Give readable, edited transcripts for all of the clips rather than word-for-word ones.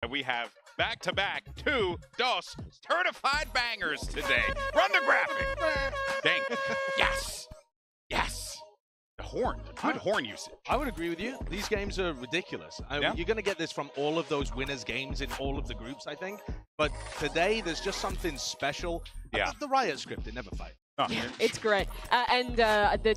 we have back-to-back dos certified bangers today. Run the graphic. Dang. Yes. Yes. The horn. Good horn usage. I would agree with you. These games are ridiculous. Yeah. You're going to get this from all of those winners' games in all of the groups, I think. But today, there's just something special about the Riot script. They never fight. Oh. Yeah, it's great.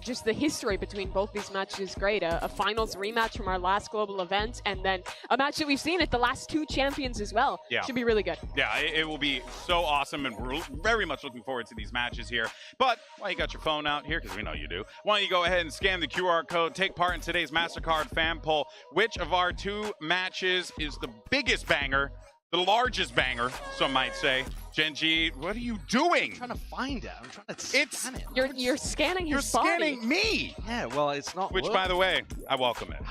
Just the history between both these matches is great. A finals rematch from our last global event, and then a match that we've seen at the last two champions as well. Yeah. Should be really good. Yeah, it will be so awesome, and we're very much looking forward to these matches here. But while you got your phone out here, because we know you do, why don't you go ahead and scan the QR code, take part in today's MasterCard fan poll. Which of our two matches is the biggest banger, the largest banger, some might say? Genji, what are you doing? I'm trying to find it. I'm trying to scan it. You're scanning his You're body. scanning me. Yeah, well, it's not Which, working. by the way, I welcome it.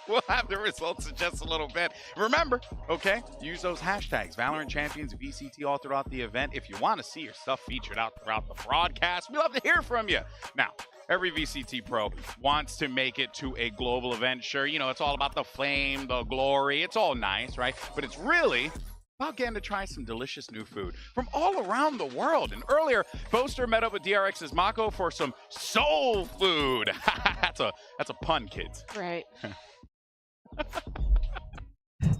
We'll have the results in just a little bit. Remember, okay, use those hashtags, VALORANT Champions, VCT, all throughout the event. If you want to see your stuff featured out throughout the broadcast, we love to hear from you. Now, every VCT pro wants to make it to a global event. Sure, you know, it's all about the fame, the glory. It's all nice, right? But it's really about getting to try some delicious new food from all around the world. And earlier, Boaster met up with DRX's Mako for some soul food. That's a pun, kids. Right.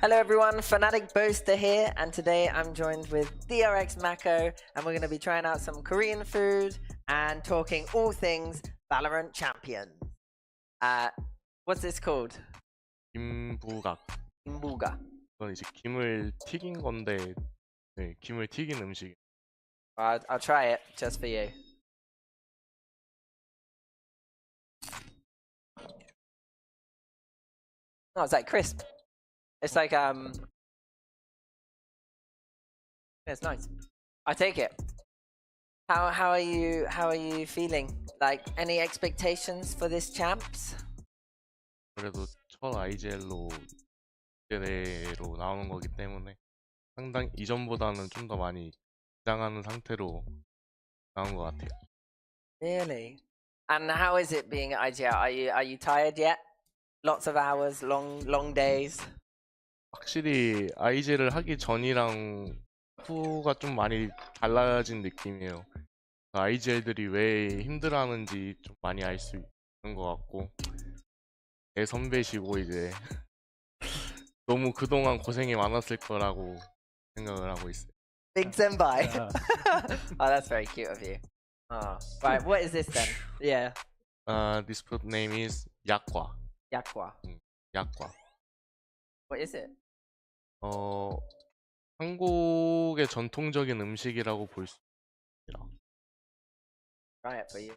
Hello everyone, Fanatic Boaster here, and today I'm joined with DRX Mako, and we're going to be trying out some Korean food and talking all things VALORANT Champions. What's this called? 김부각. 김부각. 이건 이제 김을 튀긴 건데, 네, 김을 튀긴 음식. I'll try it just for you. Oh, it's like crisp. It's like it's nice. I take it. How are you feeling? Like any expectations for this champs? 그래도 첫 IGL로 대회로 나오는 거기 때문에 상당히 이전보다는 좀 더 많이 긴장하는 상태로 나온 것 같아요. Really? And how is it being at IGL? Are you tired yet? Lots of hours, long days. 확실히 IGL을 하기 전이랑 후가 좀 많이 달라진 느낌이에요. IGL들이 왜 힘들어하는지 좀 많이 알 수 있는 것 같고, 제 선배시고 이제 너무 그동안 고생이 많았을 거라고 생각을 하고 있어요. Big senpai. Oh, that's very cute of you. Oh, right. What is this then? Yeah. This food name is 약과. Yakwa. 약과. What is it? 한국의 전통적인 음식이라고 볼 수 있습니다. Try it for you.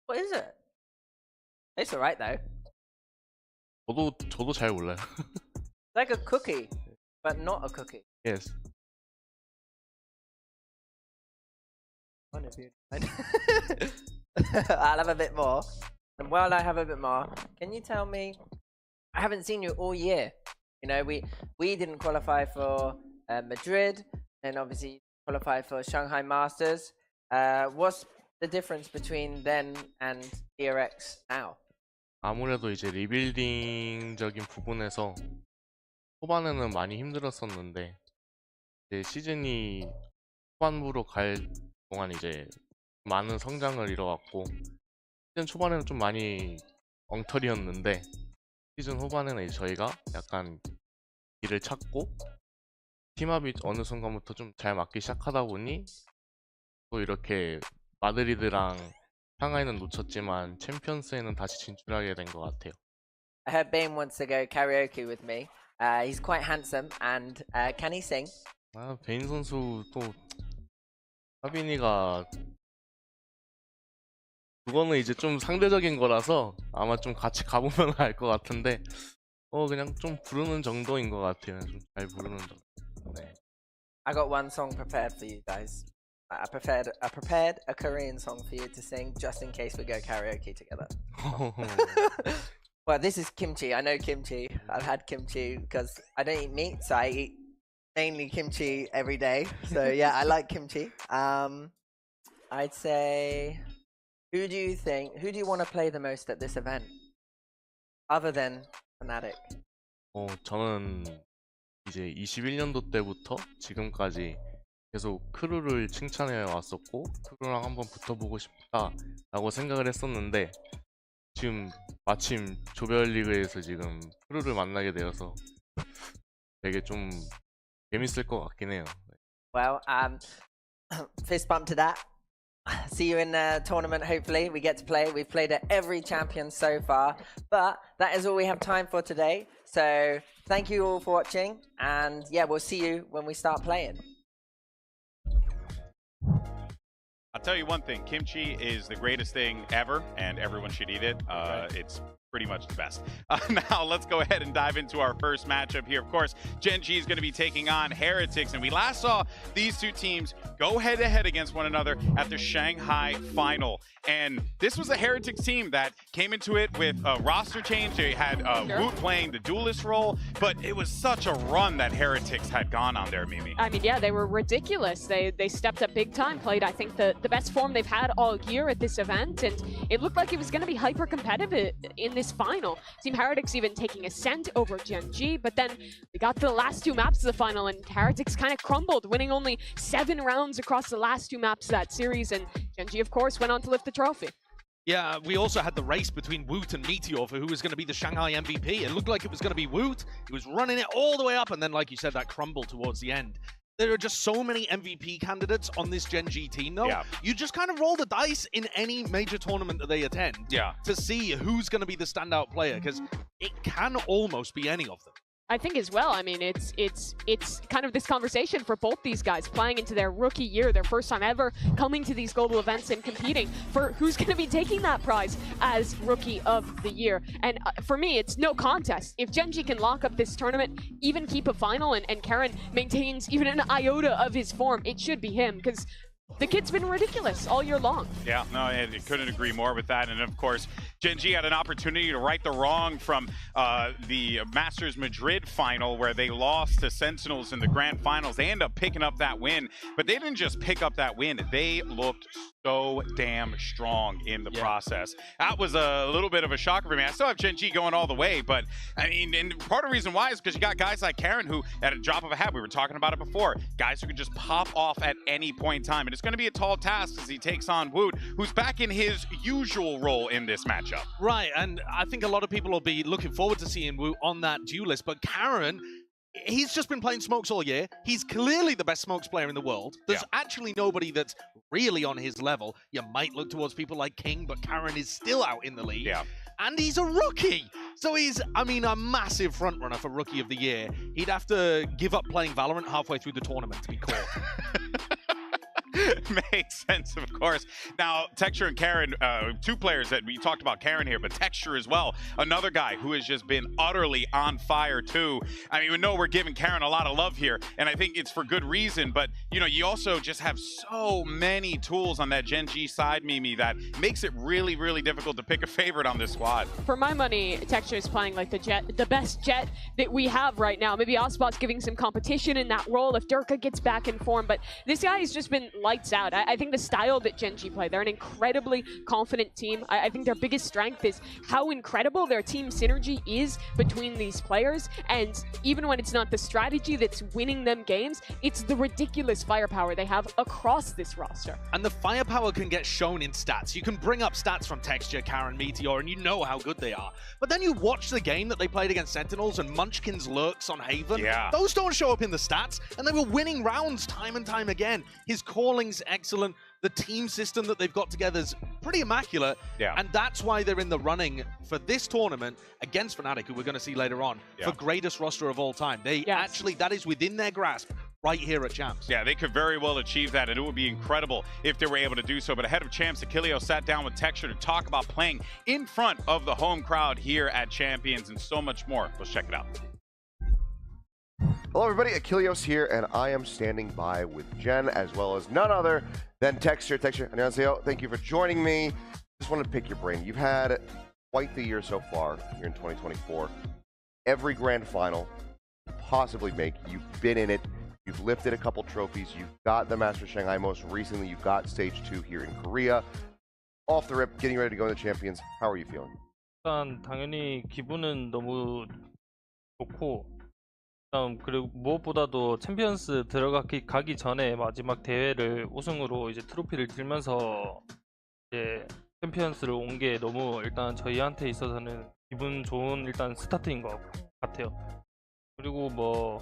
What is it? It's alright though. 저도 잘 몰라요. Like a cookie, but not a cookie. Yes. One of you. I'll have a bit more. And while I have a bit more, can you tell me? I haven't seen you all year. You know, we didn't qualify for Madrid, and obviously qualified for Shanghai Masters. What's the difference between then and DRX now? 아무래도 이제 리빌딩적인 부분에서 초반에는 많이 힘들었었는데 이제 시즌이 후반부로 갈 동안 이제 많은 성장을 이뤄왔고, 시즌 초반에는 좀 많이 엉터리였는데 시즌 후반에는 이제 저희가 약간 길을 찾고 팀합이 어느 순간부터 좀 잘 맞기 시작하다 보니 또 이렇게 마드리드랑 상하이는 놓쳤지만 챔피언스에는 다시 진출하게 된 것 같아요. I heard Bane wants to go karaoke with me. He's quite handsome, and can he sing? 베인 선수 또 하빈이가 그거는 이제 좀 상대적인 거라서 아마 좀 같이 가보면 알 것 같은데 그냥 좀 부르는 정도인 것 같아요. 좀 잘 부르는 정도. 네. I got one song prepared for you guys. I prepared a Korean song for you to sing just in case we go karaoke together. Well, this is kimchi. I know kimchi. I've had kimchi because I don't eat meat, so I eat mainly kimchi every day. So yeah, I like kimchi. I'd say who do you want to play the most at this event? Other than Fnatic. 저는 이제 21년도 때부터 지금까지 계속 크루를 칭찬해 왔었고 크루랑 한번 붙어보고 싶다라고 생각을 했었는데 지금 마침 조별리그에서 지금 크루를 만나게 되어서 되게 좀 재밌을 것 같긴 해요. Well, fist bump to that. See you in the tournament, hopefully. We get to play. We've played at every champion so far. But that is all we have time for today. So thank you all for watching. And yeah, we'll see you when we start playing. I'll tell you one thing. Kimchi is the greatest thing ever, and everyone should eat it. It's pretty much the best. Now, let's go ahead and dive into our first matchup here. Of course, Gen G is going to be taking on Heretics, and we last saw these two teams go head-to-head against one another at the Shanghai Final. And this was a Heretics team that came into it with a roster change. They had Woot playing the duelist role, but it was such a run that Heretics had gone on there, Mimi. I mean, yeah, they were ridiculous. They stepped up big time, played, I think, the best form they've had all year at this event, and it looked like it was going to be hyper-competitive in this final. Team Heretics even taking Ascent over Gen G, but then we got to the last two maps of the final, and Heretics kind of crumbled, winning only 7 rounds across the last 2 maps of that series, and Gen G, of course, went on to lift the trophy. Yeah, we also had the race between Woot and Meteor for who was going to be the Shanghai MVP. It looked like it was going to be Woot. He was running it all the way up, and then, like you said, that crumbled towards the end. There are just so many MVP candidates on this Gen G team, though. Yeah. You just kind of roll the dice in any major tournament that they attend to see who's going to be the standout player, because it can almost be any of them. I think as well. I mean, it's kind of this conversation for both these guys playing into their rookie year, their first time ever coming to these global events and competing for who's going to be taking that prize as Rookie of the Year. And for me, it's no contest. If Gen G can lock up this tournament, even keep a final, and Karen maintains even an iota of his form, it should be him, because the kid's been ridiculous all year long. Yeah, no, I couldn't agree more with that. And of course, Gen G had an opportunity to right the wrong from the Masters Madrid final where they lost to Sentinels in the grand finals. They ended up picking up that win, but they didn't just pick up that win. They looked so damn strong in the process. That was a little bit of a shocker for me. I still have Gen G going all the way, but I mean, and part of the reason why is because you got guys like Karen who, at a drop of a hat, we were talking about it before, guys who can just pop off at any point in time. And it's going to be a tall task as he takes on Woot, who's back in his usual role in this matchup. Right, and I think a lot of people will be looking forward to seeing Woot on that duelist, but Karen, he's just been playing smokes all year. He's clearly the best smokes player in the world. There's actually nobody that's really on his level. You might look towards people like King, but Karen is still out in the league. Yeah. And he's a rookie. So he's, I mean, a massive frontrunner for Rookie of the Year. He'd have to give up playing Valorant halfway through the tournament to be caught. Makes sense, of course. Now, Texture and Karen, 2 players that we talked about Karen here, but Texture as well, another guy who has just been utterly on fire too. I mean, we know we're giving Karen a lot of love here, and I think it's for good reason, but you know, you also just have so many tools on that Gen G side, Mimi, that makes it really, really difficult to pick a favorite on this squad. For my money, Texture is playing like the best Jet that we have right now. Maybe Ospot's giving some competition in that role if Durka gets back in form, but this guy has just been lights out. I think the style that Gen G play, they're an incredibly confident team. I think their biggest strength is how incredible their team synergy is between these players, and even when it's not the strategy that's winning them games, it's the ridiculous firepower they have across this roster. And the firepower can get shown in stats. You can bring up stats from Texture, Karen, Meteor, and you know how good they are. But then you watch the game that they played against Sentinels and Munchkin's lurks on Haven. Yeah. Those don't show up in the stats, and they were winning rounds time and time again. His calling's excellent. The team system that they've got together is pretty immaculate. Yeah. And that's why they're in the running for this tournament against Fnatic, who we're going to see later on, for greatest roster of all time. They actually, that is within their grasp right here at Champs. Yeah, they could very well achieve that, and it would be incredible if they were able to do so. But ahead of Champs, Achilleo sat down with Texture to talk about playing in front of the home crowd here at Champions and so much more. Let's check it out. Hello everybody, Achilleos here, and I am standing by with Jen, as well as none other than Texture. Texture, annyeonghaseyo. Thank you for joining me. Just wanted to pick your brain. You've had quite the year so far here in 2024. Every grand final you possibly make, you've been in it. You've lifted a couple trophies. You've got the Masters Shanghai. Most recently, you've got Stage 2 here in Korea. off the rip, getting ready to go in the Champions. How are you feeling? 일단 당연히 기분은 너무 좋고, 그리고 무엇보다도 챔피언스 가기 전에 마지막 대회를 우승으로 이제 트로피를 들면서 이제 챔피언스를 온 게 너무 일단 저희한테 있어서는 기분 좋은 일단 스타트인 것 같아요. 그리고 뭐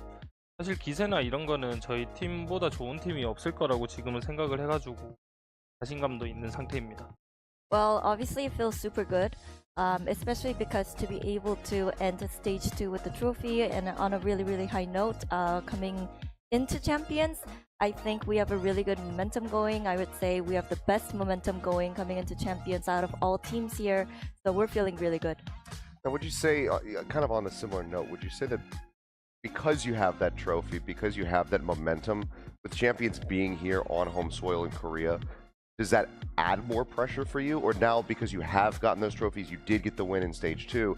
사실 기세나 이런 거는 저희 팀보다 좋은 팀이 없을 거라고 지금은 생각을 해가지고 자신감도 있는 상태입니다. Well, obviously it feels super good, especially because to be able to end stage 2 with the trophy and on a really, really high note coming into Champions, I think we have a really good momentum going. I would say we have the best momentum going coming into Champions out of all teams here, so we're feeling really good. Now, would you say, kind of on a similar note, would you say that because you have that trophy, because you have that momentum, with Champions being here on home soil in Korea, does that add more pressure for you? Or now, because you have gotten those trophies, you did get the win in stage 2,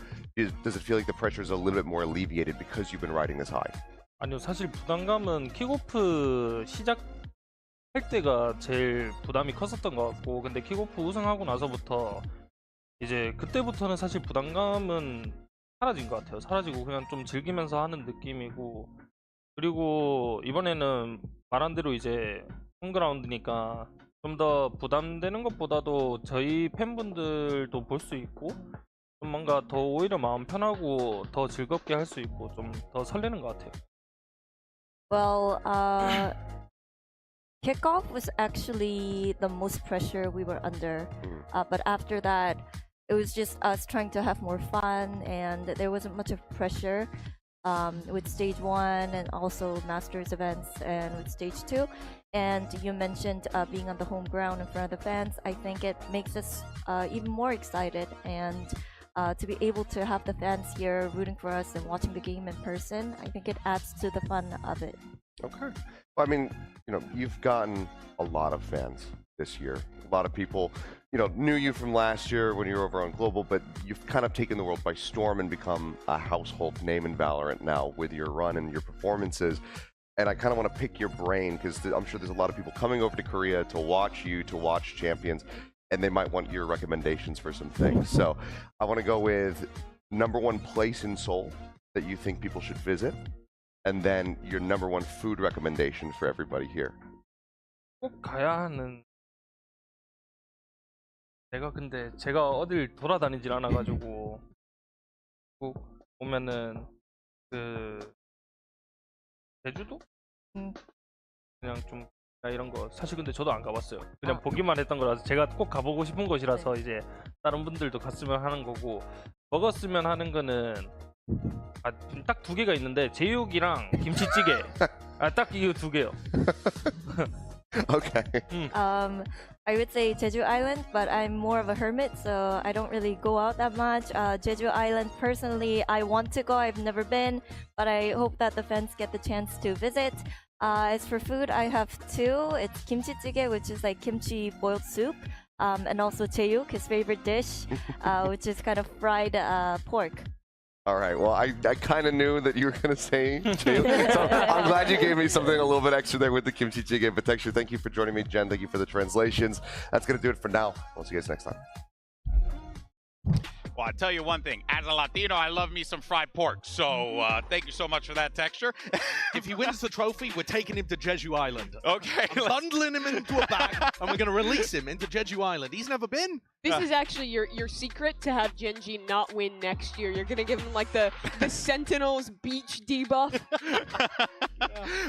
does it feel like the pressure is a little bit more alleviated because you've been riding this high? 아니요, 사실 부담감은 킥오프 시작할 때가 제일 부담이 컸었던 것 같고, 근데 킥오프 우승하고 나서부터 이제 그때부터는 사실 부담감은 사라진 것 같아요. 사라지고 그냥 좀 즐기면서 하는 느낌이고, 그리고 이번에는 말한 대로 이제 홈그라운드니까 좀 더 부담되는 것보다도 저희 팬분들도 볼 수 있고 좀 뭔가 더 오히려 마음 편하고 더 즐겁게 할 수 있고 좀 더 설레는 것 같아요. Well, kickoff was actually the most pressure we were under, but after that, it was just us trying to have more fun, and there wasn't much of pressure with stage 1 and also Masters events and with stage 2. And you mentioned being on the home ground in front of the fans. I think it makes us even more excited, and to be able to have the fans here rooting for us and watching the game in person, I think it adds to the fun of it. Okay. Well, I mean, you've gotten a lot of fans this year. A lot of people, knew you from last year when you were over on Global, but you've kind of taken the world by storm and become a household name in Valorant now with your run and your performances. And I kind of want to pick your brain because I'm sure there's a lot of people coming over to Korea to watch you, to watch Champions, and they might want your recommendations for some things. So I want to go with #1 place in Seoul that you think people should visit, and then your #1 food recommendation for everybody here. 꼭 가야 하는 근데 제가 어딜 돌아다니질 않아가지고 꼭 보면은 제주도? 그냥 좀 이런 거 사실 근데 저도 안 가봤어요. 그냥 보기만 했던 거라서 제가 꼭 가보고 싶은 곳이라서 이제 다른 분들도 갔으면 하는 거고, 먹었으면 하는 거는 딱 2개가 있는데 제육이랑 김치찌개. 딱 이 2개요. Okay. I would say Jeju Island, but I'm more of a hermit, so I don't really go out that much. Jeju Island, personally, I want to go. I've never been, but I hope that the fans get the chance to visit. As for food, I have 2. It's kimchi jjigae, which is like kimchi boiled soup, and also 제육, his favorite dish, which is kind of fried pork. All right. Well, I kind of knew that you were going to say 제육, so I'm glad you gave me something a little bit extra there with the kimchi jjigae. But Texture, thank you for joining me. Jen, thank you for the translations. That's going to do it for now. We'll see you guys next time. Well, I tell you one thing, as a Latino, I love me some fried pork. So thank you so much for that, Texture. If he wins the trophy, we're taking him to Jeju Island. Okay. Bundling him into a bag, and we're going to release him into Jeju Island. He's never been. This is actually your secret to have Genji not win next year. You're gonna give him like the Sentinels beach debuff.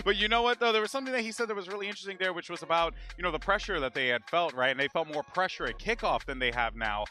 But you know what though? There was something that he said that was really interesting there, which was about the pressure that they had felt, right? And they felt more pressure at kickoff than they have now,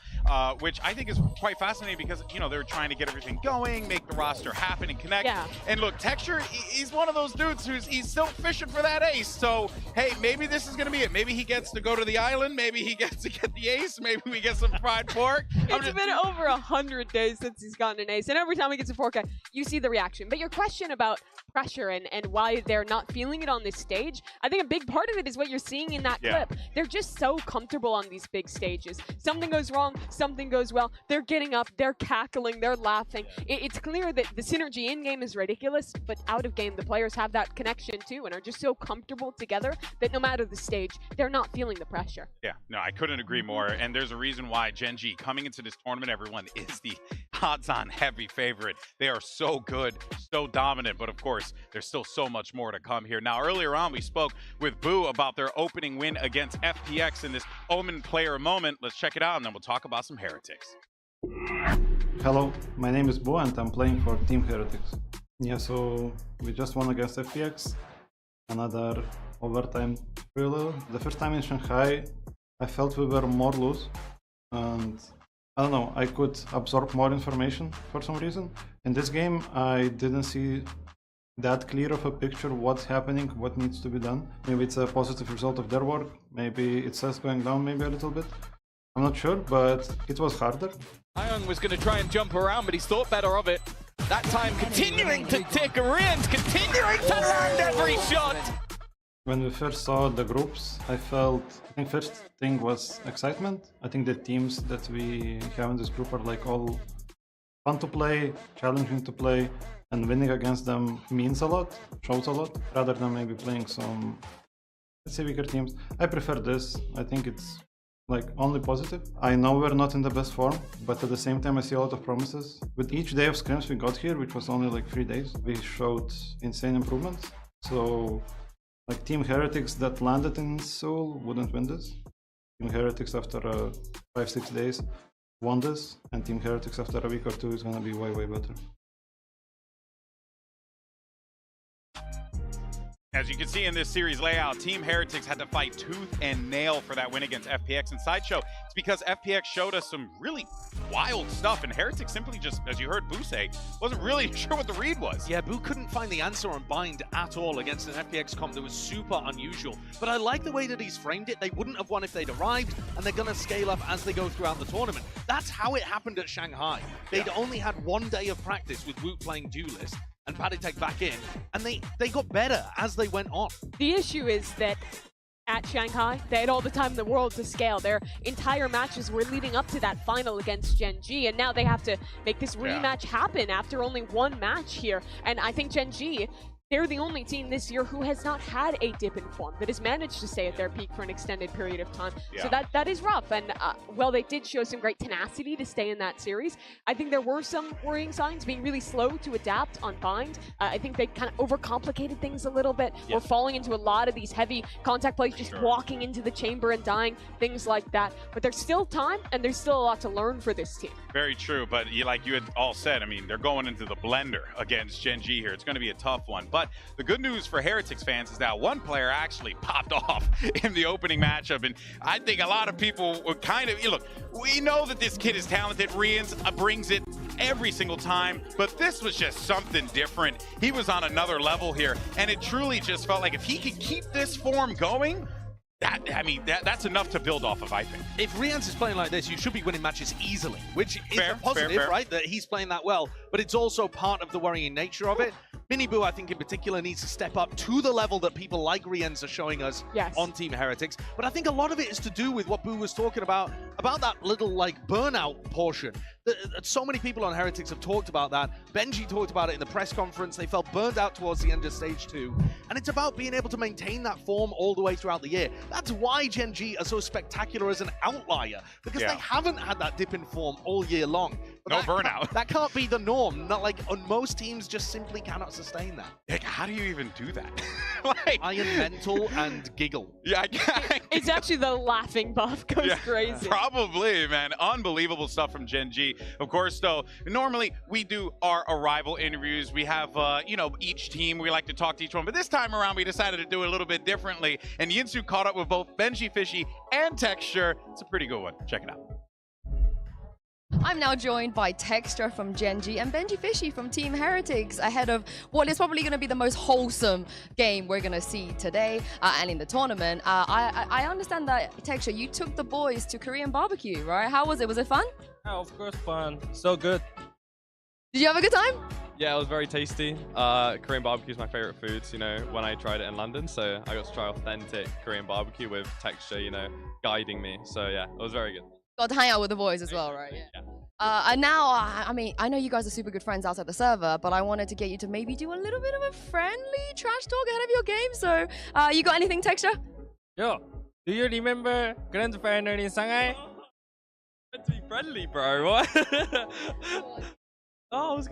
which I think is quite fascinating because they're trying to get everything going, make the roster happen and connect. Yeah. And look, Texture, he's one of those dudes he's still fishing for that ace. So hey, maybe this is gonna be it. Maybe he gets to go to the island. Maybe he gets to get the ace. Maybe we get some fried pork? It's been over 100 days since he's gotten an ace, and every time he gets a 4K, you see the reaction. But your question about pressure and why they're not feeling it on this stage, I think a big part of it is what you're seeing in that clip. They're just so comfortable on these big stages. Something goes wrong, something goes well, they're getting up, they're cackling, they're laughing. It's clear that the synergy in-game is ridiculous, but out of game, the players have that connection too and are just so comfortable together that no matter the stage, they're not feeling the pressure. Yeah, no, I couldn't agree more. And there's a reason why Gen.G coming into this tournament, everyone, is the odds-on heavy favorite. They are so good, so dominant, but of course, there's still so much more to come here. Now, earlier on, we spoke with Boo about their opening win against FPX in this Omen player moment. Let's check it out, and then we'll talk about some Heretics. Hello, my name is Boo, and I'm playing for Team Heretics. Yeah, so we just won against FPX. Another overtime thriller. The first time in Shanghai, I felt we were more loose, and I don't know, I could absorb more information for some reason. In this game, I didn't see that clear of a picture what's happening, what needs to be done. Maybe it's a positive result of their work, maybe it's us going down maybe a little bit. I'm not sure, but it was harder. Ion was going to try and jump around, but he's thought better of it. That time continuing to tick around, continuing to land every shot. When we first saw the groups, I think first thing was excitement. I think the teams that we have in this group are like all fun to play, challenging to play, and winning against them means a lot, shows a lot, rather than maybe playing some, let's say, weaker teams. I prefer this. I think it's like only positive. I know we're not in the best form, but at the same time I see a lot of promises. With each day of scrims we got here, which was only like 3 days, we showed insane improvements. So like Team Heretics that landed in Seoul wouldn't win this. Team Heretics after 5-6 days won this, and Team Heretics after a week or two is gonna be way better. As you can see in this series layout, Team Heretics had to fight tooth and nail for that win against FPX. And Sideshow, it's because FPX showed us some really wild stuff, and Heretics simply just, as you heard Boo say, wasn't really sure what the read was. Yeah, Boo couldn't find the answer on bind at all against an FPX comp that was super unusual. But I like the way that he's framed it. They wouldn't have won if they'd arrived, and they're going to scale up as they go throughout the tournament. That's how it happened at Shanghai. They'd only had 1 day of practice with Woot playing Duelist, and PACIFIC back in, and they got better as they went on. The issue is that at Shanghai, they had all the time in the world to scale. Their entire matches were leading up to that final against Gen.G, and now they have to make this rematch happen after only 1 match here. And I think Gen.G, they're the only team this year who has not had a dip in form, that has managed to stay at their peak for an extended period of time. So that is rough. And while they did show some great tenacity to stay in that series, I think there were some worrying signs, being really slow to adapt on bind. I think they kind of overcomplicated things a little bit. We're falling into a lot of these heavy contact plays, just walking into the chamber and dying, things like that. But there's still time, and there's still a lot to learn for this team. Very true, but like you had all said, I mean, they're going into the blender against Gen.G here. It's going to be a tough one. But the good news for Heretics fans is that one player actually popped off in the opening matchup, and I think a lot of people were kind of, look, we know that this kid is talented. Rians brings it every single time, but this was just something different. He was on another level here, and it truly just felt like if he could keep this form going, that's enough to build off of, I think. If Rians is playing like this, you should be winning matches easily, which is a positive, fair. right? That he's playing that well, but it's also part of the worrying nature of it. Mini Boo, I think in particular, needs to step up to the level that people like Rians are showing us on Team Heretics. But I think a lot of it is to do with what Boo was talking about that little like burnout portion. So many people on Heretics have talked about that. Benji talked about it in the press conference. They felt burned out towards the end of stage 2. And it's about being able to maintain that form all the way throughout the year. That's why Gen.G are so spectacular as an outlier, because they haven't had that dip in form all year long. But no burnout. That can't be the norm. Not like most teams just simply cannot sustain that. Like, how do you even do that? Like, Iron Mental and Giggle. Yeah, it's actually the laughing buff goes crazy. Probably, man. Unbelievable stuff from Gen.G. Of course, though, normally we do our arrival interviews. We have, you know, each team. We like to talk to each one. But this time around, we decided to do it a little bit differently. And Yinsu caught up with both Benji Fishy and Texture. It's a pretty good one. Check it out. I'm now joined by Texture from Genji and Benji Fishy from Team Heretics ahead of what is probably going to be the most wholesome game we're going to see today and in the tournament. I understand that, Texture, you took the boys to Korean barbecue, right? How was it? Was it fun? Yeah, of course, fun. So good. Did you have a good time? Yeah, it was very tasty. Korean barbecue is my favorite food, you know, when I tried it in London. So I got to try authentic Korean barbecue with Texture, you know, guiding me. So yeah, it was very good. Got to hang out with the boys as well, right? Yeah. And now, I mean, I know you guys are super good friends outside the server, but I wanted to get you to maybe do a little bit of a friendly trash talk ahead of your game. So, you got anything, Texture? Yo, do you remember grand final in Shanghai? Meant to be friendly, bro. What? Oh, I was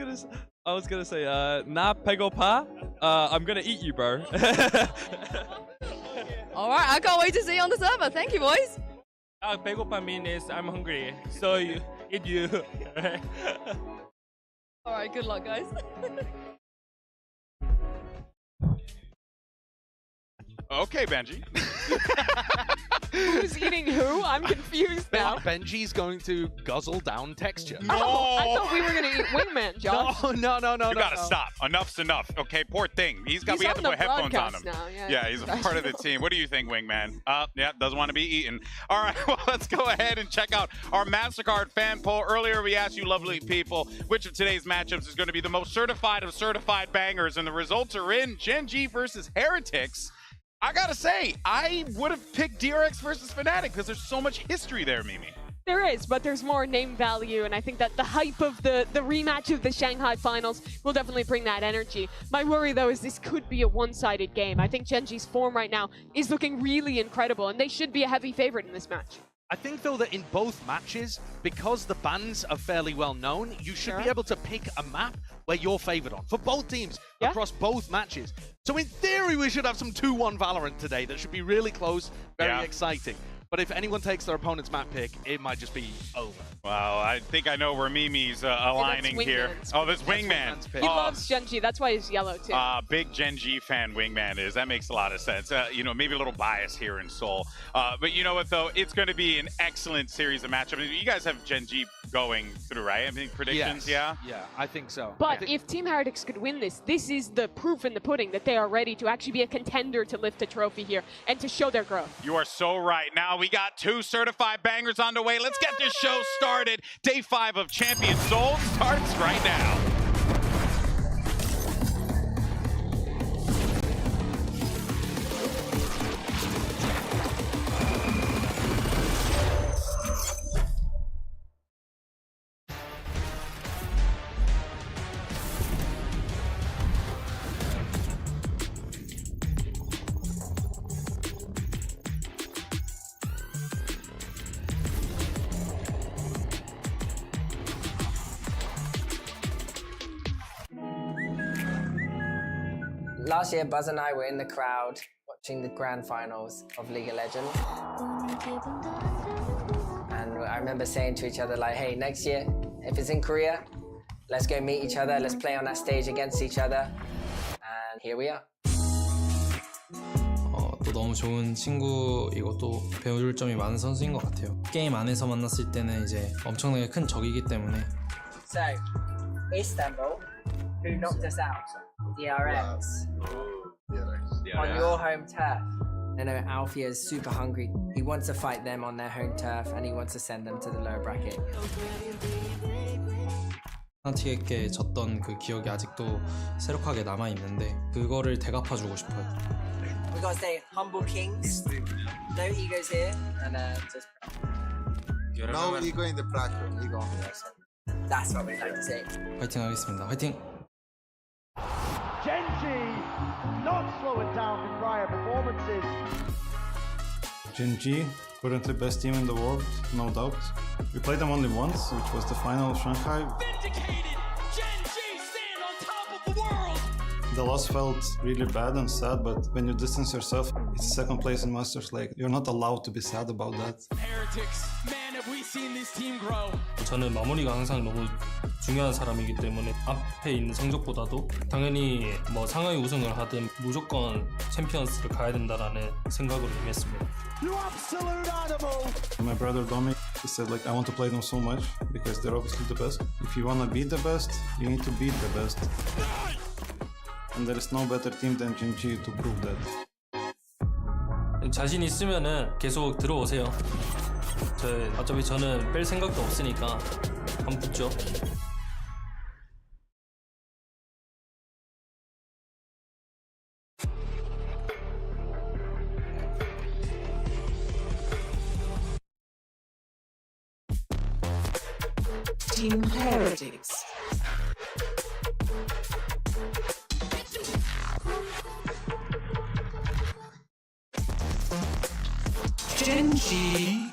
gonna say, na pegopa. I'm gonna eat you, bro. All right, I can't wait to see you on the server. Thank you, boys. 배고파 means I'm hungry. So you eat you. All right, good luck, guys. Okay, Benji. Who's eating who? I'm confused now. Benji's going to guzzle down Texture. No! Oh, I thought we were going to eat Wingman, Josh. No. You gotta stop. Enough's enough. Okay, poor thing. We have to put headphones on him. Now. Yeah, he's a part of the team. What do you think, Wingman? Yeah, doesn't want to be eaten. All right, well, let's go ahead and check out our MasterCard fan poll. Earlier, we asked you lovely people which of today's matchups is going to be the most certified of certified bangers, and the results are in Genji versus Heretics. I gotta say, I would have picked DRX versus Fnatic because there's so much history there, Mimi. There is, but there's more name value, and I think that the hype of the rematch of the Shanghai finals will definitely bring that energy. My worry, though, is this could be a one-sided game. I think Genji's form right now is looking really incredible, and they should be a heavy favorite in this match. I think, though, that in both matches, because the bans are fairly well known, you should be able to pick a map where you're favored on for both teams across both matches. So in theory, we should have some 2-1 Valorant today that should be really close, very exciting. But if anyone takes their opponent's map pick, it might just be over. Well, I think I know where Mimi's aligning here. Oh, this Wingman. He loves Genji. That's why he's yellow, too. Big Genji fan Wingman is. That makes a lot of sense. You know, maybe a little bias here in Seoul. But you know what, though? It's going to be an excellent series of matchups. I mean, you guys have Genji going through, right? I mean, predictions, Yeah, I think so. But if Team Heretics could win this is the proof in the pudding that they are ready to actually be a contender to lift a trophy here and to show their growth. You are so right. Now we got 2 certified bangers on the way. Let's get this show started. Day 5 of Champion Seoul starts right now. Last year, Buzz and I were in the crowd watching the grand finals of League of Legends. And I remember saying to each other, like, hey, next year, if it's in Korea, let's go meet each other, let's play on that stage against each other. And here we are. 또 너무 좋은 친구이고 또 배울 점이 많은 선수인 것 같아요. 게임 안에서 만났을 때는 이제 엄청나게 큰 적이기 때문에. So, Istanbul, who knocked us out? DRX. On your home turf. I know Alfia is super hungry. He wants to fight them on their home turf and he wants to send them to the lower bracket. 하나틱에게 졌던 그 기억이 아직도 새록하게 남아있는데 그거를 되갚아주고 싶어요. We gotta stay humble kings. No egos here. And just... No ego in the platform. Ego on the outside. That's what we like to see. 화이팅 하겠습니다. 화이팅! Genji not slowing down from prior performances. Genji, currently best team in the world, no doubt. We played them only once, which was the final of Shanghai. Vindicated! Genji stand on top of the world! The loss felt really bad and sad, but when you distance yourself, it's second place in Masters, like, you're not allowed to be sad about that. Heretics, man, have we seen this team grow. 저는 마무리가 항상 너무 중요한 사람이기 때문에 앞에 있는 성적보다도 당연히 뭐 상하이 우승을 하든 무조건 챔피언스를 가야 된다라는 생각으로 임했습니다. My brother Domi, he said like I want to play them so much because they're obviously the best. If you wanna beat the best, you need to beat the best. And there is no better team than Gen.G to prove that. 자신 있으면은 계속 들어오세요. 어차피 저는 뺄 생각도 없으니까 한번 붙죠. Team Heretics. Gen.G.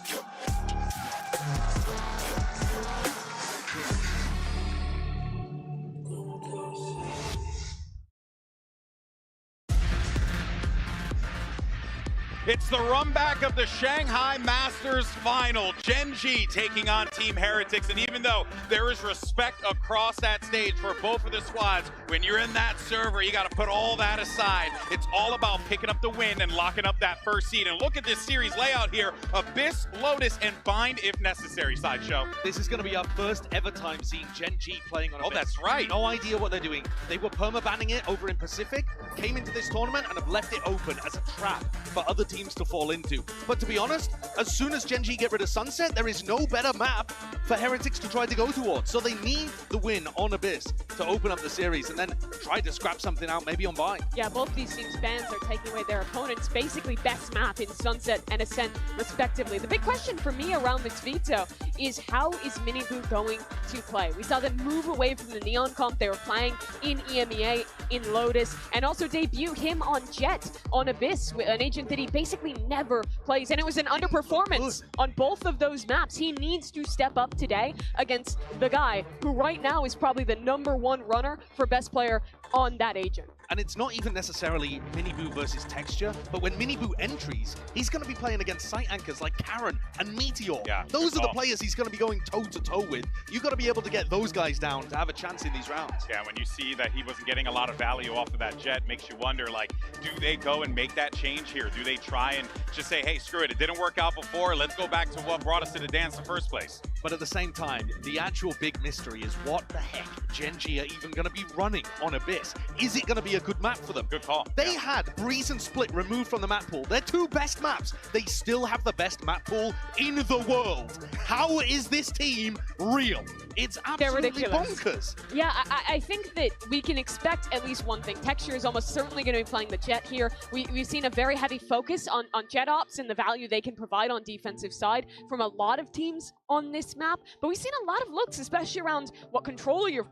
It's the run back of the Shanghai Masters final. Gen.G taking on Team Heretics. And even though there is respect across that stage for both of the squads, when you're in that server, you got to put all that aside. It's all about picking up the win and locking up that first seed. And look at this series layout here. Abyss, Lotus, and Bind if necessary, Sideshow. This is going to be our first ever time seeing Gen.G playing on Abyss. Oh, that's right. No idea what they're doing. They were permabanning it over in Pacific, came into this tournament and have left it open as a trap for other teams to fall into. But to be honest, as soon as Gen.G get rid of Sunset, there is no better map for Heretics to try to go towards. So they need the win on Abyss to open up the series and then try to scrap something out maybe on Bind. Yeah, both these teams' fans are taking away their opponents' basically best map in Sunset and Ascent, respectively. The big question for me around this veto is how is Miniboo going to play? We saw them move away from the Neon comp they were playing in EMEA, in Lotus, and also debut him on Jet on Abyss, an agent that he basically never plays, and it was an underperformance on both of those maps. He needs to step up today against the guy who right now is probably the #1 runner for best player on that agent. And it's not even necessarily Miniboo versus Texture, but when Miniboo entries, he's going to be playing against site anchors like Karen and Meteor. Yeah, those are the players he's going to be going toe-to-toe with. You've got to be able to get those guys down to have a chance in these rounds. Yeah, when you see that he wasn't getting a lot of value off of that Jet, makes you wonder, like, do they go and make that change here? Do they try and just say, hey, screw it, it didn't work out before, let's go back to what brought us to the dance in the first place? But at the same time, the actual big mystery is what the heck Gen.G are even going to be running on Abyss. Is it going to be a good map for them? Good call. They had Breeze and Split removed from the map pool. Their two best maps. They still have the best map pool in the world. How is this team real? It's absolutely bonkers. Yeah, I think that we can expect at least one thing. Texture is almost certainly going to be playing the Jet here. We've seen a very heavy focus on Jet Ops and the value they can provide on defensive side from a lot of teams on this map. But we've seen a lot of looks, especially around what controller you're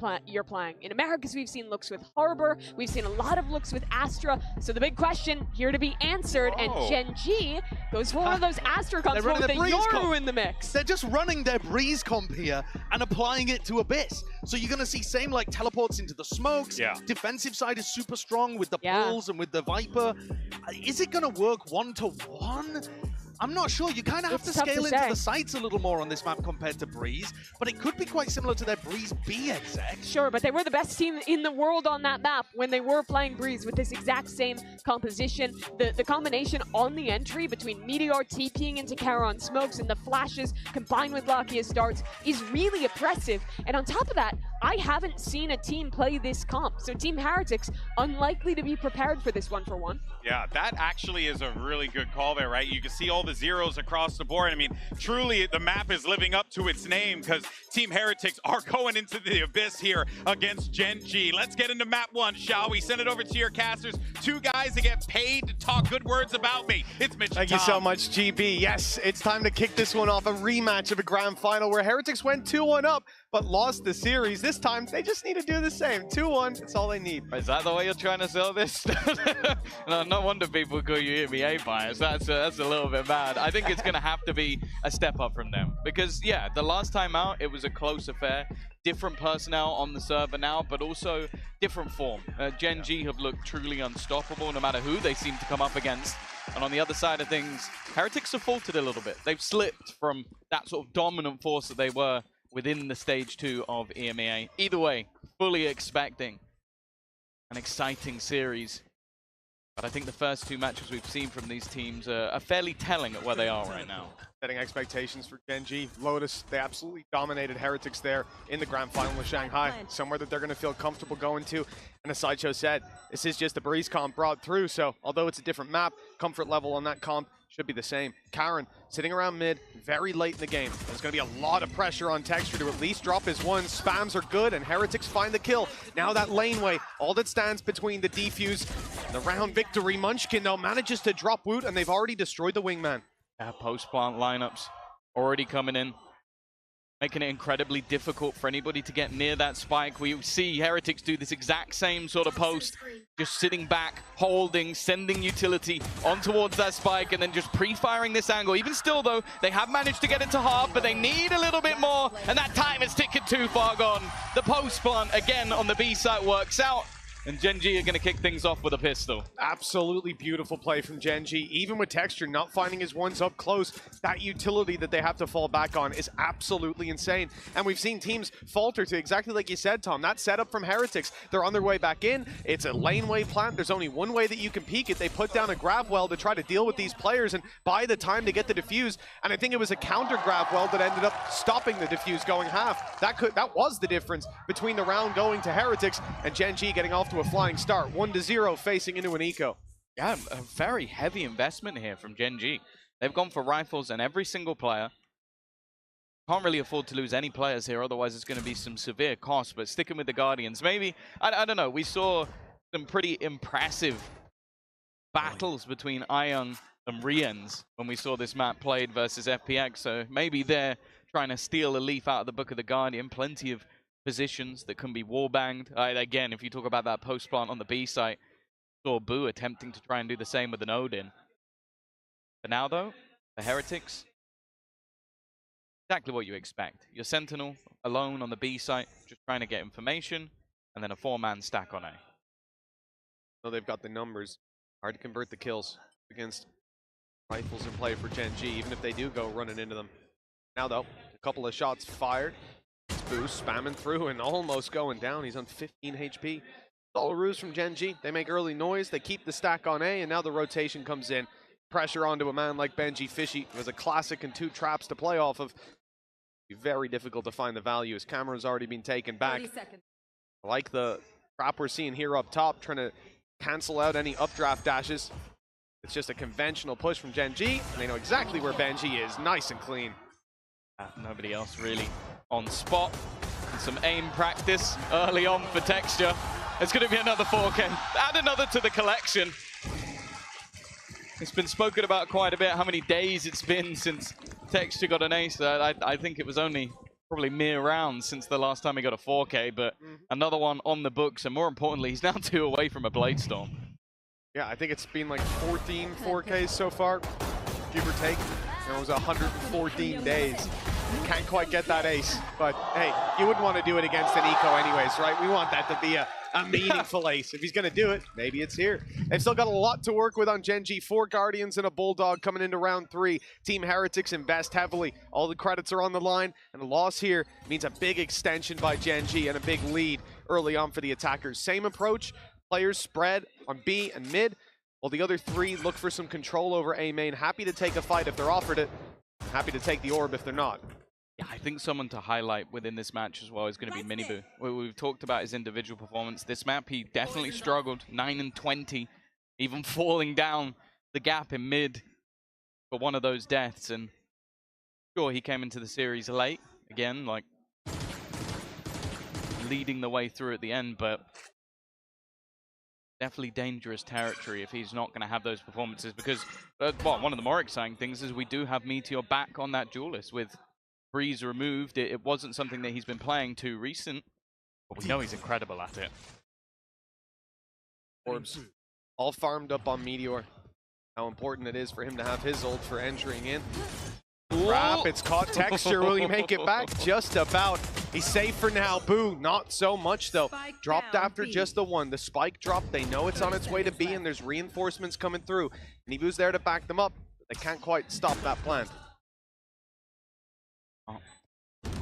playing. In Americas, we've seen looks with Harbor. We've seen a lot of looks with Astra. So the big question here to be answered, and Gen.G goes for one of those Astra comps with the Yoru in the mix. They're just running their Breeze comp here and applying it to Abyss. So you're going to see same like teleports into the smokes. Yeah. Defensive side is super strong with the pulls and with the Viper. Is it going to work one-to-one? I'm not sure. You kind of have to scale into the sites a little more on this map compared to Breeze, but it could be quite similar to their Breeze B exec. Sure, but they were the best team in the world on that map when they were playing Breeze with this exact same composition. The combination on the entry between Meteor TPing into Charon smokes and the flashes combined with Lakia starts is really oppressive. And on top of that, I haven't seen a team play this comp. So Team Heretics, unlikely to be prepared for this 1-for-1. Yeah, that actually is a really good call there, right? You can see all the zeros across the board. I mean, truly, the map is living up to its name because Team Heretics are going into the Abyss here against Gen.G. Let's get into map 1, shall we? Send it over to your casters. Two guys that get paid to talk good words about me. It's Mitch and Thank you so much, GB. Yes, it's time to kick this one off. A rematch of a grand final where Heretics went 2-1 up, but lost the series. This time, they just need to do the same. 2-1, it's all they need. Is that the way you're trying to sell this? No wonder people call you EMEA bias. That's a little bit bad. I think it's going to have to be a step up from them. Because, yeah, the last time out, it was a close affair. Different personnel on the server now, but also different form. Gen.G have looked truly unstoppable no matter who they seem to come up against. And on the other side of things, Heretics have faltered a little bit. They've slipped from that sort of dominant force that they were within the stage 2 of EMEA. Either way, fully expecting an exciting series. But I think the first 2 matches we've seen from these teams are fairly telling at where they are right now. Setting expectations for Gen.G. Lotus, they absolutely dominated Heretics there in the grand final with Shanghai. Somewhere that they're going to feel comfortable going to. And as Sideshow said, this is just a breeze comp brought through. So although it's a different map, comfort level on that comp should be the same. Karen sitting around mid, very late in the game. There's going to be a lot of pressure on Texture to at least drop his one. Spams are good, and Heretics find the kill. Now that laneway, all that stands between the defuse and the round victory. Munchkin, though, manages to drop Woot, and they've already destroyed the wingman. Yeah, post-plant lineups already coming in, making it incredibly difficult for anybody to get near that spike. We see Heretics do this exact same sort of post, just sitting back, holding, sending utility on towards that spike, and then just pre-firing this angle. Even still, though, they have managed to get into half, but they need a little bit more, and that time is ticking too far gone. The post-plant, again, on the B site works out, and Gen.G are going to kick things off with a pistol. Absolutely beautiful play from Gen.G. Even with Texture not finding his ones up close, that utility that they have to fall back on is absolutely insane. And we've seen teams falter to exactly like you said, Tom. That setup from Heretics, they're on their way back in. It's a laneway plant. There's only one way that you can peek it. They put down a grab well to try to deal with these players and buy the time to get the defuse. And I think it was a counter grab well that ended up stopping the defuse going half. That was the difference between the round going to Heretics and Gen.G getting off to a flying start. 1-0 facing into an eco. Yeah, a very heavy investment here from Gen.G. They've gone for rifles and every single player. Can't really afford to lose any players here, otherwise it's going to be some severe costs. But sticking with the Guardians, maybe, I don't know, we saw some pretty impressive battles between Ion and Riens when we saw this map played versus FPX. So maybe they're trying to steal a leaf out of the book of the Guardian. Plenty of positions that can be wallbanged. Again, if you talk about that post plant on the B site, saw Boo attempting to try and do the same with an Odin. But now, though, the Heretics, exactly what you expect. Your Sentinel alone on the B site, just trying to get information, and then a 4-man stack on A. So they've got the numbers. Hard to convert the kills against rifles in play for Gen.G, even if they do go running into them. Now, though, a couple of shots fired. Boost spamming through and almost going down. He's on 15 HP. All a ruse from Gen.G. They make early noise. They keep the stack on A, and now the rotation comes in. Pressure onto a man like Benji Fishy, who has a classic and 2 traps to play off of. It'll be very difficult to find the value. His camera's already been taken back. I like the trap we're seeing here up top, trying to cancel out any updraft dashes. It's just a conventional push from Gen.G, and they know exactly where Benji is. Nice and clean. Nobody else really on spot. And some aim practice early on for Texture. It's going to be another 4K. Add another to the collection. It's been spoken about quite a bit, how many days it's been since Texture got an ace. I think it was only probably mere rounds since the last time he got a 4K, but another one on the books, and more importantly, he's now 2 away from a Blade Storm. Yeah, I think it's been like 14 4Ks so far, give or take. It was 114 days. Can't quite get that ace, but hey, you wouldn't want to do it against an eco anyways, right? We want that to be a meaningful ace. If he's going to do it, maybe it's here. They've still got a lot to work with on Gen.G. 4 Guardians and a Bulldog coming into round 3. Team Heretics invest heavily. All the credits are on the line, and a loss here means a big extension by Gen.G and a big lead early on for the attackers. Same approach, players spread on B and mid, while the other 3 look for some control over A main. Happy to take a fight if they're offered it. Happy to take the orb if they're not. Yeah, I think someone to highlight within this match as well is going to be Miniboo. We've talked about his individual performance. This map, he definitely struggled. 9 and 20, even falling down the gap in mid for one of those deaths. And sure, he came into the series late, again, like leading the way through at the end, but definitely dangerous territory if he's not going to have those performances, because well, one of the more exciting things is we do have Meteor back on that duelist with Breeze removed. It wasn't something that he's been playing too recent, but we know he's incredible at it. Orbs all farmed up on Meteor. How important it is for him to have his ult for entering in. Trap, it's caught. Texture, will he make it back? Just about. He's safe for now. Boo, not so much though. Dropped after just the one. The spike dropped. They know it's on its way to B, and there's reinforcements coming through. Nibu's there to back them up. They can't quite stop that plan. Oh.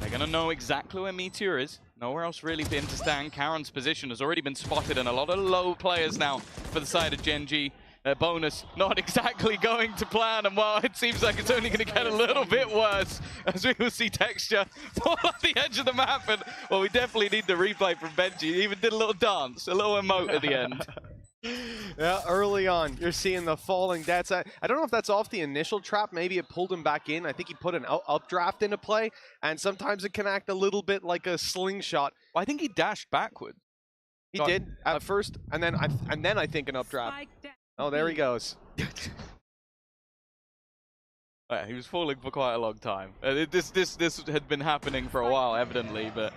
They're going to know exactly where Meteor is. Nowhere else really been to stand. Karen's position has already been spotted, and a lot of low players now for the side of Gen G. Their bonus not exactly going to plan, and well, it seems like it's only going to get a little bit worse as we will see Texture fall off the edge of the map. And well, we definitely need the replay from Benji. He even did a little dance, a little emote at the end. Yeah, early on, you're seeing the falling deaths. I don't know if that's off the initial trap. Maybe it pulled him back in. I think he put an updraft into play, and sometimes it can act a little bit like a slingshot. Well, I think he dashed backward. He did at first, and then I think an updraft. Oh, there he goes. Yeah, he was falling for quite a long time. This had been happening for a while, evidently, but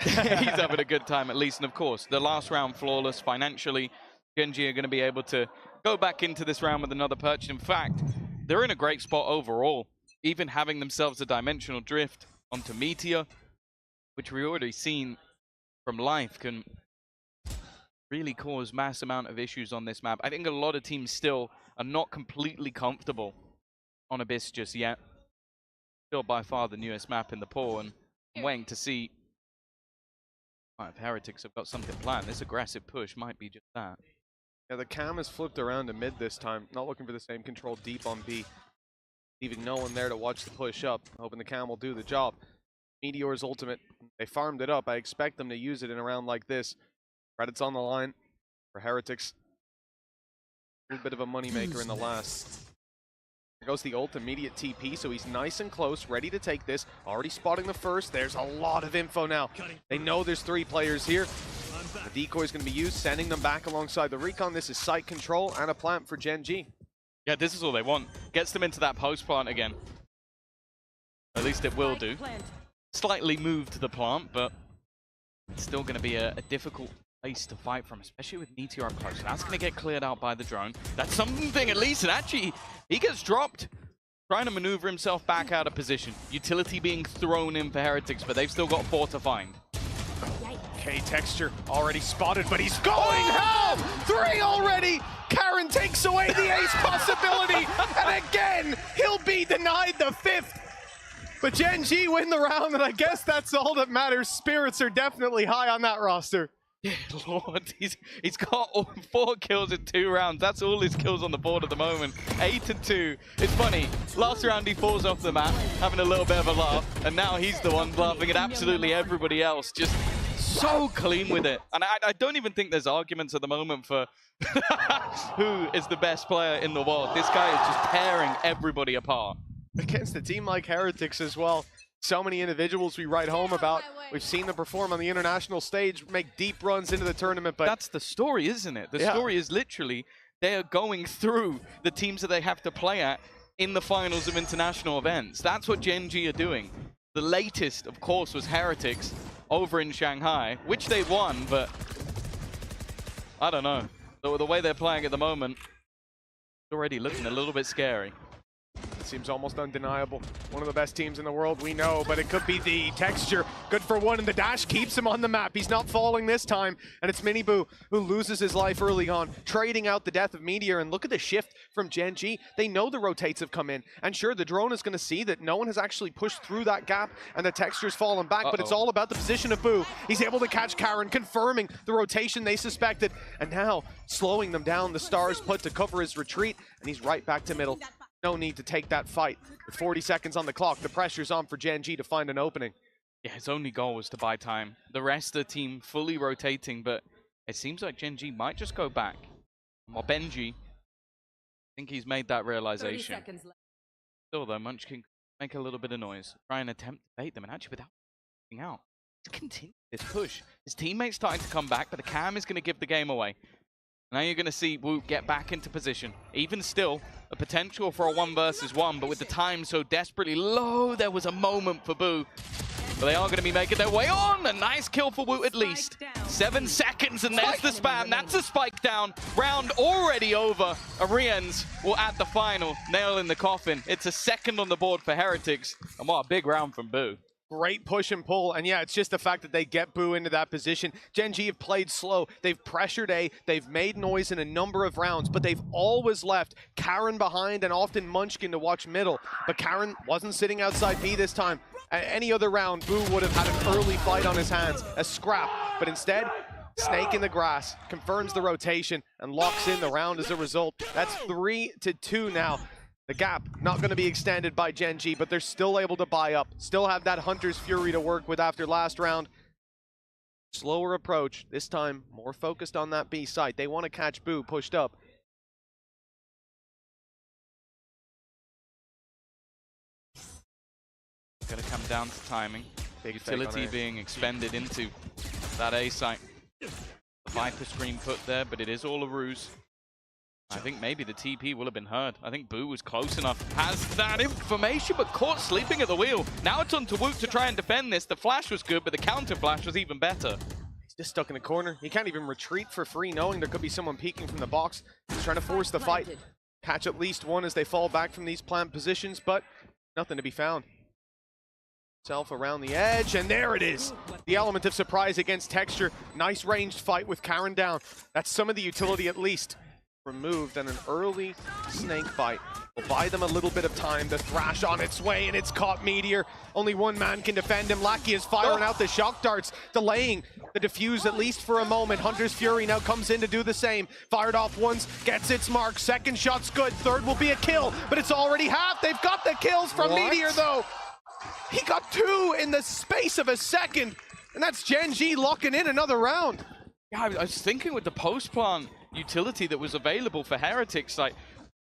he's having a good time at least. And of course, the last round flawless financially. Gen G are going to be able to go back into this round with another purchase. In fact, they're in a great spot overall, even having themselves a dimensional drift onto Meteor, which we've already seen from Life can really cause mass amount of issues on this map. I think a lot of teams still are not completely comfortable on Abyss just yet. Still by far the newest map in the pool, and I'm waiting to see if Heretics have got something planned. This aggressive push might be just that. Yeah, the cam has flipped around to mid this time, not looking for the same control deep on B. Leaving no one there to watch the push up, hoping the cam will do the job. Meteor's ultimate, they farmed it up. I expect them to use it in a round like this. Credits on the line for Heretics. A little bit of a moneymaker in the last. There goes the ult, immediate TP, so he's nice and close, ready to take this. Already spotting the first. There's a lot of info now. They know there's 3 players here. The decoy is going to be used, sending them back alongside the recon. This is site control and a plant for Gen G. Yeah, this is all they want. Gets them into that post plant again. At least it will do. Slightly moved the plant, but it's still going to be a difficult place to fight from, especially with Meteor up close. That's going to get cleared out by the drone. That's something at least, and actually, he gets dropped. Trying to maneuver himself back out of position. Utility being thrown in for Heretics, but they've still got 4 to find. Okay, Texture already spotted, but he's going home! 3 already! Karen takes away the ace possibility, and again, he'll be denied the 5th. But Gen G win the round, and I guess that's all that matters. Spirits are definitely high on that roster. Yeah, Lord, he's got 4 kills in 2 rounds. That's all his kills on the board at the moment. 8 and 2. It's funny. Last round he falls off the map, having a little bit of a laugh, and now he's the one laughing at absolutely everybody else. Just so clean with it. And I don't even think there's arguments at the moment for who is the best player in the world. This guy is just tearing everybody apart. Against a team like Heretics as well. So many individuals we write home about. We've seen them perform on the international stage, make deep runs into the tournament. But that's the story, isn't it? The story is literally they are going through the teams that they have to play at in the finals of international events. That's what Gen G are doing. The latest, of course, was Heretics over in Shanghai, which they won, but I don't know. The way they're playing at the moment, it's already looking a little bit scary. It seems almost undeniable. One of the best teams in the world, we know, but it could be the Texture. Good for one, and the dash keeps him on the map. He's not falling this time, and it's Miniboo who loses his life early on, trading out the death of Meteor. And look at the shift from Gen G. They know the rotates have come in, and sure, the drone is going to see that no one has actually pushed through that gap, and the Texture's fallen back, but it's all about the position of Boo. He's able to catch Karen, confirming the rotation they suspected, and now slowing them down. The Stars put to cover his retreat, and he's right back to middle. No need to take that fight. With 40 seconds on the clock, the pressure's on for Gen G to find an opening. Yeah, his only goal was to buy time. The rest of the team fully rotating, but it seems like Gen G might just go back. While Benji, I think he's made that realization. Still though, Munch can make a little bit of noise. Try and attempt to bait them, and actually without getting out. He's continuing this push. His teammate's starting to come back, but the cam is going to give the game away. Now you're going to see Woot get back into position. Even still, a potential for a 1 versus 1, but with the time so desperately low, there was a moment for Boo. But they are going to be making their way on. A nice kill for Woot at least. 7 seconds, and there's the spam. That's a spike down. Round already over. Arians will add the final nail in the coffin. It's a second on the board for Heretics. And what a big round from Boo. Great push and pull, and yeah, it's just the fact that they get Boo into that position. Gen G have played slow. They've pressured A. They've made noise in a number of rounds, but they've always left Karen behind and often Munchkin to watch middle. But Karen wasn't sitting outside B this time. Any other round, Boo would have had an early fight on his hands, a scrap. But instead, Snake in the grass confirms the rotation and locks in the round as a result. That's 3-2 now. The gap not going to be extended by Gen G, but they're still able to buy up. Still have that Hunter's Fury to work with after last round. Slower approach, this time more focused on that B site. They want to catch Boo pushed up. Going to come down to timing. Big utility being expended into that A site. The Viper screen put there, but it is all a ruse. I think maybe the TP will have been heard. I think Boo was close enough. Has that information, but caught sleeping at the wheel. Now it's on to Woot to try and defend this. The flash was good, but the counter flash was even better. He's just stuck in the corner. He can't even retreat for free, knowing there could be someone peeking from the box. He's trying to force the fight. Catch at least one as they fall back from these plant positions, but nothing to be found. Self around the edge, and there it is. The element of surprise against Texture. Nice ranged fight with Karen down. That's some of the utility at least removed, and an early snake bite will buy them a little bit of time. The Thrash on its way, and it's caught Meteor. Only one man can defend him. Lackey is firing out the shock darts, delaying the defuse at least for a moment. Hunter's Fury now comes in to do the same. Fired off once, gets its mark. Second shot's good. Third will be a kill, but it's already half. They've got the kills from Meteor though. He got 2 in the space of a second, and that's Gen G locking in another round. Yeah, I was thinking with the post-plant utility that was available for Heretics, like,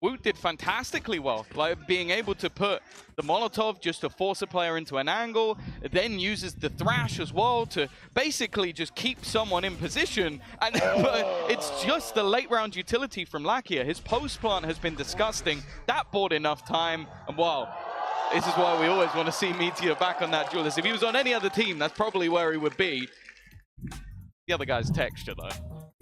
Woot did fantastically well, like being able to put the Molotov just to force a player into an angle, then uses the Thrash as well to basically just keep someone in position. And but it's just the late round utility from Lakia. His post plant has been disgusting. That bought enough time, and wow, this is why we always want to see Meteor back on that duelist. If he was on any other team, that's probably where he would be. The other guy's Texture though.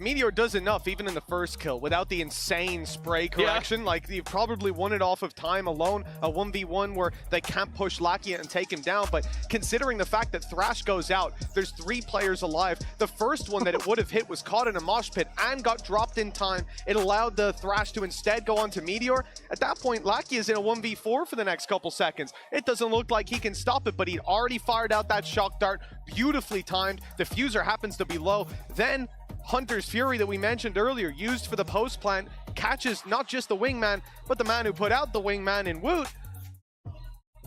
Meteor does enough even in the first kill without the insane spray correction. Yeah. Like, you probably won it off of time alone, a 1v1 where they can't push Lakia and take him down. But considering the fact that Thrash goes out, there's 3 players alive. The first one that it would have hit was caught in a mosh pit and got dropped in time. It allowed the Thrash to instead go on to Meteor. At that point, Lakia is in a 1v4 for the next couple seconds. It doesn't look like he can stop it, but he'd already fired out that shock dart, beautifully timed. The Fuser happens to be low. Then Hunter's Fury that we mentioned earlier, used for the post plant, catches not just the wingman, but the man who put out the wingman in Woot.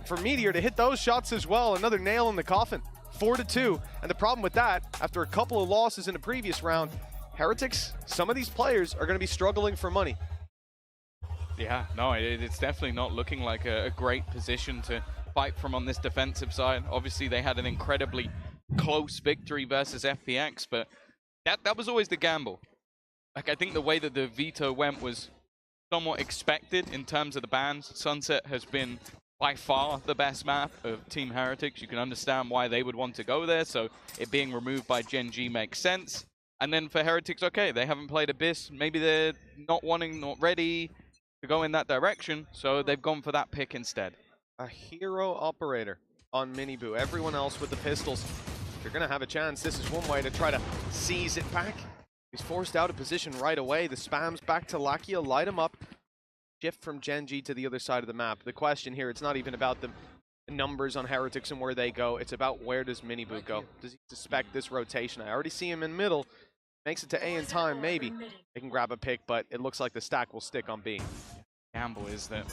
For Meteor to hit those shots as well, another nail in the coffin. 4-2, and the problem with that, after a couple of losses in the previous round, Heretics, some of these players are going to be struggling for money. Yeah, no, it's definitely not looking like a great position to fight from on this defensive side. Obviously, they had an incredibly close victory versus FPX, but that was always the gamble. Like, I think the way that the veto went was somewhat expected in terms of the bans. Sunset has been by far the best map of Team Heretics. You can understand why they would want to go there, so it being removed by Gen G makes sense. And then for Heretics, okay, they haven't played Abyss. Maybe they're not ready to go in that direction, so they've gone for that pick instead. A hero operator on Miniboo. Everyone else with the pistols. You're going to have a chance. This is one way to try to seize it back. He's forced out of position right away. The spam's back to Lakia, light him up. Shift from Gen G to the other side of the map. The question here, it's not even about the numbers on Heretics and where they go. It's about where does Miniboo go? Does he suspect this rotation? I already see him in middle. Makes it to A in time, maybe. They can grab a pick, but it looks like the stack will stick on B. Gamble is that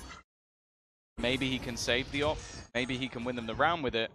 maybe he can save the op. Maybe he can win them the round with it.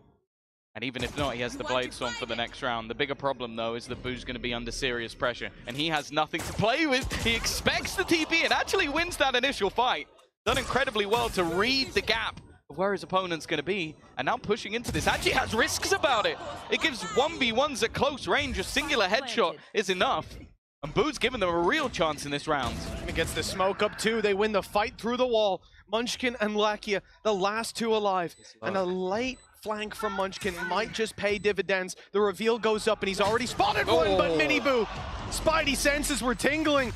And even if not, he has the Blade Storm for the next round. The bigger problem, though, is that Boo's going to be under serious pressure. And he has nothing to play with. He expects the TP and actually wins that initial fight. Done incredibly well to read the gap of where his opponent's going to be. And now pushing into this. Actually has risks about it. It gives 1v1s at close range. A singular headshot is enough. And Boo's given them a real chance in this round. He gets the smoke up too. They win the fight through the wall. Munchkin and Lakia, the last 2 alive. And a late flank from Munchkin might just pay dividends. The reveal goes up and he's already spotted one, but Miniboo, Spidey senses were tingling.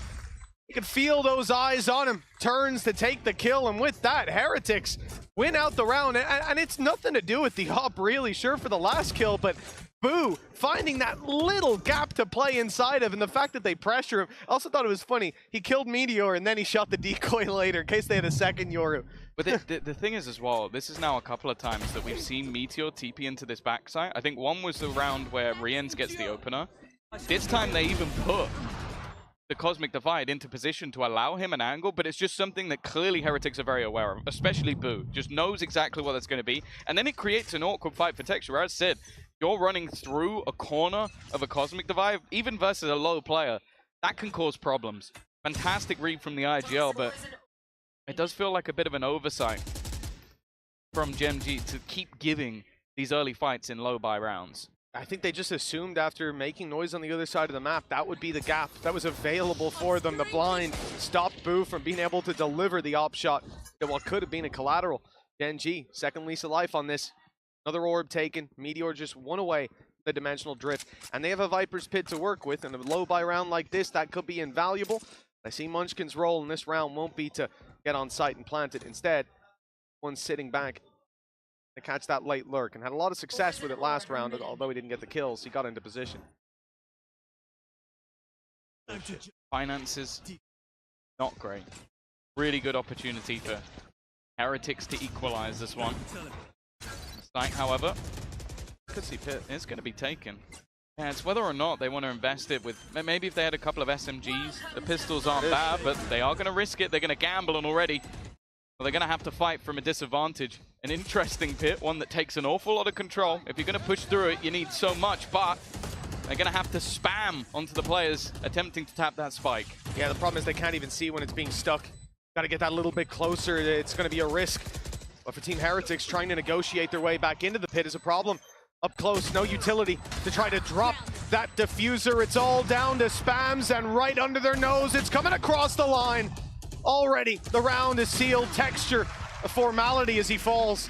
You could feel those eyes on him. Turns to take the kill, and with that, Heretics win out the round. And it's nothing to do with the op, really. Sure for the last kill, but Boo finding that little gap to play inside of, and the fact that they pressure him. I also thought it was funny. He killed Meteor, and then he shot the decoy later in case they had a second Yoru. But the thing is as well, this is now a couple of times that we've seen Meteor TP into this backside. I think one was the round where Riens gets the opener. This time they even put the Cosmic Divide into position to allow him an angle, but it's just something that clearly Heretics are very aware of, especially Boo. Just knows exactly what that's going to be. And then it creates an awkward fight for Texture. As said, you're running through a corner of a Cosmic Divide, even versus a low player, that can cause problems. Fantastic read from the IGL, but it does feel like a bit of an oversight from Gen.G to keep giving these early fights in low buy rounds. I think they just assumed after making noise on the other side of the map, that would be the gap that was available for them. The blind stopped Boo from being able to deliver the op shot to what could have been a collateral. Gen.G, second lease of life on this. Another orb taken. Meteor just one away the dimensional drift. And they have a Viper's Pit to work with. In a low buy round like this, that could be invaluable. I see Munchkin's role in this round won't be to get on site and plant it. Instead, one's sitting back to catch that late lurk, and had a lot of success with it last round, although he didn't get the kills. He got into position. Finances, not great. Really good opportunity for Heretics to equalize this one. Site, however, could see Pit is going to be taken. Yeah, it's whether or not they want to invest it with, maybe if they had a couple of SMGs. The pistols aren't bad, but they are going to risk it. They're going to gamble, and already they're going to have to fight from a disadvantage. An interesting Pit, one that takes an awful lot of control. If you're going to push through it, you need so much, but they're going to have to spam onto the players attempting to tap that spike. Yeah, the problem is they can't even see when it's being stuck. Got to get that a little bit closer. It's going to be a risk. But for Team Heretics, trying to negotiate their way back into the Pit is a problem. Up close, no utility to try to drop that diffuser. It's all down to spams, and right under their nose, it's coming across the line. Already, the round is sealed. Texture, a formality as he falls.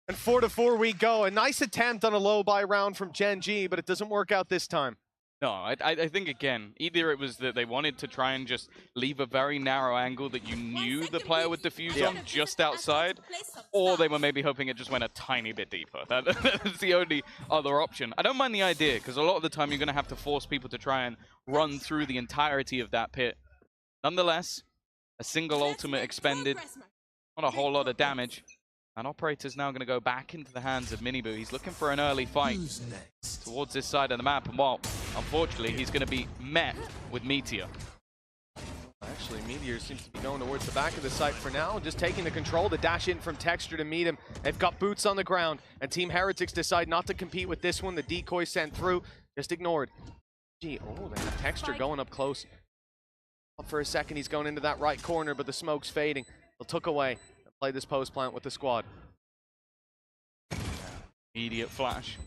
And 4-4 we go. A nice attempt on a low buy round from Gen.G, but it doesn't work out this time. No, I think, again, either it was that they wanted to try and just leave a very narrow angle that you knew the player would defuse on just outside, or they were maybe hoping it just went a tiny bit deeper. That's the only other option. I don't mind the idea, because a lot of the time you're going to have to force people to try and run through the entirety of that pit. Nonetheless, a single ultimate expended, not a whole lot of damage. And Operator's now going to go back into the hands of Miniboo. He's looking for an early fight towards this side of the map. And well, unfortunately, he's going to be met with Meteor. Actually, Meteor seems to be going towards the back of the site for now, just taking the control to dash in from Texture to meet him. They've got boots on the ground, and Team Heretics decide not to compete with this one. The decoy sent through, just ignored. Gee, oh, they have Texture going up close. Up for a second, he's going into that right corner, but the smoke's fading. They'll took away. Play this post plant with the squad. Immediate flash.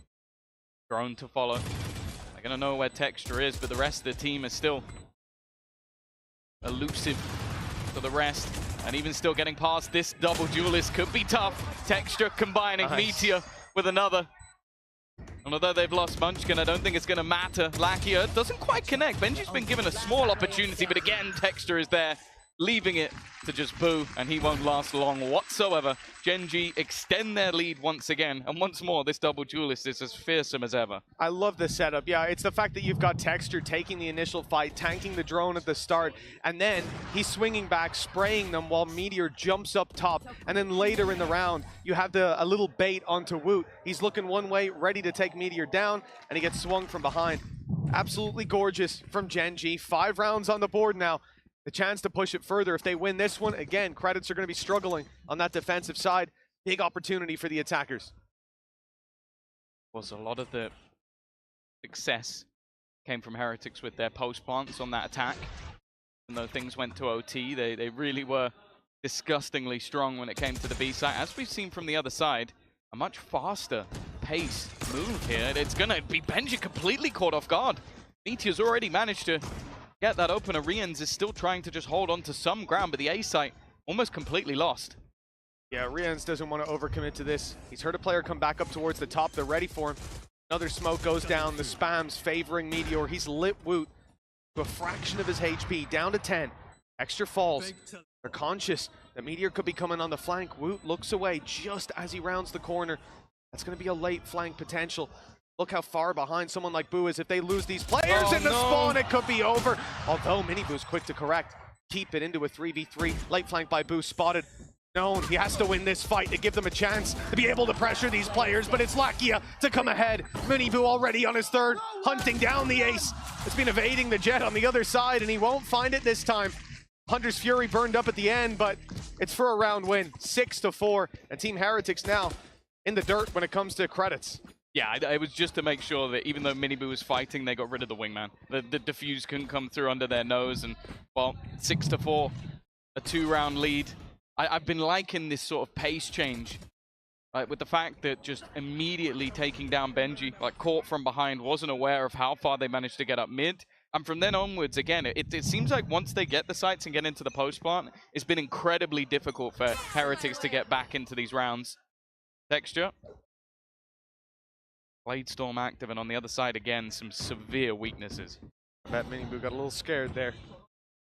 Drone to follow. They're going to know where Texture is, but the rest of the team is still elusive for the rest. And even still getting past this double duelist could be tough. Texture combining Meteor with another. And although they've lost Munchkin, I don't think it's going to matter. Lakia doesn't quite connect. Benji's been given a small opportunity, but again, Texture is there, leaving it to just Boo, and he won't last long whatsoever. Gen.G extend their lead once again, and once more, this double duelist is as fearsome as ever. I love the setup. Yeah, it's the fact that you've got Texture taking the initial fight, tanking the drone at the start, and then he's swinging back, spraying them while Meteor jumps up top, and then later in the round, you have a little bait onto Woot. He's looking one way, ready to take Meteor down, and he gets swung from behind. Absolutely gorgeous from Gen.G. 5 rounds on the board now. The chance to push it further. If they win this one, again, credits are going to be struggling on that defensive side. Big opportunity for the attackers. Was a lot of the success came from Heretics with their post plants on that attack. Even though things went to OT, they really were disgustingly strong when it came to the B side. As we've seen from the other side, a much faster paced move here. It's going to be Benji completely caught off guard. Meteor's already managed to get that opener. Riens is still trying to just hold on to some ground, but the A site almost completely lost. Yeah, Riens doesn't want to overcommit to this. He's heard a player come back up towards the top. They're ready for him. Another smoke goes down. The spam's favoring Meteor. He's lit Woot to a fraction of his HP, down to 10. Extra falls. They're conscious that Meteor could be coming on the flank. Woot looks away just as he rounds the corner. That's going to be a late flank potential. Look how far behind someone like Boo is. If they lose these players in the spawn, it could be over. Although Miniboo's quick to correct. Keep it into a 3v3. Late flank by Boo, spotted. Known he has to win this fight to give them a chance to be able to pressure these players, but it's Lakia to come ahead. Miniboo already on his third, hunting down the ace. It's been evading the jet on the other side, and he won't find it this time. Hunter's Fury burned up at the end, but it's for a round win, 6-4, and Team Heretics now in the dirt when it comes to credits. Yeah, it was just to make sure that even though Miniboo was fighting, they got rid of the wingman. The defuse couldn't come through under their nose, and, well, 6-4, a 2-round lead. I've been liking this sort of pace change, with the fact that just immediately taking down Benji, like caught from behind, wasn't aware of how far they managed to get up mid. And from then onwards, again, it seems like once they get the sites and get into the post plant, it's been incredibly difficult for Heretics to get back into these rounds. Texture. Blade Storm active, and on the other side, again, some severe weaknesses. I bet Miniboo got a little scared there.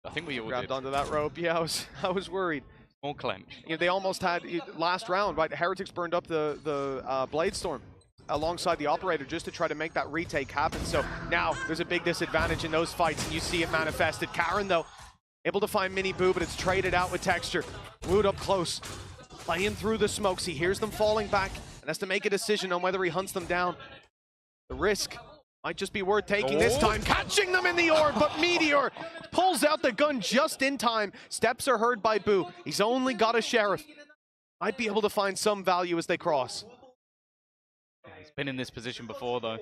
I think we all grabbed did. onto that rope. Yeah, I was worried. Small clench. You know, they almost had last round, right? Heretics burned up the Blade Storm alongside the operator just to try to make that retake happen. So now there's a big disadvantage in those fights, and you see it manifested. Karen, though, able to find Miniboo, but it's traded out with Texture. Woot up close, playing through the smokes. He hears them falling back and has to make a decision on whether he hunts them down. The risk might just be worth taking this time, catching them in the orb, but Meteor pulls out the gun just in time. Steps are heard by Boo. He's only got a Sheriff. Might be able to find some value as they cross. He's been in this position before, though.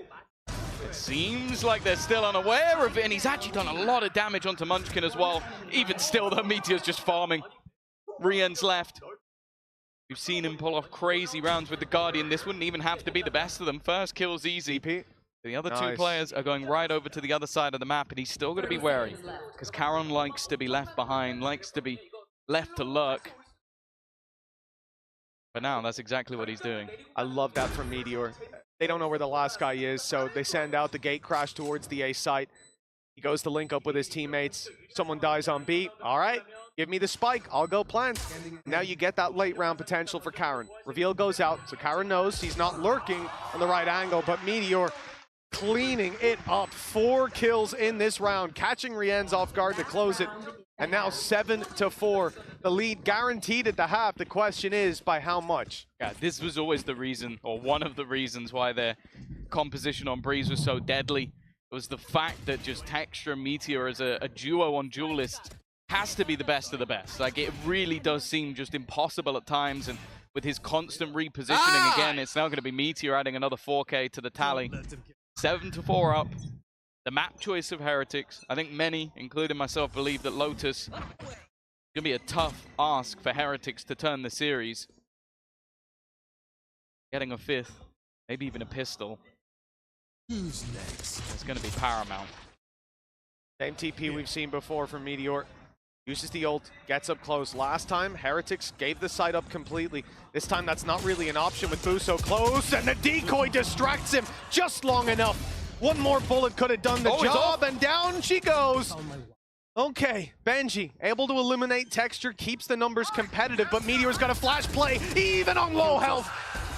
It seems like they're still unaware of it, and he's actually done a lot of damage onto Munchkin as well. Even still, the Meteor's just farming. Rien's left. We've seen him pull off crazy rounds with the Guardian. This wouldn't even have to be the best of them. First kill's easy. The other two players are going right over to the other side of the map, and he's still going to be wary, because Karon likes to be left behind, likes to be left to lurk. But now, that's exactly what he's doing. I love that from Meteor. They don't know where the last guy is, so they send out the gate crash towards the A site. He goes to link up with his teammates. Someone dies on B. All right, give me the spike. I'll go plant. Now you get that late round potential for Karon. Reveal goes out, so Karon knows he's not lurking on the right angle, but Meteor cleaning it up. 4 kills in this round, catching Rien's off guard to close it. And now 7-4. The lead guaranteed at the half. The question is, by how much? Yeah, this was always the reason, or one of the reasons why their composition on Breeze was so deadly. It was the fact that just Texture and Meteor as a duo on Duelist has to be the best of the best. Like, it really does seem just impossible at times, and with his constant repositioning again, it's now going to be Meteor adding another 4K to the tally. 7-4 up. The map choice of Heretics. I think many, including myself, believe that Lotus is going to be a tough ask for Heretics to turn the series. Getting a 5th, maybe even a pistol. Who's next? It's going to be paramount. Same TP we've seen before from Meteor. Uses the ult, gets up close. Last time, Heretics gave the site up completely. This time, that's not really an option with Boo so close, and the decoy distracts him just long enough. One more bullet could have done the job, and down she goes. Okay, Benji, able to eliminate Texture, keeps the numbers competitive, but Meteor's got a flash play, even on low health.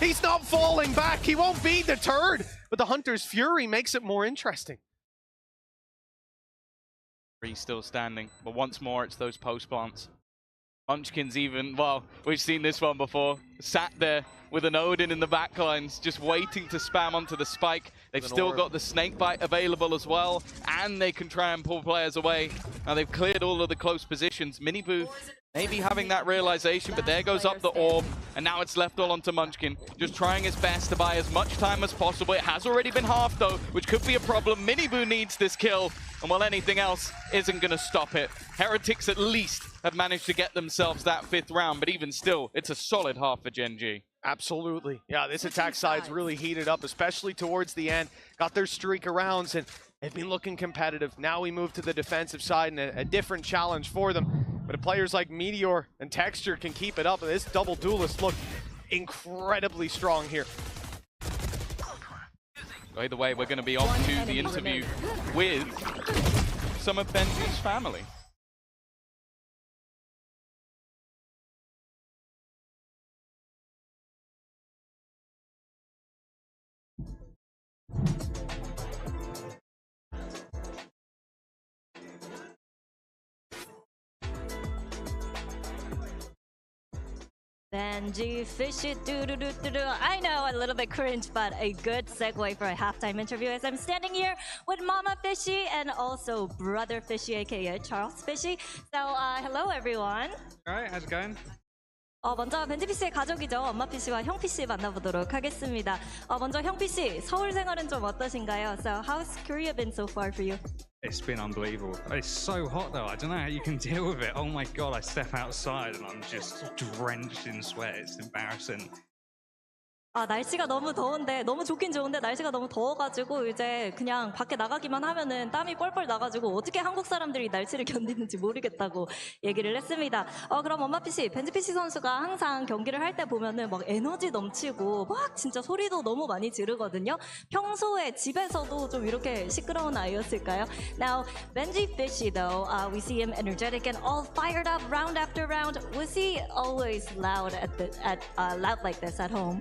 He's not falling back, he won't be deterred, but the Hunter's Fury makes it more interesting. He's still standing, but once more it's those post plants. Munchkin's even, well, we've seen this one before, sat there with an Odin in the backlines, just waiting to spam onto the spike. They've still got the snake bite available as well, and they can try and pull players away. Now they've cleared all of the close positions. Miniboo maybe having that realization, but there goes up the orb, and now it's left all onto Munchkin, just trying his best to buy as much time as possible. It has already been half though, which could be a problem. Miniboo needs this kill, and while anything else isn't going to stop it. Heretics at least have managed to get themselves that 5th round, but even still, it's a solid half for Gen G. Absolutely. Yeah, this attack side's really heated up, especially towards the end. Got their streak of rounds, and they've been looking competitive. Now we move to the defensive side, and a different challenge for them. But if players like Meteor and Texture can keep it up, this double duelist looked incredibly strong here. Either way, we're going to be on to the interview with some of Benji's family. Benji, Fishy, doo-doo-doo-doo-doo. I know, a little bit cringe, but a good segue for a halftime interview as I'm standing here with Mama Fishy and also Brother Fishy, aka Charles Fishy. So, hello everyone. Alright, how's it going? 먼저 벤지 PC의 가족이죠. 엄마 PC와 형 PC 만나보도록 하겠습니다. 먼저 형 PC, 서울 생활은 좀 어떠신가요? So, how's Korea been so far for you? It's been unbelievable. It's so hot though. I don't know how you can deal with it. Oh my god, I step outside and I'm just drenched in sweat. It's embarrassing. 날씨가 너무 더운데, 너무 좋긴 좋은데 날씨가 너무 더워가지고 이제 그냥 밖에 나가기만 하면은 땀이 뻘뻘 나가지고 어떻게 한국 사람들이 날씨를 견디는지 모르겠다고 얘기를 했습니다. 그럼 엄마 PC, 벤지 PC 선수가 항상 경기를 할 때 보면은 막 에너지 넘치고 막 진짜 소리도 너무 많이 지르거든요. 평소에 집에서도 좀 이렇게 시끄러운 아이였을까요? Now, Benji Fishy though, we see him energetic and all fired up round after round. Was he always loud loud like this at home?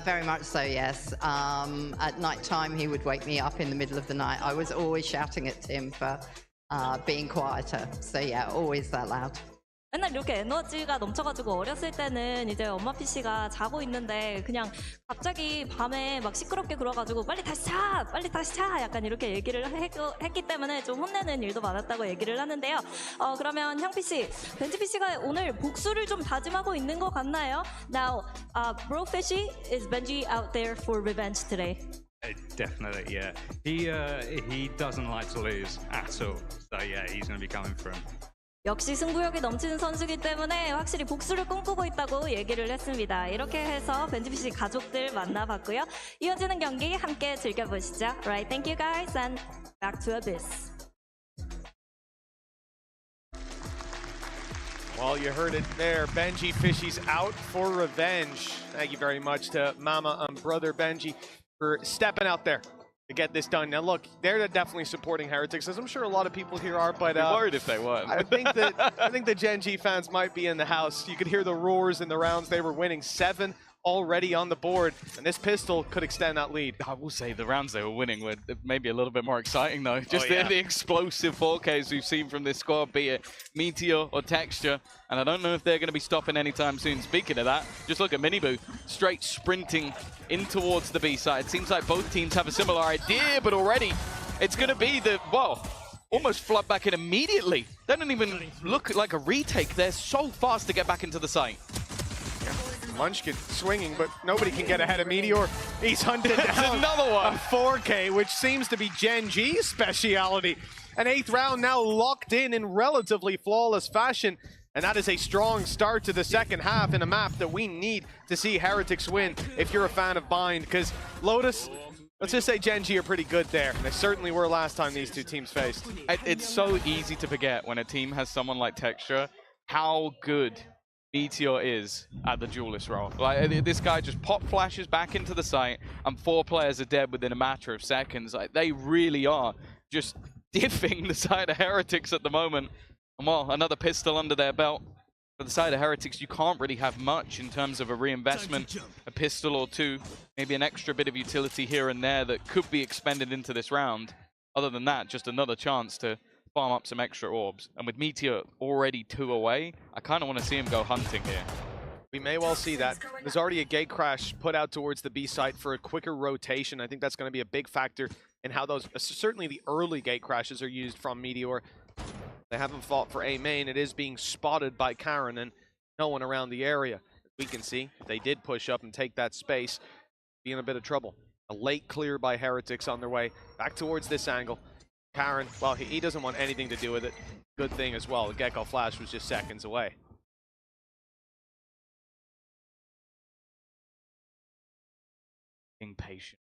Very much so, yes. At night time, he would wake me up in the middle of the night. I was always shouting at him for being quieter. So yeah, always that loud. 맨날 이렇게 에너지가 넘쳐가지고 어렸을 때는 이제 엄마 PC가 자고 있는데 그냥 갑자기 밤에 막 시끄럽게 굴어가지고 빨리 다시 자 약간 이렇게 얘기를 했기 때문에 좀 혼내는 일도 많았다고 얘기를 하는데요. 그러면 형 PC, 벤지 PC가 오늘 복수를 좀 다짐하고 있는 것 같나요? Now, bro Fishy, is Benji out there for revenge today? Definitely, yeah. He doesn't like to lose at all. So yeah, he's going to be coming for him. 역시 승부욕이 넘치는 선수이기 때문에 확실히 복수를 꿈꾸고 있다고 얘기를 했습니다. 이렇게 해서 벤지 PC 가족들 만나봤고요. 이어지는 경기 함께 즐겨보시죠. Right, thank you guys and back to Abyss. Well, you heard it there. Benji Fishy's out for revenge. Thank you very much to Mama and Brother Benji for stepping out there to get this done. Now look, they're definitely supporting Heretics, as I'm sure a lot of people here are, but I'd be worried if they weren't. I think the Gen G fans might be in the house. You could hear the roars in the rounds they were winning. 7 already on the board, and this pistol could extend that lead. I will say the rounds they were winning were maybe a little bit more exciting though. Just the explosive 4Ks we've seen from this squad, be it Meteor or Texture, and I don't know if they're going to be stopping anytime soon. Speaking of that, just look at Miniboo, straight sprinting in towards the B side. It seems like both teams have a similar idea, but already it's going to be the, well, almost flood back in immediately. They don't even look like a retake. They're so fast to get back into the site. Munchkin swinging, but nobody can get ahead of Meteor. He's hunted down another one. A 4K, which seems to be Gen G's speciality. An 8th round now locked in relatively flawless fashion. And that is a strong start to the second half in a map that we need to see Heretics win if you're a fan of Bind. Because Lotus, let's just say Gen G are pretty good there. They certainly were last time these two teams faced. It's so easy to forget when a team has someone like Texture, how good Meteor is at the duelist role. Like, this guy just pop flashes back into the site and 4 players are dead within a matter of seconds. Like, they really are just diffing the side of Heretics at the moment. And well, another pistol under their belt. For the side of Heretics, you can't really have much in terms of a reinvestment, a pistol or 2, maybe an extra bit of utility here and there that could be expended into this round. Other than that, just another chance to farm up some extra orbs. And with Meteor already 2 away, I kind of want to see him go hunting here. We may well see that. There's already a gate crash put out towards the B site for a quicker rotation. I think that's going to be a big factor in how those, certainly the early gate crashes are used from Meteor. They haven't fought for A main. It is being spotted by Karen and no one around the area. We can see if they did push up and take that space, be in a bit of trouble. A late clear by Heretics on their way back towards this angle. Karen, well, he doesn't want anything to do with it. Good thing as well. The Gecko Flash was just seconds away. Being patient.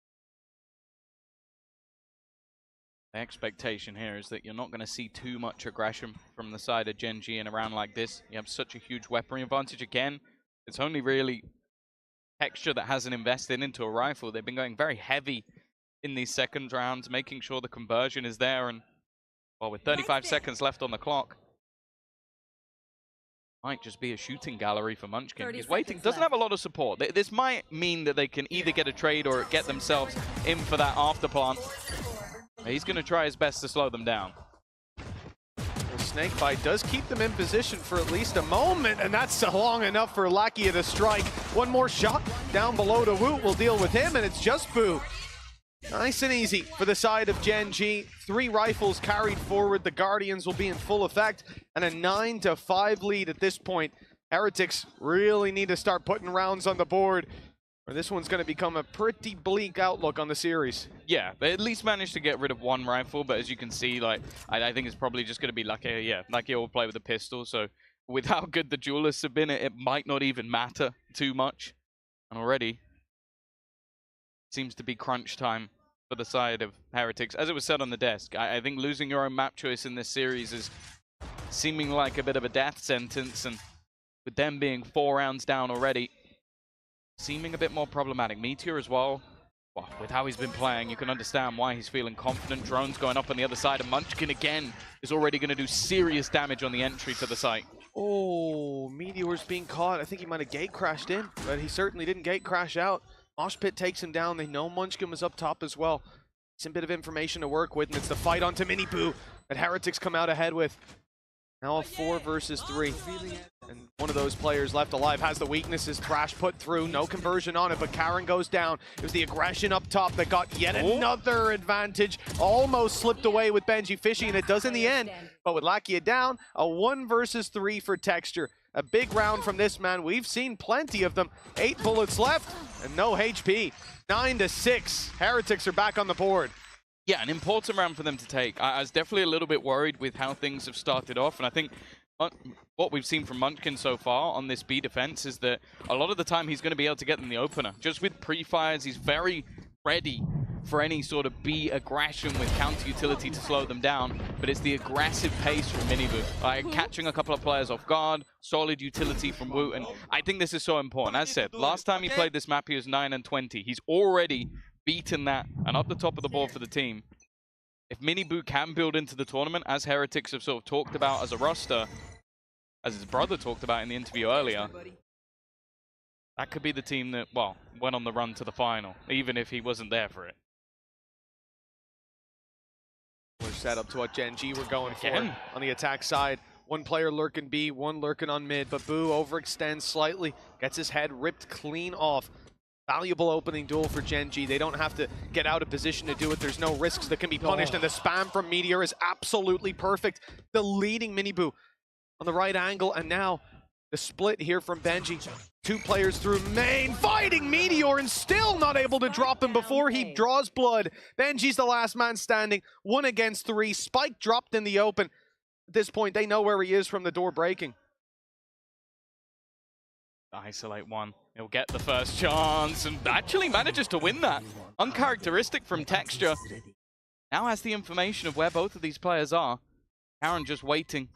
The expectation here is that you're not going to see too much aggression from the side of Gen G in a round like this. You have such a huge weaponry advantage. Again, it's only really Texture that hasn't invested into a rifle. They've been going very heavy in these second rounds, making sure the conversion is there. And, well, with 35 seconds left on the clock, might just be a shooting gallery for Munchkin. He's waiting, doesn't have a lot of support. This might mean that they can either get a trade or get themselves in for that after plant. He's going to try his best to slow them down. Well, Snakebite does keep them in position for at least a moment, and that's long enough for Lakia to strike. One more shot down below to Woot will deal with him, and it's just Boo. Nice and easy for the side of Gen G. 3 rifles carried forward. The Guardians will be in full effect, and a 9-5 lead at this point. Heretics really need to start putting rounds on the board, or this one's going to become a pretty bleak outlook on the series. Yeah, they at least managed to get rid of 1 rifle, but as you can see, like I think it's probably just going to be Lakia. Yeah, Lakia will play with a pistol, so with how good the duelists have been, it might not even matter too much. And already seems to be crunch time for the side of Heretics. As it was said on the desk, I think losing your own map choice in this series is seeming like a bit of a death sentence, and with them being 4 rounds down already, seeming a bit more problematic. Meteor as well, with how he's been playing, you can understand why he's feeling confident. Drones going up on the other side, and Munchkin again is already going to do serious damage on the entry to the site. Oh, Meteor's being caught. I think he might have gate crashed in, but he certainly didn't gate crash out. Mosh Pit takes him down. They know Munchkin was up top as well. Some bit of information to work with, and it's the fight onto Mini Boo that Heretics come out ahead with. Now a 4 versus 3. And one of those players left alive has the weaknesses. Thrash put through, no conversion on it, but Karen goes down. It was the aggression up top that got yet another advantage. Almost slipped away with Benji Fishy, and it does in the end. But with Lakia down, a 1 versus 3 for Texture. A big round from this man. We've seen plenty of them. 8 bullets left and no HP. 9-6. Heretics are back on the board. Yeah, an important round for them to take. I was definitely a little bit worried with how things have started off, and I think what we've seen from Munchkin so far on this B defense is that a lot of the time he's going to be able to get them the opener. Just with pre-fires, he's very ready for any sort of B aggression with counter utility to slow them down, but it's the aggressive pace from Miniboo. Catching a couple of players off guard, solid utility from Woot, and I think this is so important. As said, last time he played this map, he was 9-20. He's already beaten that and up the top of the board for the team. If Miniboo can build into the tournament, as Heretics have sort of talked about as a roster, as his brother talked about in the interview earlier, that could be the team that, well, went on the run to the final, even if he wasn't there for it. We're set up to what Gen G were going for on the attack side. 1 player lurking B, 1 lurking on mid, but Boo overextends slightly, gets his head ripped clean off. Valuable opening duel for Gen G. They don't have to get out of position to do it. There's no risks that can be punished, and the spam from Meteor is absolutely perfect. The leading Miniboo on the right angle, and now the split here from Benji. 2 players through main, fighting Meteor and still not able to drop him before he draws blood. Benji's the last man standing, 1 against 3. Spike dropped in the open. At this point, they know where he is from the door breaking. Isolate 1. He'll get the first chance and actually manages to win that. Uncharacteristic from Texture. Now has the information of where both of these players are. Karen just waiting.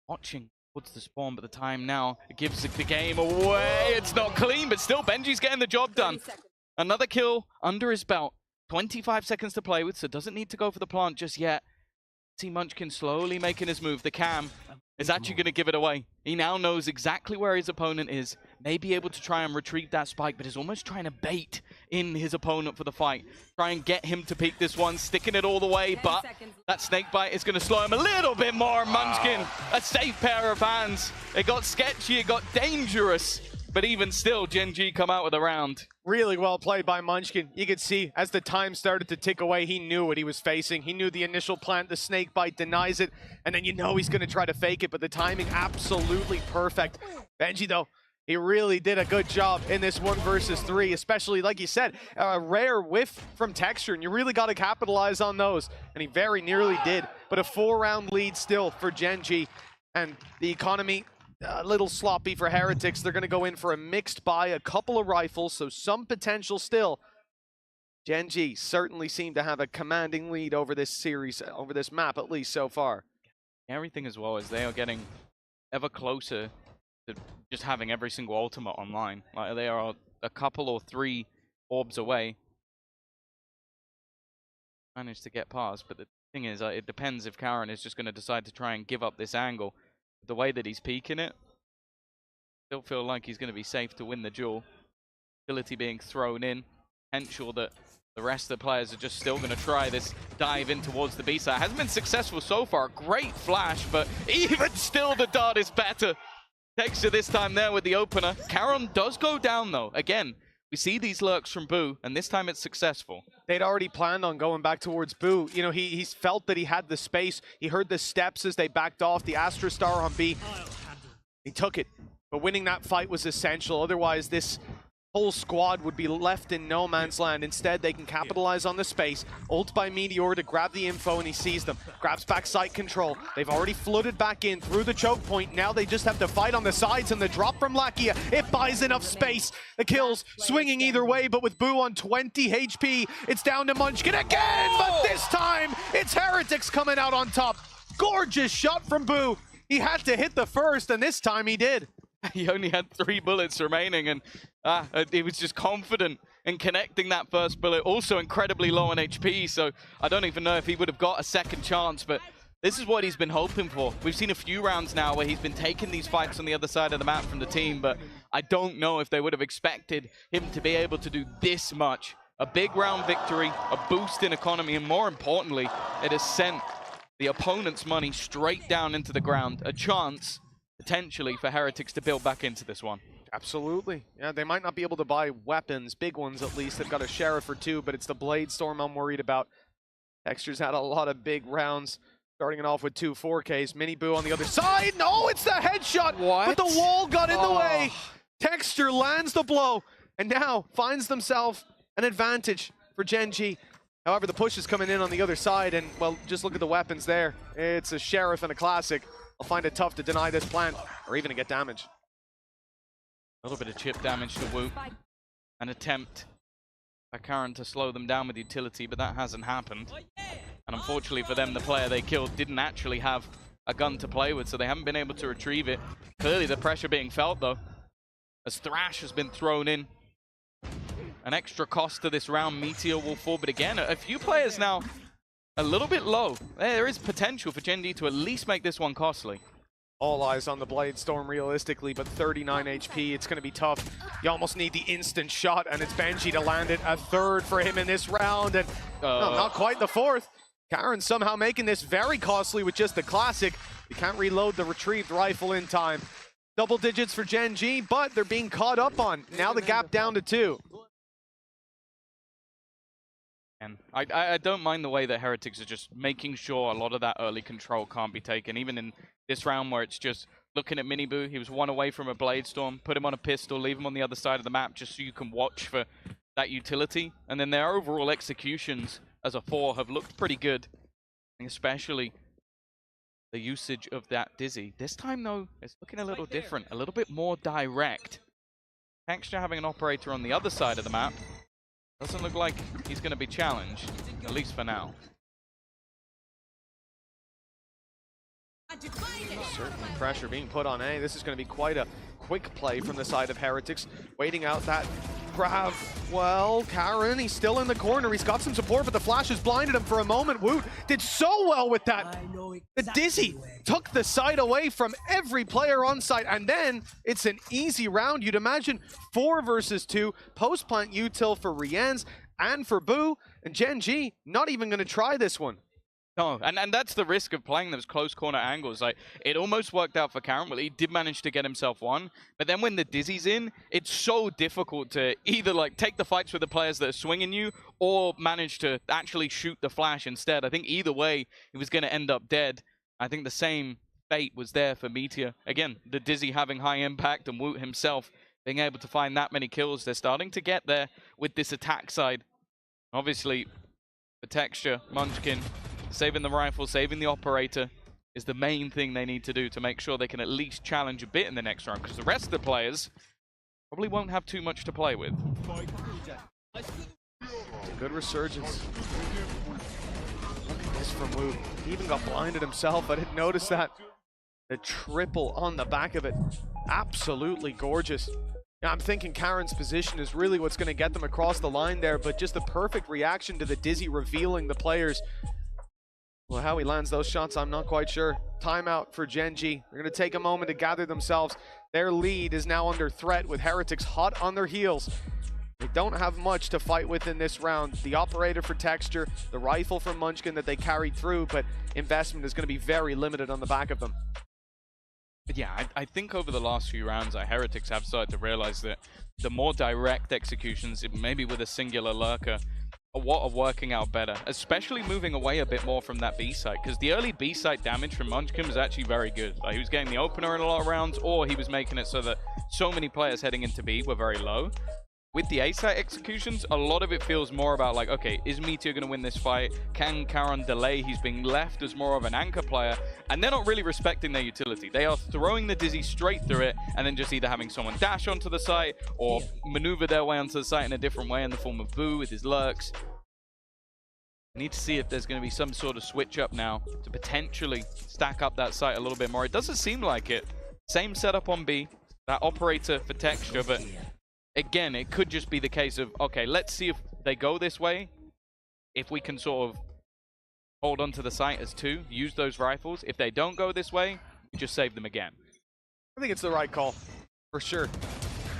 Watching towards the spawn, but the time now gives the game away. It's not clean, but still Benji's getting the job done. Another kill under his belt. 25 seconds to play with, so doesn't need to go for the plant just yet. See Munchkin slowly making his move. The cam is actually going to give it away. He now knows exactly where his opponent is. May be able to try and retrieve that spike, but is almost trying to bait in his opponent for the fight. Try and get him to peek this one, sticking it all the way, but that snakebite is going to slow him a little bit more. Munchkin, a safe pair of hands. It got sketchy, it got dangerous, but even still, Gen G come out with a round. Really well played by Munchkin. You could see as the time started to tick away, he knew what he was facing. He knew the initial plant, the snake bite denies it, and then you know he's going to try to fake it, but the timing absolutely perfect. Benji, though, he really did a good job in this 1 versus 3, especially, like you said, a rare whiff from Texture, and you really got to capitalize on those, and he very nearly did. But a 4-round lead still for Gen G, and the economy a little sloppy for Heretics. They're going to go in for a mixed buy, a couple of rifles, so some potential still. Gen.G certainly seem to have a commanding lead over this series, over this map, at least so far. Everything as well as they are getting ever closer to just having every single ultimate online. Like they are a couple or 3 orbs away. Managed to get past, but the thing is, it depends if Karen is just going to decide to try and give up this angle. The way that he's peeking it, still feel like he's going to be safe to win the duel. Ability being thrown in. Potential that the rest of the players are just still going to try this dive in towards the B side. Hasn't been successful so far. Great flash, but even still the dart is better. Texture this time there with the opener. Karen does go down though. Again, we see these lurks from Boo, and this time it's successful. They'd already planned on going back towards Boo. You know, he's felt that he had the space. He heard the steps as they backed off. The Astra Star on B. He took it. But winning that fight was essential. Otherwise, this whole squad would be left in no man's land. Instead, they can capitalize on the space. Ult by Meteor to grab the info, and he sees them. Grabs back site control. They've already flooded back in through the choke point. Now they just have to fight on the sides, and the drop from Lakia, it buys enough space. The kills swinging either way, but with Boo on 20 HP, it's down to Munchkin again, but this time, it's Heretics coming out on top. Gorgeous shot from Boo. He had to hit the first, and this time he did. He only had 3 bullets remaining, and he was just confident in connecting that first bullet. Also incredibly low on HP, so I don't even know if he would have got a second chance, but this is what he's been hoping for. We've seen a few rounds now where he's been taking these fights on the other side of the map from the team, but I don't know if they would have expected him to be able to do this much. A big round victory, a boost in economy, and more importantly, it has sent the opponent's money straight down into the ground. A chance potentially for Heretics to build back into this one. Absolutely. Yeah, they might not be able to buy weapons, big ones at least. They've got a Sheriff or 2, but it's the Blade Storm I'm worried about. Texture's had a lot of big rounds, starting it off with 2 4Ks. Mini Boo on the other side. No, it's the headshot, but the wall got in the way. Texture lands the blow, and now finds themselves an advantage for Gen.G. However, the push is coming in on the other side, and, well, just look at the weapons there. It's a Sheriff and a Classic. I'll find it tough to deny this plant, or even to get damage. A little bit of chip damage to Wu. An attempt by Karen to slow them down with utility, but that hasn't happened. And unfortunately for them, the player they killed didn't actually have a gun to play with, so they haven't been able to retrieve it. Clearly the pressure being felt, though, as Thrash has been thrown in. An extra cost to this round. Meteor will fall, but again, a few players now a little bit low. There is potential for Gen.G to at least make this one costly. All eyes on the Blade Storm realistically, but 39 HP, it's going to be tough. You almost need the instant shot, and it's Benji to land it. A third for him in this round, and no, not quite the fourth. Karen somehow making this very costly with just the Classic. You can't reload the retrieved rifle in time. Double digits for Gen.G, but they're being caught up on. Now the gap down to 2. And I don't mind the way that Heretics are just making sure a lot of that early control can't be taken. Even in this round where it's just looking at Miniboo, he was 1 away from a Blade Storm, put him on a pistol, leave him on the other side of the map just so you can watch for that utility. And then their overall executions as a 4 have looked pretty good, especially the usage of that Dizzy. This time, though, it's looking a little different, a little bit more direct. Texture having an operator on the other side of the map. Doesn't look like he's going to be challenged, at least for now. Certainly pressure being put on A. This is going to be quite a quick play from the side of Heretics. Waiting out that grab. Well, Karen, he's still in the corner. He's got some support, but the flash has blinded him for a moment. Woot did so well with that. The Dizzy took the side away from every player on site, and then it's an easy round. You'd imagine 4 versus 2. Post-plant util for Rienz and for Boo, and Gen.G not even going to try this one. No, and that's the risk of playing those close corner angles. Like, it almost worked out for Karen. Well, he did manage to get himself one, but then when the Dizzy's in, it's so difficult to either like take the fights with the players that are swinging you or manage to actually shoot the flash instead. I think either way, he was going to end up dead. I think the same fate was there for Meteor. Again, the Dizzy having high impact and Woot himself being able to find that many kills. They're starting to get there with this attack side. Obviously, for Texture, Munchkin, saving the rifle, saving the operator is the main thing they need to do to make sure they can at least challenge a bit in the next round, because the rest of the players probably won't have too much to play with. Good resurgence. Look at this from Wu. He even got blinded himself. I didn't notice that. The triple on the back of it. Absolutely gorgeous. Yeah, I'm thinking Karen's position is really what's going to get them across the line there, but just the perfect reaction to the Dizzy revealing the players. Well, how he lands those shots, I'm not quite sure. Timeout for Gen G. They're going to take a moment to gather themselves. Their lead is now under threat with Heretics hot on their heels. They don't have much to fight with in this round. The operator for Texture, the rifle from Munchkin that they carried through, but investment is going to be very limited on the back of them. Yeah, I think over the last few rounds, Heretics have started to realize that the more direct executions, maybe with a singular lurker, what are working out better, especially moving away a bit more from that B site, because the early B site damage from Munchkin was actually very good. Like, he was getting the opener in a lot of rounds, or he was making it so that so many players heading into B were very low. With the A site executions, a lot of it feels more about like, okay, is Meteor going to win this fight? Can Karan delay? He's being left as more of an anchor player, and they're not really respecting their utility. They are throwing the Dizzy straight through it, and then just either having someone dash onto the site or maneuver their way onto the site in a different way in the form of Boo with his lurks. Need to see if there's going to be some sort of switch up now to potentially stack up that site a little bit more. It doesn't seem like it. Same setup on B, that operator for Texture, but again, it could just be the case of, okay, let's see if they go this way. If we can sort of hold on to the site as two, use those rifles. If they don't go this way, we just save them again. I think it's the right call, for sure.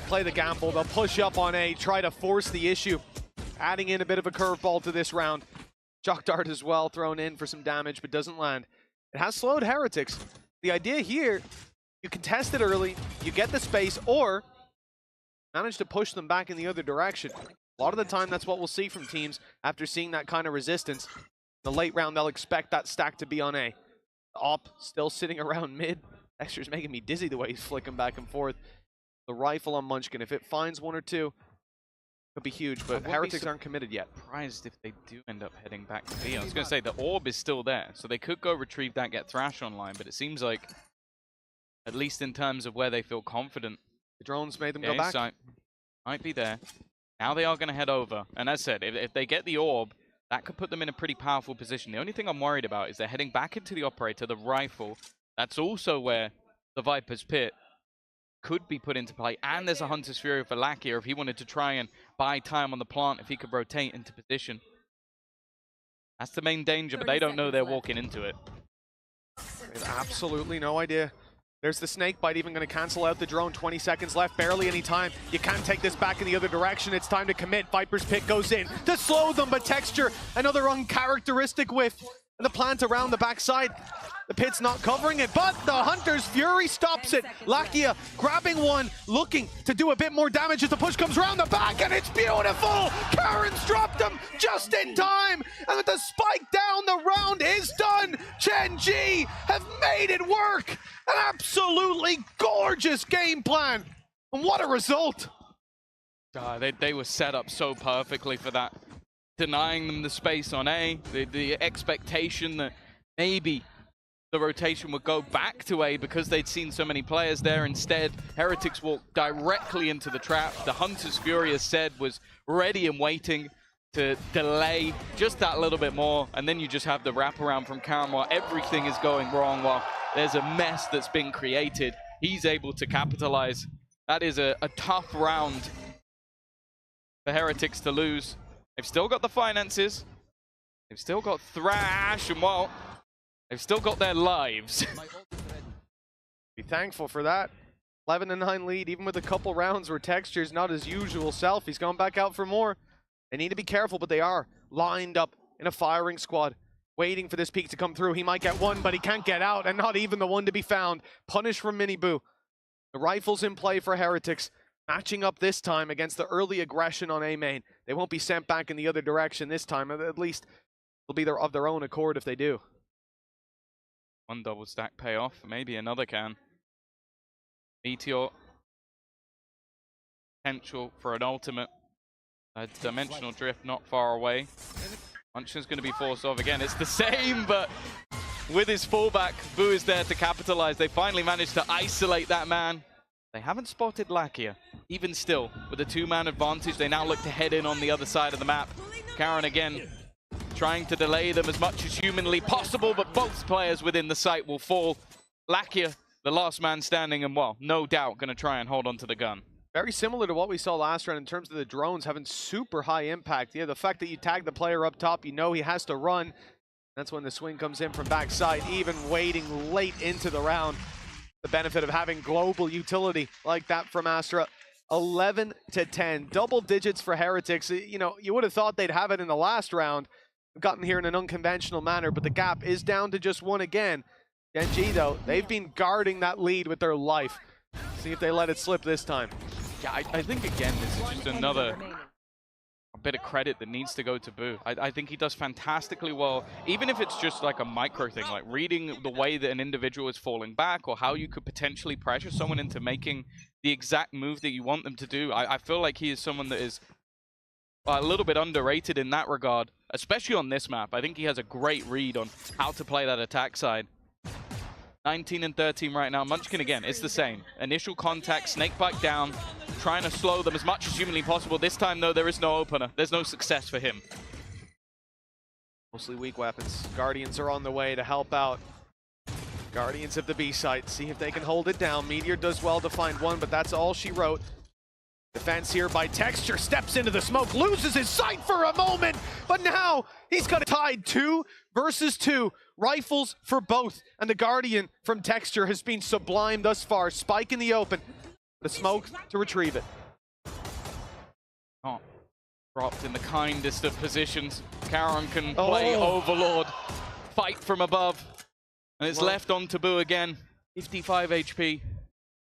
Play the gamble. They'll push up on A, try to force the issue. Adding in a bit of a curveball to this round. Shock Dart as well, thrown in for some damage, but doesn't land. It has slowed Heretics. The idea here, you contest it early, you get the space, or manage to push them back in the other direction. A lot of the time, that's what we'll see from teams after seeing that kind of resistance. In the late round, they'll expect that stack to be on A. Op still sitting around mid. Texture's making me dizzy the way he's flicking back and forth. The rifle on Munchkin, if it finds one or two, could be huge, but Heretics aren't committed yet. Surprised if they do end up heading back to B. I was going to say, the orb is still there, so they could go retrieve that, get Thrash online, but it seems like, at least in terms of where they feel confident, the drones made them go back. Site might be there. Now they are going to head over, and as said, if they get the orb, that could put them in a pretty powerful position. The only thing I'm worried about is they're heading back into the operator, the rifle. That's also where the Viper's Pit could be put into play, and there's a Hunter's Fury for Lakia if he wanted to try and buy time on the plant, if he could rotate into position. That's the main danger, but they don't know they're walking into it. They have absolutely no idea. There's the snake bite, even going to cancel out the drone. 20 seconds left, barely any time. You can't take this back in the other direction. It's time to commit. Viper's Pit goes in to slow them, but Texture, another uncharacteristic whiff. And the plant around the backside. The pit's not covering it, but the Hunter's Fury stops it. Lakia grabbing one, looking to do a bit more damage as the push comes around the back, and it's beautiful! Karen's dropped him just in time, and with the spike down, the round is done! Gen G have made it work! An absolutely gorgeous game plan! And what a result! They were set up so perfectly for that. Denying them the space on A, the expectation that maybe the rotation would go back to A because they'd seen so many players there. Instead, Heretics walked directly into the trap. The Hunter's Fury, as said, was ready and waiting to delay just that little bit more. And then you just have the wraparound from Karan while everything is going wrong, while there's a mess that's been created. He's able to capitalize. That is a tough round for Heretics to lose. They've still got the finances. They've still got Thrash, and well, they've still got their lives. Be thankful for that. 11-9 lead, even with a couple rounds where Texture's not his usual self. He's gone back out for more. They need to be careful, but they are lined up in a firing squad, waiting for this peak to come through. He might get one, but he can't get out, and not even the one to be found. Punish from Miniboo. The rifle's in play for Heretics, matching up this time against the early aggression on A main. They won't be sent back in the other direction this time, at least they'll be of their own accord if they do. One double stack payoff, maybe another can. Meteor. Potential for an ultimate. A dimensional drift not far away. Munchkin's going to be forced off again. It's the same, but with his fallback, Boo is there to capitalize. They finally managed to isolate that man. They haven't spotted Lakia. Even still, with a two-man advantage, they now look to head in on the other side of the map. Karen again trying to delay them as much as humanly possible, but both players within the site will fall. Lakia, the last man standing, and well, no doubt going to try and hold on to the gun. Very similar to what we saw last round in terms of the drones having super high impact. Yeah, the fact that you tag the player up top, you know he has to run. That's when the swing comes in from backside, even waiting late into the round. The benefit of having global utility like that from Astra. 11 to 10, double digits for Heretics. You know, you would have thought they'd have it in the last round. Gotten here in an unconventional manner, but the gap is down to just one again. Gen.G though, they've been guarding that lead with their life. See if they let it slip this time. Yeah, I think again this is just another bit of credit that needs to go to Boo. I think he does fantastically well, even if it's just like a micro thing, like reading the way that an individual is falling back or how you could potentially pressure someone into making the exact move that you want them to do. I feel like he is someone that is a little bit underrated in that regard, especially on this map. I think he has a great read on how to play that attack side. 19 and 13 right now. Munchkin again, it's the same. Initial contact, snakebite down, trying to slow them as much as humanly possible. This time though, there is no opener. There's no success for him. Mostly weak weapons. Guardians are on the way to help out. Guardians of the B site, see if they can hold it down. Meteor does well to find one, but that's all she wrote. Defense here by Texture, steps into the smoke, loses his sight for a moment, but now he's got it tied 2 versus 2. Rifles for both, and the Guardian from Texture has been sublime thus far. Spike in the open, the smoke to retrieve it. Oh, dropped in the kindest of positions. Karen can play Overlord, fight from above, and it's left on Taboo again. 55 HP,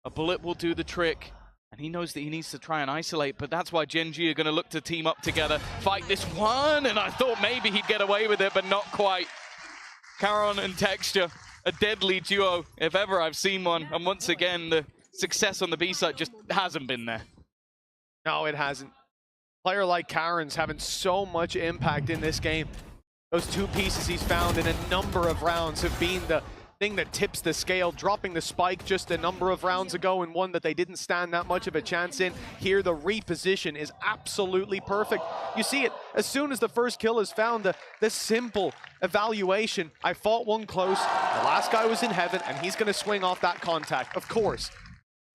a bullet will do the trick. And he knows that he needs to try and isolate, but that's why Gen.G are going to look to team up together, fight this one, and I thought maybe he'd get away with it, but not quite. Caron and Texture, a deadly duo, if ever I've seen one, and once again, the success on the B side just hasn't been there. No, it hasn't. Player like Karen's having so much impact in this game. Those two pieces he's found in a number of rounds have been the thing that tips the scale, dropping the spike just a number of rounds ago in one that they didn't stand that much of a chance in. Here, the reposition is absolutely perfect. You see it as soon as the first kill is found, the simple evaluation. I fought one close, the last guy was in heaven, and he's gonna swing off that contact. Of course,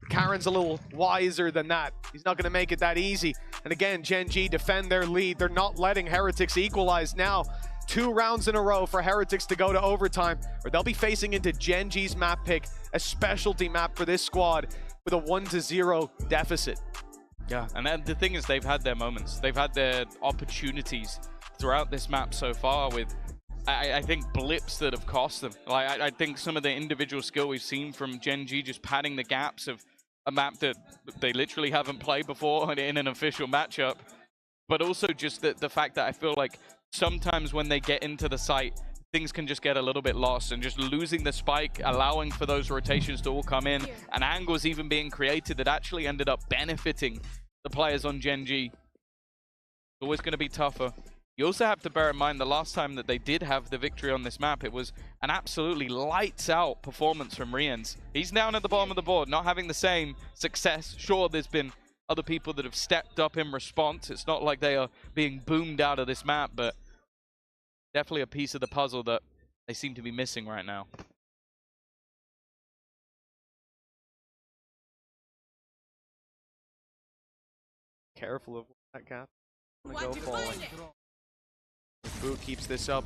Karen's a little wiser than that. He's not gonna make it that easy. And again, Gen.G defend their lead. They're not letting Heretics equalize now. 2 rounds in a row for Heretics to go to overtime, or they'll be facing into Gen.G's map pick, a specialty map for this squad with a 1-0 deficit. Yeah, and then the thing is, they've had their moments. They've had their opportunities throughout this map so far with, I think, blips that have cost them. Like, I think some of the individual skill we've seen from Gen.G just padding the gaps of a map that they literally haven't played before in an official matchup. But also just the fact that I feel like sometimes when they get into the site, things can just get a little bit lost, and just losing the spike, allowing for those rotations to all come in, and angles even being created that actually ended up benefiting the players on Gen.G. It's always going to be tougher. You also have to bear in mind the last time that they did have the victory on this map, it was an absolutely lights out performance from Riens. He's down at the bottom of the board, not having the same success. Sure, there's been other people that have stepped up in response. It's not like they are being boomed out of this map, but definitely a piece of the puzzle that they seem to be missing right now. Careful of that gap. Go falling. Boo keeps this up.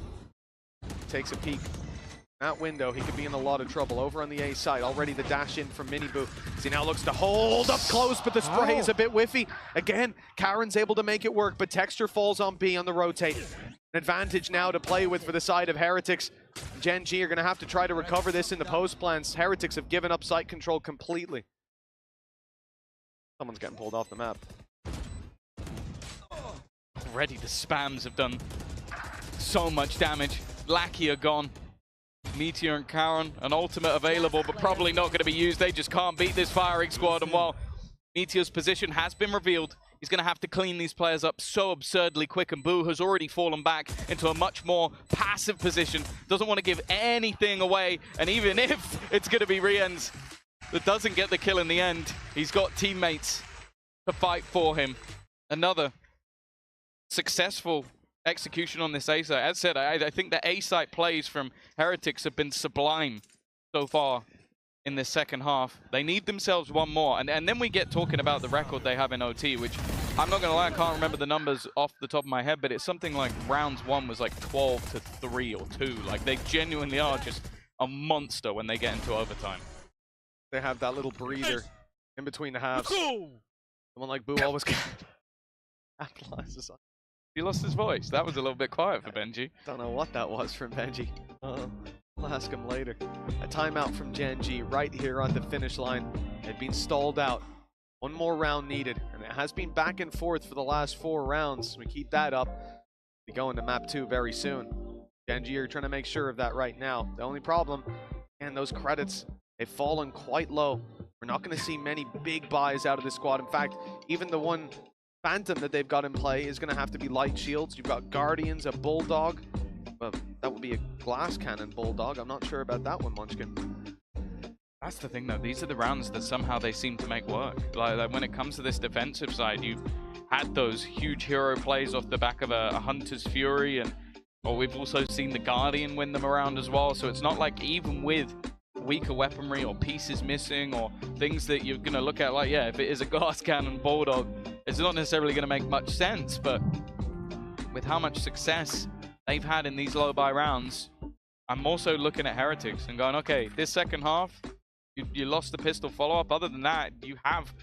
Takes a peek. That window, he could be in a lot of trouble. Over on the A side, already the dash in from Miniboo. He now looks to hold up close, but the spray is a bit whiffy. Again, Karen's able to make it work, but Texture falls on B on the rotate. An advantage now to play with for the side of Heretics. Gen.G are going to have to try to recover this in the post plans. Heretics have given up site control completely. Someone's getting pulled off the map. Already the spams have done so much damage. Lackey are gone. Meteor and Karen, an ultimate available, but probably not going to be used. They just can't beat this firing squad. And while Meteor's position has been revealed, he's going to have to clean these players up so absurdly quick, and Boo has already fallen back into a much more passive position. Doesn't want to give anything away, and even if it's going to be Riens, that doesn't get the kill in the end. He's got teammates to fight for him. Another successful execution on this A site. As said, I think the A site plays from Heretics have been sublime so far in this second half. They need themselves one more. And then we get talking about the record they have in OT, which I'm not going to lie, I can't remember the numbers off the top of my head, but it's something like rounds 1 was like 12-3 or 2. Like, they genuinely are just a monster when they get into overtime. They have that little breather in between the halves. Someone like Boo always capitalizes on. He lost his voice. That was a little bit quiet for Benji. Don't know what that was from Benji. I'll ask him later. A timeout from Gen G right here on the finish line. They've been stalled out. One more round needed, and it has been back and forth for the last 4 rounds. We keep that up. We go into map 2 very soon. Gen G are trying to make sure of that right now. The only problem, and those credits, they've fallen quite low. We're not going to see many big buys out of this squad. In fact, even the one Phantom that they've got in play is going to have to be light shields. You've got Guardians, a Bulldog. Well, that would be a glass cannon Bulldog. I'm not sure about that one, Munchkin. That's the thing, though. These are the rounds that somehow they seem to make work. Like when it comes to this defensive side, you've had those huge hero plays off the back of a Hunter's Fury, and we've also seen the Guardian win them around as well. So it's not like even with weaker weaponry or pieces missing or things that you're going to look at like, yeah, if it is a glass cannon Bulldog, it's not necessarily going to make much sense. But with how much success they've had in these low buy rounds, I'm also looking at Heretics and going, okay, this second half, you lost the pistol follow-up. Other than that, you have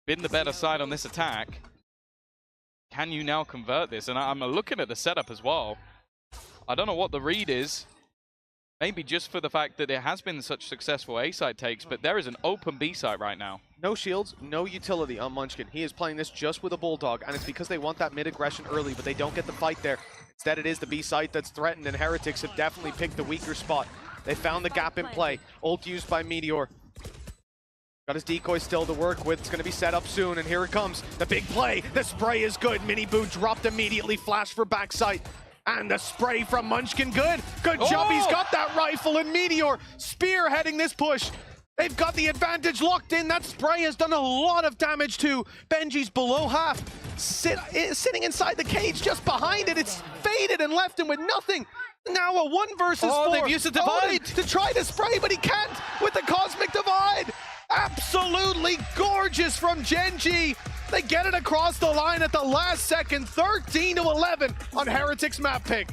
been the better side on this attack. Can you now convert this? And I'm looking at the setup as well. I don't know what the read is. Maybe just for the fact that it has been such successful A-side takes, but there is an open B-side right now. No shields, no utility on Munchkin. He is playing this just with a Bulldog, and it's because they want that mid-aggression early, but they don't get the fight there. Instead, it is the B-site that's threatened, and Heretics have definitely picked the weaker spot. They found the gap in play. Ult used by Meteor. Got his decoy still to work with. It's going to be set up soon, and here it comes. The big play. The spray is good. Mini Boo dropped immediately. Flash for backside. And the spray from Munchkin, good. Good job, he's got that rifle, and Meteor spearheading this push. They've got the advantage locked in. That spray has done a lot of damage to Benji's below half. Sitting inside the cage, just behind it. It's faded and left him with nothing. Now a 1 versus 4. They've used the divide to try to spray, but he can't with the Cosmic Divide. Absolutely gorgeous from Gen G. They get it across the line at the last second, 13-11 on Heretics map pick.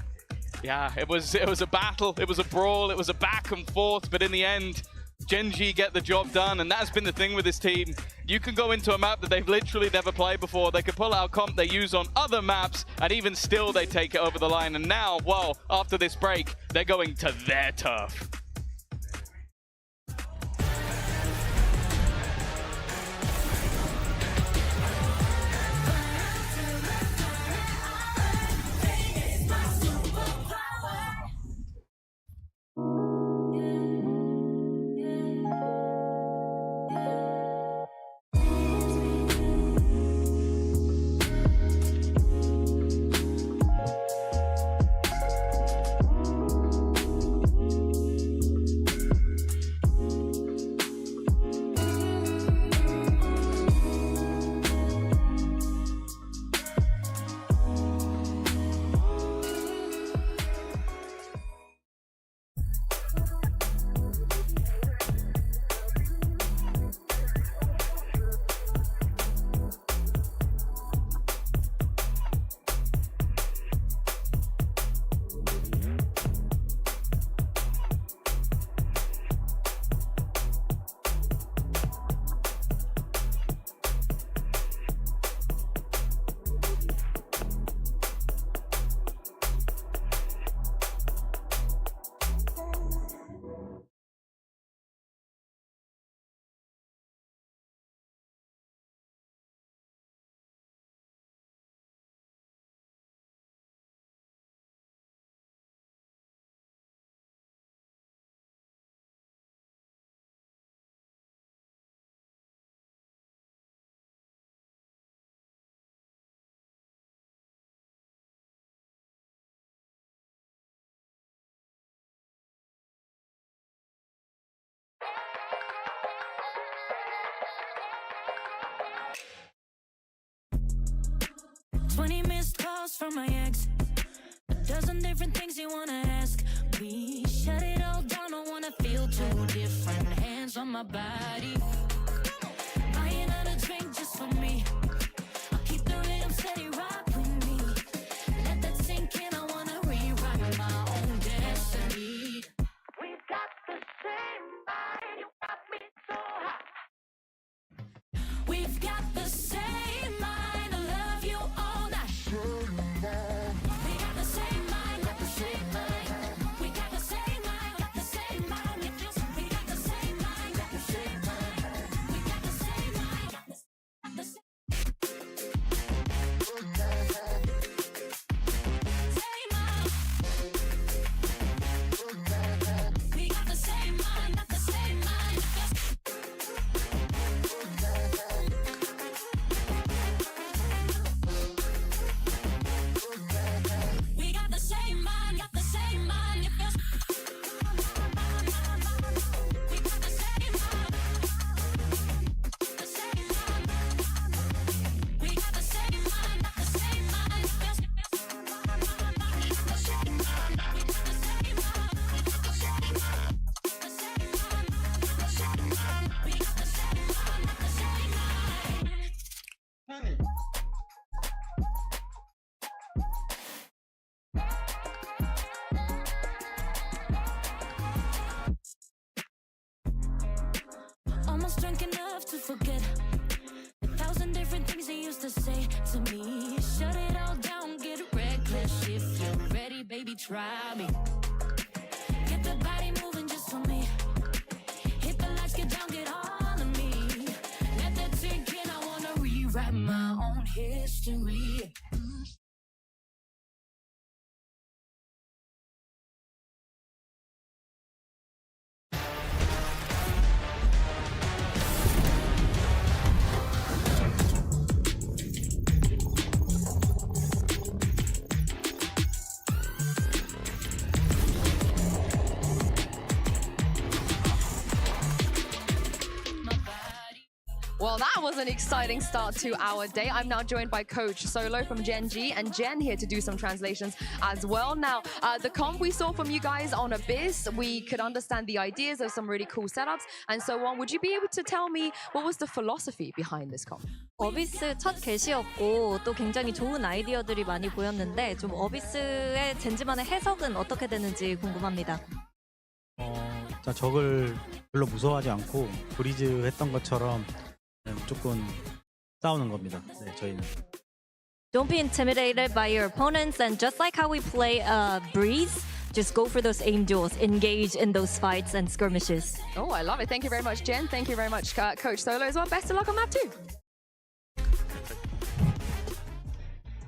Yeah, it was a battle, it was a brawl, it was a back and forth, but in the end, Gen G get the job done, and that's been the thing with this team. You can go into a map that they've literally never played before, they can pull out comp they use on other maps, and even still they take it over the line. And now, well, after this break, they're going to their turf. calls from my ex. A dozen different things you wanna ask. We shut it all down, don't wanna feel two different hands on my body. Buying out a drink just for me. I'll keep the rhythm steady, rock with me. Let that sink in, I wanna rewrite my own destiny. We got the same mind, you got me so hot. We've got the same mind, I love you all night. We got the same mind, got the same mind. We got the same mind, got the same mind. We got the same mind, got the same mind. We got the same mind, got the same mind. We got the same mind, got the same mind. We got the same mind, got the same mind. We got the same mind, the same mind. We got the same mind, got the same mind. The same mind. We got the same mind, the same mind. The same mind, the same mind. We got the same mind, got the same mind. Almost drunk enough to forget 1,000 different things they used to say to me. Shut it all down, get reckless. If you're ready, baby, try me. Get the body moving just for me. Hit the lights, get down, get all of me. Let that sink in, I wanna rewrite my own history. Well, that was an exciting start to our day. I'm now joined by Coach Solo from Gen G and Jen here to do some translations as well. Now, the comp we saw from you guys on Abyss, we could understand the ideas of some really cool setups and so on. Would you be able to tell me what was the philosophy behind this comp? 어비스 첫 게시였고 또 굉장히 좋은 아이디어들이 많이 보였는데 좀 어비스의 젠지만의 해석은 어떻게 되는지 궁금합니다. 자, 적을 별로 무서워하지 않고 브리즈 했던 것처럼 무조건 싸우는 겁니다. 네, 저희는. Don't be intimidated by your opponents and just like how we play Breeze, just go for those aim duels, engage in those fights and skirmishes. Oh, I love it. Thank you very much, Jen. Thank you very much, Coach Solo as well. Best of luck on map 2.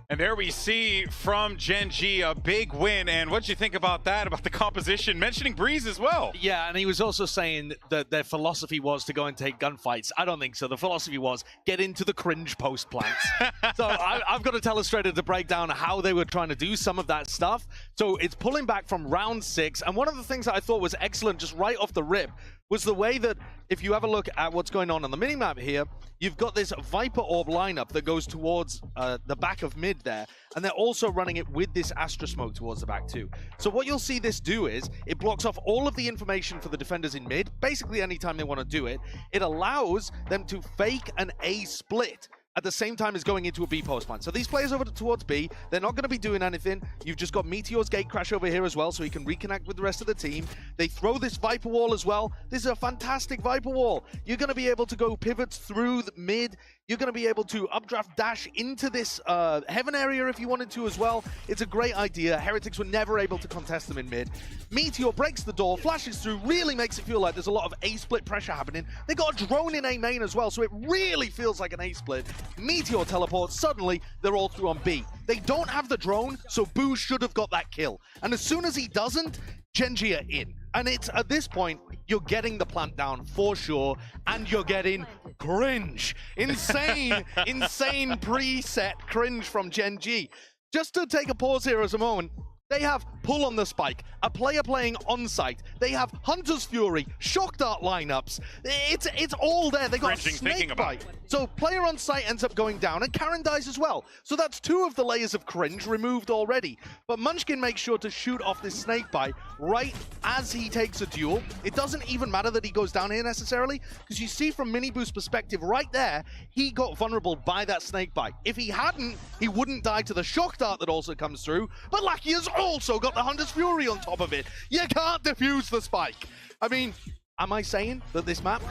And there we see from Gen G a big win. And what did you think about that, about the composition? Mentioning Breeze as well. Yeah, and he was also saying that their philosophy was to go and take gunfights. I don't think so. The philosophy was get into the cringe post plants. So I've got to tell Illustrator to break down how they were trying to do some of that stuff. So it's pulling back from round 6. And one of the things that I thought was excellent just right off the rip was the way that if you have a look at what's going on the minimap here, you've got this Viper Orb lineup that goes towards the back of mid there, and they're also running it with this Astra Smoke towards the back too. So what you'll see this do is, it blocks off all of the information for the defenders in mid, basically anytime they want to do it. It allows them to fake an A split at the same time as going into a B post plant. So these players over towards B, they're not going to be doing anything. You've just got Meteor's gate crash over here as well, so he can reconnect with the rest of the team. They throw this Viper wall as well. This is a fantastic Viper wall. You're going to be able to go pivots through the mid. You're going to be able to updraft dash into this heaven area if you wanted to as well. It's a great idea. Heretics were never able to contest them in mid. Meteor breaks the door, flashes through, really makes it feel like there's a lot of A-split pressure happening. They got a drone in A main as well, so it really feels like an A-split. Meteor teleports, suddenly they're all through on B. They don't have the drone, so Boo should have got that kill. And as soon as he doesn't, Gen G are in. And it's at this point, you're getting the plant down for sure, and you're getting cringe. Insane, insane preset cringe from Gen G. Just to take a pause here as a moment, They have pull on the spike, a player playing on site. They have Hunter's Fury, Shock Dart lineups. It's all there. They got a snake bite. So player on site ends up going down, and Karen dies as well. So that's 2 of the layers of cringe removed already. But Munchkin makes sure to shoot off this snake bite right as he takes a duel. It doesn't even matter that he goes down here necessarily, because you see from Miniboo's perspective right there, he got vulnerable by that snake bite. If he hadn't, he wouldn't die to the Shock Dart that also comes through. But Lucky has also got the Hunter's Fury on top of it. You can't defuse the spike. I mean, am I saying that this map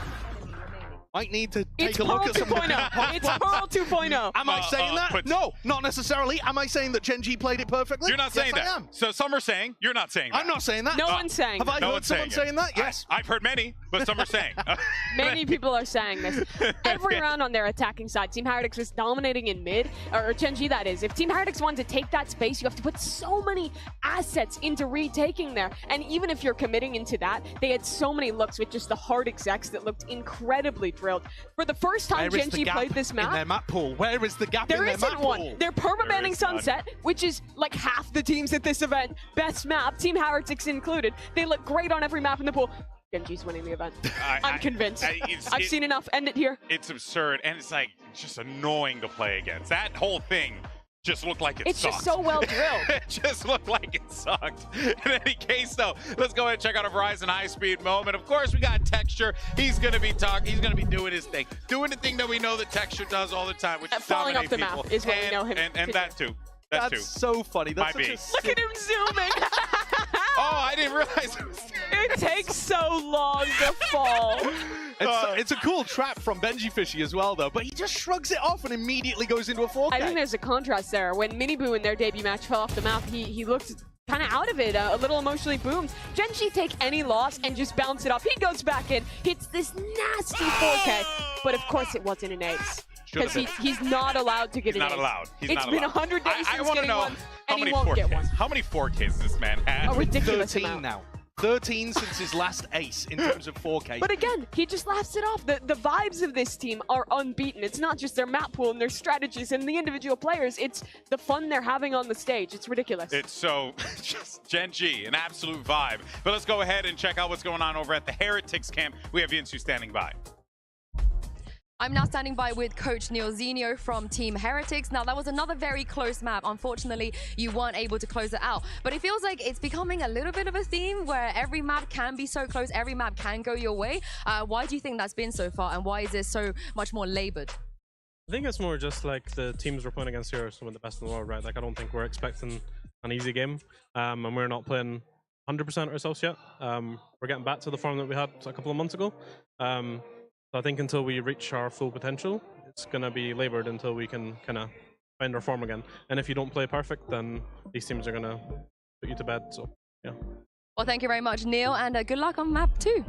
might need to take a look at some... It's Pearl 2.0. Am I saying that? No, not necessarily. Am I saying that Gen G played it perfectly? You're not saying that. I am. So some are saying, you're not saying that. I'm not saying that. No one's saying Have I heard someone saying that? Yes. I've heard many, but some are saying. Many people are saying this. Every round on their attacking side, Team Heretics was dominating in mid, or Gen G that is. If Team Heretics wanted to take that space, you have to put so many assets into retaking there. And even if you're committing into that, they had so many looks with just the hard execs that looked incredibly drilled. For the first time Gen G played this map, in their map pool? Where is the gap in their map isn't one. pool? They're permabanning Sunset, which is like half the teams at this event. Best map, Team Heretics included. They look great on every map in the pool. Genji's winning the event. I'm convinced. I've seen enough. End it here. It's absurd, and it's like just annoying to play against. That whole thing just looked like it sucked. It's just so well drilled. It just looked like it sucked. In any case, though, let's go ahead and check out a Verizon high-speed moment. Of course, we got Texture. He's going to be talking. He's going to be doing his thing. Doing the thing that we know that Texture does all the time, which is falling off the people. map is what we know him and that too. That's so funny. That's Might be. Look at him zooming. Oh, I didn't realize. It takes so long to fall. It's a cool trap from Benji Fishy as well, though, but he just shrugs it off and immediately goes into a 4K. I think there's a contrast there. When Miniboo in their debut match fell off the map, he looked kind of out of it, a little emotionally boomed. Genji take any loss and just bounce it off. He goes back in, hits this nasty 4K, but of course it wasn't an ace. Because he's not allowed to get an ace. He's not allowed. It's been 100 days since getting one, and he many won't get one. How many 4Ks does this man have? A ridiculous 13 amount. now. 13 since his last ace in terms of 4K. But again, he just laughs it off. The vibes of this team are unbeaten. It's not just their map pool and their strategies and the individual players. It's the fun they're having on the stage. It's ridiculous. It's so just Gen G, an absolute vibe. But let's go ahead and check out what's going on over at the Heretics camp. We have Yinsu standing by. I'm now standing by with Coach Neil Zinio from Team Heretics. Now, that was another very close map. Unfortunately, you weren't able to close it out. But it feels like it's becoming a little bit of a theme where every map can be so close, every map can go your way. Why do you think that's been so far, and why is it so much more labored? I think it's more just like the teams we're playing against here are some of the best in the world, right? Like, I don't think we're expecting an easy game, and we're not playing 100% ourselves yet. We're getting back to the form that we had a couple of months ago. So I think until we reach our full potential, it's going to be labored until we can kind of find our form again. And if you don't play perfect, then these teams are going to put you to bed. So, yeah. Well, thank you very much, Neil, and good luck on map 2.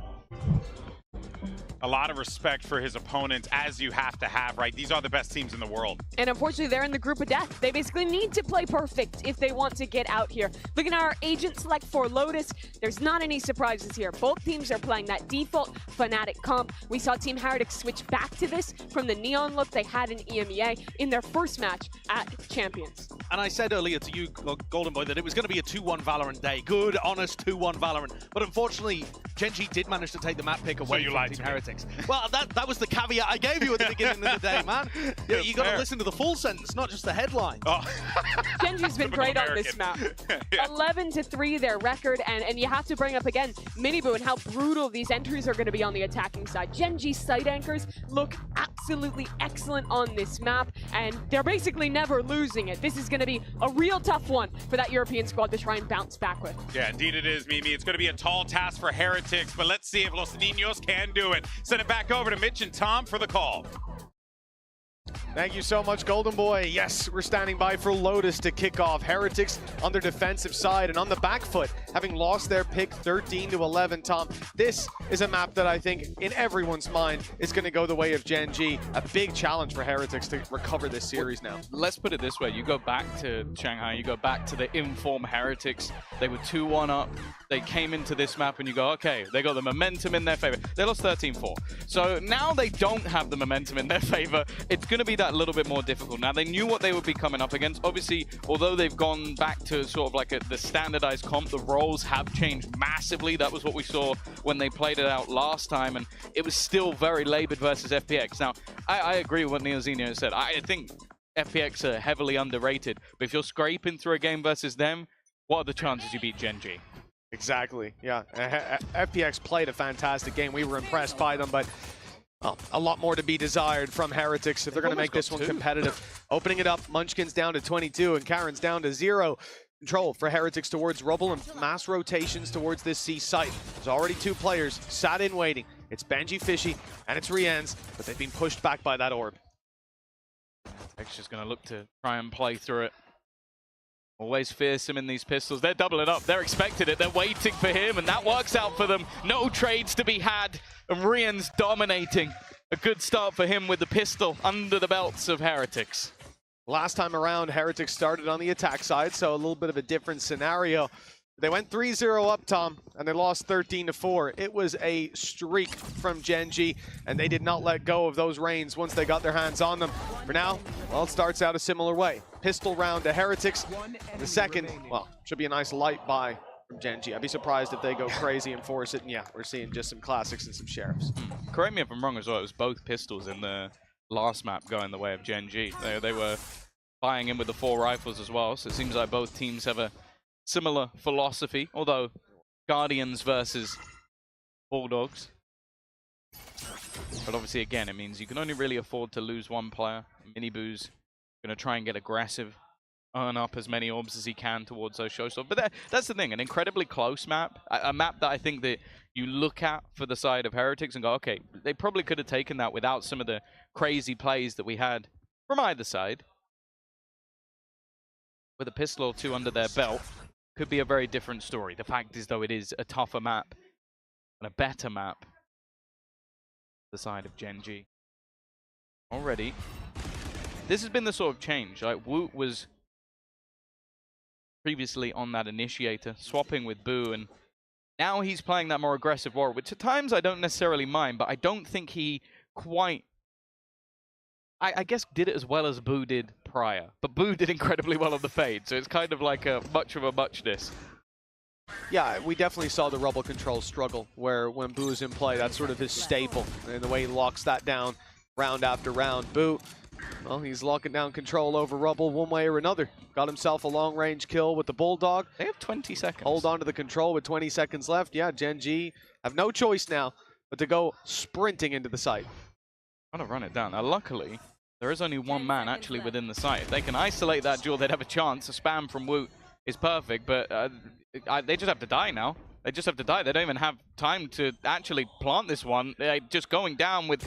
A lot of respect for his opponents, as you have to have, right? These are the best teams in the world. And unfortunately, they're in the group of death. They basically need to play perfect if they want to get out here. Looking at our agent select for Lotus, there's not any surprises here. Both teams are playing that default Fnatic comp. We saw Team Heretics switch back to this from the neon look they had in EMEA in their first match at Champions. And I said earlier to you, Golden Boy, that it was going to be a 2-1 Valorant day. Good, honest 2-1 Valorant. But unfortunately, Gen G did manage to take the map pick away from Team Heretics. Well, that was the caveat I gave you at the beginning of the day, man. You got to listen to the full sentence, not just the headline. Oh. Gen G's been great on this map. 11-3 their record, and you have to bring up again Miniboo and how brutal these entries are going to be on the attacking side. Gen G's site anchors look absolutely excellent on this map, and they're basically never losing it. This is going to be a real tough one for that European squad to try and bounce back with. Yeah, indeed it is, Mimi. It's going to be a tall task for Heretics, but let's see if Los Niños can do it. Send it back over to Mitch and Tom for the call. Thank you so much, Golden Boy. Yes, we're standing by for Lotus to kick off. Heretics on their defensive side and on the back foot, having lost their pick 13-11. Tom, this is a map that I think in everyone's mind is going to go the way of Gen G. A big challenge for Heretics to recover this series now. Let's put it this way. You go back to Shanghai, you go back to the inform Heretics. They were 2-1 up they came into this map and you go, okay, they got the momentum in their favor. They lost 13-4. So now they don't have the momentum in their favor. It's going to be that little bit more difficult. Now, they knew what they would be coming up against. Obviously, although they've gone back to sort of like the standardized comp, the roles have changed massively. That was what we saw when they played it out last time, and it was still very labored versus FPX. Now, I agree with what Neozinho said. I think FPX are heavily underrated, but if you're scraping through a game versus them, what are the chances you beat Gen.G? Exactly, yeah. FPX played a fantastic game. We were impressed by them, but a lot more to be desired from Heretics if they're going to make this one competitive. Opening it up, Munchkin's down to 22 and Karen's down to 0. Control for Heretics towards Rubble and mass rotations towards this C site. There's already 2 players sat in waiting. It's Benji Fishy and it's Rien's, but they've been pushed back by that orb. Tech's just going to look to try and play through it. Always fearsome in these pistols. They're doubling up. They're expecting it. They're waiting for him, and that works out for them. No trades to be had, and Rien's dominating. A good start for him with the pistol under the belts of Heretics. Last time around, Heretics started on the attack side, so a little bit of a different scenario. They went 3-0 up, Tom, and they lost 13-4. It was a streak from Gen.G, and they did not let go of those reins once they got their hands on them. For now, well, it starts out a similar way. Pistol round to Heretics. The second, well, should be a nice light buy from Gen.G. I'd be surprised if they go crazy and force it, and yeah, we're seeing just some classics and some sheriffs. Correct me if I'm wrong as well, it was both pistols in the last map going the way of Gen.G. They were buying in with the 4 rifles as well, so it seems like both teams have a similar philosophy, although Guardians versus Bulldogs. But obviously, again, it means you can only really afford to lose 1 player. Miniboo's going to try and get aggressive, earn up as many orbs as he can towards those showstoppers. But that's the thing, an incredibly close map, a map that I think that you look at for the side of Heretics and go, okay, they probably could have taken that without some of the crazy plays that we had from either side. With a pistol or 2 under their belt, could be a very different story. The fact is, though, it is a tougher map and a better map the side of Gen.G. Already, this has been the sort of change. Like, Woot was previously on that initiator, swapping with Boo, and now he's playing that more aggressive war, which at times I don't necessarily mind, but I don't think he quite, I guess, did it as well as Boo did prior. But Boo did incredibly well on the fade, so it's kind of like a much of a muchness. Yeah, we definitely saw the Rubble control struggle, where when Boo's in play, that's sort of his staple, and the way he locks that down round after round. Boo, well, he's locking down control over Rubble one way or another. Got himself a long-range kill with the Bulldog. They have 20 seconds. Hold on to the control with 20 seconds left. Yeah, Gen.G have no choice now but to go sprinting into the site. I'm going to run it down. Now, luckily, there is only 1 man actually within the site. If they can isolate that duel, they'd have a chance. A spam from Woot is perfect, but they just have to die now. They just have to die. They don't even have time to actually plant this one. They're just going down with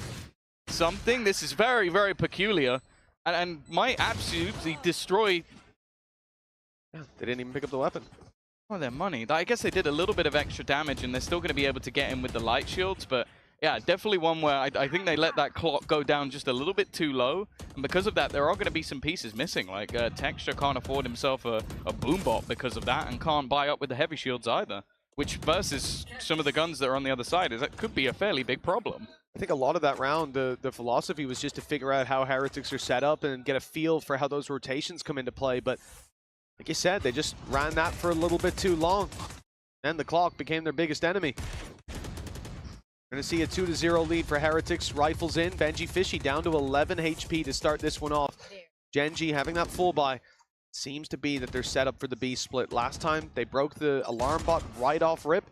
something. This is very, very peculiar and might absolutely destroy. Yeah, they didn't even pick up the weapon. Oh, their money. I guess they did a little bit of extra damage, and they're still going to be able to get in with the light shields, but yeah, definitely one where I think they let that clock go down just a little bit too low. And because of that, there are going to be some pieces missing. Like, Texture can't afford himself a boom bot because of that and can't buy up with the heavy shields either. Which versus some of the guns that are on the other side, that could be a fairly big problem. I think a lot of that round, the philosophy was just to figure out how Heretics are set up and get a feel for how those rotations come into play. But like you said, they just ran that for a little bit too long. And the clock became their biggest enemy. We're going to see a 2-0 lead for Heretics. Rifles in. Benji Fishy down to 11 HP to start this one off. Gen.G having that full buy. Seems to be that they're set up for the B split. Last time, they broke the alarm bot right off rip.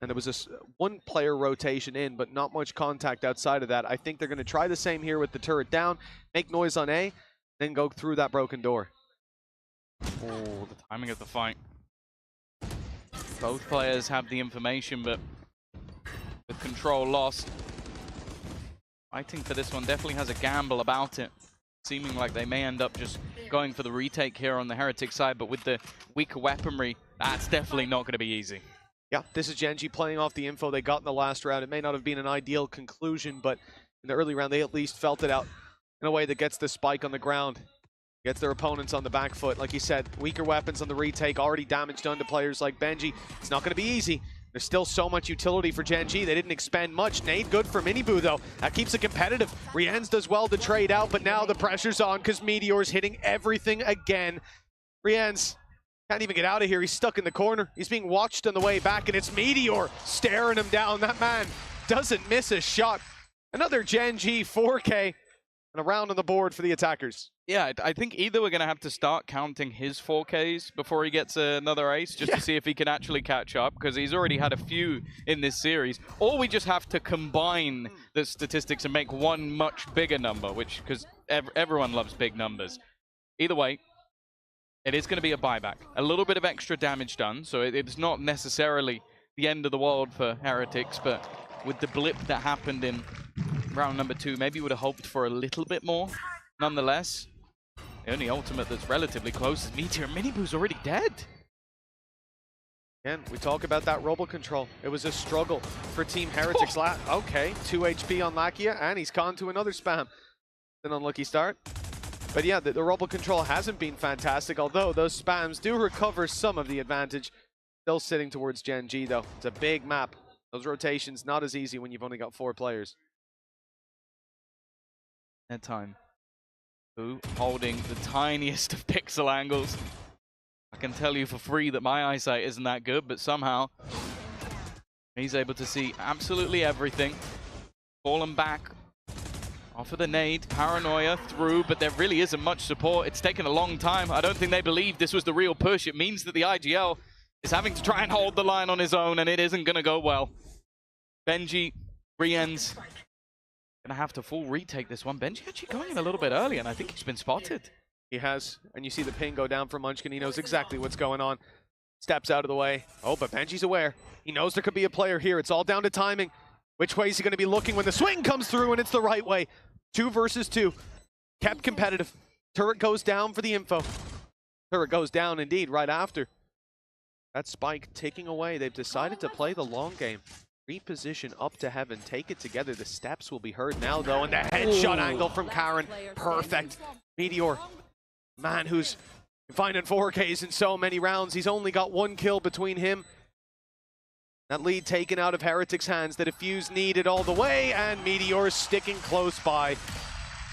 And there was a 1-player rotation in, but not much contact outside of that. I think they're going to try the same here with the turret down. Make noise on A, then go through that broken door. Oh, the timing of the fight. Both players have the information, but with control lost. Fighting for this one definitely has a gamble about it. Seeming like they may end up just going for the retake here on the Heretic side, but with the weaker weaponry, that's definitely not going to be easy. Yeah, this is Gen.G playing off the info they got in the last round. It may not have been an ideal conclusion, but in the early round, they at least felt it out in a way that gets the spike on the ground. Gets their opponents on the back foot. Like you said, weaker weapons on the retake, already damage done to players like Benji. It's not going to be easy. There's still so much utility for Gen G. They didn't expend much. Nade good for Miniboo, though. That keeps it competitive. Rienz does well to trade out, but now the pressure's on because Meteor's hitting everything again. Rienz can't even get out of here. He's stuck in the corner. He's being watched on the way back, and it's Meteor staring him down. That man doesn't miss a shot. Another Gen G 4K and a round on the board for the attackers. Yeah, I think either we're going to have to start counting his 4Ks before he gets another ace, just to see if he can actually catch up, because he's already had a few in this series. Or we just have to combine the statistics and make one much bigger number, which, because everyone loves big numbers. Either way, it is going to be a buyback. A little bit of extra damage done, so it's not necessarily the end of the world for Heretics, but with the blip that happened in round number 2, maybe would have hoped for a little bit more. Nonetheless, the only ultimate that's relatively close is Meteor. Miniboo's already dead. Again, we talk about that robo control. It was a struggle for Team Heretics. Okay, 2 HP on Lakia, and he's gone to another spam. An unlucky start. But yeah, the robo control hasn't been fantastic, although those spams do recover some of the advantage. Still sitting towards Gen G, though. It's a big map. Those rotations, not as easy when you've only got 4 players. That time. Boo holding the tiniest of pixel angles. I can tell you for free that my eyesight isn't that good, but somehow he's able to see absolutely everything. Fallen back off of the nade, paranoia through, but there really isn't much support. It's taken a long time. I don't think they believe this was the real push. It means that the IGL is having to try and hold the line on his own, and it isn't going to go well. Benji, Rienz, gonna have to full retake this one. Benji actually going in a little bit early, and I think he's been spotted. He has, and you see the ping go down for Munchkin. He knows exactly what's going on. Steps out of the way. Oh, but Benji's aware. He knows there could be a player here. It's all down to timing. Which way is he going to be looking when the swing comes through, and it's the right way. 2 versus 2. Kept competitive. Turret goes down for the info. Turret goes down indeed right after. That spike ticking away. They've decided to play the long game. Reposition up to heaven, take it together. The steps will be heard now, though, and the headshot angle from Karen. Perfect. Meteor, man who's finding 4Ks in so many rounds. He's only got 1 kill between him. That lead taken out of Heretics' hands. The defuse needed all the way, and Meteor sticking close by.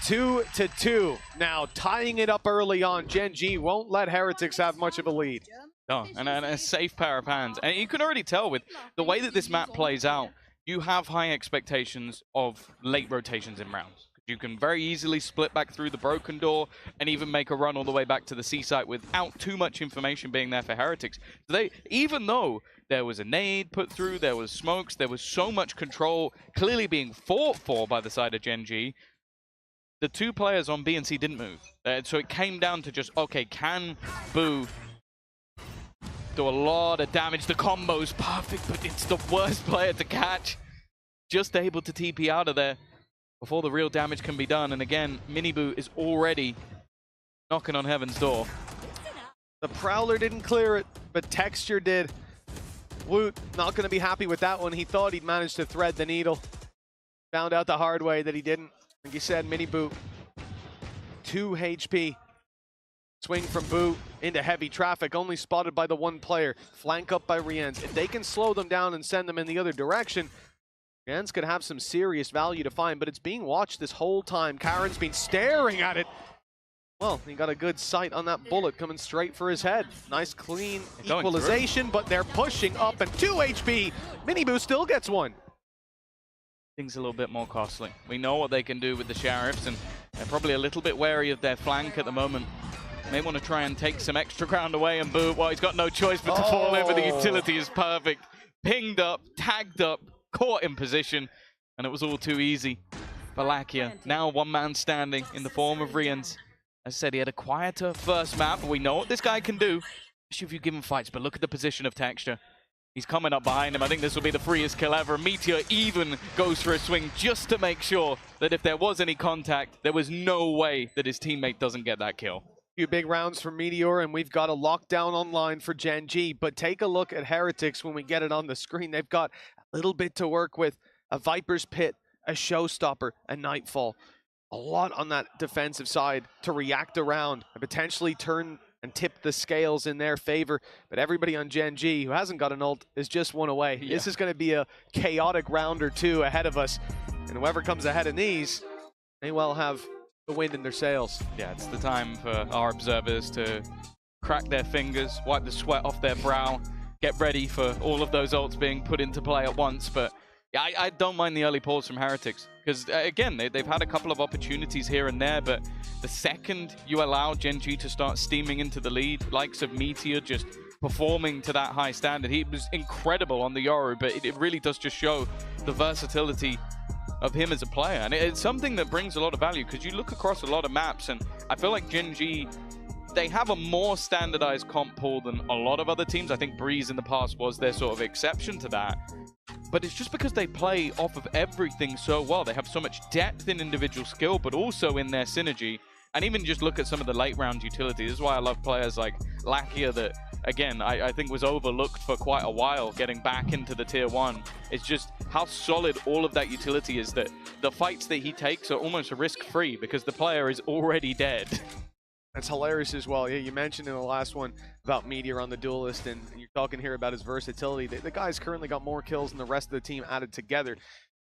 2-2. Now, tying it up early on. Gen G won't let Heretics have much of a lead. Oh, and a safe pair of hands. And you can already tell with the way that this map plays out, you have high expectations of late rotations in rounds. You can very easily split back through the broken door and even make a run all the way back to the C site without too much information being there for Heretics. So even though there was a nade put through, there was smokes, there was so much control clearly being fought for by the side of Gen G, the 2 players on B and C didn't move. So it came down to just, okay, can Boo do a lot of damage? The combo's perfect, but it's the worst player to catch. Just able to TP out of there before the real damage can be done. And again, Miniboo is already knocking on heaven's door. The Prowler didn't clear it, but Texture did. Woot not going to be happy with that one. He thought he'd managed to thread the needle. Found out the hard way that he didn't. Like you said, Miniboo, 2 HP. Swing from Boo into heavy traffic, only spotted by the 1 player. Flank up by Rienz. If they can slow them down and send them in the other direction, Rienz could have some serious value to find, but it's being watched this whole time. Karen's been staring at it. Well, he got a good sight on that bullet coming straight for his head. Nice clean equalization, but they're pushing up, and 2 HP. Miniboo still gets 1. Things a little bit more costly. We know what they can do with the Sheriffs, and they're probably a little bit wary of their flank at the moment. May want to try and take some extra ground away, and Boo, well, he's got no choice but to fall in, but the utility is perfect. Pinged up, tagged up, caught in position, and it was all too easy. Valakia, now 1 man standing in the form of Rienz. As I said, he had a quieter first map, but we know what this guy can do, especially if you give him fights, but look at the position of Texture. He's coming up behind him. I think this will be the freest kill ever. Meteor even goes for a swing just to make sure that if there was any contact, there was no way that his teammate doesn't get that kill. Few big rounds from Meteor, and we've got a lockdown online for Gen G. But take a look at Heretics when we get it on the screen. They've got a little bit to work with. A Viper's Pit, a Showstopper, a Nightfall. a lot on that defensive side to react around and potentially turn and tip the scales in their favor. But everybody on Gen G who hasn't got an ult is just one away. Yeah. This is going to be a chaotic round or two ahead of us. And whoever comes ahead in these may well have the wind in their sails. Yeah, it's the time for our observers to crack their fingers, wipe the sweat off their brow, get ready for all of those ults being put into play at once. But yeah, I don't mind the early pause from Heretics, because again, they've had a couple of opportunities here and there, but the second you allow Gen G to start steaming into the lead, likes of Meteor just performing to that high standard. He was incredible on the Yoru, but it really does just show the versatility of him as a player. And it's something that brings a lot of value, because you look across a lot of maps, and I feel like Gen G, they have a more standardized comp pool than a lot of other teams. I think Breeze in the past was their sort of exception to that. But it's just because they play off of everything so well. They have so much depth in individual skill, but also in their synergy. And even just look at some of the late round utility. This is why I love players like Lakia that, again, I think was overlooked for quite a while getting back into the tier 1. It's just how solid all of that utility is, that the fights that he takes are almost risk-free because the player is already dead. That's hilarious as well. Yeah, you mentioned in the last one about Meteor on the Duelist, and you're talking here about his versatility. The guy's currently got more kills than the rest of the team added together.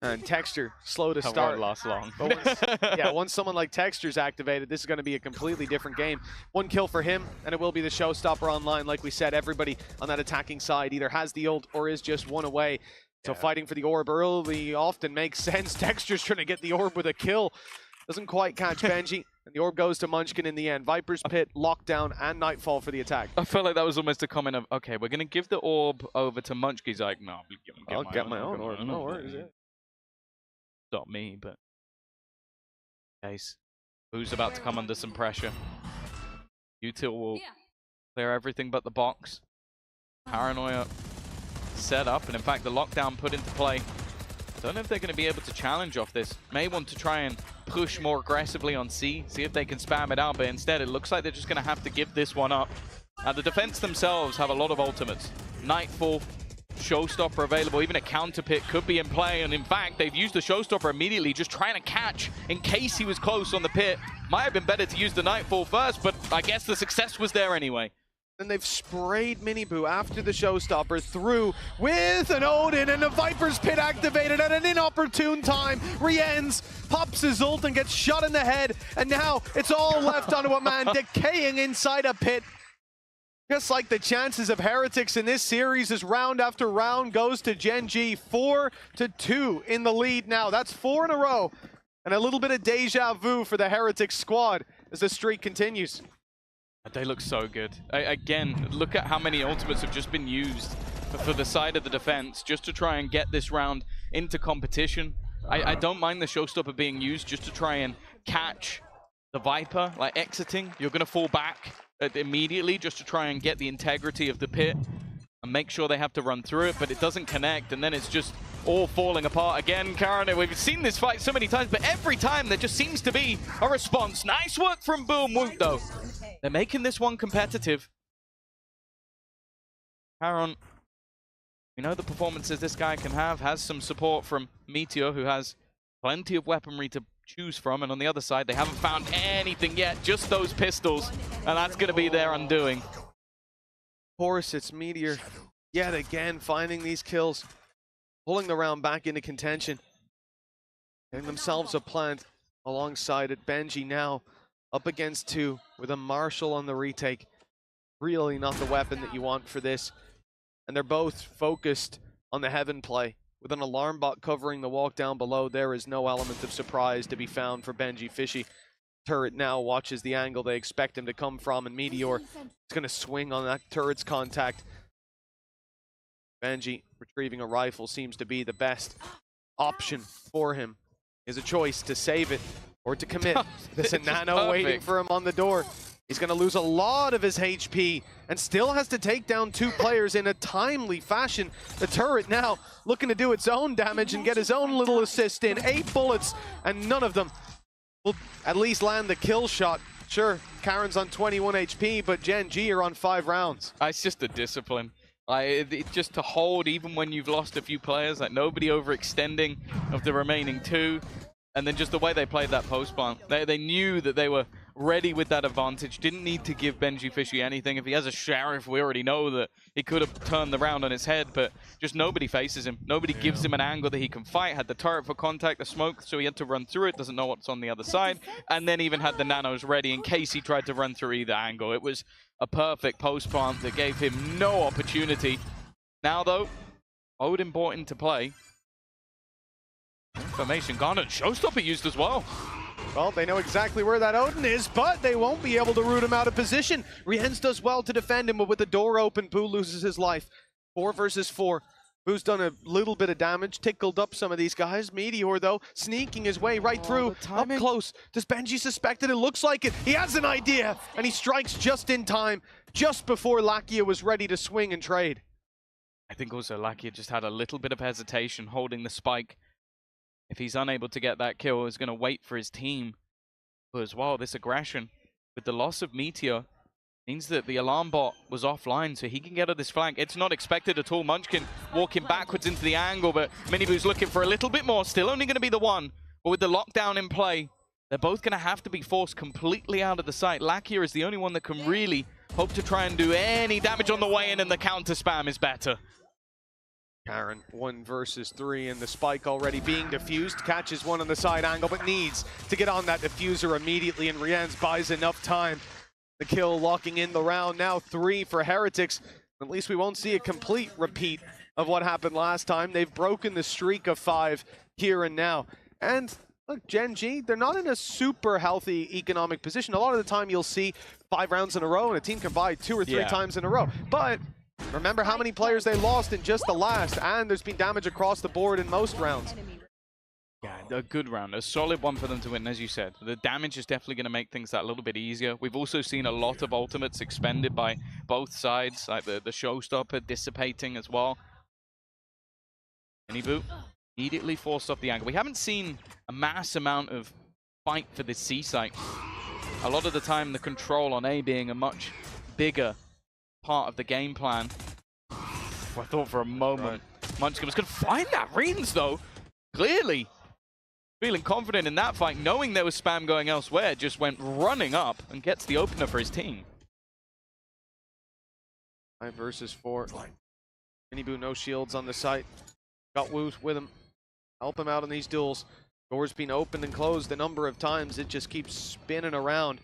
And Texture, slow to start. Won't last long. But once someone like Texture's activated, this is going to be a completely different game. 1 kill for him, and it will be the showstopper online. Like we said, everybody on that attacking side either has the ult or is just 1 away. So fighting for the orb early often makes sense. Texture's trying to get the orb with a kill. Doesn't quite catch Benji. And the orb goes to Munchkin in the end. Viper's Pit, Lockdown, and Nightfall for the attack. I felt like that was almost a comment of, okay, we're going to give the orb over to Munchkin. He's like, no, I'll get my own orb. No worries, yeah. Not me, but case. Who's about to come under some pressure? Util will clear everything but the box. Paranoia set up, and in fact the lockdown put into play. Don't know if they're going to be able to challenge off this. May want to try and push more aggressively on C, see if they can spam it out, but instead it looks like they're just going to have to give this one up. Now the defense themselves have a lot of ultimates. Nightfall, Showstopper available, even a counter pit could be in play, and in fact they've used the Showstopper immediately, just trying to catch in case he was close on the pit. Might have been better to use the Nightfall first, but I guess the success was there anyway. And they've sprayed Miniboo after the Showstopper through with an Odin, and the Viper's Pit activated at an inopportune time. Rienz pops his ult and gets shot in the head, and now it's all left onto a man decaying inside a pit. Just like the chances of Heretics in this series as round after round goes to Gen G. 4-2 in the lead now. That's 4 in a row. And a little bit of deja vu for the Heretics squad as the streak continues. They look so good. Again, look at how many ultimates have just been used for the side of the defense just to try and get this round into competition. I don't mind the Showstopper being used just to try and catch the Viper, like exiting. You're going to fall back immediately just to try and get the integrity of the pit and make sure they have to run through it, but it doesn't connect, and then it's just all falling apart again. Karen, we've seen this fight so many times, but every time there just seems to be a response. Nice work from Boom Woot, though. They're making this one competitive. Karen, we know the performances this guy can have, has some support from Meteor, who has plenty of weaponry to choose from, and on the other side they haven't found anything yet, just those pistols, and that's going to be their undoing. Of course, it's Meteor yet again finding these kills, pulling the round back into contention, getting themselves a plant alongside it. Benji now up against 2 with a Marshall on the retake. Really not the weapon that you want for this, and they're both focused on the Heaven play. With an alarm bot covering the walk down below, there is no element of surprise to be found for Benji Fishy. Turret now watches the angle they expect him to come from, and Meteor is going to swing on that turret's contact. Benji retrieving a rifle seems to be the best option for him. He has a choice to save it or to commit. There's a nano waiting for him on the door. He's going to lose a lot of his HP and still has to take down 2 players in a timely fashion. The turret now looking to do its own damage and get his own little assist in. 8 bullets, and none of them will at least land the kill shot. Sure, Karen's on 21 HP, but Gen G are on 5 rounds. It's just a discipline. Just to hold even when you've lost a few players, like nobody overextending of the remaining 2. And then just the way they played that post plant, they knew that they were ready with that advantage. Didn't need to give Benji Fishy anything. If he has a Sheriff, we already know that he could have turned the round on his head, but just nobody faces him. Nobody gives him an angle that he can fight. Had the turret for contact, the smoke, so he had to run through it. Doesn't know what's on the other side. And then even had the nanos ready in case he tried to run through either angle. It was a perfect post plant that gave him no opportunity. Now though, Odin brought into play. Information Gauntlet Showstopper used as well. Well, they know exactly where that Odin is, but they won't be able to root him out of position. Rienz does well to defend him, but with the door open, Boo loses his life. 4 versus 4. Boo's done a little bit of damage, tickled up some of these guys. Meteor, though, sneaking his way right through, up close. Does Benji suspect it? It looks like it. He has an idea, and he strikes just in time, just before Lakia was ready to swing and trade. I think also Lakia just had a little bit of hesitation holding the spike. If he's unable to get that kill, he's going to wait for his team. But as well, this aggression with the loss of Meteor means that the alarm bot was offline, so he can get at this flank. It's not expected at all. Munchkin walking backwards into the angle, but Miniboo's looking for a little bit more. Still only going to be the one. But with the lockdown in play, they're both going to have to be forced completely out of the site. Lakia is the only one that can really hope to try and do any damage on the way in, and the counter spam is better. Karen, 1 versus 3, and the spike already being diffused. Catches one on the side angle, but needs to get on that diffuser immediately, and Rienz buys enough time. The kill locking in the round, now 3 for Heretics. At least we won't see a complete repeat of what happened last time. They've broken the streak of 5 here and now. And look, Gen G, they're not in a super healthy economic position. A lot of the time you'll see 5 rounds in a row, and a team can buy 2 or 3 times in a row. But remember how many players they lost in just the last, and there's been damage across the board in most rounds. Yeah, a good round, a solid one for them to win, as you said. The damage is definitely going to make things that little bit easier. We've also seen a lot of ultimates expended by both sides, like the showstopper dissipating as well. Miniboo immediately forced off the angle. We haven't seen a mass amount of fight for this C site. A lot of the time, the control on A being a much bigger part of the game plan. I thought for a moment Munchkin was going to find that. Rienz, though, clearly feeling confident in that fight, knowing there was spam going elsewhere, just went running up and gets the opener for his team. 5 versus 4. Miniboo, no shields on the site. Got Woo with him. Help him out in these duels. Door's been opened and closed a number of times. It just keeps spinning around.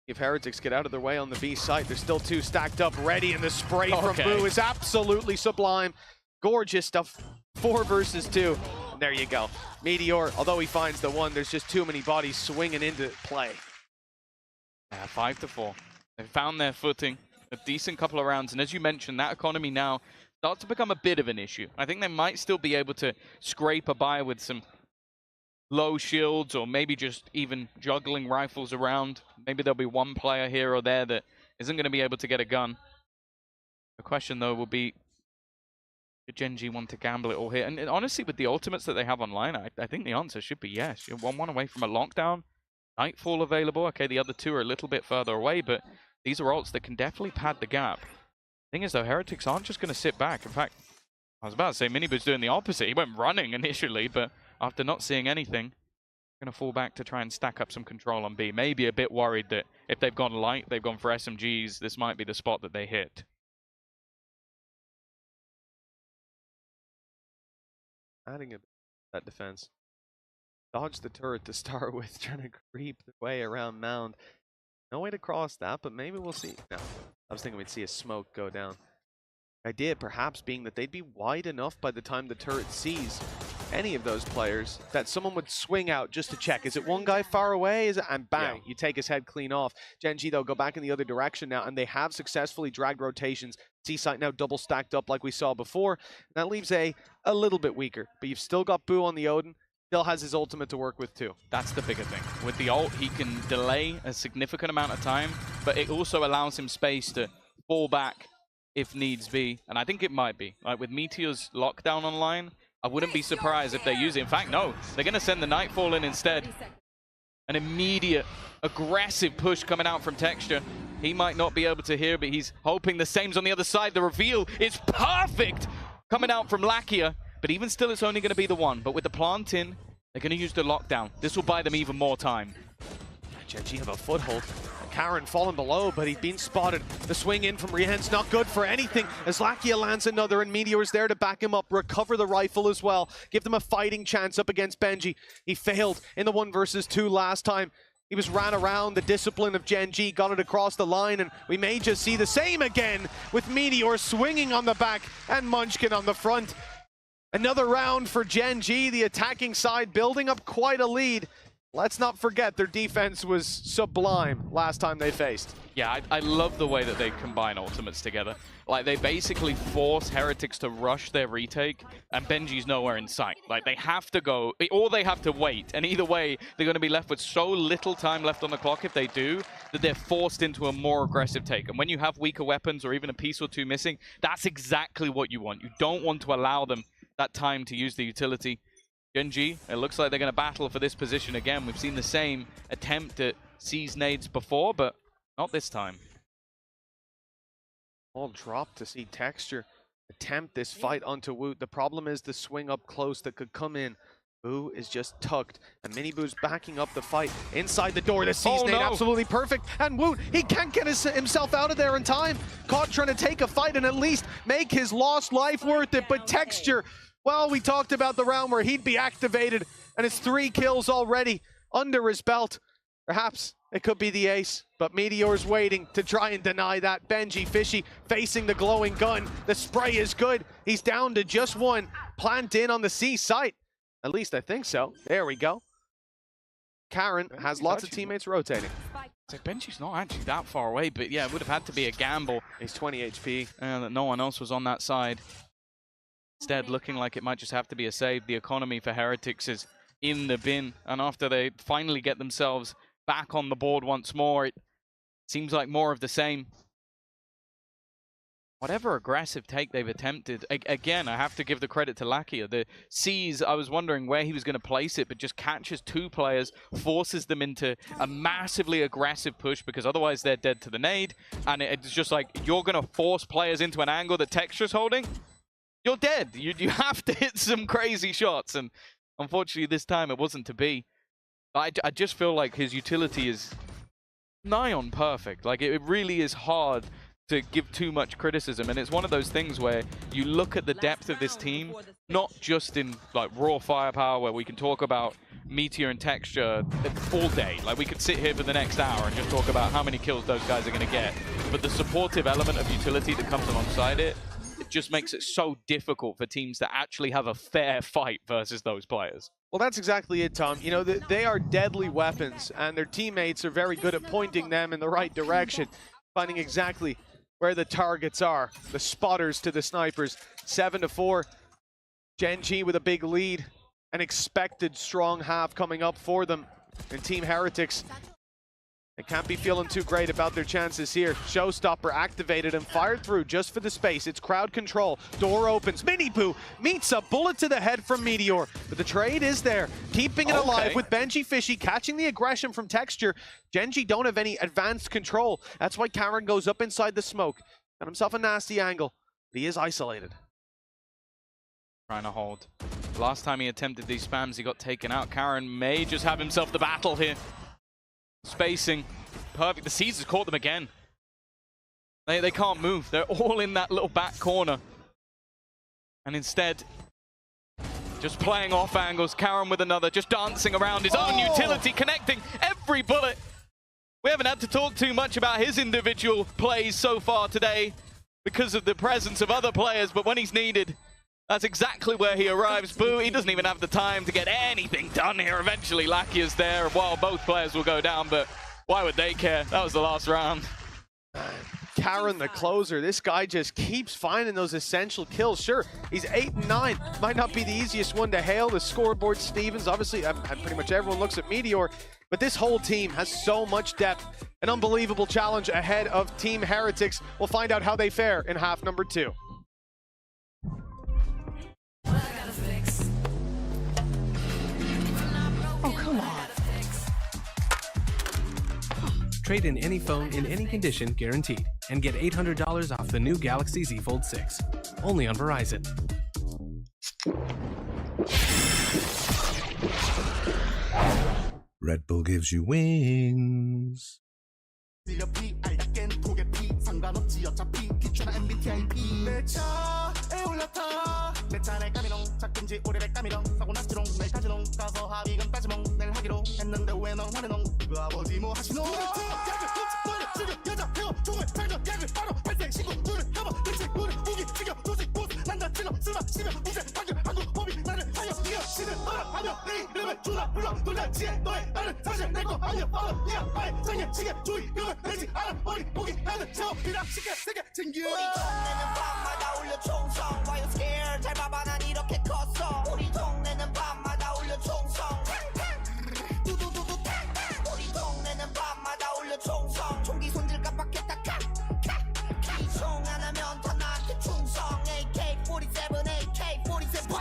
If Heretics get out of their way on the B site, there's still 2 stacked up ready, and the spray from Boo is absolutely sublime. Gorgeous stuff. 4 versus 2. And there you go. Meteor, although he finds the 1, there's just too many bodies swinging into play. Yeah, 5 to 4. They found their footing. A decent couple of rounds. And as you mentioned, that economy now starts to become a bit of an issue. I think they might still be able to scrape a buy with some low shields, or maybe just even juggling rifles around. Maybe there'll be one player here or there that isn't going to be able to get a gun. The question, though, will be, did Gen G want to gamble it all here? And honestly, with the ultimates that they have online, I think the answer should be yes. You're 1-1 away from a lockdown. Nightfall available. Okay, the other 2 are a little bit further away, but these are ults that can definitely pad the gap. Thing is, though, Heretics aren't just going to sit back. In fact, I was about to say Miniboo's doing the opposite. He went running initially, but after not seeing anything, going to fall back to try and stack up some control on B. Maybe a bit worried that if they've gone light, they've gone for SMGs, this might be the spot that they hit. Adding a bit to that defense. Dodge the turret to start with, trying to creep the way around Mound. No way to cross that, but maybe we'll see. No, I was thinking we'd see a smoke go down. The idea perhaps being that they'd be wide enough by the time the turret sees any of those players that someone would swing out just to check. Is it one guy far away? Is it? And bang, you take his head clean off. Gen G, though, go back in the other direction now, and they have successfully dragged rotations. C-site now double stacked up like we saw before. And that leaves A a little bit weaker, but you've still got Boo on the Odin. Still has his ultimate to work with too. That's the bigger thing. With the ult, he can delay a significant amount of time, but it also allows him space to fall back if needs be. And I think it might be. Like with Meteor's lockdown online, I wouldn't be surprised if they use it. In fact, no, they're going to send the Nightfall in instead. An immediate, aggressive push coming out from Texture. He might not be able to hear, but he's hoping the same's on the other side. The reveal is perfect coming out from Lakia. But even still, it's only going to be the 1. But with the plant in, They're going to use the lockdown. This will buy them even more time. Gen.G have a foothold. Karen falling below, but he's been spotted. The swing in from Rihan's not good for anything as Lakia lands another and Meteor's there to back him up, recover the rifle as well, give them a fighting chance up against Benji. He failed in the 1 versus 2 last time. He was ran around the discipline of Gen.G, got it across the line, and we may just see the same again with Meteor swinging on the back and Munchkin on the front. Another round for Gen.G, the attacking side building up quite a lead. Let's not forget their defense was sublime last time they faced. Yeah, I love the way that they combine ultimates together. Like, they basically force Heretics to rush their retake, and Benji's nowhere in sight. Like, they have to go, or they have to wait, and either way, they're going to be left with so little time left on the clock if they do, that they're forced into a more aggressive take. And when you have weaker weapons or even a piece or two missing, that's exactly what you want. You don't want to allow them that time to use the utility. Gen.G, it looks like they're going to battle for this position again. We've seen the same attempt at seize nades before, but not this time. All drop to see Texture attempt this fight onto Woot. The problem is the swing up close that could come in. Boo is just tucked, and Mini Boo's backing up the fight inside the door. The seize nade absolutely perfect, and Woot, he can't get himself out of there in time. Caught trying to take a fight and at least make his lost life worth it, but Texture, well, we talked about the round where he'd be activated, and it's 3 kills already under his belt. Perhaps it could be the ace, but Meteor's waiting to try and deny that. Benji Fishy facing the glowing gun. The spray is good. He's down to just 1. Plant in on the C site. At least I think so. There we go. Karen has lots of teammates rotating. So Benji's not actually that far away, but yeah, it would have had to be a gamble. He's 20 HP. And that no one else was on that side. Instead, looking like it might just have to be a save. The economy for Heretics is in the bin. And after they finally get themselves back on the board once more, it seems like more of the same. Whatever aggressive take they've attempted, again, I have to give the credit to Lakia. The C's, I was wondering where he was going to place it, but just catches 2 players, forces them into a massively aggressive push, because otherwise they're dead to the nade. And it's just like, you're going to force players into an angle that Texture's holding? You're dead. You have to hit some crazy shots, and unfortunately this time it wasn't to be. I just feel like his utility is nigh on perfect. Like, it really is hard to give too much criticism, and it's one of those things where you look at the depth of this team, not just in like raw firepower where we can talk about Meteor and Texture all day. Like, we could sit here for the next hour and just talk about how many kills those guys are going to get, but the supportive element of utility that comes alongside it, it just makes it so difficult for teams to actually have a fair fight versus those players. Well, that's exactly it, Tom. You know, they are deadly weapons, and their teammates are very good at pointing them in the right direction, finding exactly where the targets are. The spotters to the snipers. 7-4. Gen.G with a big lead. An expected strong half coming up for them. And Team Heretics, they can't be feeling too great about their chances here. Showstopper activated and fired through just for the space. It's crowd control. Door opens. Mini Boo meets a bullet to the head from Meteor. But the trade is there. Keeping it alive with Benji Fishy catching the aggression from Texture. Gen.G don't have any advanced control. That's why Karen goes up inside the smoke. Got himself a nasty angle. But he is isolated. Trying to hold. Last time he attempted these spams, he got taken out. Karen may just have himself the battle here. Spacing. Perfect. The Caesars caught them again. They can't move. They're all in that little back corner. And instead, just playing off angles. Karen with another, just dancing around his own utility, connecting every bullet. We haven't had to talk too much about his individual plays so far today because of the presence of other players, but when he's needed, that's exactly where he arrives. Boo, he doesn't even have the time to get anything done here. Eventually, Lakia's there, while both players will go down, but why would they care? That was the last round. Karen, the closer, this guy just keeps finding those essential kills. Sure, he's 8 and 9. Might not be the easiest one to hail. The scoreboard, Stevens, obviously, pretty much everyone looks at Meteor, but this whole team has so much depth. An unbelievable challenge ahead of Team Heretics. We'll find out how they fare in half number 2. Oh, come on. Trade in any phone in any condition guaranteed and get $800 off the new Galaxy Z Fold 6. Only on Verizon. Red Bull gives you wings. 상관없지 어차피 귀찮아 MBTI 내 차에 올라타 내 차내 까미롱 작든지 오래된 까미롱 사고 났지롱 내일 타지롱 가서 합의금 따지몽 내일 하기로 했는데 왜 넌 화내농 그 아버지 뭐 하시노 여자 태워 종을 살려 약을 바로 발생 신고 눈을 감아 내 친구를 우기 죽여 조직 보스 난다 찔러 쓸어 씹어 우세 당겨 한국 법이 나를 하여 니가 신을 하며 내 이름을 줄라 불러 놀랄지에 너의 나는 사실 내거 아니야 빨라 니가 아예 장애 지게 주의금을 내지 않아 머리 보기 하는 저 그냥 쉽게 세게 챙겨 우리 동네는 밤마다 울려 총성 Why you scared 잘 봐봐 난 이렇게 컸어 우리 동네는 밤마다 울려 총성 두두두두 우리 동네는 밤마다 울려 총성 총기 손질 깜빡했다 총 안 하면 다 나한테 충성 AK-47 AK-47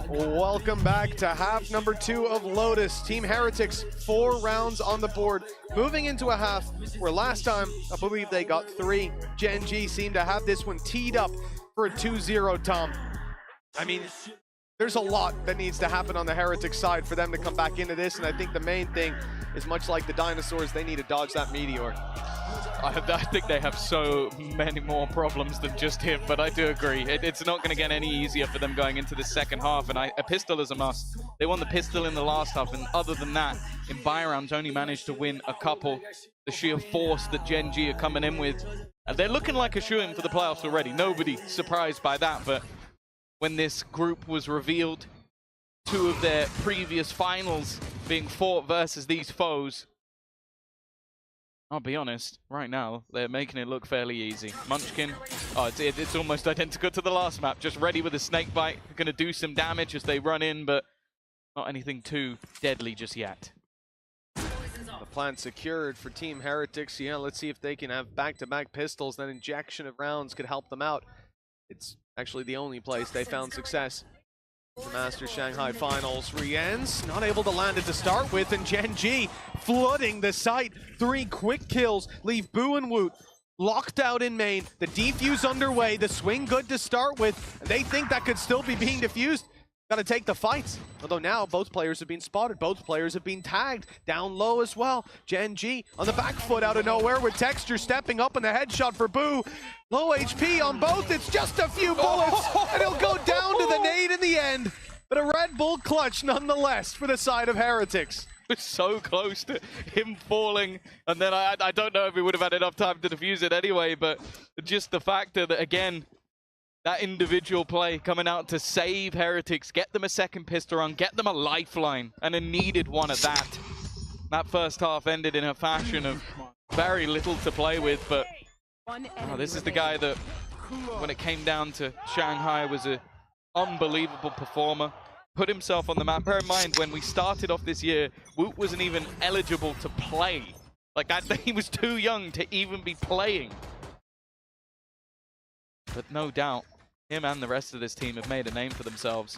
Welcome back to half number 2 of Lotus. Team Heretics, 4 rounds on the board. Moving into a half where last time, I believe they got 3. Gen G seemed to have this one teed up for a 2-0, Tom. I mean, there's a lot that needs to happen on the Heretics side for them to come back into this, and I think the main thing is much like the dinosaurs, they need to dodge that meteor. I think they have so many more problems than just him, but I do agree. It's not going to get any easier for them going into the second half, and a pistol is a must. They won the pistol in the last half, and other than that, in buy rounds only managed to win a couple. The sheer force that Gen G are coming in with, and they're looking like a shoo-in for the playoffs already. Nobody surprised by that, but when this group was revealed, 2 of their previous finals being fought versus these foes, I'll be honest, right now, they're making it look fairly easy. Munchkin, it's almost identical to the last map, just ready with a snake bite, going to do some damage as they run in, but not anything too deadly just yet. The plan secured for Team Heretics. Yeah, let's see if they can have back-to-back pistols. That injection of rounds could help them out. It's actually the only place they found success. The Masters Shanghai Finals. Rien's not able to land it to start with, and Gen G flooding the site. 3 quick kills leave Boo and Woot locked out in main. The defuse underway, the swing good to start with. They think that could still be being defused. Got to take the fights. Although now both players have been spotted. Both players have been tagged down low as well. Gen G on the back foot out of nowhere with Texture stepping up in the headshot for Boo. Low HP on both. It's just a few bullets and he'll go down to the nade in the end. But a Red Bull clutch nonetheless for the side of Heretics. Was so close to him falling, and then I don't know if he would have had enough time to defuse it anyway, but just the factor that, again, that individual play coming out to save Heretics, get them a second pistol run, get them a lifeline, and a needed one at that. That first half ended in a fashion of very little to play with, but this is the guy that, when it came down to Shanghai, was an unbelievable performer. Put himself on the map. Bear in mind, when we started off this year, Woot wasn't even eligible to play. Like, he was too young to even be playing. But no doubt, him and the rest of this team have made a name for themselves.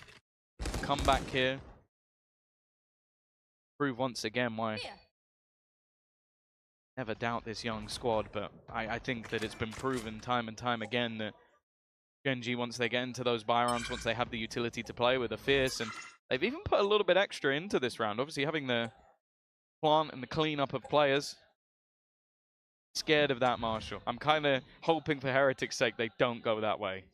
Come back here. Prove once again why. Never doubt this young squad, but I think that it's been proven time and time again that Gen G, once they get into those buy rounds, once they have the utility to play with, are fierce, and they've even put a little bit extra into this round. Obviously, having the plant and the cleanup of players. Scared of that, Marshall. I'm kind of hoping for Heretics' sake they don't go that way.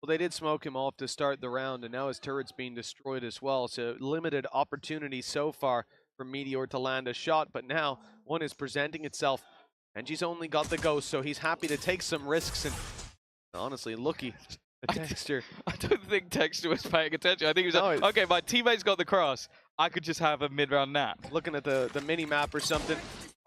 Well, they did smoke him off to start the round, and now his turret's being destroyed as well, so limited opportunity so far for Meteor to land a shot, but now one is presenting itself, and he's only got the ghost, so he's happy to take some risks, and honestly, looky at Texture. I don't think Texture was paying attention. I think he was like, okay, my teammate's got the cross. I could just have a mid-round nap. Looking at the mini-map or something.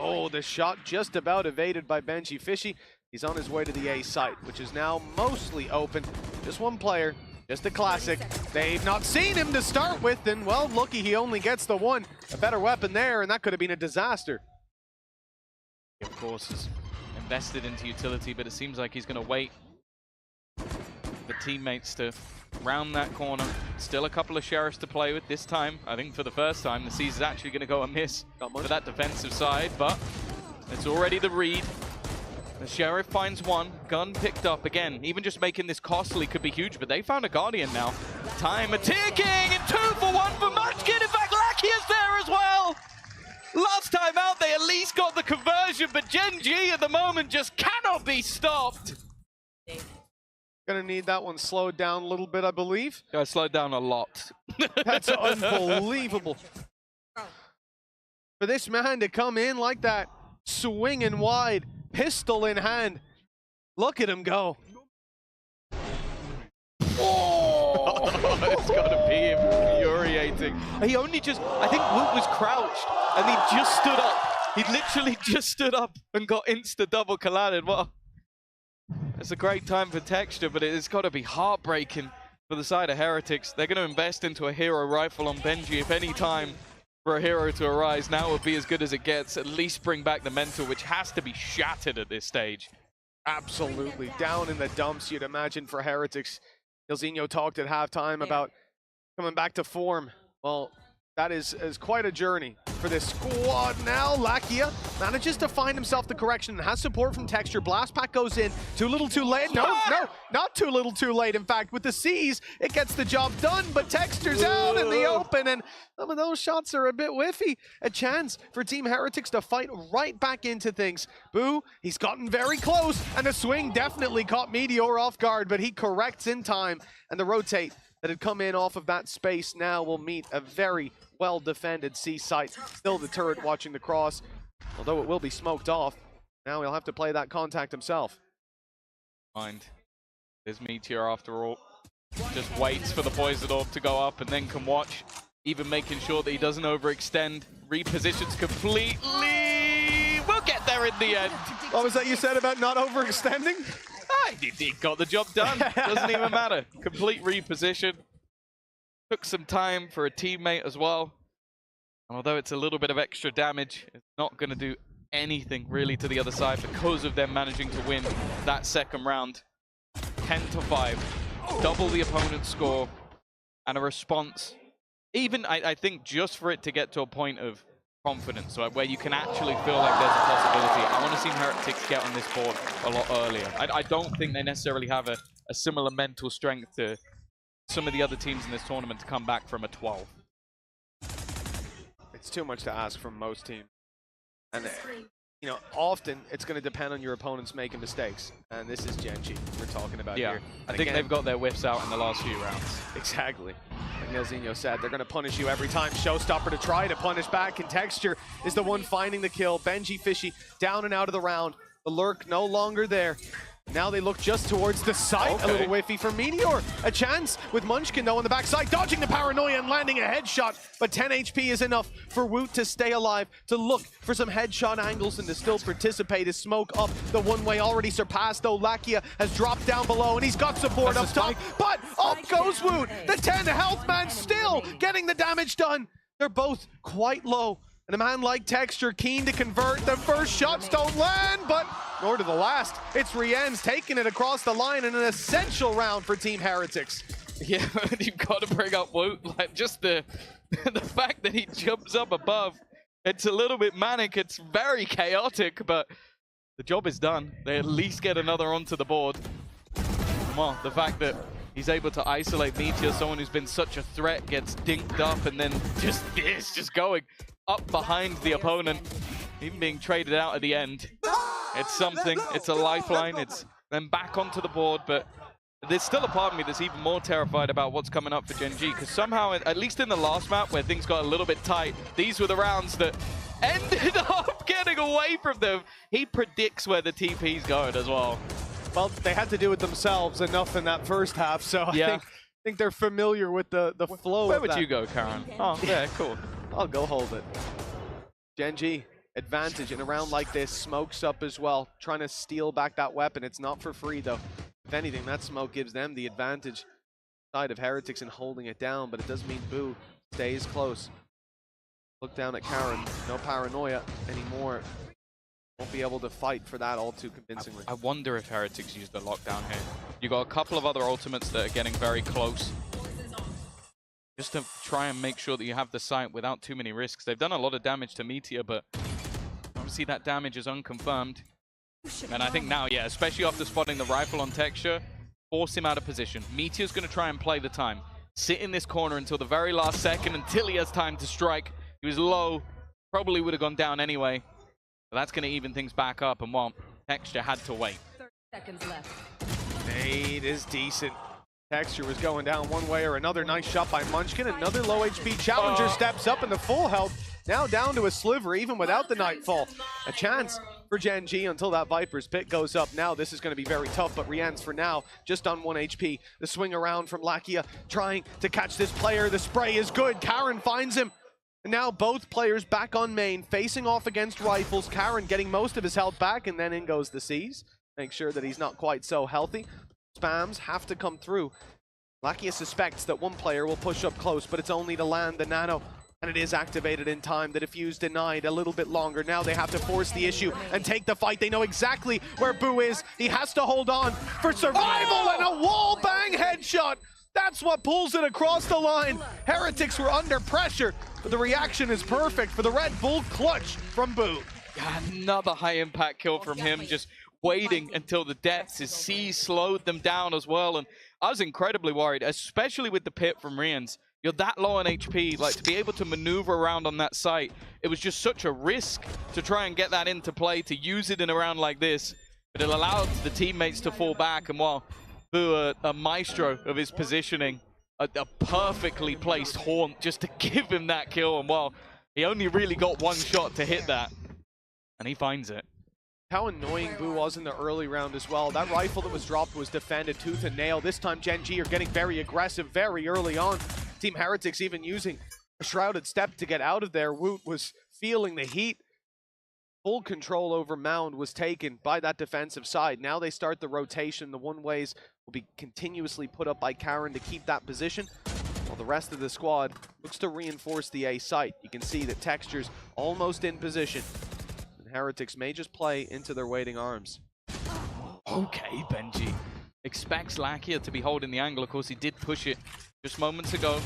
Oh, the shot just about evaded by Benji Fishy. He's on his way to the A site, which is now mostly open. Just one player, just a classic. They've not seen him to start with, and well, looky, he only gets the one. A better weapon there, and that could have been a disaster. He, of course, is invested into utility, but it seems like he's going to wait. the teammates to round that corner. Still a couple of sheriffs to play with this time. I think for the first time, the C's is actually going to go amiss for that defensive side, but it's already the read. The sheriff finds one, gun picked up again. Even just making this costly could be huge, but they found a Guardian now. Time ticking, and 2 for 1 for Munchkin. In fact, Lackey's there as well. Last time out, they at least got the conversion, but Gen G at the moment just cannot be stopped. Gonna need that one slowed down a little bit, I believe. Yeah, slowed down a lot. That's unbelievable. For this man to come in like that, swinging wide, pistol in hand. Look at him go. Oh, it's gotta be infuriating. He only just, I think Woot was crouched and he just stood up. He literally just stood up and got insta double collided. Well, it's a great time for Texture, but it's gotta be heartbreaking for the side of Heretics. They're gonna invest into a hero rifle on Benji. If any time for a hero to arise, now would be as good as it gets. At least bring back the mental, which has to be shattered at this stage. Absolutely. Down in the dumps, you'd imagine, for Heretics. Ilzinho talked at halftime about coming back to form. Well, that is quite a journey for this squad now. Lakia manages to find himself the correction and has support from Texture. Blast Pack goes in. Too little too late. No, not too little too late. In fact, with the C's, it gets the job done, but Texture's out in the open, and some of those shots are a bit whiffy. A chance for Team Heretics to fight right back into things. Boo, he's gotten very close, and the swing definitely caught Meteor off guard, but he corrects in time, and the rotate that had come in off of that space now will meet a very well-defended C site. Still the turret watching the cross, although it will be smoked off. Now he'll have to play that contact himself. Mind. There's Meteor after all. Just waits for the poison orb to go up and then can watch. Even making sure that he doesn't overextend. Repositions completely. We'll get there in the end. What was that you said about not overextending? He got the job done. Doesn't even matter. Complete reposition. Took some time for a teammate as well. And although it's a little bit of extra damage, it's not going to do anything really to the other side because of them managing to win that second round. 10-5. Double the opponent's score. And a response. Even, I think, just for it to get to a point of confidence, right, where you can actually feel like there's a possibility. I want to see Heretics get on this board a lot earlier. I don't think they necessarily have a similar mental strength to some of the other teams in this tournament to come back from a 12. It's too much to ask from most teams. And, you know, often it's going to depend on your opponents making mistakes. And this is Gen G we're talking about here. I think they've got their whiffs out in the last few rounds. Exactly. Like Ilzinho said, they're going to punish you every time. Showstopper to try to punish back, and Texture is the one finding the kill. Benji Fishy down and out of the round. The lurk no longer there. Now they look just towards the site. Okay. A little whiffy for Meteor. A chance with Munchkin though on the backside, dodging the paranoia and landing a headshot. But 10 HP is enough for Woot to stay alive, to look for some headshot angles and to still participate. His smoke up the one-way already surpassed though. Lakia has dropped down below and he's got support up top. But up goes Woot. The 10 health man still getting the damage done. They're both quite low. And a man like Texture keen to convert. The first shots don't land, but nor to the last. It's Rien's taking it across the line in an essential round for Team Heretics. Yeah, you've got to bring up Woot. Like, just the fact that he jumps up above, it's a little bit manic. It's very chaotic, but the job is done. They at least get another onto the board. Well, the fact that he's able to isolate Meteor, someone who's been such a threat, gets dinked up and then just going up behind the opponent, even being traded out at the end. It's something. It's a lifeline. It's then back onto the board, but there's still a part of me that's even more terrified about what's coming up for Gen G, because somehow, at least in the last map where things got a little bit tight, these were the rounds that ended up getting away from them. He predicts where the TP's going as well. Well, they had to do it themselves enough in that first half, so I think they're familiar with the flow. Where of would that. you go, Karen? Oh, yeah, cool. I'll go hold it. Gen G, advantage in a round like this, smokes up as well, trying to steal back that weapon. It's not for free though. If anything, that smoke gives them the advantage side of Heretics in holding it down, but it does mean Boo stays close. Look down at Karen, no paranoia anymore. won't be able to fight for that all too convincingly. I wonder if Heretics used the lockdown here. You got a couple of other ultimates that are getting very close. Just to try and make sure that you have the site without too many risks. They've done a lot of damage to Meteor, but obviously that damage is unconfirmed. And I think now, yeah, especially after spotting the rifle on Texture, force him out of position. Meteor's going to try and play the time. Sit in this corner until the very last second, until he has time to strike. He was low, probably would have gone down anyway. But that's going to even things back up, and well, Texture had to wait. 30 seconds left. Nade is decent. Texture was going down one way or another. Nice shot by Munchkin. Another low HP challenger steps up in the full health. Now down to a sliver, even without the Nightfall. A chance for Gen G until that Viper's Pit goes up. Now this is going to be very tough, but Rian's for now just on 1 HP. The swing around from Lakia, trying to catch this player. The spray is good. Karen finds him. And now both players back on main, facing off against rifles. Karen getting most of his health back, and then in goes the C's. Make sure that he's not quite so healthy. Spams have to come through. Lakia suspects that one player will push up close, but it's only to land the nano. And it is activated in time. The defuse denied a little bit longer. Now they have to force the issue and take the fight. They know exactly where Boo is. He has to hold on for survival, and a wall bang headshot. That's what pulls it across the line. Heretics were under pressure, but the reaction is perfect for the Red Bull clutch from Boo. Another high impact kill from him, just waiting until the depths. His C slowed them down as well, and I was incredibly worried, especially with the pit from Rians. You're that low on HP, like to be able to maneuver around on that site, it was just such a risk to try and get that into play, to use it in a round like this. But it allowed the teammates to fall back, and while Boo, a maestro of his positioning, a perfectly placed haunt just to give him that kill, and well, he only really got one shot to hit that, and he finds it. How annoying Boo was in the early round as well. That rifle that was dropped was defended tooth and nail. This time Gen G are getting very aggressive very early on. Team Heretics even using a shrouded step to get out of there. Woot was feeling the heat. Full control over Mound was taken by that defensive side. Now they start the rotation. The one-ways will be continuously put up by Karen to keep that position, while the rest of the squad looks to reinforce the A site. You can see that Texture's almost in position. Heretics may just play into their waiting arms. Okay, Benji. Expects Lakia to be holding the angle. Of course, he did push it just moments ago.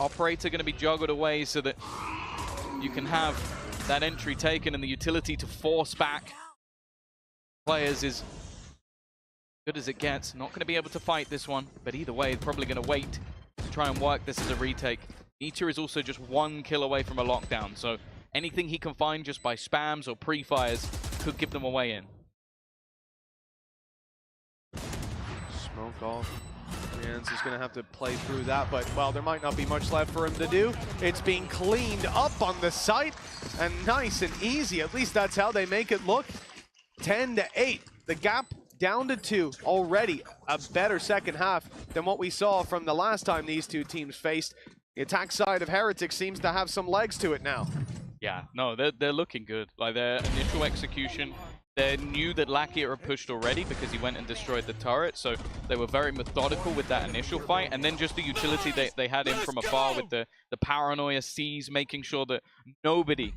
Operator going to be juggled away so that you can have that entry taken, and the utility to force back players is good as it gets. Not going to be able to fight this one, but either way, probably going to wait to try and work this as a retake. Meteor is also just 1 kill away from a lockdown, so anything he can find just by spams or pre-fires could give them a way in. Smoke off. Jans is going to have to play through that, but, well, there might not be much left for him to do. It's being cleaned up on the site, and nice and easy. At least that's how they make it look. 10-8. The gap down to 2 already. A better second half than what we saw from the last time these two teams faced. The attack side of Heretics seems to have some legs to it now. Yeah, no, they're looking good. Like, their initial execution, they knew that Lakia had pushed already because he went and destroyed the turret, so they were very methodical with that initial fight, and then just the utility they had in from afar with the paranoia C's, making sure that nobody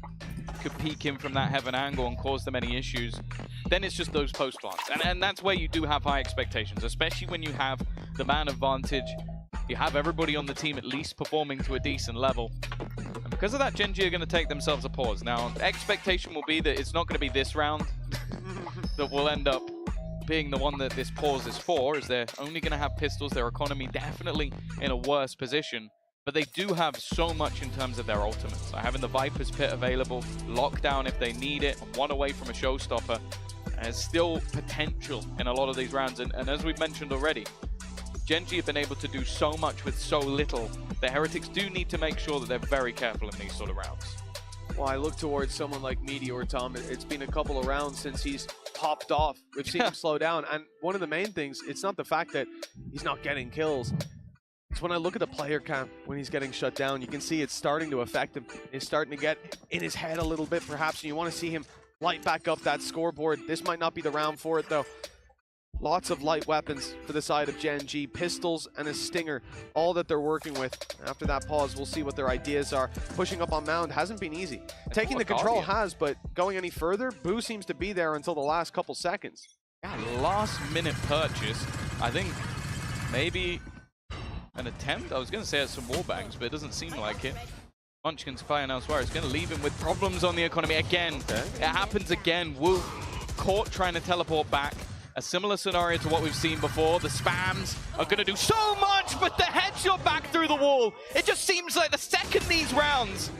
could peek in from that heaven angle and cause them any issues. Then it's just those post plants, and that's where you do have high expectations, especially when you have the man advantage. You have everybody on the team at least performing to a decent level. And because of that, Gen G are going to take themselves a pause. Now, expectation will be that it's not going to be this round that will end up being the one that this pause is for, as they're only going to have pistols. Their economy definitely in a worse position. But they do have so much in terms of their ultimates. So having the Viper's Pit available, lockdown if they need it, one away from a showstopper, there's still potential in a lot of these rounds. And as we've mentioned already, Gen G have been able to do so much with so little. The Heretics do need to make sure that they're very careful in these sort of rounds. Well, I look towards someone like Meteor, Tom. It's been a couple of rounds since he's popped off. We've seen him slow down. And one of the main things, it's not the fact that he's not getting kills. It's when I look at the player cam when he's getting shut down, you can see it's starting to affect him. It's starting to get in his head a little bit, perhaps, and you want to see him light back up that scoreboard. This might not be the round for it, though. Lots of light weapons for the side of Gen G. Pistols and a Stinger, all that they're working with. After that pause, we'll see what their ideas are. Pushing up on Mound hasn't been easy. Taking the control has, but going any further, Boo seems to be there until the last couple seconds. Yeah, last minute purchase. I think maybe an attempt? I was going to say at some wallbangs, but it doesn't seem like it. Munchkin's firing elsewhere. It's going to leave him with problems on the economy again. Okay. It happens again. Wu caught trying to teleport back. A similar scenario to what we've seen before. The spams are going to do so much, but the headshot back through the wall. It just seems like the second these rounds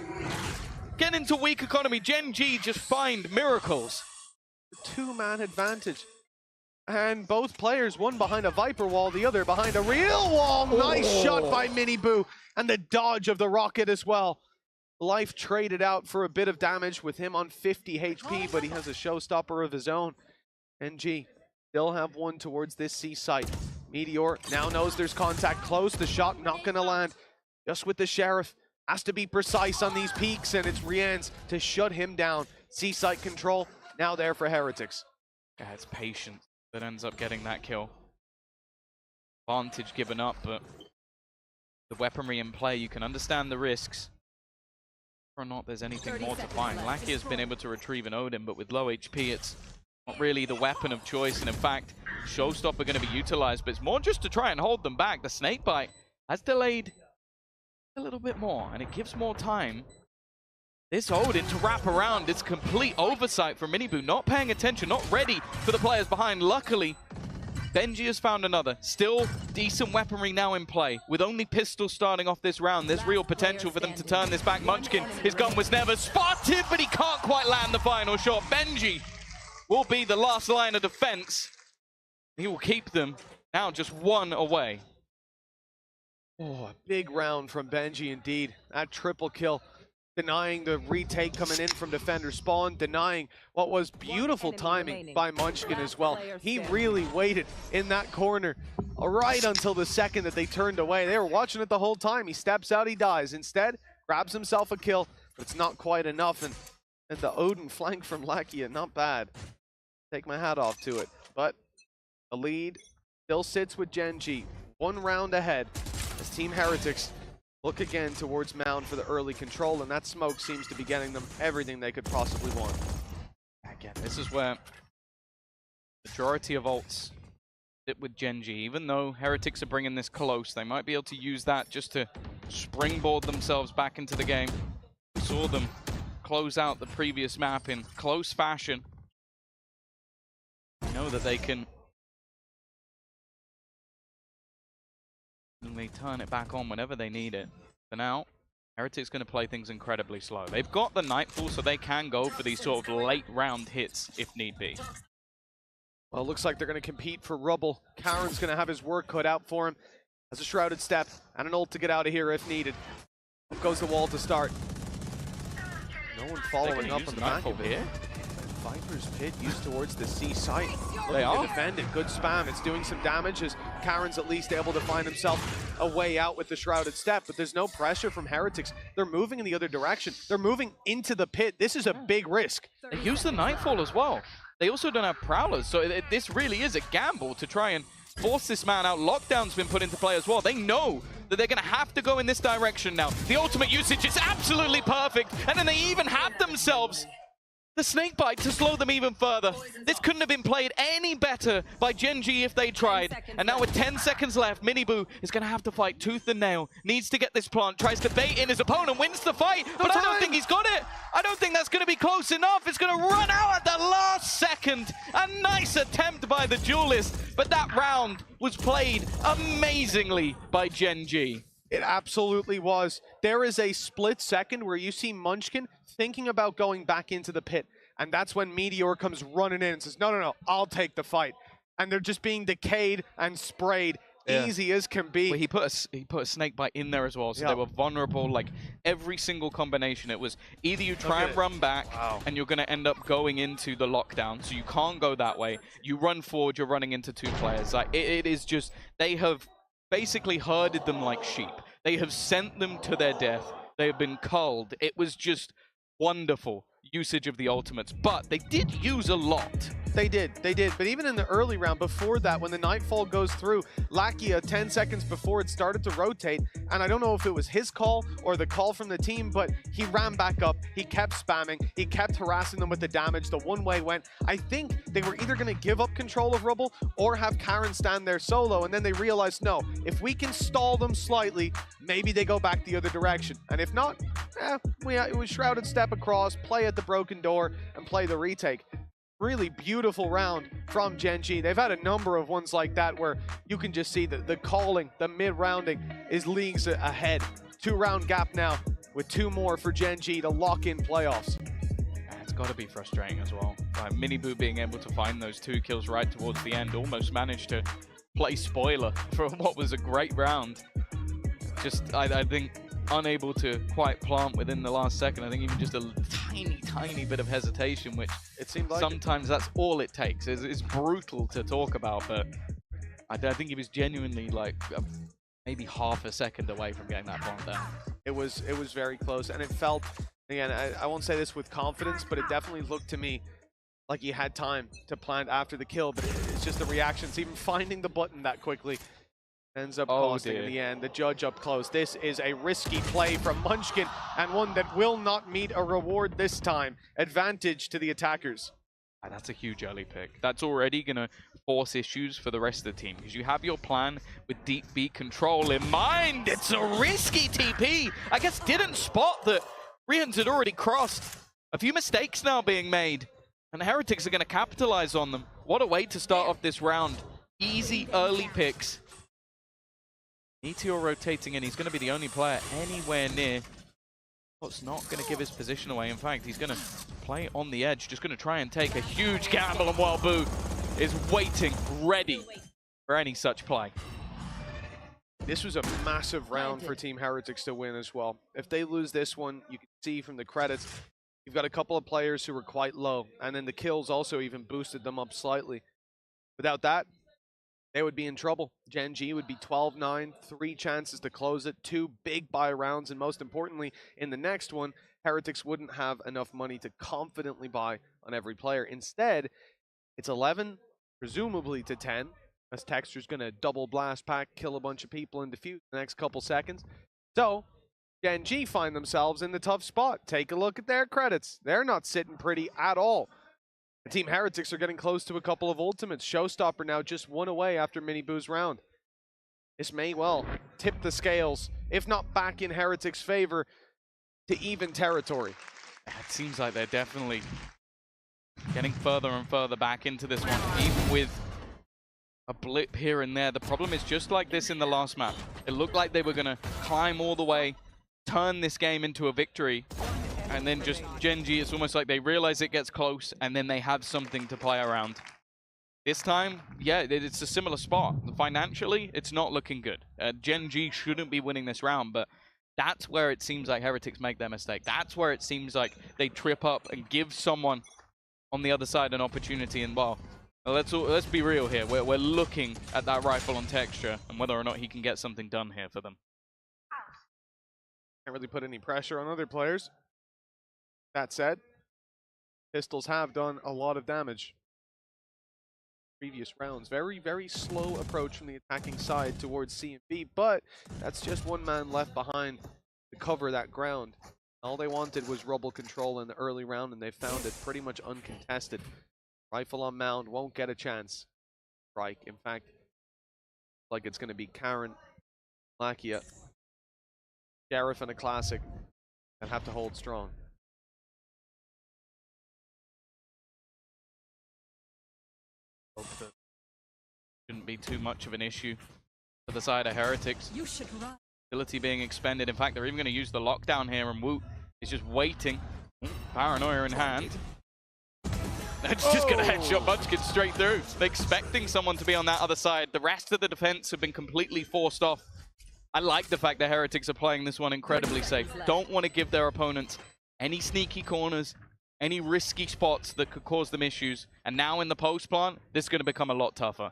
get into weak economy, Gen G just find miracles. The two-man advantage. And both players, one behind a Viper wall, the other behind a real wall. Nice shot by Mini Boo. And the dodge of the rocket as well. Life traded out for a bit of damage with him on 50 HP, but he has a showstopper of his own. NG still have one towards this C site. Meteor now knows there's contact close. The shot not going to land. Just with the Sheriff. Has to be precise on these peaks, and it's Rian's to shut him down. C site control now there for Heretics. Yeah, it's patience that ends up getting that kill. Advantage given up, but the weaponry in play, you can understand the risks. Whether or not there's anything more to find. Lackey has been able to retrieve an Odin, but with low HP, it's not really the weapon of choice. And in fact, Showstopper going to be utilized, but it's more just to try and hold them back. The Snakebite has delayed a little bit more, and it gives more time. This Odin to wrap around, it's complete oversight from Miniboo, not paying attention, not ready for the players behind. Luckily, Benji has found another. Still decent weaponry now in play. With only pistols starting off this round, there's real potential for them to turn this back. Munchkin, his gun was never spotted, but he can't quite land the final shot. Benji will be the last line of defense. He will keep them now just one away. Oh, a big round from Benji indeed. That triple kill. Denying the retake coming in from defender spawn, denying what was beautiful timing by Munchkin as well. He really waited in that corner right until the second that they turned away. They were watching it the whole time. He steps out, he dies. Instead, grabs himself a kill, but it's not quite enough. And the Odin flank from Lakia, not bad. Take my hat off to it. But the lead still sits with Gen G. One round ahead as Team Heretics look again towards Mound for the early control, and that smoke seems to be getting them everything they could possibly want. Again, this is where majority of ults sit with Gen G. Even though Heretics are bringing this close, they might be able to use that just to springboard themselves back into the game. We saw them close out the previous map in close fashion. I know that they can. And they turn it back on whenever they need it. For now, Heretics going to play things incredibly slow. They've got the Nightfall, so they can go for these sort of late round hits if need be. Well, it looks like they're going to compete for rubble. Karen's going to have his work cut out for him. Has a shrouded step and an ult to get out of here if needed. Up goes the wall to start. No one following up on the back of it. Here? Viper's Pit used towards the C site. Looking to defend it. Good spam. It's doing some damage as Karen's at least able to find himself a way out with the shrouded step, but there's no pressure from Heretics. They're moving in the other direction. They're moving into the pit. This is a big risk. They use the Nightfall as well. They also don't have Prowlers, so this really is a gamble to try and force this man out. Lockdown's been put into play as well. They know that they're going to have to go in this direction now. The ultimate usage is absolutely perfect, and then they even have themselves the Snakebite to slow them even further. This couldn't have been played any better by Gen G if they tried. And now with 10 seconds left, Miniboo is going to have to fight tooth and nail. Needs to get this plant, tries to bait in his opponent, wins the fight, but I don't think he's got it. I don't think that's going to be close enough. It's going to run out at the last second. A nice attempt by the duelist, but that round was played amazingly by Gen G. It absolutely was. There is a split second where you see Munchkin thinking about going back into the pit. And that's when Meteor comes running in and says, no, I'll take the fight. And they're just being decayed and sprayed. Yeah. Easy as can be. Well, he put a Snakebite in there as well, so they were vulnerable. Like every single combination, it was either you try and run back, and you're going to end up going into the lockdown, so you can't go that way. You run forward, you're running into two players. Like it is just, they have basically herded them like sheep. They have sent them to their death. They have been culled. It was just wonderful usage of the ultimates, but they did use a lot They did. But even in the early round, before that, when the Nightfall goes through, Lakia, 10 seconds before it started to rotate, and I don't know if it was his call or the call from the team, but he ran back up, he kept spamming, he kept harassing them with the damage, the one-way went. I think they were either going to give up control of Rubble or have Karen stand there solo, and then they realized, no, if we can stall them slightly, maybe they go back the other direction. And if not, it was Shrouded step across, play at the broken door, and play the retake. Really beautiful round from Gen G. They've had a number of ones like that where you can just see the calling, the mid-rounding is leagues ahead. 2-round gap now with 2 more for Gen G to lock in playoffs. It's got to be frustrating as well. Like Miniboo being able to find those 2 kills right towards the end, almost managed to play spoiler for what was a great round. Just, I think, unable to quite plant within the last second. I think even just a tiny bit of hesitation, which it seemed like sometimes that's all it takes. It's brutal to talk about, but I think he was genuinely like maybe half a second away from getting that plant down. It was very close, and it felt, again, I won't say this with confidence, but it definitely looked to me like he had time to plant after the kill, but it's just the reactions, even finding the button that quickly ends up costing in the end. The judge up close. This is a risky play from Munchkin, and one that will not meet a reward this time. Advantage to the attackers. That's a huge early pick. That's already going to force issues for the rest of the team, because you have your plan with deep B control in mind. It's a risky TP. I guess didn't spot that Rehans had already crossed. A few mistakes now being made, and the Heretics are going to capitalize on them. What a way to start off this round. Easy early picks. Meteor rotating in, he's going to be the only player anywhere near. What's not going to give his position away. In fact, he's going to play on the edge, just going to try and take a huge gamble, and Walbu is waiting, ready for any such play. This was a massive round for Team Heretics to win as well. If they lose this one, you can see from the credits, you've got a couple of players who were quite low, and then the kills also even boosted them up slightly. Without that, they would be in trouble. Gen G would be 12-9, 3 chances to close it, 2 big buy rounds, and most importantly, in the next one, Heretics wouldn't have enough money to confidently buy on every player. Instead, it's 11, presumably to 10, as Texture's going to double blast pack, kill a bunch of people, and defuse the next couple seconds. So, Gen G find themselves in the tough spot. Take a look at their credits. They're not sitting pretty at all. The Team Heretics are getting close to a couple of ultimates. Showstopper now just 1 away after Miniboo's round. This may well tip the scales, if not back in Heretics' favor, to even territory. It seems like they're definitely getting further and further back into this one, even with a blip here and there. The problem is, just like this in the last map, it looked like they were going to climb all the way, turn this game into a victory, and then just Gen G, it's almost like they realize it gets close, and then they have something to play around. This time, yeah, it's a similar spot. Financially, it's not looking good. Gen G shouldn't be winning this round, but that's where it seems like Heretics make their mistake. That's where it seems like they trip up and give someone on the other side an opportunity. And well, let's be real here. We're looking at that rifle on Texture and whether or not he can get something done here for them. Can't really put any pressure on other players. That said, pistols have done a lot of damage. Previous rounds, very, very slow approach from the attacking side towards C and B, but that's just one man left behind to cover that ground. All they wanted was rubble control in the early round, and they found it pretty much uncontested. Rifle on mound, won't get a chance. Strike, in fact, like it's going to be Karen, Lakia, Sheriff, and a Classic that have to hold strong. Shouldn't be too much of an issue for the side of Heretics. You should run. Ability being expended. In fact, they're even going to use the lockdown here, and Woot is just waiting. Paranoia in hand. That's just going to headshot Munchkin straight through. They're expecting someone to be on that other side. The rest of the defense have been completely forced off. I like the fact that Heretics are playing this one incredibly safe. Don't want to give their opponents any sneaky corners, any risky spots that could cause them issues. And now in the post plant, this is going to become a lot tougher.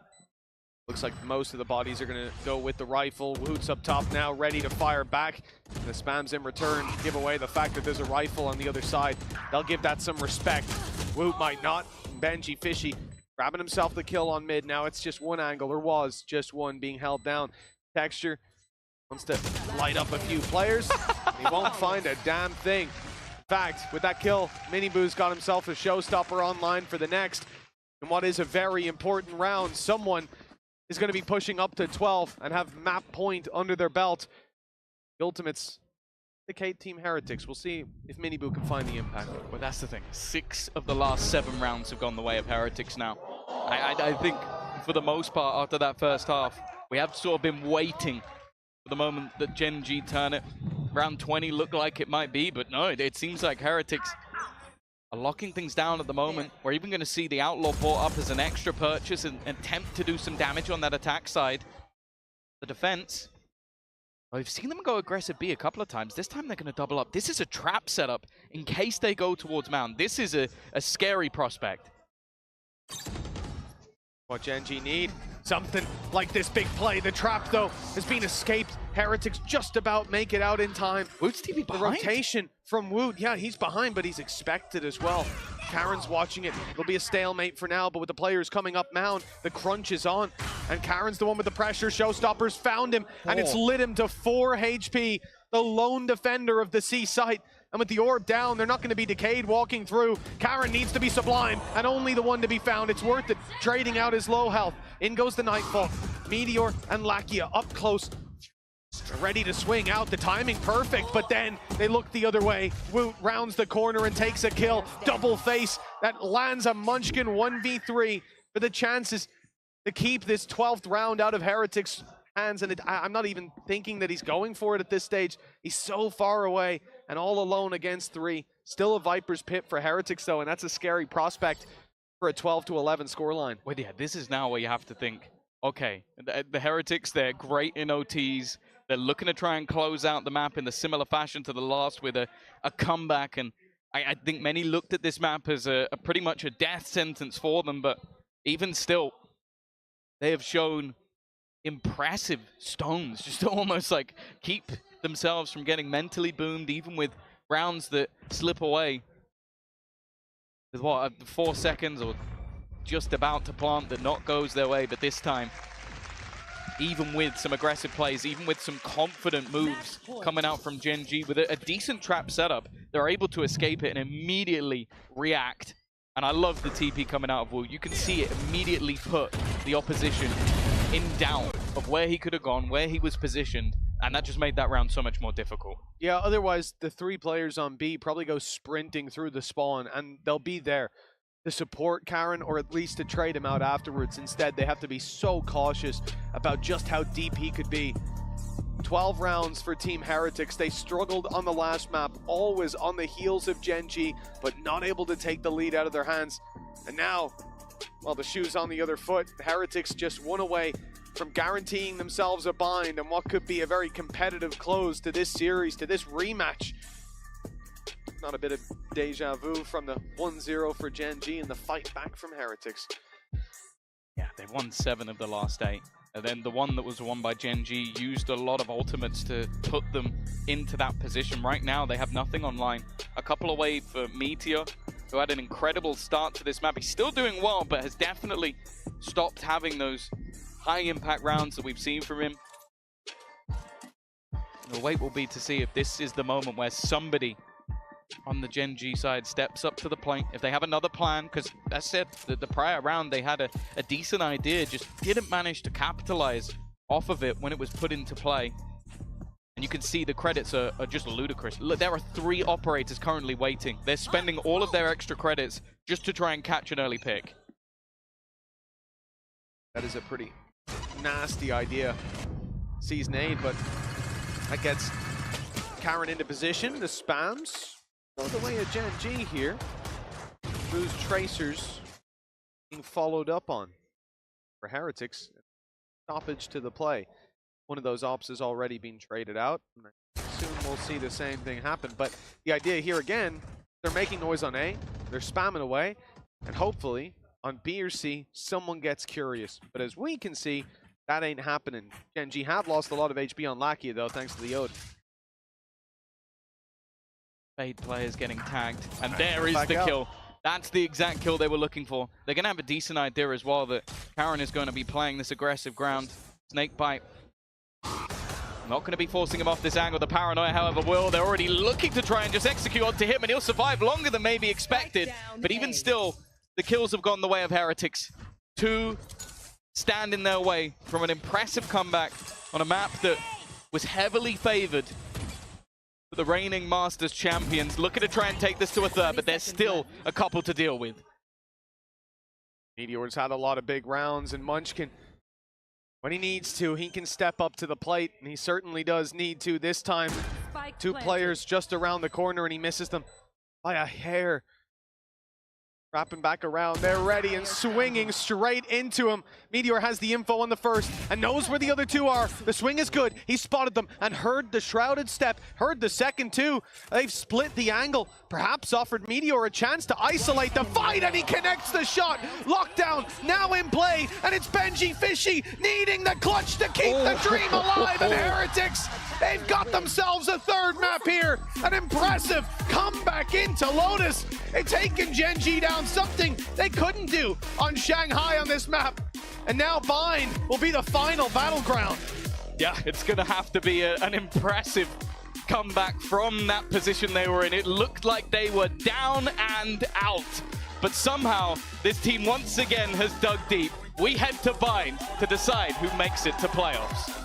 Looks like most of the bodies are going to go with the rifle. Woot's up top now, ready to fire back. The spams in return give away the fact that there's a rifle on the other side. They'll give that some respect. Woot might not. Benji Fishy Grabbing himself the kill on mid. Now it's just one angle, or was just one being held down. Texture wants to light up a few players. He won't find a damn thing. In fact, with that kill, Miniboo's got himself a showstopper online for the next. In what is a very important round, someone is going to be pushing up to 12 and have map point under their belt. The Ultimates indicate Team Heretics. We'll see if Miniboo can find the impact. Well, that's the thing. 6 of the last 7 rounds have gone the way of Heretics now. I think, for the most part, after that first half, we have sort of been waiting for the moment that Gen G turn it. Round 20 looked like it might be, but no, it seems like Heretics are locking things down at the moment. We're even going to see the Outlaw brought up as an extra purchase and attempt to do some damage on that attack side. The defense, well, we've seen them go aggressive B a couple of times. This time they're going to double up. This is a trap setup in case they go towards Mound. This is a scary prospect. What Gen G need? Something like this big play. The trap, though, has been escaped. Heretics just about make it out in time. Woot's TV behind? The rotation from Woot, yeah, he's behind, but he's expected as well. Karen's watching it. It'll be a stalemate for now, but with the players coming up Mound, the crunch is on. And Karen's the one with the pressure. Showstoppers found him, and it's lit him to 4 HP. The lone defender of the C site. And with the orb down, they're not going to be decayed walking through. Karen needs to be sublime, and only the one to be found. It's worth it, trading out his low health. In goes the Nightfall. Meteor and Lakia up close, ready to swing out. The timing perfect, but then they look the other way. Woot rounds the corner and takes a kill. Double face that lands a Munchkin 1v3 for the chances to keep this 12th round out of Heretics' hands. And I'm not even thinking that he's going for it at this stage. He's so far away and all alone against 3. Still a Viper's Pit for Heretics, though, and that's a scary prospect for a 12-11 scoreline. Well, yeah, this is now where you have to think, okay, the Heretics, they're great in OTs. They're looking to try and close out the map in the similar fashion to the last with a comeback. And I think many looked at this map as a pretty much a death sentence for them. But even still, they have shown impressive stones, just to almost like keep themselves from getting mentally boomed, even with rounds that slip away. With what, 4 seconds or just about to plant that not goes their way, but this time, even with some aggressive plays, even with some confident moves coming out from Gen G, with a decent trap setup, they're able to escape it and immediately react. And I love the TP coming out of Wu. You can see it immediately put the opposition in doubt of where he could have gone, where he was positioned, and that just made that round so much more difficult. Yeah, otherwise the 3 players on B probably go sprinting through the spawn, and they'll be there to support Karen, or at least to trade him out afterwards. Instead, they have to be so cautious about just how deep he could be. 12 rounds for Team Heretics. They struggled on the last map, always on the heels of Gen G, but not able to take the lead out of their hands. And now, well, the shoe's on the other foot. The Heretics just one away from guaranteeing themselves a bind and what could be a very competitive close to this series, to this rematch. Not a bit of deja vu from the 1-0 for Gen G and the fight back from Heretics. Yeah, they've won 7 of the last 8. And then the one that was won by Gen G used a lot of ultimates to put them into that position. Right now, they have nothing online. A couple away for Meteor, who had an incredible start to this map. He's still doing well, but has definitely stopped having those high-impact rounds that we've seen from him. The wait will be to see if this is the moment where somebody on the Gen G side steps up to the plate. If they have another plan, because that's it, the prior round they had a decent idea, just didn't manage to capitalize off of it when it was put into play. And you can see the credits are just ludicrous. Look, there are 3 operators currently waiting. They're spending all of their extra credits just to try and catch an early pick. That is a pretty nasty idea. Sees nade, but that gets Karen into position. The spams go the way of Gen G here. Those tracers being followed up on for Heretics. Stoppage to the play. One of those ops has already been traded out. Soon we'll see the same thing happen. But the idea here again, they're making noise on A, they're spamming away, and hopefully on B or C, someone gets curious. But as we can see, that ain't happening. Gen G have lost a lot of HP on Lakia though, thanks to the Ode. Fade players getting tagged, and there is the kill. That's the exact kill they were looking for. They're going to have a decent idea as well that Karen is going to be playing this aggressive ground. Snake bite. Not going to be forcing him off this angle. The paranoia, however, will. They're already looking to try and just execute onto him, and he'll survive longer than maybe expected. But even still, the kills have gone the way of Heretics. 2 stand in their way from an impressive comeback on a map that was heavily favored for the reigning Masters champions. Looking to try and take this to a third, but there's still a couple to deal with. Meteor's had a lot of big rounds, and Munchkin, when he needs to, he can step up to the plate, and he certainly does need to this time. 2 players just around the corner, and he misses them by a hair. Wrapping back around, they're ready and swinging straight into him. Meteor has the info on the first and knows where the other 2 are. The swing is good. He spotted them and heard the shrouded step, heard the second 2. They've split the angle, perhaps offered Meteor a chance to isolate the fight, and he connects the shot. Lockdown now in play, and it's Benji Fishy needing the clutch to keep the dream alive, and Heretics, they've got themselves a third map here. An impressive comeback into Lotus. They've taken Gen G down, something they couldn't do on Shanghai on this map. And now Bind will be the final battleground. Yeah, it's going to have to be an impressive comeback from that position they were in. It looked like they were down and out. But somehow, this team once again has dug deep. We head to Bind to decide who makes it to playoffs.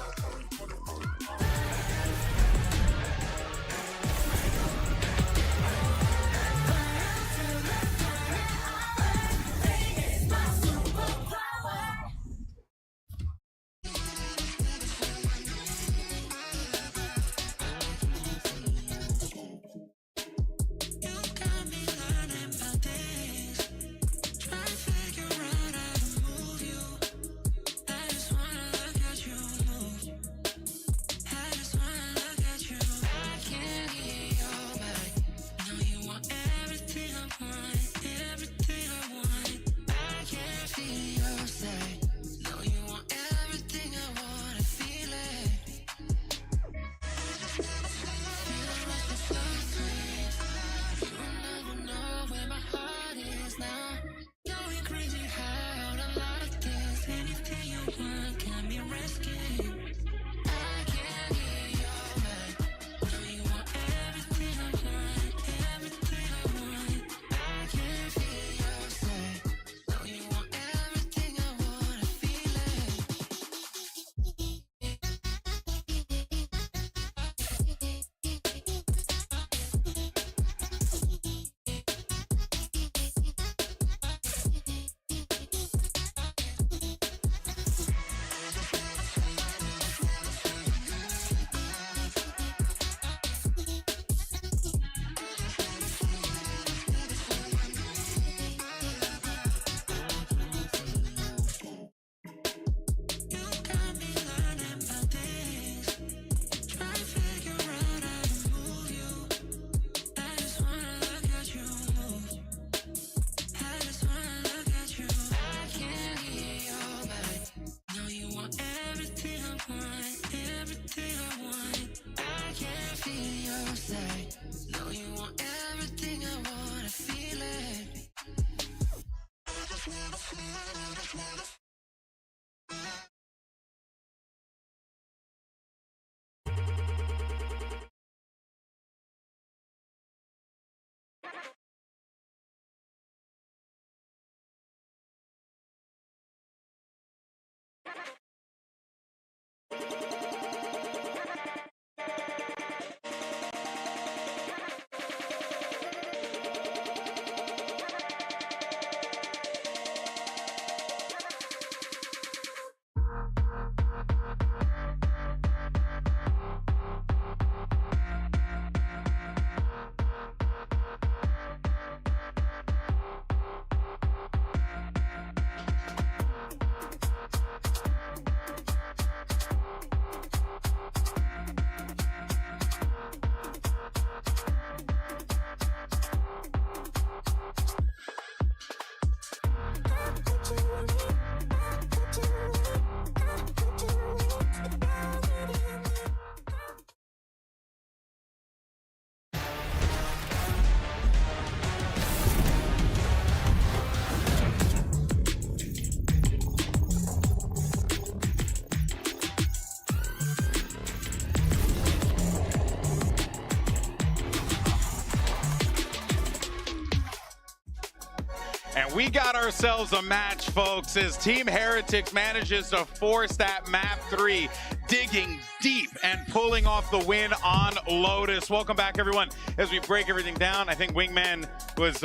And we got ourselves a match, folks, as Team Heretics manages to force that map 3, digging deep and pulling off the win on Lotus. Welcome back, everyone. As we break everything down, I think Wingman was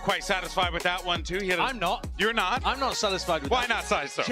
quite satisfied with that one, too. I'm not. You're not? I'm not satisfied with Why that. Why not, Sideshow?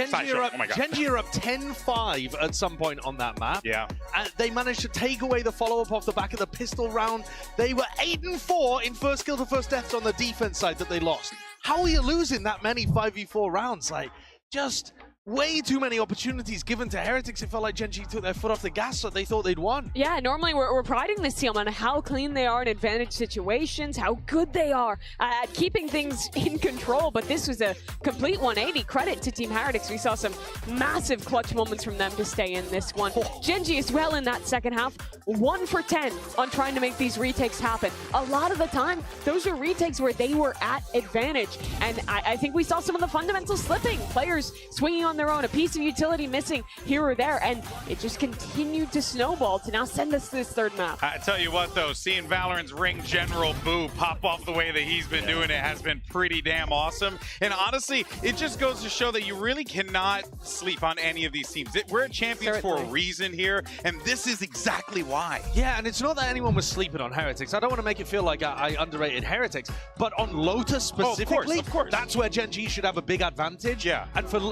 Oh my God. Genji are up 10-5 at some point on that map. Yeah. And they managed to take away the follow-up off the back of the pistol round. They were 8-4 in first kill to first deaths on the defense side that they lost. How are you losing that many 5v4 rounds? Like, just way too many opportunities given to Heretics. It felt like Genji took their foot off the gas, so they thought they'd won. Yeah, normally we're priding this team on how clean they are in advantage situations, how good they are at keeping things in control, but this was a complete 180. Credit to Team Heretics. We saw some massive clutch moments from them to stay in this one. Genji as well in that second half, 1 for 10 on trying to make these retakes happen. A lot of the time, those are retakes where they were at advantage, and I think we saw some of the fundamentals slipping. Players swinging on their own, a piece of utility missing here or there, and it just continued to snowball to now send us this third map. I tell you what, though, seeing Valorant's ring general Boo pop off the way that he's been doing it has been pretty damn awesome. And honestly, it just goes to show that you really cannot sleep on any of these teams. We're champions for a reason here, and this is exactly why. Yeah, and it's not that anyone was sleeping on Heretics. I don't want to make it feel like I underrated Heretics, but on Lotus specifically, of course. That's where Genji should have a big advantage. Yeah. And for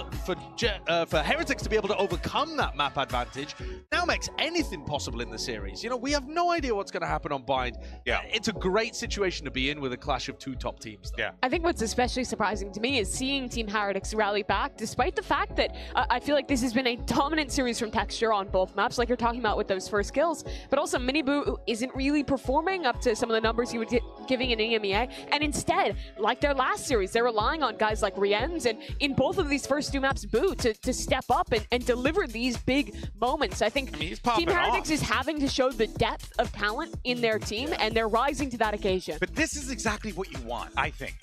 Heretics to be able to overcome that map advantage now makes anything possible in the series. You know, we have no idea what's going to happen on Bind. Yeah. It's a great situation to be in with a clash of two top teams, though. Yeah. I think what's especially surprising to me is seeing Team Heretics rally back, despite the fact that I feel like this has been a dominant series from Texture on both maps, like you're talking about with those first kills, but also Miniboo isn't really performing up to some of the numbers he was giving in EMEA, and instead, like their last series, they're relying on guys like Rienz, and in both of these first 2 maps, Boo, to step up and deliver these big moments. I think Team Heretics is having to show the depth of talent in their team, and they're rising to that occasion. But this is exactly what you want, I think.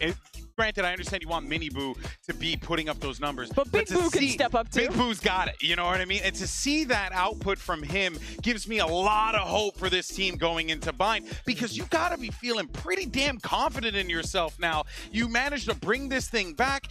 Granted, I understand you want Mini Boo to be putting up those numbers. But Big Boo can step up too. Big Boo's got it, you know what I mean? And to see that output from him gives me a lot of hope for this team going into Bind, because you gotta be feeling pretty damn confident in yourself now. You managed to bring this thing back.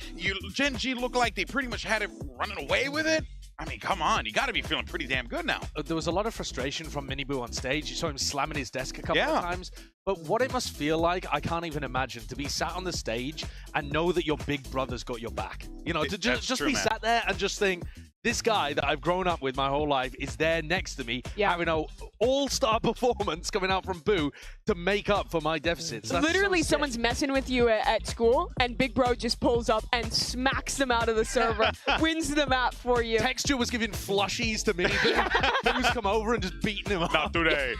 Genji looked like they pretty much had it running away with it. I mean, come on, you got to be feeling pretty damn good now. There was a lot of frustration from Miniboo on stage. You saw him slamming his desk a couple of times. But what it must feel like, I can't even imagine, to be sat on the stage and know that your big brother's got your back. You know, to just be sat there and just think, this guy that I've grown up with my whole life is there next to me, having an all-star performance coming out from Boo to make up for my deficits. That's literally so someone's messing with you at school, and Big Bro just pulls up and smacks them out of the server, wins the map for you. Texture was giving flushies to Miniboo. Boo's come over and just beating him up. Not today.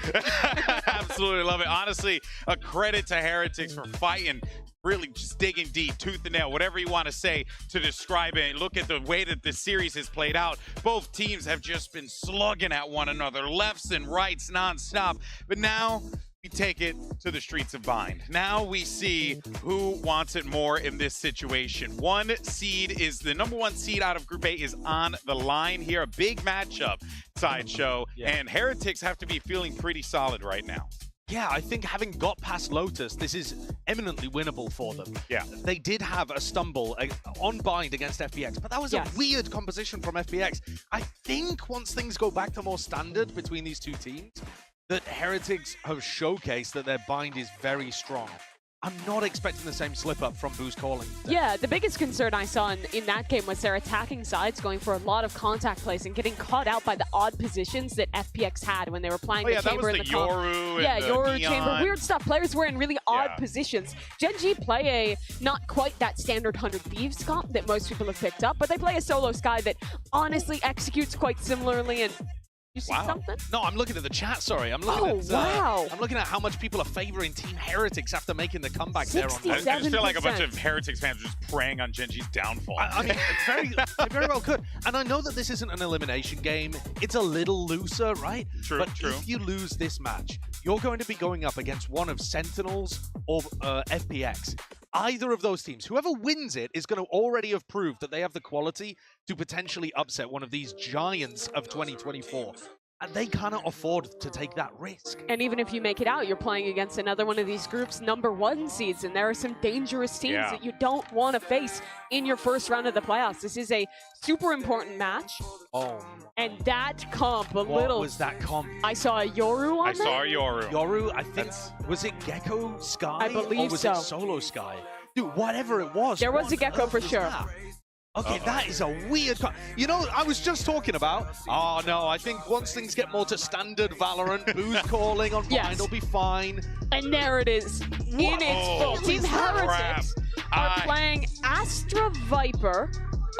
Absolutely love it. Honestly, a credit to Heretics for fighting, really just digging deep, tooth and nail, whatever you want to say to describe it. Look at the way that this series has played out. Both teams have just been slugging at one another, lefts and rights nonstop. But now we take it to the streets of Bind. Now we see who wants it more in this situation. The number 1 seed out of Group A is on the line here. A big matchup, Sideshow. And Heretics have to be feeling pretty solid right now. Yeah, I think having got past Lotus, this is eminently winnable for them. Yeah. They did have a stumble on Bind against FPX, but that was a weird composition from FPX. I think once things go back to more standard between these two teams, that Heretics have showcased that their Bind is very strong. I'm not expecting the same slip-up from Boo's calling. Yeah, the biggest concern I saw in that game was their attacking sides going for a lot of contact plays and getting caught out by the odd positions that FPX had when they were playing the chamber in the Yoru yeah, and Yoru Neon. chamber. Weird stuff. Players were in really odd positions. Genji play a not quite that standard 100 Thieves comp that most people have picked up, but they play a solo Sky that honestly executes quite similarly. And you see something? No, I'm looking at the chat, sorry. I'm looking wow. I'm looking at how much people are favoring Team Heretics after making the comeback there on I just feel like a bunch of Heretics fans are just preying on Genji's downfall. I mean, they very well could. And I know that this isn't an elimination game. It's a little looser, right? True, but if you lose this match, you're going to be going up against one of Sentinels or FPX. Either of those teams, whoever wins it, is going to already have proved that they have the quality to potentially upset one of these giants of 2024. and they cannot afford to take that risk. And even if you make it out, you're playing against another one of these groups' #1 seeds, and there are some dangerous teams that you don't want to face in your first round of the playoffs. This is a super important match. Oh. And that comp, What was that comp? I saw a Yoru on I saw a Yoru. Yoru, I think, was it Gecko Sky? I believe or was so. it Solo Sky? Dude, whatever it was. There was what a Gecko on for earth was sure. that? Okay, that is a weird... You know, I was just talking about, oh no, I think once things get more to standard Valorant, Boo's calling on mine, it'll be fine. And there it is, in its full. Team Heretics are playing Astra Viper.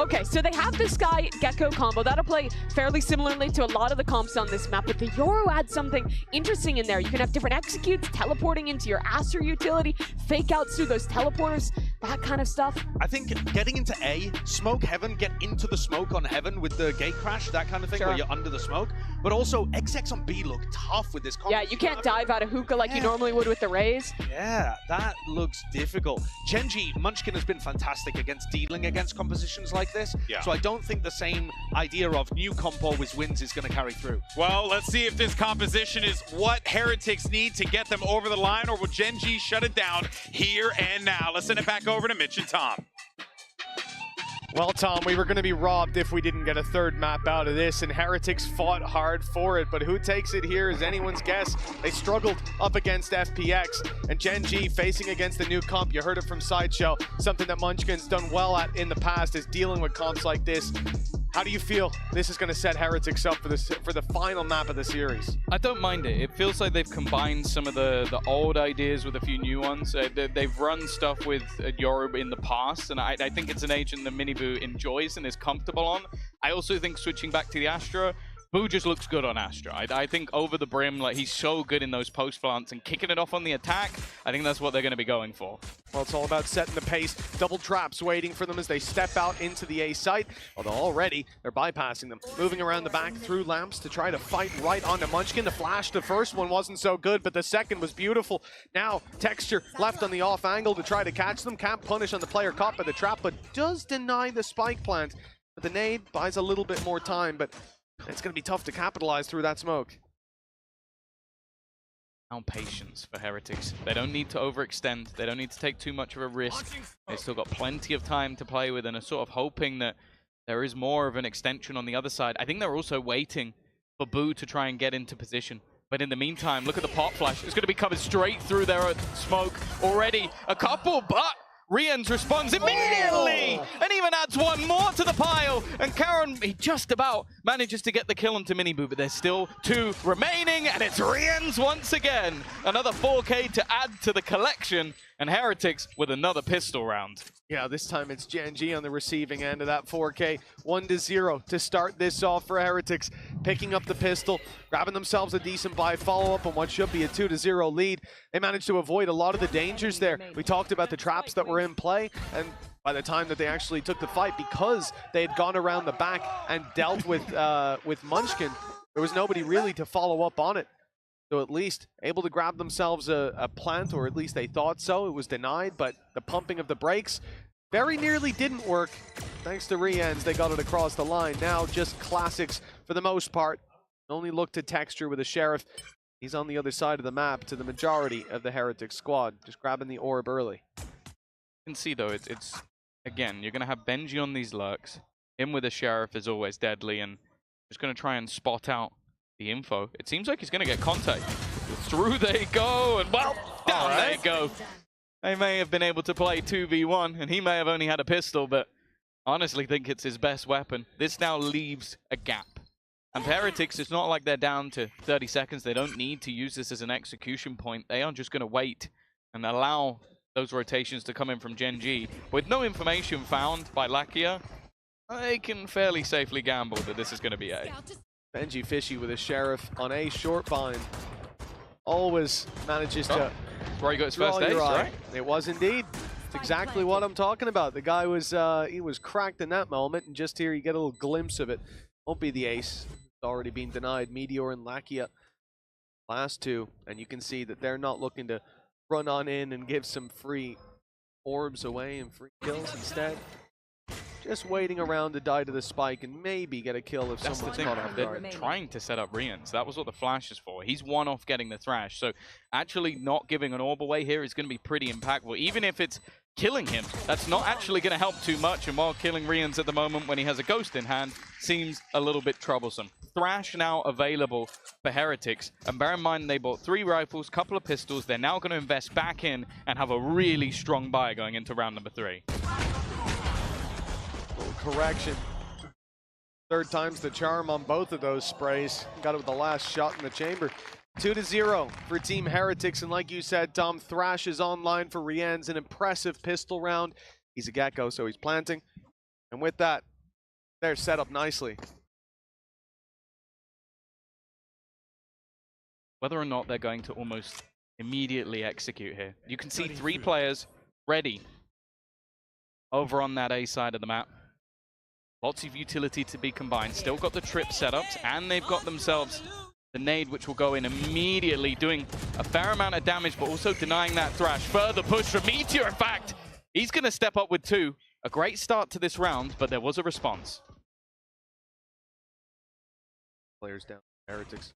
Okay, so they have the Sky Gecko combo. That'll play fairly similarly to a lot of the comps on this map, but the Yoru adds something interesting in there. You can have different executes, teleporting into your Astra utility, fake outs through those teleporters, that kind of stuff. I think getting into A, smoke Heaven, get into the smoke on Heaven with the gate crash, that kind of thing, where you're under the smoke. But also, XX on B look tough with this combo. Yeah, you can't dive out of hookah like you normally would with the Rays. Yeah, that looks difficult. Genji, Munchkin has been fantastic against dealing against compositions like this. Yeah. So I don't think the same idea of new comp always wins is going to carry through. Well, let's see if this composition is what Heretics need to get them over the line, or will Genji shut it down here and now? Let's send it back over to Mitch and Tom. Well, Tom, we were going to be robbed if we didn't get a third map out of this, and Heretics fought hard for it, but who takes it here is anyone's guess. They struggled up against FPX, and Genji facing against the new comp. You heard it from Sideshow. Something that Munchkin's done well at in the past is dealing with comps like this. How do you feel this is going to set Heretics up for the final map of the series? I don't mind it. It feels like they've combined some of the old ideas with a few new ones. They've run stuff with Yoru in the past, and I think it's an agent that Miniboo enjoys and is comfortable on. I also think switching back to the Astra, Boo just looks good on Astra. I think over the brim, like, he's so good in those post plants and kicking it off on the attack. I think that's what they're going to be going for. Well, it's all about setting the pace. Double traps waiting for them as they step out into the A site. Although already they're bypassing them. Moving around the back through lamps to try to fight right onto Munchkin. The flash, the first one wasn't so good, but the second was beautiful. Now, Texture left on the off angle to try to catch them. Can't punish on the player caught by the trap, but does deny the spike plant. But the nade buys a little bit more time, but it's going to be tough to capitalize through that smoke. Now patience for Heretics. They don't need to overextend. They don't need to take too much of a risk. They've still got plenty of time to play with and are sort of hoping that there is more of an extension on the other side. I think they're also waiting for Boo to try and get into position. But in the meantime, look at the pop flash. It's going to be coming straight through their smoke already. A couple, but Rians responds immediately and even adds one more to the pile. And Karen, he just about manages to get the kill onto Miniboo, but there's still 2 remaining, and it's Rians once again. Another 4K to add to the collection, and Heretics with another pistol round. Yeah, this time it's Genji on the receiving end of that 4K. 1-0 to start this off for Heretics. Picking up the pistol, grabbing themselves a decent buy follow-up on what should be a 2-0 lead. They managed to avoid a lot of the dangers there. We talked about the traps that were in play, and by the time that they actually took the fight, because they had gone around the back and dealt with Munchkin, there was nobody really to follow up on it. So at least able to grab themselves a plant, or at least they thought so. It was denied, but the pumping of the brakes very nearly didn't work. Thanks to Rians, they got it across the line. Now just classics for the most part. Only look to Texture with a Sheriff. He's on the other side of the map to the majority of the Heretic squad, just grabbing the orb early. You can see though, it's again, you're going to have Benji on these lurks. Him with a Sheriff is always deadly, and just going to try and spot out the info. It seems like he's going to get contact. Through they go, and well, down they go. They may have been able to play 2v1, and he may have only had a pistol, but I honestly think it's his best weapon. This now leaves a gap. And Heretics, it's not like they're down to 30 seconds. They don't need to use this as an execution point. They are just going to wait and allow those rotations to come in from Genji. With no information found by Lakia, they can fairly safely gamble that this is going to be A. Benji Fishy with a Sheriff on a short bind. Always manages to... That's where he got his first ace, right? It was indeed. It's exactly what I'm talking about. The guy was he was cracked in that moment, and just here you get a little glimpse of it. Won't be the ace. It's already been denied. Meteor and Lakia, last 2, and you can see that they're not looking to run on in and give some free orbs away and free kills instead. just waiting around to die to the spike and maybe get a kill if That's the someone's thing. caught off guard. They're trying to set up Rians. That was what the flash is for. He's one off getting the thrash. So actually not giving an orb away here is going to be pretty impactful. Even if it's killing him, that's not actually going to help too much. And while killing Rians at the moment when he has a ghost in hand seems a little bit troublesome. Thrash now available for Heretics. And bear in mind, they bought 3 rifles, couple of pistols. They're now going to invest back in and have a really strong buy going into round number 3. Correction. 3rd time's the charm on both of those sprays. Got it with the last shot in the chamber. 2-0 for Team Heretics, and like you said, Tom, Thrash is online for Rian's, an impressive pistol round. He's a Gecko, so he's planting. And with that, they're set up nicely. Whether or not they're going to almost immediately execute here. You can see 3 players ready over on that A side of the map. Lots of utility to be combined. Still got the trip setups, and they've got themselves the nade, which will go in immediately, doing a fair amount of damage, but also denying that thrash. Further push from Meteor, in fact. He's going to step up with 2. A great start to this round, but there was a response. Players down, Heretics.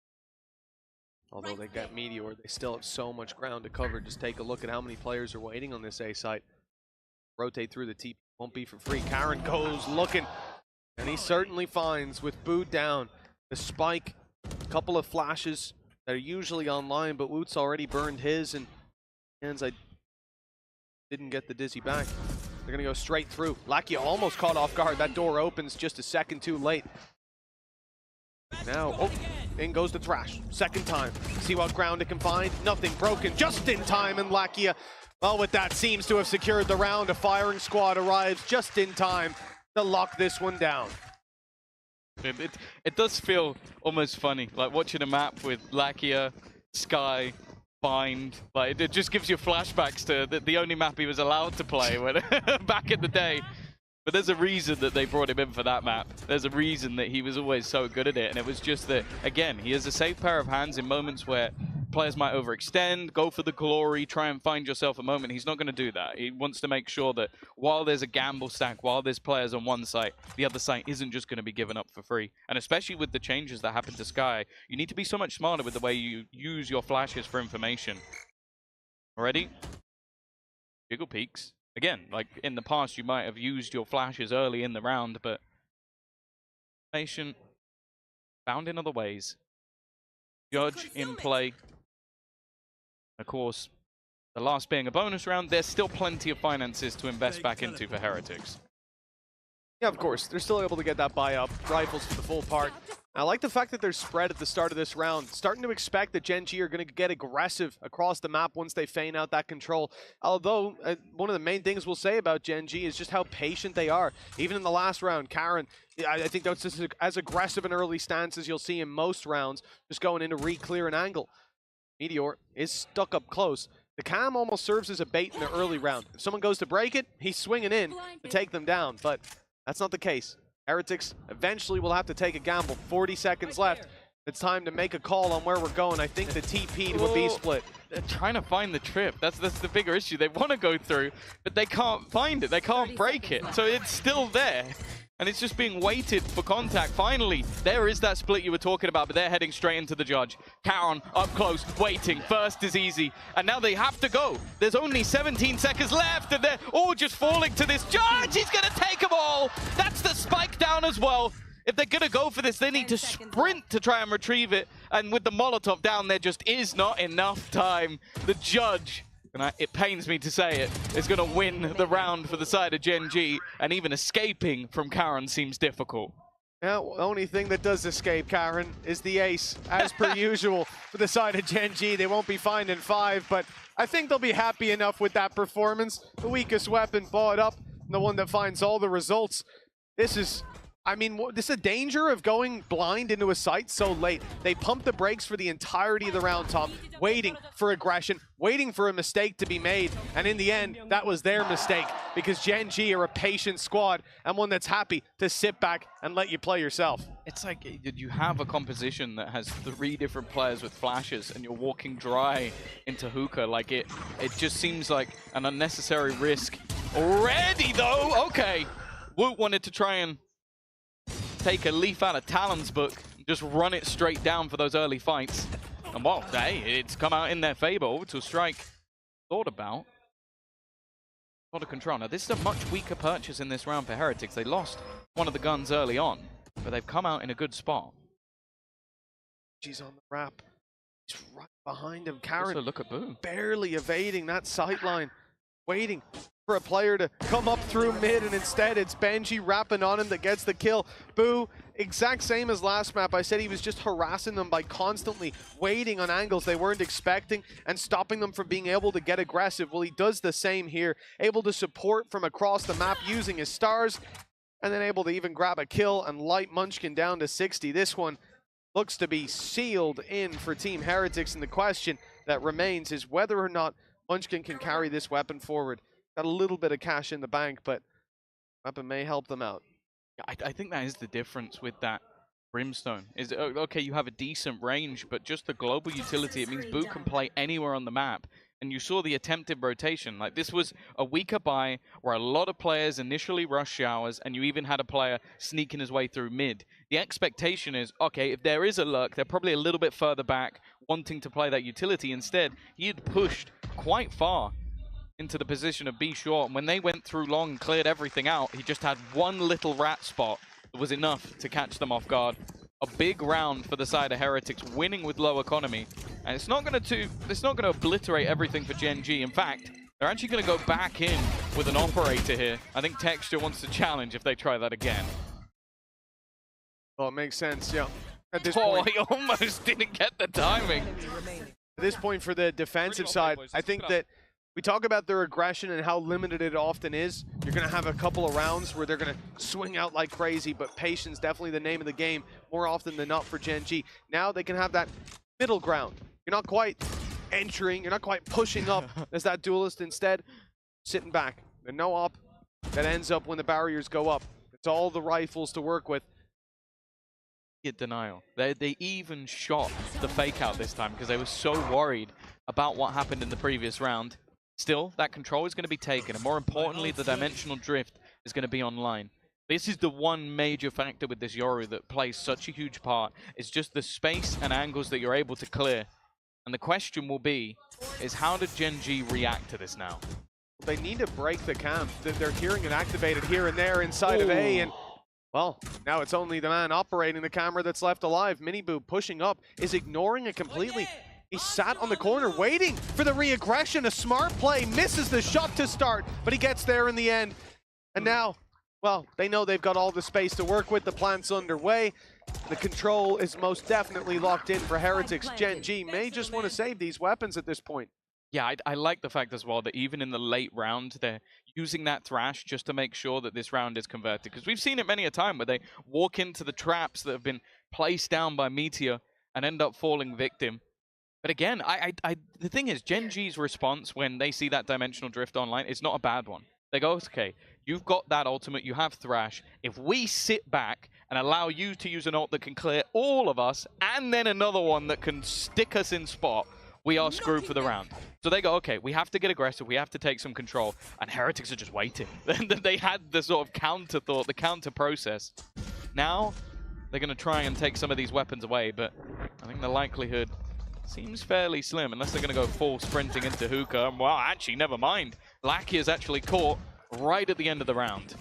Although they got Meteor, they still have so much ground to cover. Just take a look at how many players are waiting on this A site. Rotate through the TP, won't be for free. Karen goes looking, and he certainly finds, with Boot down, the spike. Couple of flashes that are usually online, but Woot's already burned his, and I didn't get the Dizzy back. They're gonna go straight through. Lakia almost caught off guard. That door opens just a second too late. Now, oh, in goes the Thrash. 2nd time. See what ground it can find. Nothing broken, just in time, and Lakia, well, with that, seems to have secured the round. A firing squad arrives just in time to lock this one down. It does feel almost funny, like watching a map with Lakia, Sky, Bind. Like it just gives you flashbacks to the only map he was allowed to play when back in the day. But there's a reason that they brought him in for that map. There's a reason that he was always so good at it, and it was just that, again, he has a safe pair of hands in moments where players might overextend, go for the glory, try and find yourself a moment. He's not going to do that. He wants to make sure that while there's a gamble stack, while there's players on one site, the other site isn't just going to be given up for free. And especially with the changes that happened to Sky, you need to be so much smarter with the way you use your flashes for information. Already? Jiggle peaks. Again, like in the past, you might have used your flashes early in the round, but patient, found in other ways. Judge in play. Of course, the last being a bonus round, there's still plenty of finances to invest back into for Heretics. Yeah, of course. They're still able to get that buy up. Rifles for the full part. I like the fact that they're spread at the start of this round. Starting to expect that Gen G are going to get aggressive across the map once they feign out that control. Although, one of the main things we'll say about Gen G is just how patient they are. Even in the last round, Karen, I think that's just as aggressive an early stance as you'll see in most rounds, just going in to re-clear an angle. Meteor is stuck up close. The cam almost serves as a bait in the early round. If someone goes to break it, he's swinging in to take them down, but that's not the case. Heretics eventually will have to take a gamble. 40 seconds left. It's time to make a call on where we're going. I think the TP to a B split. They're trying to find the trip. That's the bigger issue. They want to go through, but they can't find it. They can't break it. So it's still there. And it's just being waited for contact. Finally, there is that split you were talking about, but they're heading straight into the Judge. Karen up close, waiting. First is easy. And now they have to go. There's only 17 seconds left, and they're all just falling to this Judge. He's going to take them all. That's the spike down as well. If they're going to go for this, they need to sprint to try and retrieve it. And with the Molotov down, there just is not enough time. The Judge, and it pains me to say it, is going to win the round for the side of Gen G, and even escaping from Karen seems difficult. Yeah, the only thing that does escape Karen is the ace, as per usual for the side of Gen G. They won't be finding 5, but I think they'll be happy enough with that performance. The weakest weapon bought up, and the one that finds all the results. This is, I mean, this is a danger of going blind into a site so late. They pumped the brakes for the entirety of the round, Tom, waiting for aggression, waiting for a mistake to be made. And in the end, that was their mistake, because Gen G are a patient squad and one that's happy to sit back and let you play yourself. It's like you have a composition that has 3 different players with flashes and you're walking dry into hookah. Like it just seems like an unnecessary risk. Already though, okay. Woot wanted to try and take a leaf out of Talon's book and just run it straight down for those early fights. And well, hey, it's come out in their favor. Orbital Strike thought about. Out of control. Now, this is a much weaker purchase in this round for Heretics. They lost one of the guns early on, but they've come out in a good spot. She's on the wrap. He's right behind him. Karen, also look at Boo. Barely evading that sightline, waiting for a player to come up through mid, and instead it's Benji wrapping on him that gets the kill. Boo, exact same as last map. I said he was just harassing them by constantly waiting on angles they weren't expecting and stopping them from being able to get aggressive. Well, he does the same here, able to support from across the map using his stars, and then able to even grab a kill and light Munchkin down to 60. This one looks to be sealed in for Team Heretics, and the question that remains is whether or not Munchkin can carry this weapon forward. Got a little bit of cash in the bank, but weapon may help them out. Yeah, I think that is the difference with that Brimstone. Is okay, you have a decent range, but just the global utility, it means Boo can play anywhere on the map. And you saw the attempted rotation. Like, this was a weaker buy where a lot of players initially rush showers, and you even had a player sneaking his way through mid. The expectation is, okay, if there is a lurk, they're probably a little bit further back, wanting to play that utility. Instead, he had pushed quite far into the position of B short, and when they went through long and cleared everything out, he just had one little rat spot that was enough to catch them off guard. A big round for the side of Heretics, winning with low economy, and it's not going to obliterate everything for Gen G. In fact, they're actually going to go back in with an operator here. I think Texture wants to challenge if they try that again. Well, it makes sense, yeah. At this point, he almost didn't get the timing. At this point for the defensive side, I think that we talk about their aggression and how limited it often is. You're going to have a couple of rounds where they're going to swing out like crazy, but patience definitely the name of the game more often than not for Gen G. Now they can have that middle ground. You're not quite entering, you're not quite pushing up as that duelist. Instead, sitting back. There's no op that ends up when the barriers go up. It's all the rifles to work with. Denial. They even shot the fake out this time because they were so worried about what happened in the previous round. Still, that control is going to be taken, and more importantly, the dimensional drift is going to be online. This is the one major factor with this Yoru that plays such a huge part. It's just the space and angles that you're able to clear. And the question will be, is how did Gen G react to this now? They need to break the camp. They're hearing it activated here and there inside of A, and well, now it's only the man operating the camera that's left alive. Miniboo pushing up, is ignoring it completely. He sat on the corner waiting for the re-aggression. A smart play, misses the shot to start, but he gets there in the end. And now, well, they know they've got all the space to work with. The plan's underway. The control is most definitely locked in for Heretics. Gen G may just want to save these weapons at this point. Yeah, I like the fact as well that even in the late round, they're using that thrash just to make sure that this round is converted. Because we've seen it many a time where they walk into the traps that have been placed down by Meteor and end up falling victim. But again, the thing is, Gen G's response when they see that dimensional drift online is not a bad one. They go, okay, you've got that ultimate, you have Thrash. If we sit back and allow you to use an ult that can clear all of us, and then another one that can stick us in spot, we are screwed for the round. So they go, okay, we have to get aggressive, we have to take some control, and Heretics are just waiting. They had the sort of counter thought, the counter process. Now, they're going to try and take some of these weapons away, but I think the likelihood seems fairly slim, unless they're going to go full sprinting into Hookah. Well, actually, never mind. Lackey is actually caught right at the end of the round.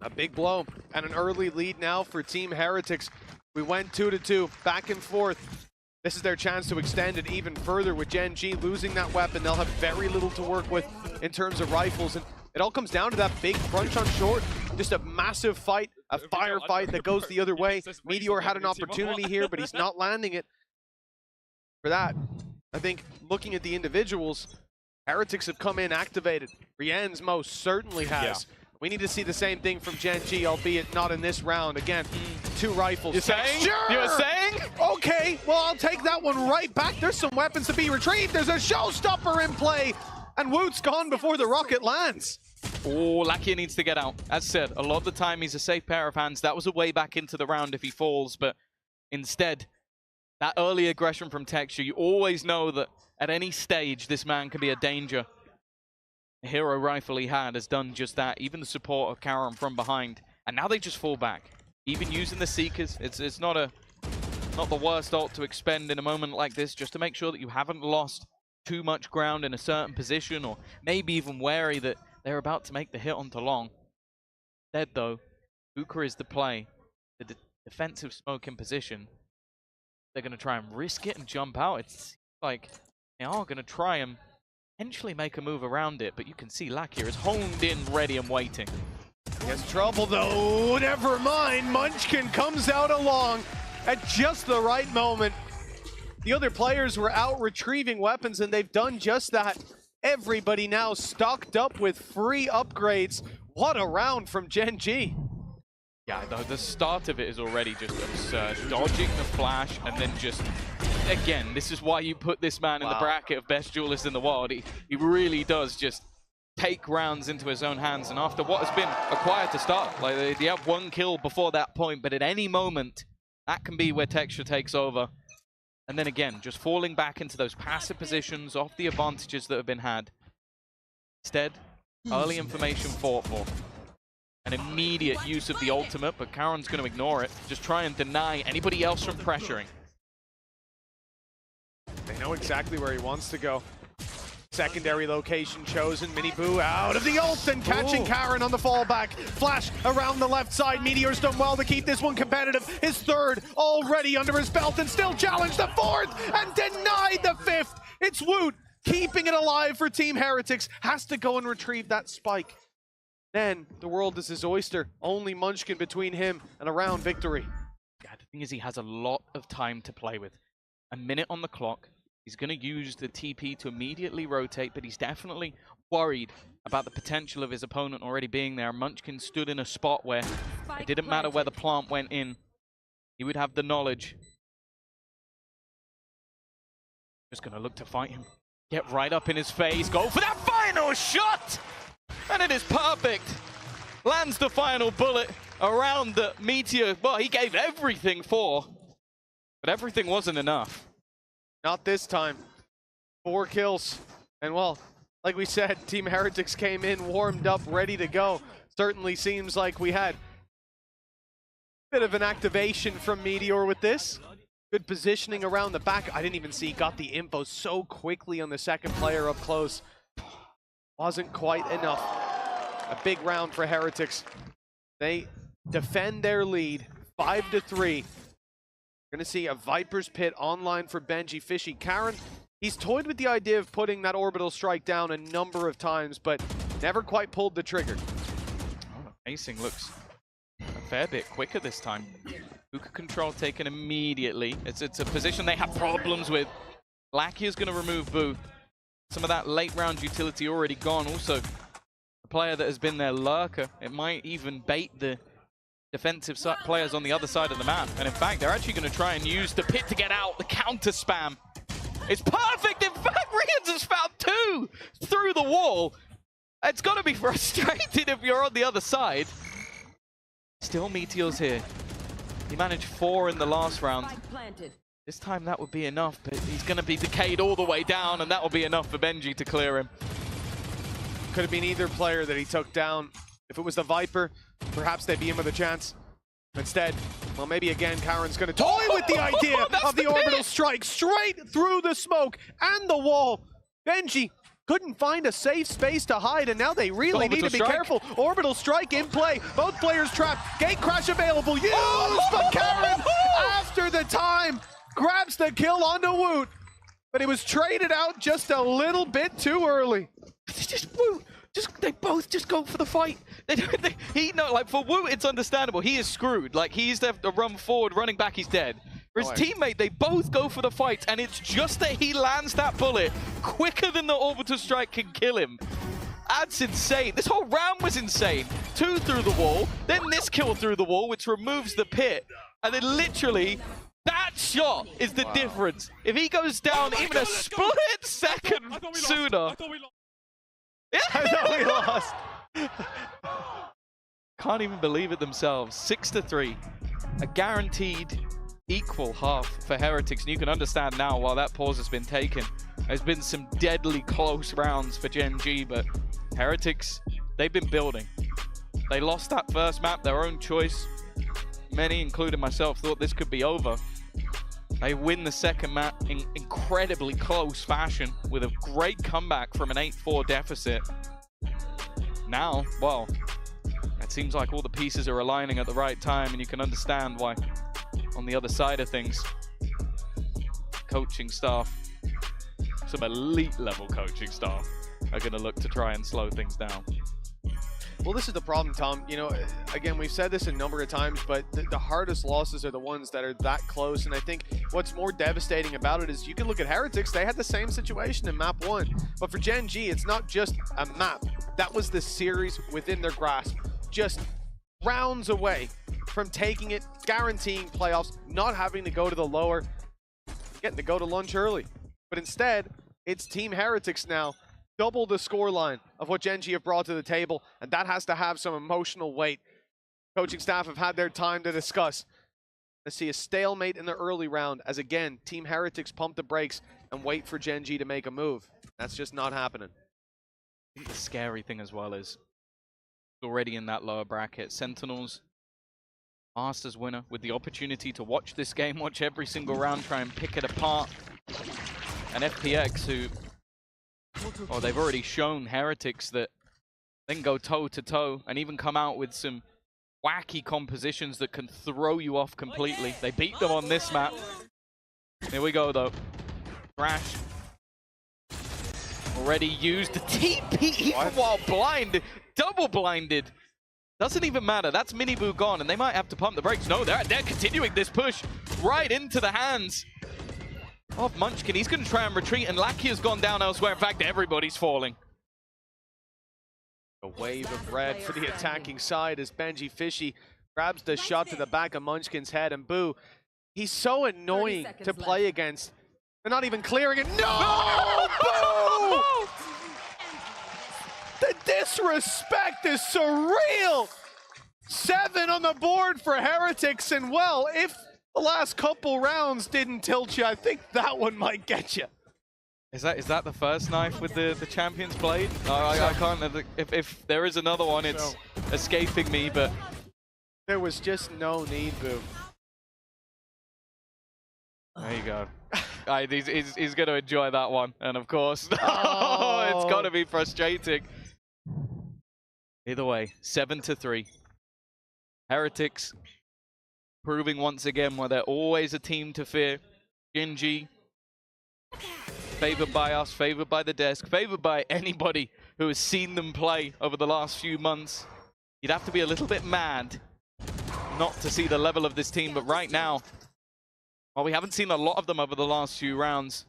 A big blow and an early lead now for Team Heretics. We went 2-2, back and forth. This is their chance to extend it even further with Gen G losing that weapon. They'll have very little to work with in terms of rifles, and it all comes down to that big crunch on short. Just a massive fight, a firefight that goes the other way. Meteor had an opportunity here, but he's not landing it. For that, I think looking at the individuals, Heretics have come in activated. Rien's most certainly has. Yeah. We need to see the same thing from Gen G, albeit not in this round. Again, 2 rifles. You're saying? Sure. You're saying? Okay, well, I'll take that one right back. There's some weapons to be retrieved. There's a showstopper in play, and Woot's gone before the rocket lands. Oh, Lakia needs to get out. As said, a lot of the time he's a safe pair of hands. That was a way back into the round if he falls, but instead, that early aggression from Texture, you always know that at any stage, this man can be a danger. The hero rifle he had has done just that. Even the support of Karen from behind. And now they just fall back. Even using the Seekers, it's not the worst ult to expend in a moment like this, just to make sure that you haven't lost too much ground in a certain position, or maybe even wary that they're about to make the hit onto long. Instead though, Buka is the play. The defensive smoke in position. They're going to try and risk it and jump out. It's like they are going to try and potentially make a move around it, but you can see Lack here is honed in, ready and waiting. He has trouble though, never mind. Munchkin comes out along at just the right moment. The other players were out retrieving weapons and they've done just that. Everybody now stocked up with free upgrades. What a round from Gen G. Yeah, the start of it is already just absurd. Dodging the flash and then just, again, this is why you put this man in the bracket of best duelist in the world. He really does just take rounds into his own hands. And after what has been a quieter start, like they have one kill before that point, but at any moment, that can be where Texture takes over. And then again, just falling back into those passive positions off the advantages that have been had. Instead, early information fought for. An immediate use of the ultimate, but Karen's going to ignore it. Just try and deny anybody else from pressuring. They know exactly where he wants to go. Secondary location chosen. Miniboo out of the ult and catching Karen on the fallback. Flash around the left side. Meteor's done well to keep this one competitive. His third already under his belt and still challenged the fourth and denied the fifth. It's Woot keeping it alive for Team Heretics. Has to go and retrieve that spike. Then the world is his oyster. Only Munchkin between him and a round victory. Yeah, the thing is he has a lot of time to play with. A minute on the clock. He's going to use the TP to immediately rotate, but he's definitely worried about the potential of his opponent already being there. Munchkin stood in a spot where it didn't matter where the plant went in. He would have the knowledge. Just going to look to fight him. Get right up in his face. Go for that final shot! And it is perfect. Lands the final bullet around the Meteor. Well, he gave everything for, but everything wasn't enough. Not this time. 4 kills. And well, like we said, Team Heretics came in, warmed up, ready to go. Certainly seems like we had a bit of an activation from Meteor with this. Good positioning around the back. I didn't even see, got the info so quickly on the second player up close. Wasn't quite enough. A big round for Heretics. They defend their lead, 5-3. Gonna see a Viper's Pit online for Benji Fishy. Karen, he's toyed with the idea of putting that orbital strike down a number of times, but never quite pulled the trigger. Oh, acing looks a fair bit quicker this time. Hookah control taken immediately. It's a position they have problems with. Lackey is gonna remove Boo. Some of that late round utility already gone. Also, a player that has been their lurker. It might even bait the defensive players on the other side of the map. And in fact, they're actually going to try and use the pit to get out. The counter spam. It's perfect. In fact, Rians has found 2 through the wall. It's got to be frustrating if you're on the other side. Still Meteor's here. He managed 4 in the last round. This time that would be enough, but he's going to be decayed all the way down, and that will be enough for Benji to clear him. Could have been either player that he took down. If it was the Viper, perhaps they'd be in with a chance. Instead, well, maybe again, Karen's going to toy with the idea of the orbital strike straight through the smoke and the wall. Benji couldn't find a safe space to hide, and now they really need to be careful. Orbital strike in play. Both players trapped. Gate crash available. Used, but Karen, after the time, grabs the kill onto Woot. But it was traded out just a little bit too early. It's just Woot. They both just go for the fight. Like for Woot, it's understandable. He is screwed. Like he used to have to run forward, running back, he's dead. For his teammate, they both go for the fight, and it's just that he lands that bullet quicker than the orbital strike can kill him. That's insane. This whole round was insane. 2 through the wall, then this kill through the wall, which removes the pit, and then literally that shot is the difference. If he goes down even a split second sooner. I thought we lost. Can't even believe it themselves. 6-3. A guaranteed equal half for Heretics. And you can understand now while that pause has been taken. There's been some deadly close rounds for Gen G, but Heretics, they've been building. They lost that first map, their own choice. Many, including myself, thought this could be over. They win the second map in incredibly close fashion with a great comeback from an 8-4 deficit. Now, well, it seems like all the pieces are aligning at the right time, and you can understand why on the other side of things, coaching staff, some elite level coaching staff, are going to look to try and slow things down. Well, this is the problem, Tom. You know, again, we've said this a number of times, but the hardest losses are the ones that are that close. And I think what's more devastating about it is you can look at Heretics. They had the same situation in map 1. But for Gen G, it's not just a map. That was the series within their grasp. Just rounds away from taking it, guaranteeing playoffs, not having to go to the lower, getting to go to lunch early. But instead, it's Team Heretics now. Double the scoreline of what Gen G have brought to the table, and that has to have some emotional weight. Coaching staff have had their time to discuss. I see a stalemate in the early round as, again, Team Heretics pump the brakes and wait for Gen G to make a move. That's just not happening. I think the scary thing as well is already in that lower bracket, Sentinels, Masters winner, with the opportunity to watch this game, watch every single round, try and pick it apart. And FPX, who, well, they've already shown Heretics that they can go toe-to-toe and even come out with some wacky compositions that can throw you off completely. They beat them on this map. Here we go, though. Thrash. Already used the TP even while blind. Double blinded. Doesn't even matter. That's Miniboo gone, and they might have to pump the brakes. No, they're continuing this push right into the hands of Munchkin. He's going to try and retreat, and Lackey's gone down elsewhere. In fact, everybody's falling. A wave of red for the attacking side as Benji Fishy grabs the shot to the back of Munchkin's head, and Boo, he's so annoying to play against. They're not even clearing it. No! Boo! The disrespect is surreal! 7 on the board for Heretics, and well, if the last couple rounds didn't tilt you, I think that one might get you. Is that the first knife with the Champions blade? I can't. If there is another one, it's escaping me, but there was just no need, Boo. There you go. He's going to enjoy that one, and of course, it's got to be frustrating. Either way, 7-3. Heretics proving once again why they're always a team to fear. Gen G, favored by us, favored by the desk, favored by anybody who has seen them play over the last few months. You'd have to be a little bit mad not to see the level of this team, but right now, well, we haven't seen a lot of them over the last few rounds.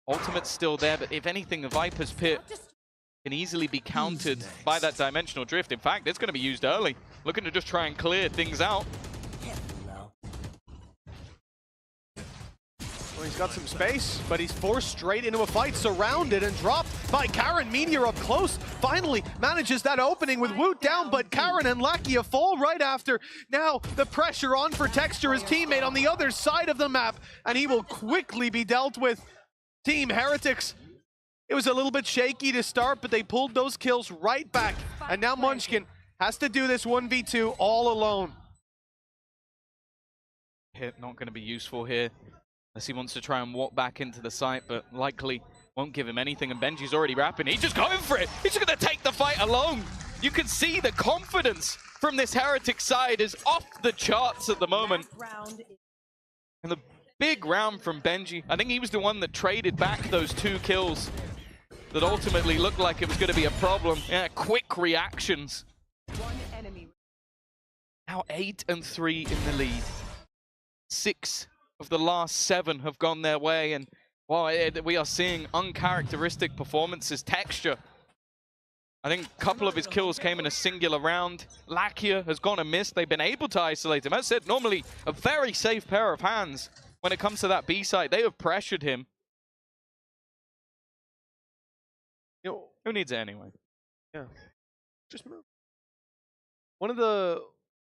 Ultimate's still there, but if anything, the Viper's Pit can easily be countered by that dimensional drift. In fact, it's going to be used early, looking to just try and clear things out. Well, he's got some space, but he's forced straight into a fight, surrounded and dropped by Karen. Meteor up close, finally manages that opening with Woot down, but Karen and Lakia fall right after. Now the pressure on for Texture, his teammate on the other side of the map, and he will quickly be dealt with. Team Heretics, it was a little bit shaky to start, but they pulled those kills right back, and now Munchkin has to do this 1v2 all alone. Hit not going to be useful here, unless he wants to try and walk back into the site, but likely won't give him anything, and Benji's already rapping. He's just going for it. He's just going to take the fight alone. You can see the confidence from this Heretic side is off the charts at the moment. And the big round from Benji. I think he was the one that traded back those 2 kills that ultimately looked like it was going to be a problem. Yeah, quick reactions. Now 8-3 in the lead. 6 of the last 7 have gone their way, and well, we are seeing uncharacteristic performances. Texture, I think a couple of his kills came in a singular round. Lakia has gone and missed. They've been able to isolate him. As I said, normally a very safe pair of hands when it comes to that B side. They have pressured him. You know, who needs it anyway? Yeah, just move. One of the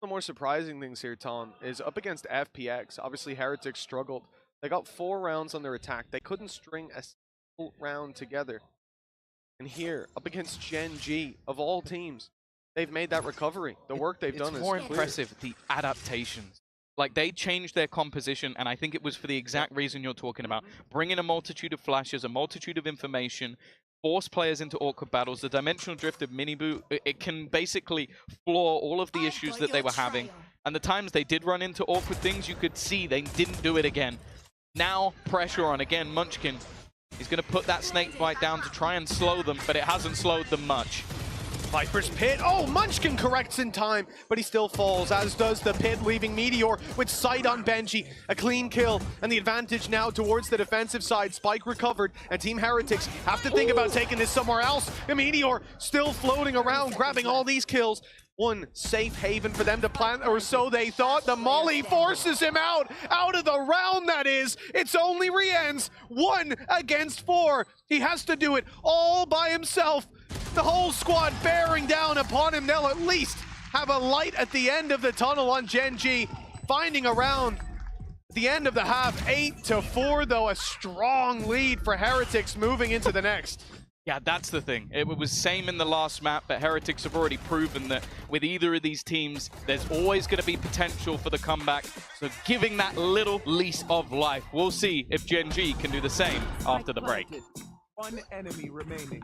more surprising things here, Tom, is up against FPX. Obviously, Heretics struggled. They got 4 rounds on their attack. They couldn't string a single round together. And here, up against Gen G, of all teams, they've made that recovery. The work they've done is more clear. impressive, the adaptations. Like, they changed their composition, and I think it was for the exact reason you're talking about. Bring in a multitude of flashes, a multitude of information, force players into awkward battles. The dimensional drift of Miniboo, it can basically floor all of the issues that they were having. And the times they did run into awkward things, you could see they didn't do it again. Now, pressure on. Again, Munchkin, he's going to put that snake bite down to try and slow them, but it hasn't slowed them much. Viper's Pit. Oh, Munchkin corrects in time, but he still falls, as does the Pit, leaving Meteor with sight on Benji. A clean kill, and the advantage now towards the defensive side. Spike recovered, and Team Heretics have to think about taking this somewhere else. And Meteor still floating around, grabbing all these kills. One safe haven for them to plant, or so they thought. The Molly forces him out of the round, that is. It's only Rien's 1 against 4. He has to do it all by himself. The whole squad bearing down upon him. They'll at least have a light at the end of the tunnel on Gen G. Finding a round at the end of the half. 8-4, though. A strong lead for Heretics moving into the next. Yeah, that's the thing. It was same in the last map, but Heretics have already proven that with either of these teams, there's always going to be potential for the comeback. So giving that little lease of life. We'll see if Gen G can do the same after the break. One enemy remaining.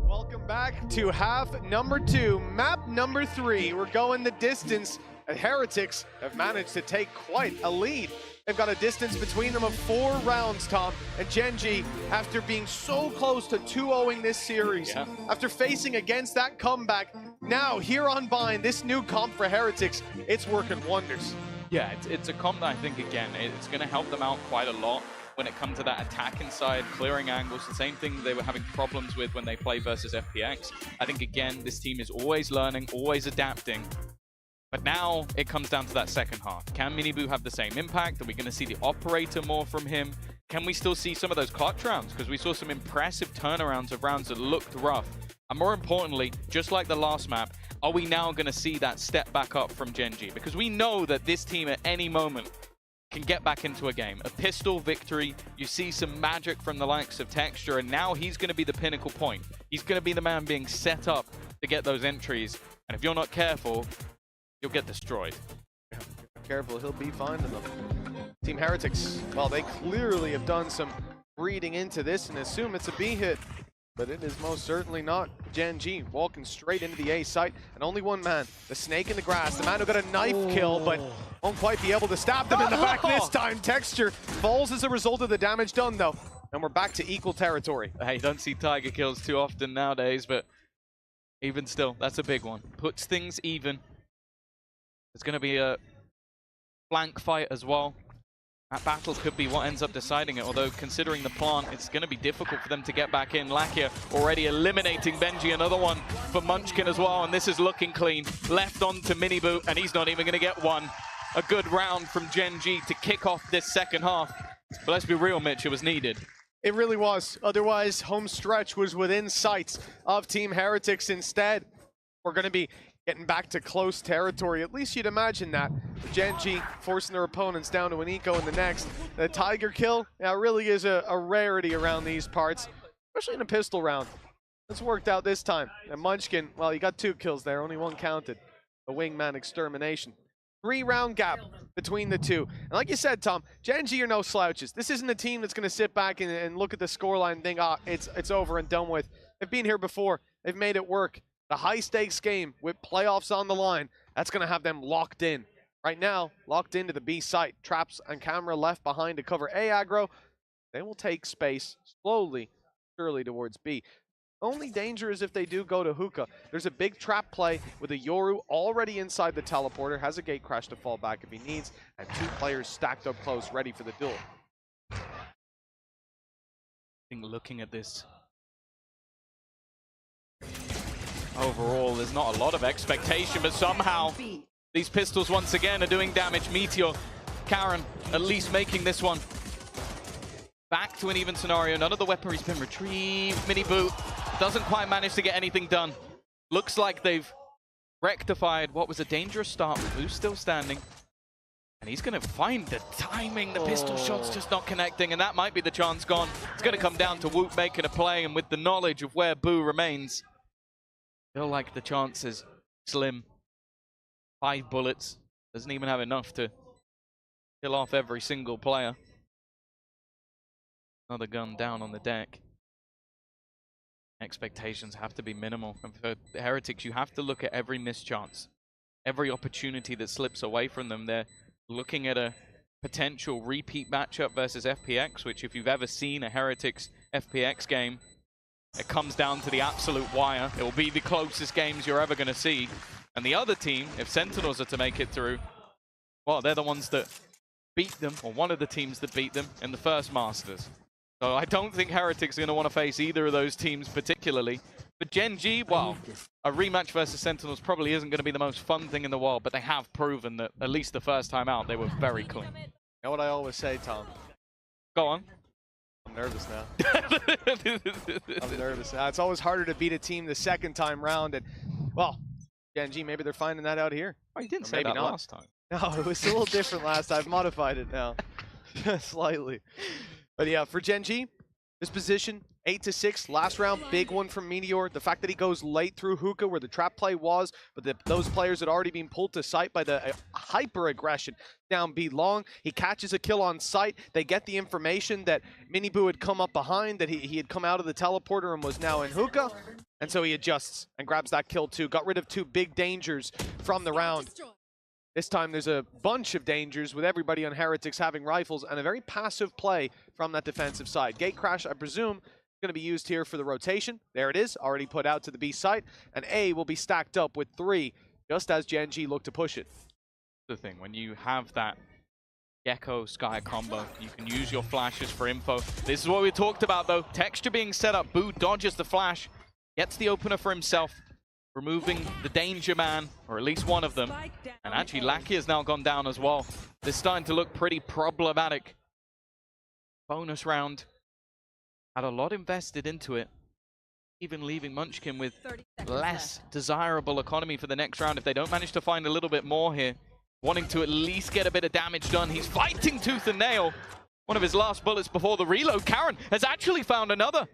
Welcome back to half number 2, map number 3. We're going the distance, and Heretics have managed to take quite a lead. They've got a distance between them of 4 rounds, Tom, and Gen G, after being so close to 2-0ing this series, after facing against that comeback, now here on Bind, this new comp for Heretics, it's working wonders. Yeah, it's a comp that I think, again, it's going to help them out quite a lot when it comes to that attack inside, clearing angles, the same thing they were having problems with when they play versus FPX. I think, again, this team is always learning, always adapting. But now it comes down to that second half. Can Miniboo have the same impact? Are we going to see the operator more from him? Can we still see some of those clutch rounds? Because we saw some impressive turnarounds of rounds that looked rough. And more importantly, just like the last map, are we now going to see that step back up from Gen G? Because we know that this team at any moment can get back into a game. A pistol victory, you see some magic from the likes of Texture, and now he's going to be the pinnacle point. He's going to be the man being set up to get those entries. And if you're not careful, you'll get destroyed. Careful, he'll be finding them. Team Heretics, well, they clearly have done some reading into this and assume it's a B hit, but it is most certainly not. Gen G walking straight into the A site, and only one man, the snake in the grass, the man who got a knife kill, but won't quite be able to stab them in the back this time. Texture falls as a result of the damage done, though, and we're back to equal territory. Hey, don't see Tiger kills too often nowadays, but even still, that's a big one. Puts things even. There's going to be a flank fight as well. That battle could be what ends up deciding it, although considering the plant, it's going to be difficult for them to get back in. Lakia already eliminating Benji, another one for Munchkin as well, and this is looking clean. Left on to Miniboo, and he's not even going to get one. A good round from Gen G to kick off this second half. But let's be real, Mitch, it was needed. It really was. Otherwise, home stretch was within sight of Team Heretics instead. We're going to be getting back to close territory. At least you'd imagine that. Gen G forcing their opponents down to an eco in the next. The Tiger kill, really is a rarity around these parts, especially in a pistol round. It's worked out this time. And Munchkin, well, he got 2 kills there, only 1 counted. A wingman extermination. 3-round gap between the two. And like you said, Tom, Gen G are no slouches. This isn't a team that's going to sit back and look at the scoreline and think, it's over and done with. They've been here before. They've made it work. The high-stakes game with playoffs on the line, that's going to have them locked in. Right now, locked into the B site. Traps and camera left behind to cover A aggro. They will take space slowly, surely towards B. Only danger is if they do go to hookah. There's a big trap play with a Yoru already inside the teleporter, has a gate crash to fall back if he needs, and 2 players stacked up close, ready for the duel. I think looking at this, overall, there's not a lot of expectation, but somehow these pistols once again are doing damage. Meteor, Karen, at least making this one back to an even scenario. None of the weaponry's been retrieved. Mini Boot doesn't quite manage to get anything done. Looks like they've rectified what was a dangerous start. Boo's still standing. And he's going to find the timing. The pistol shot's just not connecting, and that might be the chance gone. It's going to come down to Woot making a play, and with the knowledge of where Boo remains, feel like the chance is slim. 5 bullets. Doesn't even have enough to kill off every single player. Another gun down on the deck. Expectations have to be minimal. And for the Heretics, you have to look at every mischance. Every opportunity that slips away from them. They're looking at a potential repeat matchup versus FPX, which if you've ever seen a Heretics FPX game, it comes down to the absolute wire. It will be the closest games you're ever going to see. And the other team, if Sentinels are to make it through, well, they're the ones that beat them, or one of the teams that beat them in the first Masters. So I don't think Heretics are going to want to face either of those teams particularly. But Gen G, well, a rematch versus Sentinels probably isn't going to be the most fun thing in the world, but they have proven that at least the first time out, they were very clean. You know what I always say, Tom? Go on. I'm nervous now. I'm nervous now. It's always harder to beat a team the second time round. And, well, Gen G, maybe they're finding that out here. Oh, you didn't or say maybe that not. last time. No, it was a little different last time. I've modified it now. Slightly. But yeah, for Gen G, this position, 8-6, last round, big one from Meteor. The fact that he goes late through hookah where the trap play was, but those players had already been pulled to sight by the hyper-aggression down B long. He catches a kill on sight. They get the information that Miniboo had come up behind, that he had come out of the teleporter and was now in hookah. And so he adjusts and grabs that kill too. Got rid of 2 big dangers from the round. This time there's a bunch of dangers with everybody on Heretics having rifles and a very passive play from that defensive side. Gate crash, I presume, going to be used here for the rotation. There it is, already put out to the B site. And A will be stacked up with 3, just as Gen G look to push it. The thing, when you have that Gecko Sky combo, you can use your flashes for info. This is what we talked about though. Texture being set up, Boo dodges the flash, gets the opener for himself, removing the danger man, or at least one of them. And actually, Lackey has now gone down as well. This is starting to look pretty problematic. Bonus round. Had a lot invested into it. Even leaving Munchkin with less desirable economy for the next round if they don't manage to find a little bit more here. Wanting to at least get a bit of damage done. He's fighting tooth and nail. One of his last bullets before the reload. Karen has actually found another.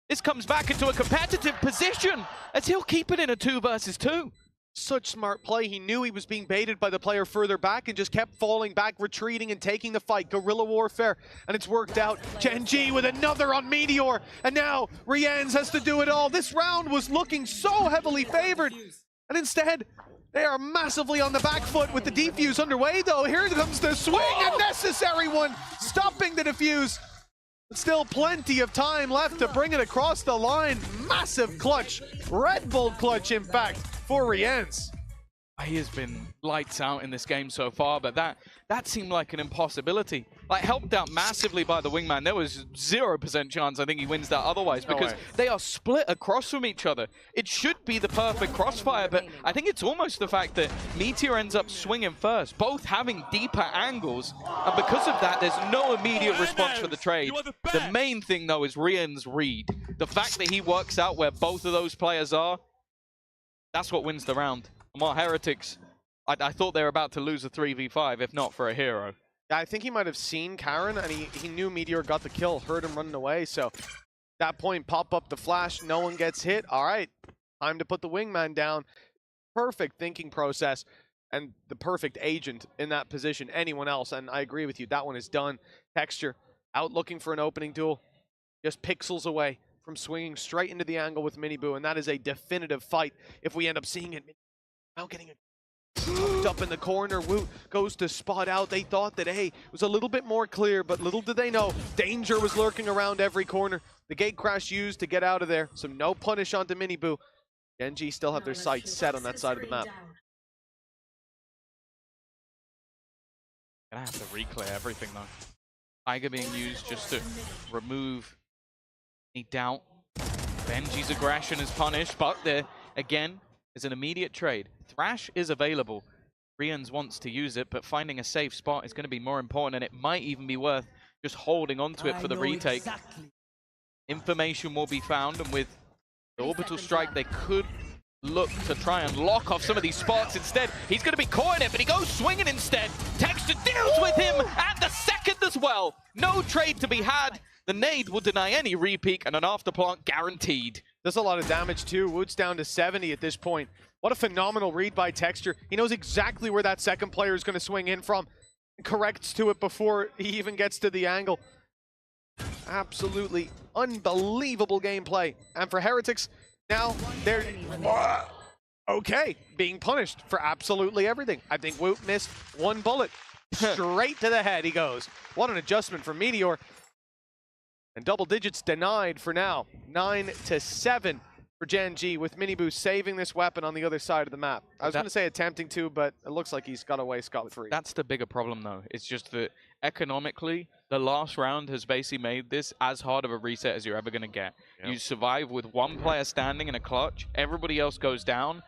This comes back into a competitive position as he'll keep it in a 2 versus 2. Such smart play. He knew he was being baited by the player further back and just kept falling back, retreating and taking the fight. Guerrilla warfare, and it's worked out. Gen G with another on Meteor, and now Rienz has to do it all. This round was looking so heavily favored, and instead, they are massively on the back foot with the defuse underway though. Here comes the swing, a necessary one, stopping the defuse. Still plenty of time left to bring it across the line. Massive clutch, Red Bull clutch in fact, for Rienz. He has been lights out in this game so far, but that seemed like an impossibility. Like, helped out massively by the wingman. There was 0% chance I think he wins that otherwise, because they are split across from each other. It should be the perfect crossfire, but I think it's almost the fact that Meteor ends up swinging first, both having deeper angles, and because of that, there's no immediate response for the trade. The main thing, though, is Rien's read. The fact that he works out where both of those players are, that's what wins the round. And while Heretics, I thought they were about to lose a 3v5, if not for a hero. Yeah, I think he might have seen Karen, and he knew Meteor got the kill, heard him running away, so that point, pop up the flash, no one gets hit. All right, time to put the wingman down. Perfect thinking process, and the perfect agent in that position. Anyone else, and I agree with you, that one is done. Texture, out looking for an opening duel, just pixels away from swinging straight into the angle with Miniboo, and that is a definitive fight if we end up seeing it. Now getting up in the corner, Woot goes to spot out. They thought that, hey, it was a little bit more clear, but little did they know, danger was lurking around every corner. The gate crash used to get out of there, so no punish onto Miniboo. Genji still have their sights set on that side of the map. Gonna have to reclear everything though. Tiger being used just to remove any doubt. Benji's aggression is punished, but there again is an immediate trade. Thrash is available. Rians wants to use it, but finding a safe spot is going to be more important, and it might even be worth just holding onto it for the retake. Exactly. Information will be found, and with the orbital strike, they could look to try and lock off some of these spots. Instead, he's going to be caught in it, but he goes swinging instead. Texture deals with him, and the second as well. No trade to be had. The nade will deny any repeat, and an afterplant guaranteed. Does a lot of damage too. Woot's down to 70 at this point. What a phenomenal read by Texture. He knows exactly where that second player is going to swing in from. Corrects to it before he even gets to the angle. Absolutely unbelievable gameplay. And for Heretics, now they're okay, being punished for absolutely everything. I think Woot missed one bullet. Straight to the head he goes. What an adjustment from Meteor. And double digits denied for now. 9-7 for Gen G, with Miniboo saving this weapon on the other side of the map. I was going to say attempting to, but it looks like he's got away scot-free. That's the bigger problem, though. It's just that economically, the last round has basically made this as hard of a reset as you're ever going to get. Yep. You survive with one player standing in a clutch, everybody else goes down,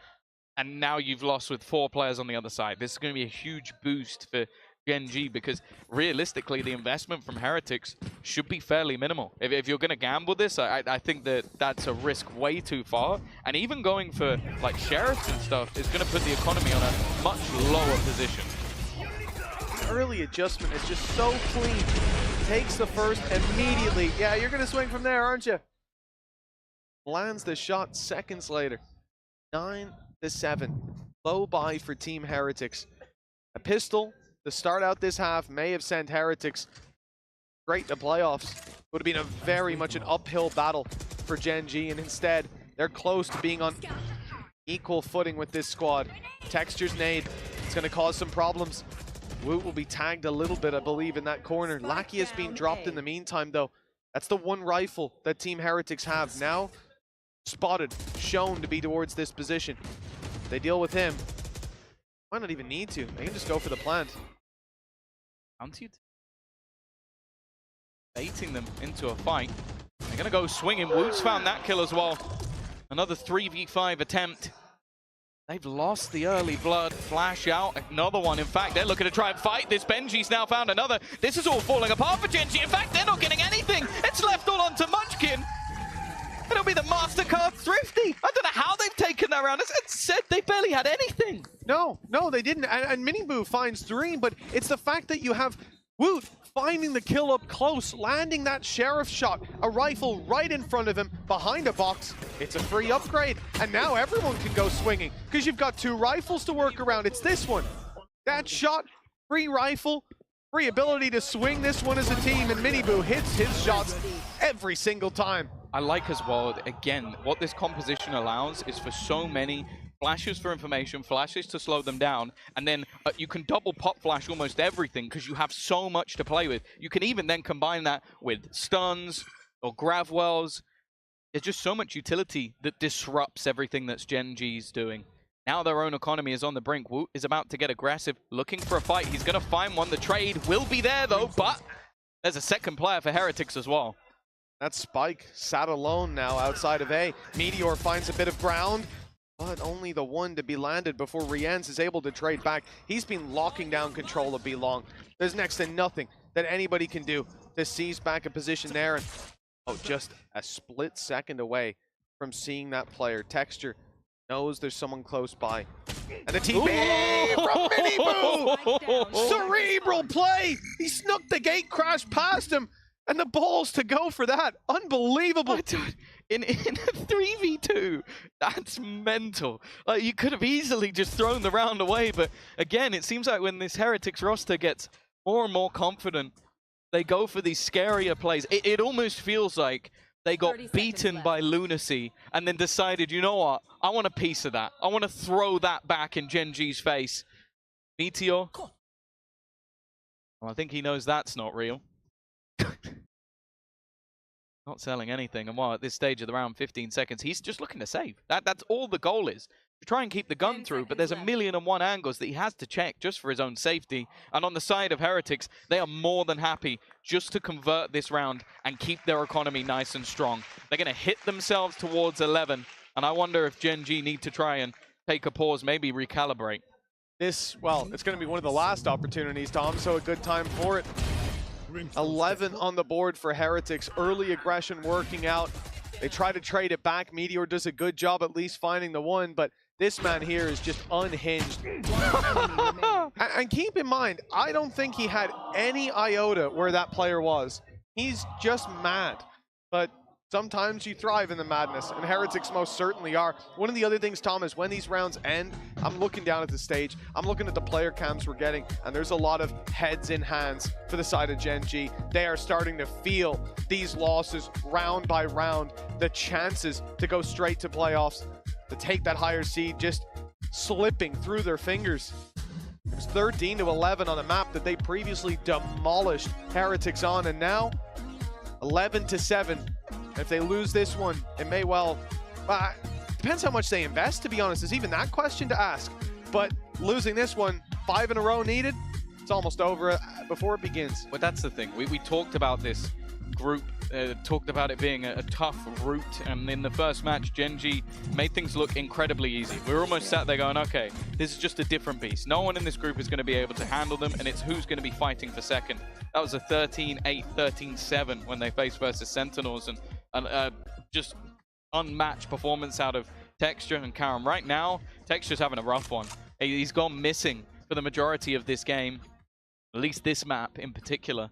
and now you've lost with 4 players on the other side. This is going to be a huge boost for Gen G, because realistically the investment from Heretics should be fairly minimal. If you're going to gamble this, I think that that's a risk way too far, and even going for like sheriffs and stuff is going to put the economy on a much lower position. Early adjustment is just so clean. Takes the first immediately. Yeah, you're going to swing from there, aren't you? Lands the shot seconds later. 9-7. Low buy for Team Heretics. A pistol to start out this half may have sent Heretics straight to playoffs. Would have been a very much an uphill battle for Gen G, and instead they're close to being on equal footing with this squad. Texture's nade, it's going to cause some problems. Woot will be tagged a little bit, I believe, in that corner. Lackey has been dropped in the meantime, though. That's the one rifle that Team Heretics have. Now spotted, shown to be towards this position. They deal with him. Might not even need to. They can just go for the plant. Baiting them into a fight. They're going to go swinging. Woot's found that kill as well. Another 3v5 attempt. They've lost the early blood. Flash out. Another one. In fact, they're looking to try and fight this. Benji's now found another. This is all falling apart for Gen G. In fact, they're not getting anything. It's left all onto Munchkin. It'll be the MasterCard Thrifty. I don't know how they've taken that round. It said they barely had anything. No, they didn't. And Miniboo finds 3, but it's the fact that you have Woot finding the kill up close, landing that sheriff shot, a rifle right in front of him, behind a box. It's a free upgrade, and now everyone can go swinging, because you've got 2 rifles to work around. It's this one. That shot, free rifle, free ability to swing this one as a team, and Miniboo hits his shots every single time. I like as well, again, what this composition allows is for so many flashes for information, flashes to slow them down, and then you can double pop flash almost everything because you have so much to play with. You can even then combine that with stuns or grav wells. There's just so much utility that disrupts everything that's Gen G's doing. Now their own economy is on the brink. Woot is about to get aggressive, looking for a fight. He's going to find one. The trade will be there though, but there's a second player for Heretics as well. That Spike sat alone now outside of A. Meteor finds a bit of ground, but only the one to be landed before Riens is able to trade back. He's been locking down control of B Long. There's next to nothing that anybody can do to seize back a position there. And just a split second away from seeing that player. Texture knows there's someone close by. And the TP from Miniboo! Cerebral play! He snuck the gate crash past him, and the balls to go for that. Unbelievable. In a 3v2, that's mental. Like, you could have easily just thrown the round away, but again, it seems like when this Heretics roster gets more and more confident, they go for these scarier plays. It almost feels like they got beaten by Lunacy and then decided, you know what, I want a piece of that. I want to throw that back in Gen G's face. Meteor, well, I think he knows that's not real. Not selling anything, and while at this stage of the round, 15 seconds, he's just looking to save. That's all the goal is. To try and keep the gun through, but there's 1,000,001 angles that he has to check just for his own safety. And on the side of Heretics, they are more than happy just to convert this round and keep their economy nice and strong. They're going to hit themselves towards 11, and I wonder if Gen G need to try and take a pause, maybe recalibrate. This, well, it's going to be one of the last opportunities, Tom, so a good time for it. 11 on the board for Heretics. Early aggression working out. They try to trade it back. Meteor does a good job at least finding the one, but this man here is just unhinged. And keep in mind, I don't think he had any iota where that player was. He's just mad. But sometimes you thrive in the madness, and Heretics most certainly are. One of the other things, Tom, is when these rounds end, I'm looking down at the stage, I'm looking at the player cams we're getting, and there's a lot of heads in hands for the side of Gen G. They are starting to feel these losses round by round, the chances to go straight to playoffs, to take that higher seed, just slipping through their fingers. It was 13-11 on a map that they previously demolished Heretics on, and now 11-7. If they lose this one, it may well, depends how much they invest, to be honest. Is even that question to ask. But losing this one, 5 in a row needed, it's almost over before it begins. But that's the thing. We talked about this group, talked about it being a tough route, and in the first match, Gen G made things look incredibly easy. We were almost sat there going, okay, this is just a different beast. No one in this group is going to be able to handle them, and it's who's going to be fighting for second. That was a 13-8, 13-7 when they faced versus Sentinels, and just unmatched performance out of Texture and Karen. Right now, Texture's having a rough one. He's gone missing for the majority of this game, at least this map in particular.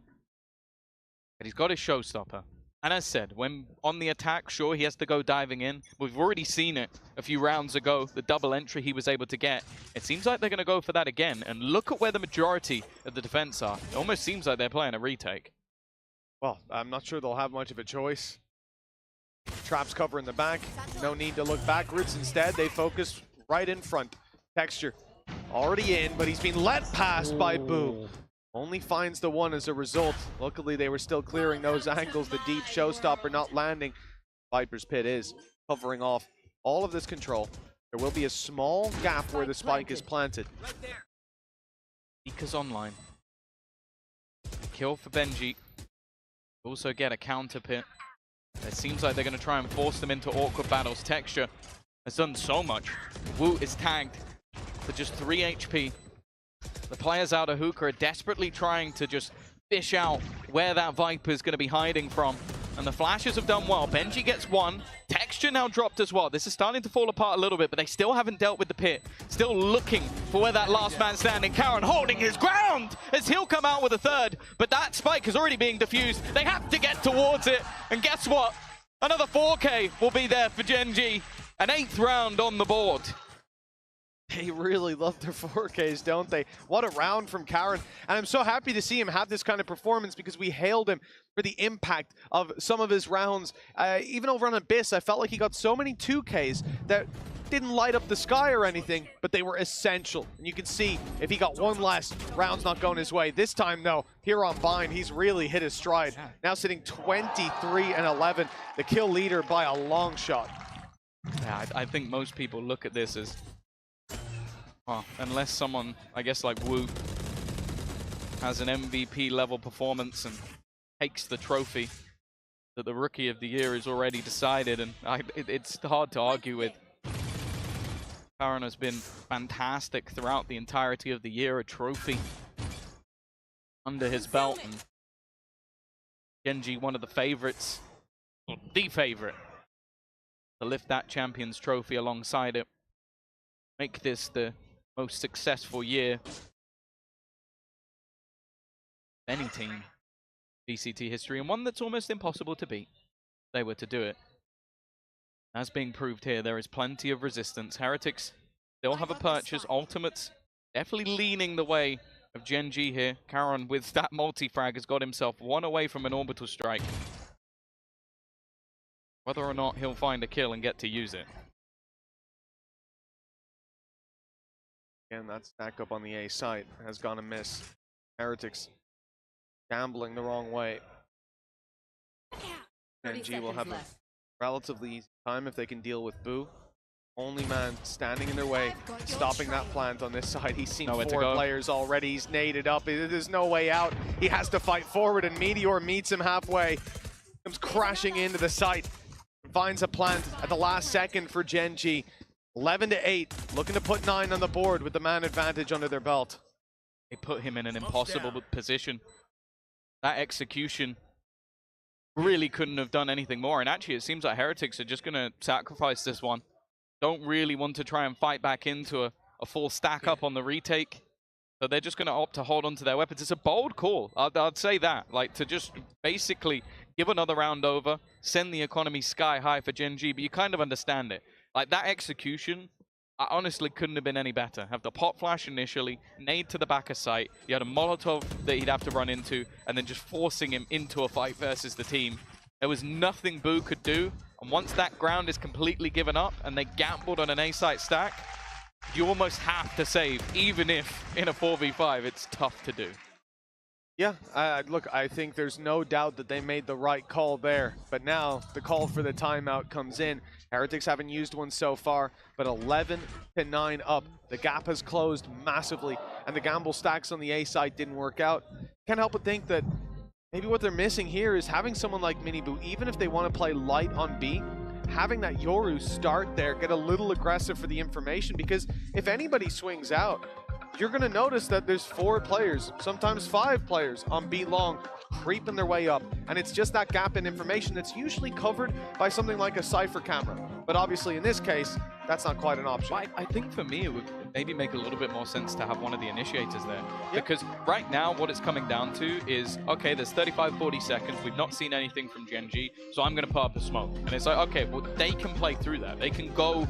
But he's got his showstopper. And as said, when on the attack, sure, he has to go diving in. We've already seen it a few rounds ago, the double entry he was able to get. It seems like they're going to go for that again. And look at where the majority of the defense are. It almost seems like they're playing a retake. Well, I'm not sure they'll have much of a choice. Traps cover in the back. No need to look backwards. Instead, they focus right in front. Texture already in, but he's been let past by Boo. Only finds the one as a result. Luckily, they were still clearing those angles. The deep showstopper not landing. Viper's Pit is covering off all of this control. There will be a small gap where the spike is planted. Ika's online. Kill for Benji. Also get a counter pit. It seems like they're going to try and force them into awkward battles. Texture has done so much. Wu is tagged for just 3 HP. The players out of Hookah are desperately trying to just fish out where that Viper is going to be hiding from. And the flashes have done well. Benji gets one. Texture now dropped as well. This is starting to fall apart a little bit, but they still haven't dealt with the pit. Still looking for where that last man standing. Karen holding his ground as he'll come out with a third. But that spike is already being diffused. They have to get towards it. And guess what? Another 4K will be there for Gen G. An 8th round on the board. They really love their 4Ks, don't they? What a round from Karen. And I'm so happy to see him have this kind of performance because we hailed him for the impact of some of his rounds. Even over on Abyss, I felt like he got so many 2Ks that didn't light up the sky or anything, but they were essential. And you can see if he got one less, rounds not going his way. This time, though, here on Bind, he's really hit his stride. Now sitting 23-11, the kill leader by a long shot. Yeah, I think most people look at this as, well, unless someone, I guess like Wu, has an MVP level performance and takes the trophy, that the Rookie of the Year is already decided, and it's hard to argue with. Karen has been fantastic throughout the entirety of the year, a trophy under his belt, and Genji, one of the favorites, or the favorite, to lift that Champions Trophy alongside it. make this the most successful year of any team VCT history, and one that's almost impossible to beat if they were to do it. As being proved here, there is plenty of resistance. Heretics still have a purchase. Ultimates definitely leaning the way of Gen G here. Karon with that multi-frag has got himself one away from an orbital strike. Whether or not he'll find a kill and get to use it. Again, that stack up on the A site has gone amiss. Heretics gambling the wrong way. Gen G will have a relatively easy time if they can deal with Boo. Only man standing in their way, stopping that plant on this side. He's seen Nowhere to 4 go. players already. He's naded up. There's no way out. He has to fight forward, and Meteor meets him halfway. Comes crashing into the site. Finds a plant at the last second for Gen G. 11-8, looking to put 9 on the board with the man advantage under their belt. They put him in an impossible position. That execution really couldn't have done anything more. And actually, it seems like Heretics are just going to sacrifice this one. Don't really want to try and fight back into a full stack up on the retake. So they're just going to opt to hold on to their weapons. It's a bold call, I'd say that. Like, to just basically give another round over, send the economy sky high for Gen G, but you kind of understand it. Like, that execution, I honestly couldn't have been any better. Have the pop flash initially, nade to the back of sight, you had a Molotov that he'd have to run into, and then just forcing him into a fight versus the team. There was nothing Boo could do, and once that ground is completely given up, and they gambled on an A-site stack, you almost have to save, even if in a 4v5 it's tough to do. Yeah, look, I think there's no doubt that they made the right call there, but now the call for the timeout comes in. Heretics haven't used one so far, but 11-9 up. The gap has closed massively, and the gamble stacks on the A side didn't work out. Can't help but think that maybe what they're missing here is having someone like Miniboo, even if they want to play light on B, having that Yoru start there, get a little aggressive for the information, because if anybody swings out, you're going to notice that there's 4 players, sometimes 5 players on B long, creeping their way up. And it's just that gap in information that's usually covered by something like a Cypher camera. But obviously in this case, that's not quite an option. I think for me, it would maybe make a little bit more sense to have one of the initiators there. Yep. Because right now, what it's coming down to is, okay, there's 35-40 seconds. We've not seen anything from Gen G, so I'm going to put up a smoke. And it's like, okay, well, they can play through that. They can go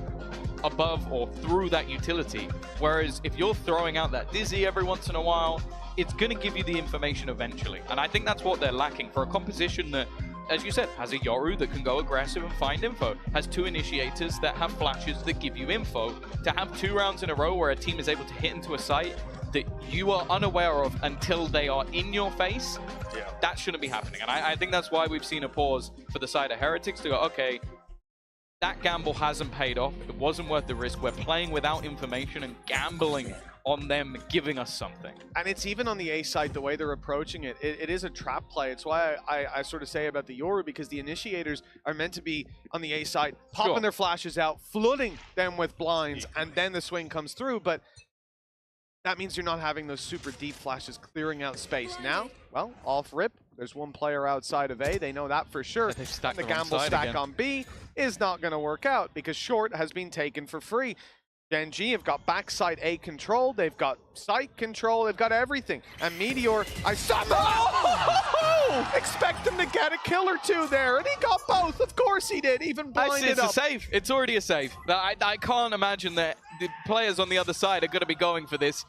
above or through that utility. Whereas if you're throwing out that Dizzy every once in a while, it's going to give you the information eventually. And I think that's what they're lacking for a composition that, as you said, has a Yoru that can go aggressive and find info, has 2 initiators that have flashes that give you info. To have 2 rounds in a row where a team is able to hit into a site that you are unaware of until they are in your face, that shouldn't be happening. And I think that's why we've seen a pause for the side of Heretics to go, okay, that gamble hasn't paid off. It wasn't worth the risk. We're playing without information and gambling on them giving us something. And it's even on the A side, the way they're approaching it, it is a trap play. It's why I sort of say about the Yoru, because the initiators are meant to be on the A side, popping their flashes out, flooding them with blinds, and then the swing comes through. But that means you're not having those super deep flashes clearing out space. Now, well, off rip, there's 1 player outside of A. They know that for sure. The gamble stack on B is not going to work out because short has been taken for free. Gen G have got backside A control, they've got site control, they've got everything. And Meteor, I expect him to get a kill or 2 there, and he got both. Of course he did, even blinded It's up. a save. It's already a save. I can't imagine that the players on the other side are going to be going for this.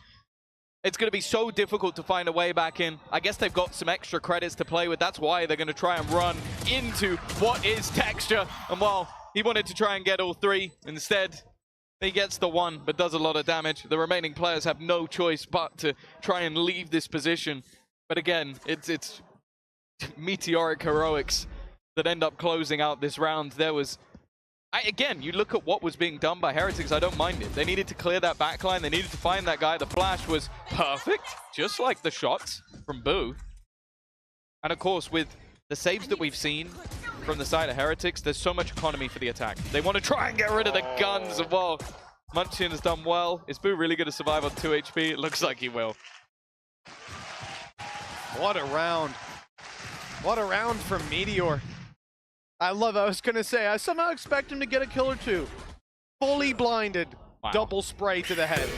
It's going to be so difficult to find a way back in. I guess they've got some extra credits to play with. That's why they're going to try and run into what is Texture. And while he wanted to try and get all 3, instead he gets the 1, but does a lot of damage. The remaining players have no choice but to try and leave this position. But again, it's meteoric heroics that end up closing out this round. There was... again, you look at what was being done by Heretics, I don't mind it. They needed to clear that backline. They needed to find that guy. The flash was perfect, just like the shots from Boo. And of course, with the saves that we've seen from the side of Heretics, there's so much economy for the attack. They want to try and get rid of the guns as well. Munchin has done well. Is Boo really going to survive on 2 HP? It looks like he will. What a round. What a round from Meteor. I was going to say, I somehow expect him to get a kill or 2. Fully blinded. Double spray to the head.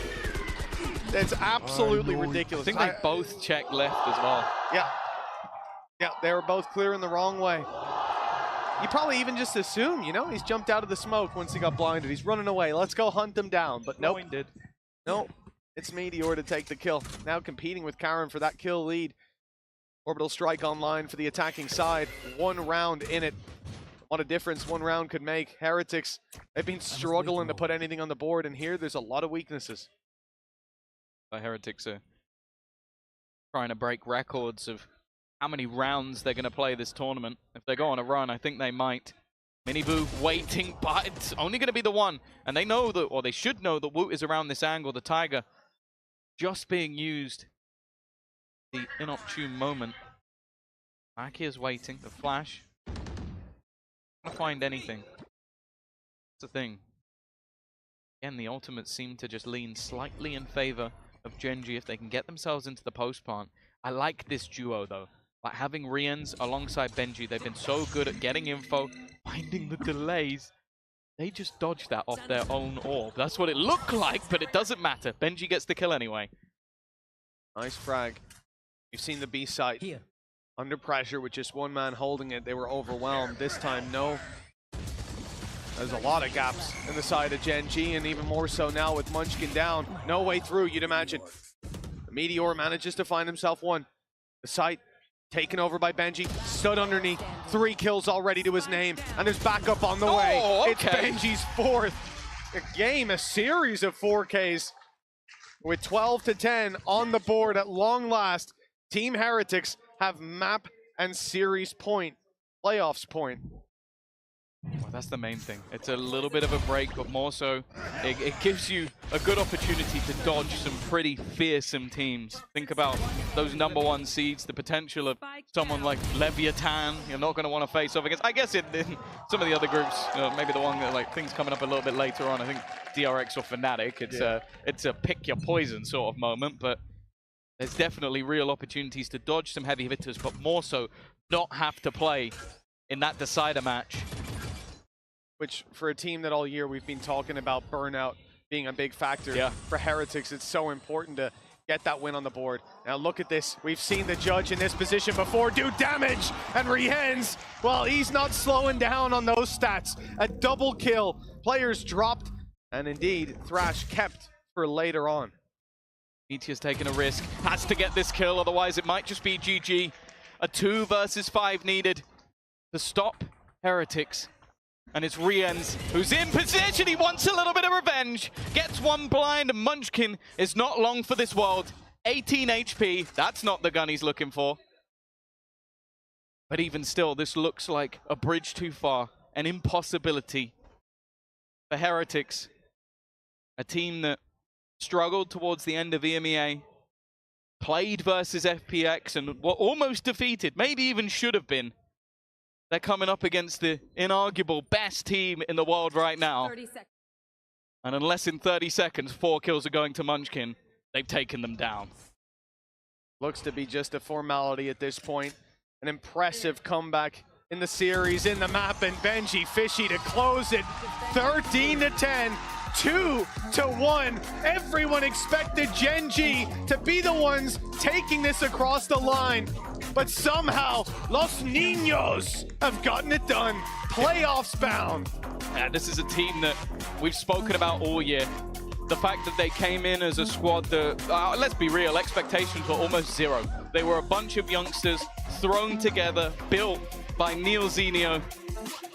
It's absolutely ridiculous. I think they both checked left as well. Yeah. Yeah, they were both clearing the wrong way. You probably even just assume, you know, he's jumped out of the smoke once he got blinded. He's running away. Let's go hunt him down. But nope. Nope. It's Meteor to take the kill. Now competing with Karen for that kill lead. Orbital Strike online for the attacking side. 1 round in it. What a difference 1 round could make. Heretics, they've been struggling to put anything on the board, and here there's a lot of weaknesses. The Heretics are trying to break records of how many rounds they're going to play this tournament. If they go on a run, I think they might. Miniboo waiting, but it's only going to be the one. And they know that, or they should know that Woot is around this angle. The Tiger just being used. The inopportune moment. Maki is waiting. The flash. Not find anything. That's the thing. Again, the ultimates seem to just lean slightly in favor of Genji if they can get themselves into the post plant. I like this duo though. Like having Rians alongside Benji, they've been so good at getting info, finding the delays. They just dodged that off their own orb. That's what it looked like, but it doesn't matter. Benji gets the kill anyway. Nice frag. You've seen the B site. Here. Under pressure with just 1 man holding it, they were overwhelmed. This time, no. There's a lot of gaps in the side of Genji, and even more so now with Munchkin down. No way through, you'd imagine. The Meteor manages to find himself one. The site taken over by Benji, stood underneath. 3 kills already to his name, and there's backup on the way. Okay. It's Benji's 4th game, a series of 4Ks. With 12-10 on the board at long last, Team Heretics have map and series point, playoffs point. Well, that's the main thing. It's a little bit of a break, but more so, it gives you a good opportunity to dodge some pretty fearsome teams. Think about those #1 seeds, the potential of someone like Leviathan. You're not going to want to face off against. I guess in some of the other groups, maybe the one that like things coming up a little bit later on. I think DRX or Fnatic. It's a pick your poison sort of moment, but there's definitely real opportunities to dodge some heavy hitters, but more so not have to play in that decider match. Which, for a team that all year we've been talking about burnout being a big factor, for Heretics, it's so important to get that win on the board. Now look at this. We've seen the judge in this position before do damage, and Riens, well, he's not slowing down on those stats. A double kill. Players dropped, and indeed, Thrash kept for later on. Meteor's taking a risk, has to get this kill, otherwise it might just be GG. A 2 versus 5 needed to stop Heretics. And it's Riens who's in position. He wants a little bit of revenge. Gets 1 blind. Munchkin is not long for this world. 18 HP. That's not the gun he's looking for. But even still, this looks like a bridge too far. An impossibility for Heretics. A team that struggled towards the end of EMEA. Played versus FPX and were almost defeated. Maybe even should have been. They're coming up against the inarguable best team in the world right now. 30 seconds. And unless in 30 seconds 4 kills are going to Munchkin, they've taken them down. Looks to be just a formality at this point. An impressive comeback in the series, in the map, and Benji Fishy to close it. 13-10, 2-1. Everyone expected Genji to be the ones taking this across the line. But somehow, Los Niños have gotten it done. Playoffs bound. Yeah, this is a team that we've spoken about all year. The fact that they came in as a squad that, let's be real, expectations were almost 0. They were a bunch of youngsters thrown together, built by Neil Zenio.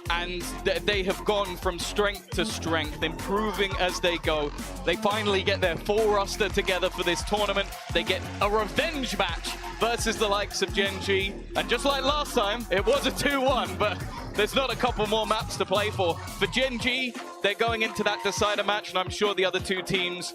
And they have gone from strength to strength, improving as they go. They finally get their full roster together for this tournament. They get a revenge match versus the likes of Genji. And just like last time, it was a 2-1, but there's not a couple more maps to play for. For Genji, they're going into that decider match, and I'm sure the other 2 teams,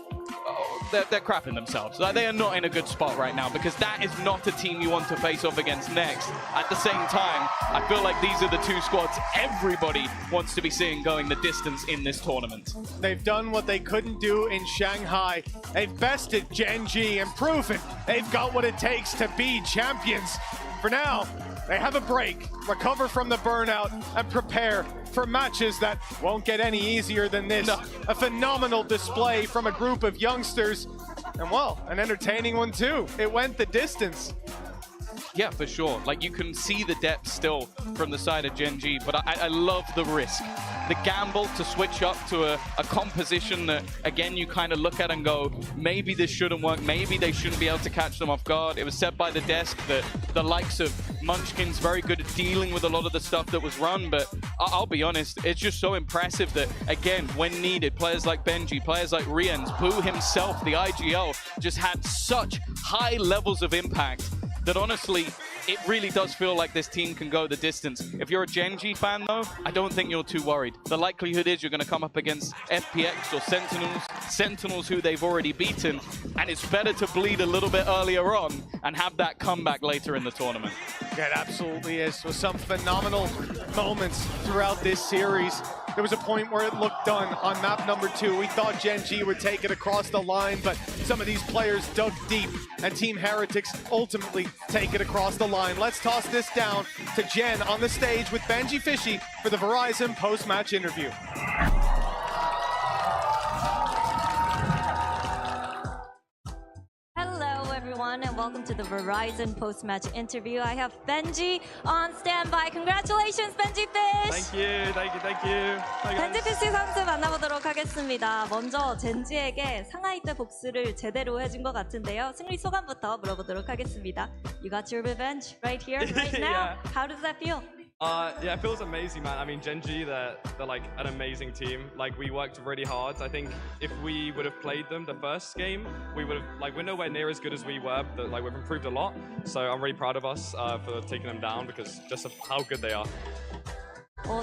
they're crapping themselves. Like, they are not in a good spot right now, because that is not a team you want to face off against next. At the same time, I feel like these are the 2 squads everybody wants to be seeing going the distance in this tournament. They've done what they couldn't do in Shanghai. They've bested Genji and proven they've got what it takes to be champions. For now, they have a break, recover from the burnout, and prepare for matches that won't get any easier than this. No. A phenomenal display from a group of youngsters, and well, an entertaining one too. It went the distance. Yeah, for sure. Like, you can see the depth still from the side of Gen G, but I love the risk. The gamble to switch up to a composition that, again, you kind of look at and go, maybe this shouldn't work, maybe they shouldn't be able to catch them off guard. It was said by the desk that the likes of Munchkin's very good at dealing with a lot of the stuff that was run, but I'll be honest, it's just so impressive that, again, when needed, players like Benji, players like Riens, Pooh himself, the IGL, just had such high levels of impact that honestly, it really does feel like this team can go the distance. If you're a Gen G fan though, I don't think you're too worried. The likelihood is you're going to come up against FPX or Sentinels who they've already beaten, and it's better to bleed a little bit earlier on and have that comeback later in the tournament. Yeah, it absolutely is. With some phenomenal moments throughout this series. There was a point where it looked done on map number 2. We thought Gen G would take it across the line, but some of these players dug deep, and Team Heretics ultimately take it across the line. Let's toss this down to Jen on the stage with Benji Fishy for the Verizon post-match interview. Everyone, and welcome to the Verizon post-match interview. I have Benji on standby. Congratulations, Benji Fish! Thank you. 벤지 피쉬 선수 만나보도록 하겠습니다. 먼저 젠지에게 상하이 때 복수를 제대로 해준 것 같은데요. 승리 소감부터 물어보도록 하겠습니다. You got your revenge right here, right now. Yeah. How does that feel? Yeah, it feels amazing, man. I mean, Gen G, they're like an amazing team. Like, we worked really hard. I think if we would have played them the first game, we would have, like, we're nowhere near as good as we were, but like, we've improved a lot. So I'm really proud of us for taking them down because just of how good they are.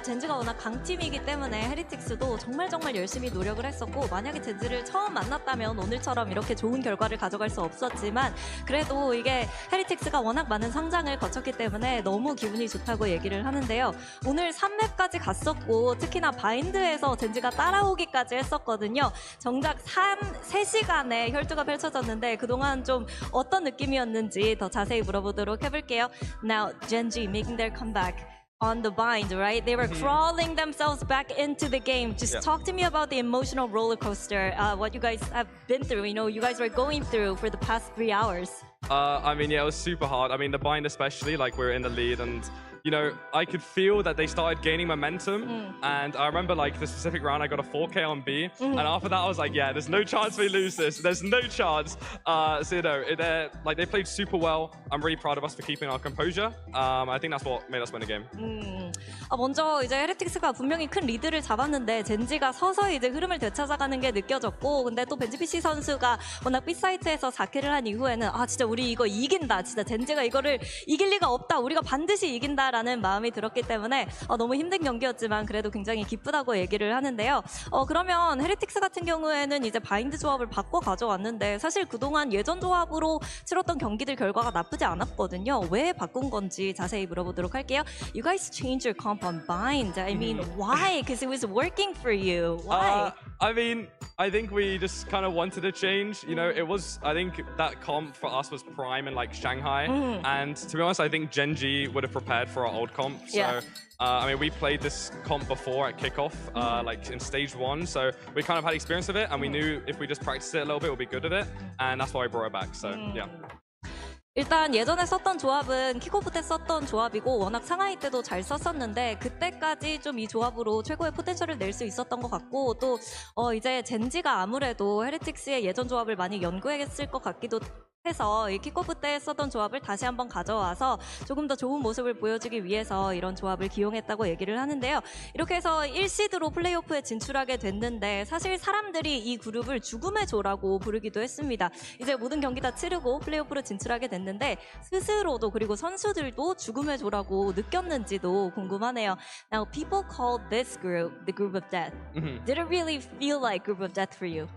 젠지가 워낙 강팀이기 때문에 헤리틱스도 정말 열심히 노력을 했었고, 만약에 젠지를 처음 만났다면 오늘처럼 이렇게 좋은 결과를 가져갈 수 없었지만, 그래도 이게 헤리틱스가 워낙 많은 성장을 거쳤기 때문에 너무 기분이 좋다고 얘기를 하는데요. 오늘 3맵까지 갔었고, 특히나 바인드에서 젠지가 따라오기까지 했었거든요. 정작 3시간의 혈투가 펼쳐졌는데 그동안 좀 어떤 느낌이었는지 더 자세히 물어보도록 해볼게요. Now, Gen G making their comeback on the bind, right? They were crawling themselves back into the game. Just talk to me about the emotional roller coaster, what you guys have been through. You know, you guys were going through for the past 3 hours. I mean, yeah, it was super hard. I mean, the bind especially, like, we were in the lead and, you know, I could feel that they started gaining momentum. And I remember, like, the specific round, I got a 4K on B. And after that, I was like, yeah, there's no chance we lose this. There's no chance. So, you know, like, they played super well. I'm really proud of us for keeping our composure. I think that's what made us win the game. 먼저 이제 헤리틱스가 분명히 큰 리드를 잡았는데 젠지가 서서히 이제 흐름을 되찾아가는 게 느껴졌고, 근데 또 벤지 피쉬 선수가 워낙 B사이트에서 4킬을 한 이후에는 진짜 우리 이거 이긴다. 진짜 젠지가 이거를 이길 리가 없다. 우리가 반드시 이긴다. 라는 마음이 들었기 때문에 너무 힘든 경기였지만 그래도 굉장히 기쁘다고 얘기를 하는데요. 그러면 헤리틱스 같은 경우에는 이제 바인드 조합을 바꿔 가져왔는데 사실 그동안 예전 조합으로 치렀던 경기들 결과가 나쁘지 않았거든요. 왜 바꾼 건지 자세히 물어보도록 할게요. You guys changed your comp on bind. I mean, why? Because it was working for you. Why? I mean, I think we just kind of wanted to change. You know, I think that comp for us was prime in like Shanghai. And to be honest, I think Gen G would have prepared for our old comp. So, I mean, we played this comp before at kickoff, like in stage 1. So we kind of had experience of it and we knew if we just practiced it a little bit, we'll be good at it. And that's why we brought it back. So, yeah. 일단 예전에 썼던 조합은 킥오프 때 썼던 조합이고 워낙 상하이 때도 잘 썼었는데 그때까지 좀 이 조합으로 최고의 포텐셜을 낼 수 있었던 것 같고 또 이제 젠지가 아무래도 헤리틱스의 예전 조합을 많이 연구했을 것 같기도 해서 이 킥오프 때 썼던 조합을 다시 한번 가져와서 조금 더 좋은 모습을 보여주기 위해서 이런 조합을 기용했다고 얘기를 하는데요. 이렇게 해서 1시드로 플레이오프에 진출하게 됐는데 사실 사람들이 이 그룹을 죽음의 조라고 부르기도 했습니다. 이제 모든 경기 다 치르고 플레이오프로 진출하게 됐는데 스스로도 그리고 선수들도 죽음의 조라고 느꼈는지도 궁금하네요. Now, people call this group the group of death. Did it really feel like group of death for you?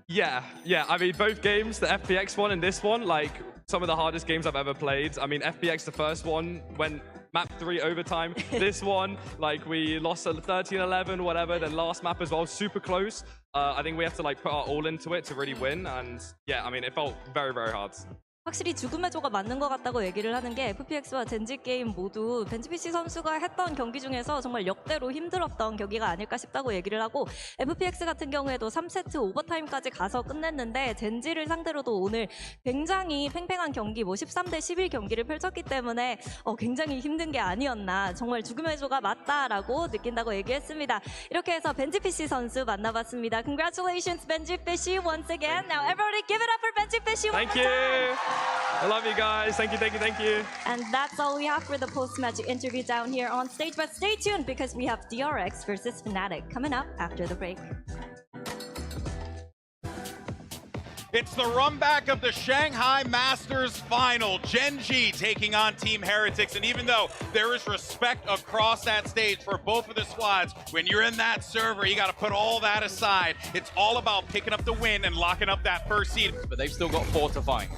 Yeah. I mean, both games, the FPX one and this one, like some of the hardest games I've ever played. I mean, FPX, the first one, went map 3 overtime. This one, like we lost at 13-11, whatever. Then last map as well, super close. I think we have to like put our all into it to really win. And yeah, I mean, it felt very, very hard. 확실히 죽음의 조가 맞는 것 같다고 얘기를 하는 게 FPX와 젠지 게임 모두 벤지피시 선수가 했던 경기 중에서 정말 역대로 힘들었던 경기가 아닐까 싶다고 얘기를 하고 FPX 같은 경우에도 3세트 오버타임까지 가서 끝냈는데 젠지를 상대로도 오늘 굉장히 팽팽한 경기 13대 11 경기를 펼쳤기 때문에 굉장히 힘든 게 아니었나 정말 죽음의 조가 맞다라고 느낀다고 얘기했습니다. 이렇게 해서 벤지피시 선수 만나봤습니다. Congratulations 벤지피시 once again. Now everybody give it up for 벤지피시 one more time. I love you guys. Thank you, thank you, thank you. And that's all we have for the post-match interview down here on stage. But stay tuned because we have DRX versus Fnatic coming up after the break. It's the run back of the Shanghai Masters final. Gen.G taking on Team Heretics. And even though there is respect across that stage for both of the squads, when you're in that server, you got to put all that aside. It's all about picking up the win and locking up that first seed. But they've still got 4 to fight.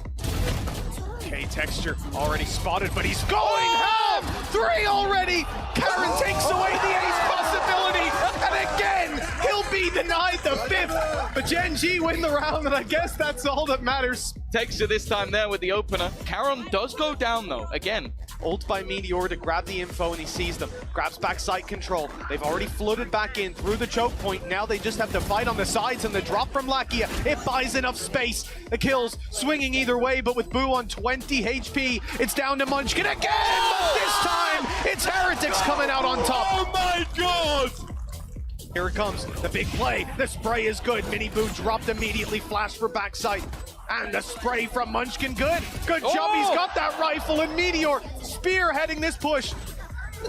Okay, Texture already spotted, but he's going home! 3 already! Karen takes away the ace possibility, and again, he'll be denied the 5th. But Gen.G win the round, and I guess that's all that matters. Texture this time there with the opener. Karen does go down though, again. Ult by Meteor to grab the info, and he sees them. Grabs backside control. They've already floated back in through the choke point. Now they just have to fight on the sides, and the drop from Lakia, it buys enough space. The kills swinging either way, but with Boo on 20 HP, it's down to Munchkin again! But this time, it's Heretics coming out on top. Oh my god! Here it comes, the big play. The spray is good. Mini Boo dropped immediately, flash for backside. And the spray from Munchkin, good. Good job, he's got that rifle, and Meteor spearheading this push.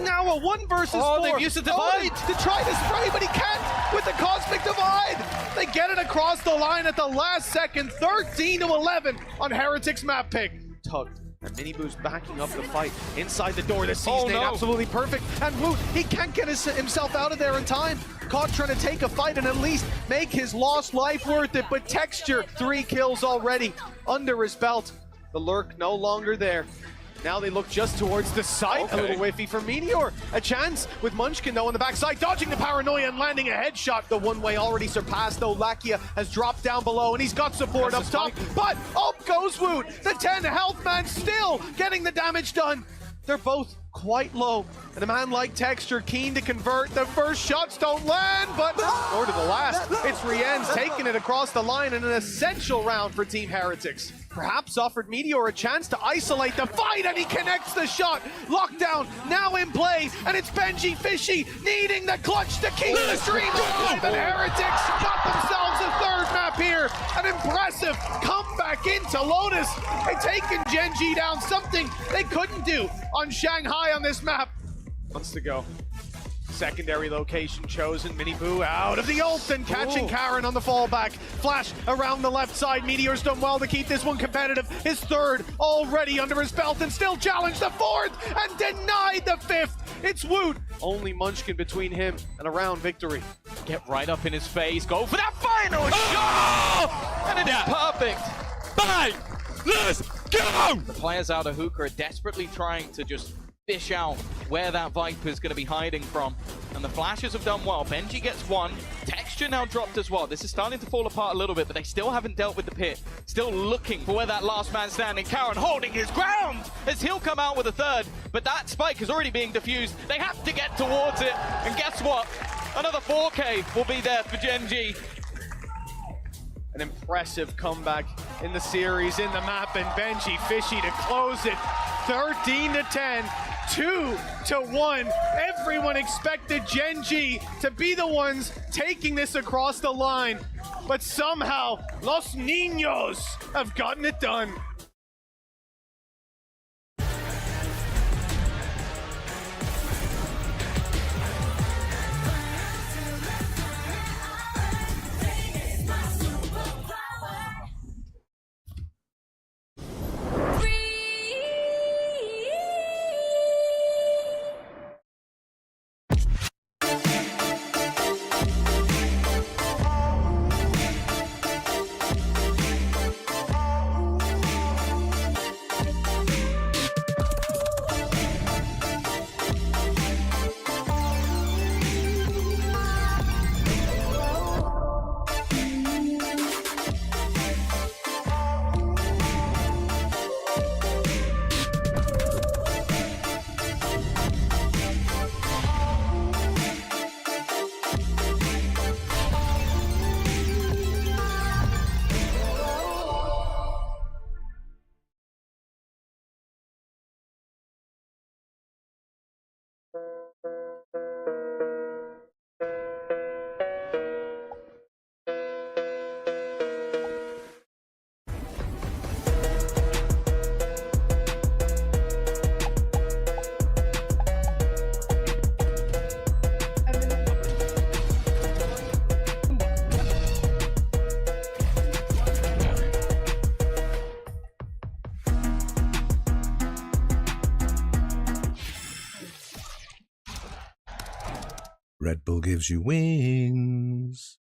Now a 1 versus 4. They've used the divide. To try to spray, but he can't with the Cosmic Divide. They get it across the line at the last second, 13-11 on Heretics map pick. Tugged. And Mini Boo's backing up the fight inside the door. This season absolutely perfect. And Woot, he can't get himself out of there in time. Caught trying to take a fight and at least make his lost life worth it. But Texture, 3 kills already under his belt. The lurk no longer there. Now they look just towards the side. A little whiffy for Meteor. A chance with Munchkin though on the backside, dodging the paranoia and landing a headshot. The one-way already surpassed though. Lakia has dropped down below and he's got support up top. But up goes Woot. The 10 health man still getting the damage done. They're both quite low. And a man like Texture keen to convert. The first shots don't land, but nor to the last. It's Rien's taking it across the line in an essential round for Team Heretics. Perhaps offered Meteor a chance to isolate the fight, and he connects the shot. Lockdown now in play, and it's Benji Fishy needing the clutch to keep the stream alive. And Heretics got themselves a 3rd map here. An impressive comeback into Lotus. They've taken Gen.G down, something they couldn't do on Shanghai on this map. Wants to go. Secondary location chosen. Mini Boo out of the ult and catching Karen on the fallback. Flash around the left side. Meteor's done well to keep this one competitive. His 3rd already under his belt and still challenged the 4th and denied the 5th. It's Woot. Only Munchkin between him and a round victory. Get right up in his face. Go for that final shot! And it is perfect. Bang! Let's go! The players out of Hookah are desperately trying to just fish out where that Viper is going to be hiding from. And the flashes have done well. Benji gets 1. Texture now dropped as well. This is starting to fall apart a little bit, but they still haven't dealt with the pit. Still looking for where that last man standing. Karen holding his ground as he'll come out with a 3rd. But that spike is already being diffused. They have to get towards it. And guess what? Another 4K will be there for Gen.G. An impressive comeback in the series, in the map, and Benji Fishy to close it. 13-10, 2-1. Everyone expected Gen.G to be the ones taking this across the line, but somehow Los Niños have gotten it done. Red Bull gives you wings.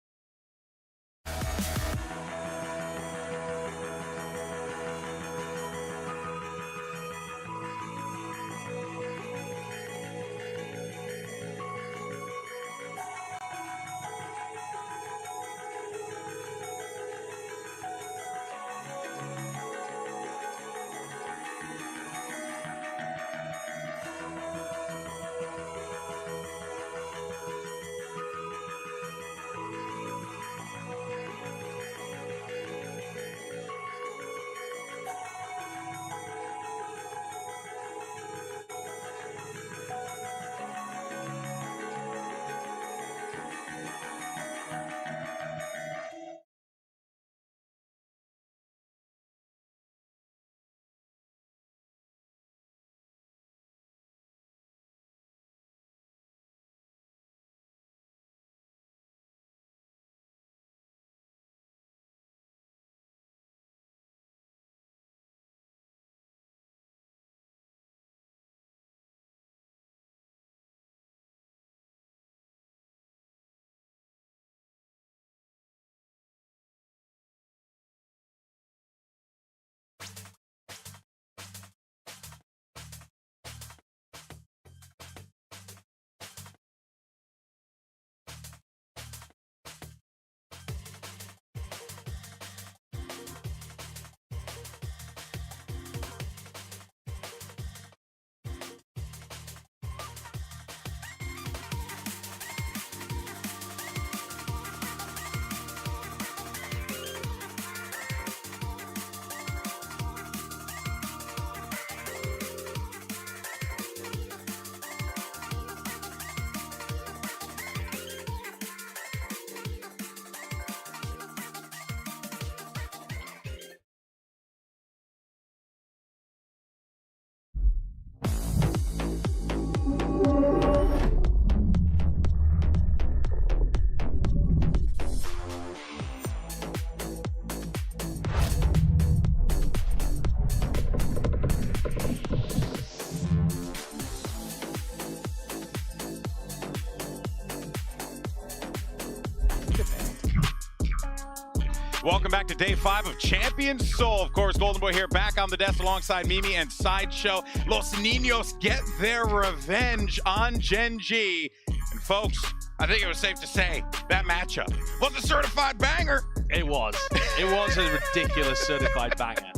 Welcome back to day 5 of Champions Seoul. Of course, Golden Boy here back on the desk alongside Mimi and Sideshow. Los Niños get their revenge on Gen G. And folks, I think it was safe to say that matchup was a certified banger. It was. It was a ridiculous certified banger.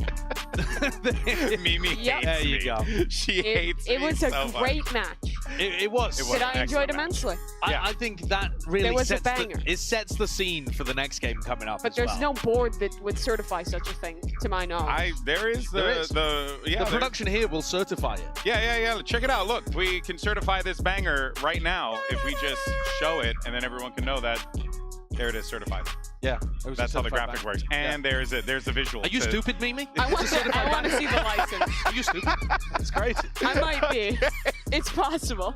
Mimi hates There you me. go. She hates me It was so a great much. match. It was. It was That I an enjoyed excellent immensely. I think that really There was a sets banger. it sets the scene for the next game coming up. But as there's well. no board that would certify such a thing, to my knowledge. There is the production here will certify it. Yeah. Check it out. Look, we can certify this banger right now if we just show it, and then everyone can know that. There it is, certified. Yeah, that's how the graphic works. And there's the visual. Are you stupid, Mimi? I want to see the license. Are you stupid? That's crazy. I might be. It's possible.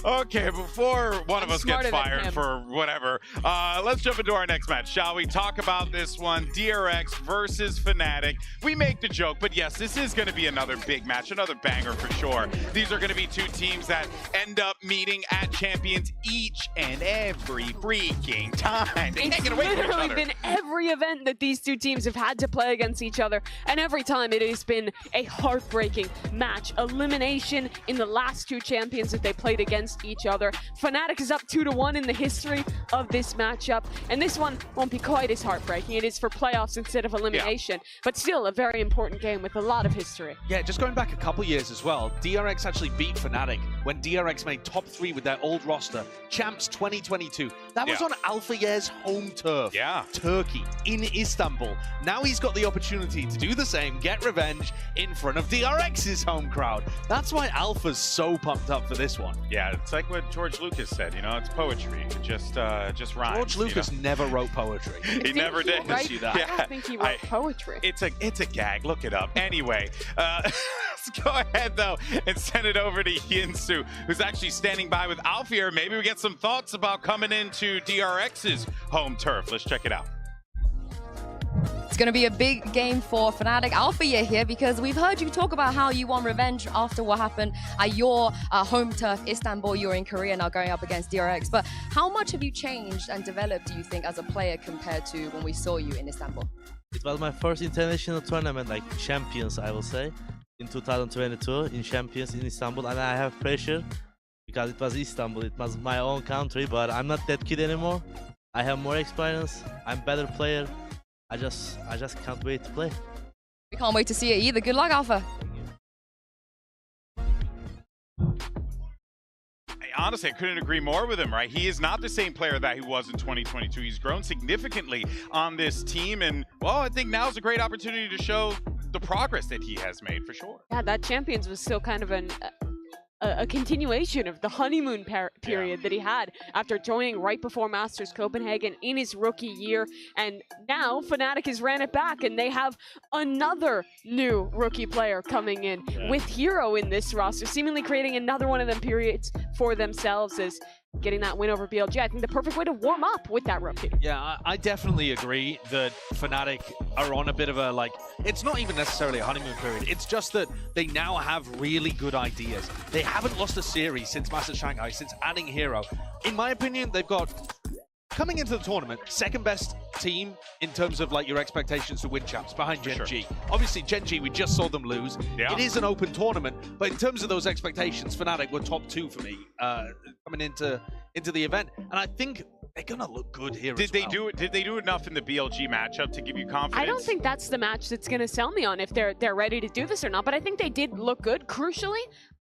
Okay, before one of us gets smarter than fired him. for whatever, let's jump into our next match, shall we? Talk about this one, DRX versus Fnatic. We make the joke, but yes, this is going to be another big match, another banger for sure. These are going to be two teams that end up meeting at Champions each and every freaking time. They can't get away from each literally other. been every event that these two teams have had to play against each other, and every time it has been a heartbreaking match. Elimination in the last two champions that they played against each other. Fnatic is up 2-1 in the history of this matchup, and this one won't be quite as heartbreaking. It is for playoffs instead of elimination, but still a very important game with a lot of history. Yeah, just going back a couple years as well, DRX actually beat Fnatic when DRX made top 3 with their old roster, Champs 2022. That was on Alpha Year's home turf, Turkey, in Istanbul. Now he's got the opportunity to do the same, get revenge in front of DRX's home crowd. That's why Alpha's so pumped up for this one. Yeah, it's like what George Lucas said, you know, it's poetry. It just rhymes. George Lucas you know? never wrote poetry. He never did. I don't think he wrote poetry. It's a gag. Look it up. Anyway, let's go ahead though and send it over to Yinsu, who's actually standing by with Alfier. Maybe we get some thoughts about coming into DRX's home turf. Let's check it out. It's going to be a big game for Fnatic Alpha Year here, because we've heard you talk about how you want revenge after what happened at your home turf, Istanbul. You're in Korea now going up against DRX. But how much have you changed and developed, do you think, as a player compared to when we saw you in Istanbul? It was my first international tournament, like Champions, I will say, in 2022 in Champions in Istanbul, and I have pressure because it was Istanbul. It was my own country, but I'm not that kid anymore. I have more experience. I'm a better player. I just can't wait to play. We can't wait to see it either. Good luck, Alpha. Honestly, I couldn't agree more with him, right? He is not the same player that he was in 2022. He's grown significantly on this team, and, well, I think now's a great opportunity to show the progress that he has made, for sure. Yeah, that Champions was still kind of a continuation of the honeymoon period that he had after joining right before Masters Copenhagen in his rookie year. And now Fnatic has ran it back, and they have another new rookie player coming in with Hero in this roster, seemingly creating another one of them periods for themselves as getting that win over BLG. I think the perfect way to warm up with that rookie. Yeah, I definitely agree that Fnatic are on a bit of a, like, it's not even necessarily a honeymoon period. It's just that they now have really good ideas. They haven't lost a series since Masters Shanghai, since adding Hero. In my opinion, they've got, coming into the tournament, second best team in terms of like your expectations to win champs behind Gen G. Obviously, Gen G, we just saw them lose. Yeah. It is an open tournament, but in terms of those expectations, Fnatic were top 2 for me coming into the event, and I think they're gonna look good here. Did they do enough in the BLG matchup to give you confidence? I don't think that's the match that's gonna sell me on if they're ready to do this or not, but I think they did look good. Crucially,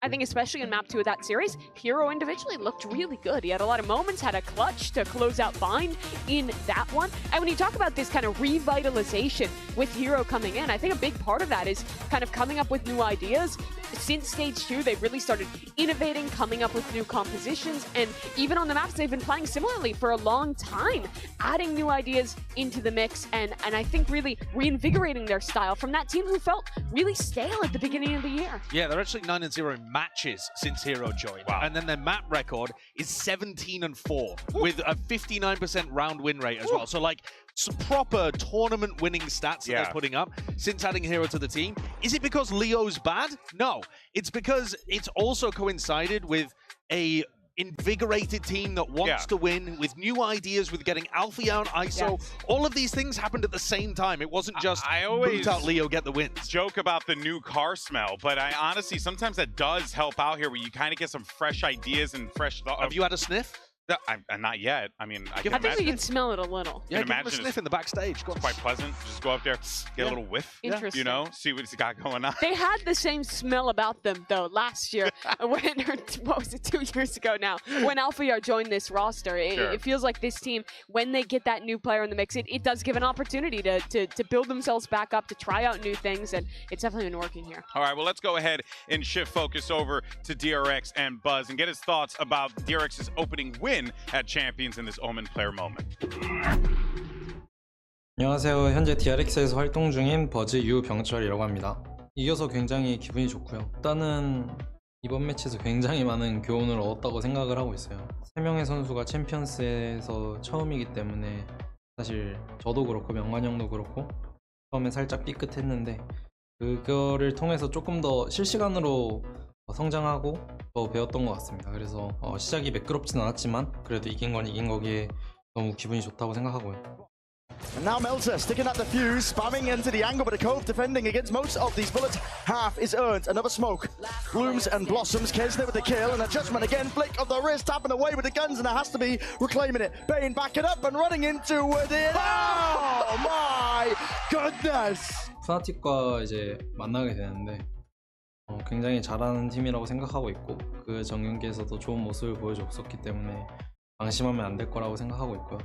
I think especially in map 2 of that series, Hero individually looked really good. He had a lot of moments, had a clutch to close out Bind in that one. And when you talk about this kind of revitalization with Hero coming in, I think a big part of that is kind of coming up with new ideas. Since stage 2, they've really started innovating, coming up with new compositions, and even on the maps they've been playing similarly for a long time, adding new ideas into the mix, and I think really reinvigorating their style from that team who felt really stale at the beginning of the year. Yeah, they're actually 9-0 in matches since Hero joined. Wow. And then their map record is 17-4 with a 59% round win rate as well. So like some proper tournament winning stats that they're putting up since adding Hero to the team. Is it because Leo's bad? No. It's because it's also coincided with a invigorated team that wants to win, with new ideas, with getting Alfie out, ISO. All of these things happened at the same time. It wasn't just I always boot out Leo, get the wins. Joke about the new car smell, but I honestly, sometimes that does help out here where you kind of get some fresh ideas and fresh thoughts. Have you had a sniff? No, not yet. I mean, I think we can smell it a little. Yeah, give him a sniff in the backstage. It's quite pleasant. Just go up there, get a little whiff. Interesting. You know, see what he's got going on. They had the same smell about them, though, last year. When, what was it, 2 years ago now, when Alfia joined this roster. It feels like this team, when they get that new player in the mix, it does give an opportunity to build themselves back up, to try out new things, and it's definitely been working here. All right, well, let's go ahead and shift focus over to DRX and Buzz and get his thoughts about DRX's opening win at Champions in this Omen player moment. 안녕하세요. 현재 DRX에서 활동 중인 버즈 유병철이라고 합니다. 이겨서 굉장히 기분이 좋고요. 일단은 이번 매치에서 굉장히 많은 교훈을 얻었다고 생각을 하고 있어요. 3명의 선수가 챔피언스에서 처음이기 때문에 사실 저도 그렇고 명관 형도 그렇고 처음에 살짝 삐끗했는데 그거를 통해서 조금 더 실시간으로 성장하고 더 배웠던 것 같습니다. 그래서 시작이 매끄럽진 않았지만 그래도 이긴 건 이긴 거기에 너무 기분이 좋다고 생각하고요. And now Melter sticking at the fuse, spamming into the angle, but a Cove defending against most of these bullets. Half is earned. Another smoke. Blooms and blossoms. Kesner with the kill, and a judgment again. Flick of the wrist, tapping away with the guns, and it has to be reclaiming it. Bane backing up and running into it. Oh my goodness! 푸나틱과 이제 만나게 되는데 굉장히 잘하는 팀이라고 생각하고 있고 그 전 경기에서도 좋은 모습을 보여줬었기 때문에 방심하면 안 될 거라고 생각하고 있고요.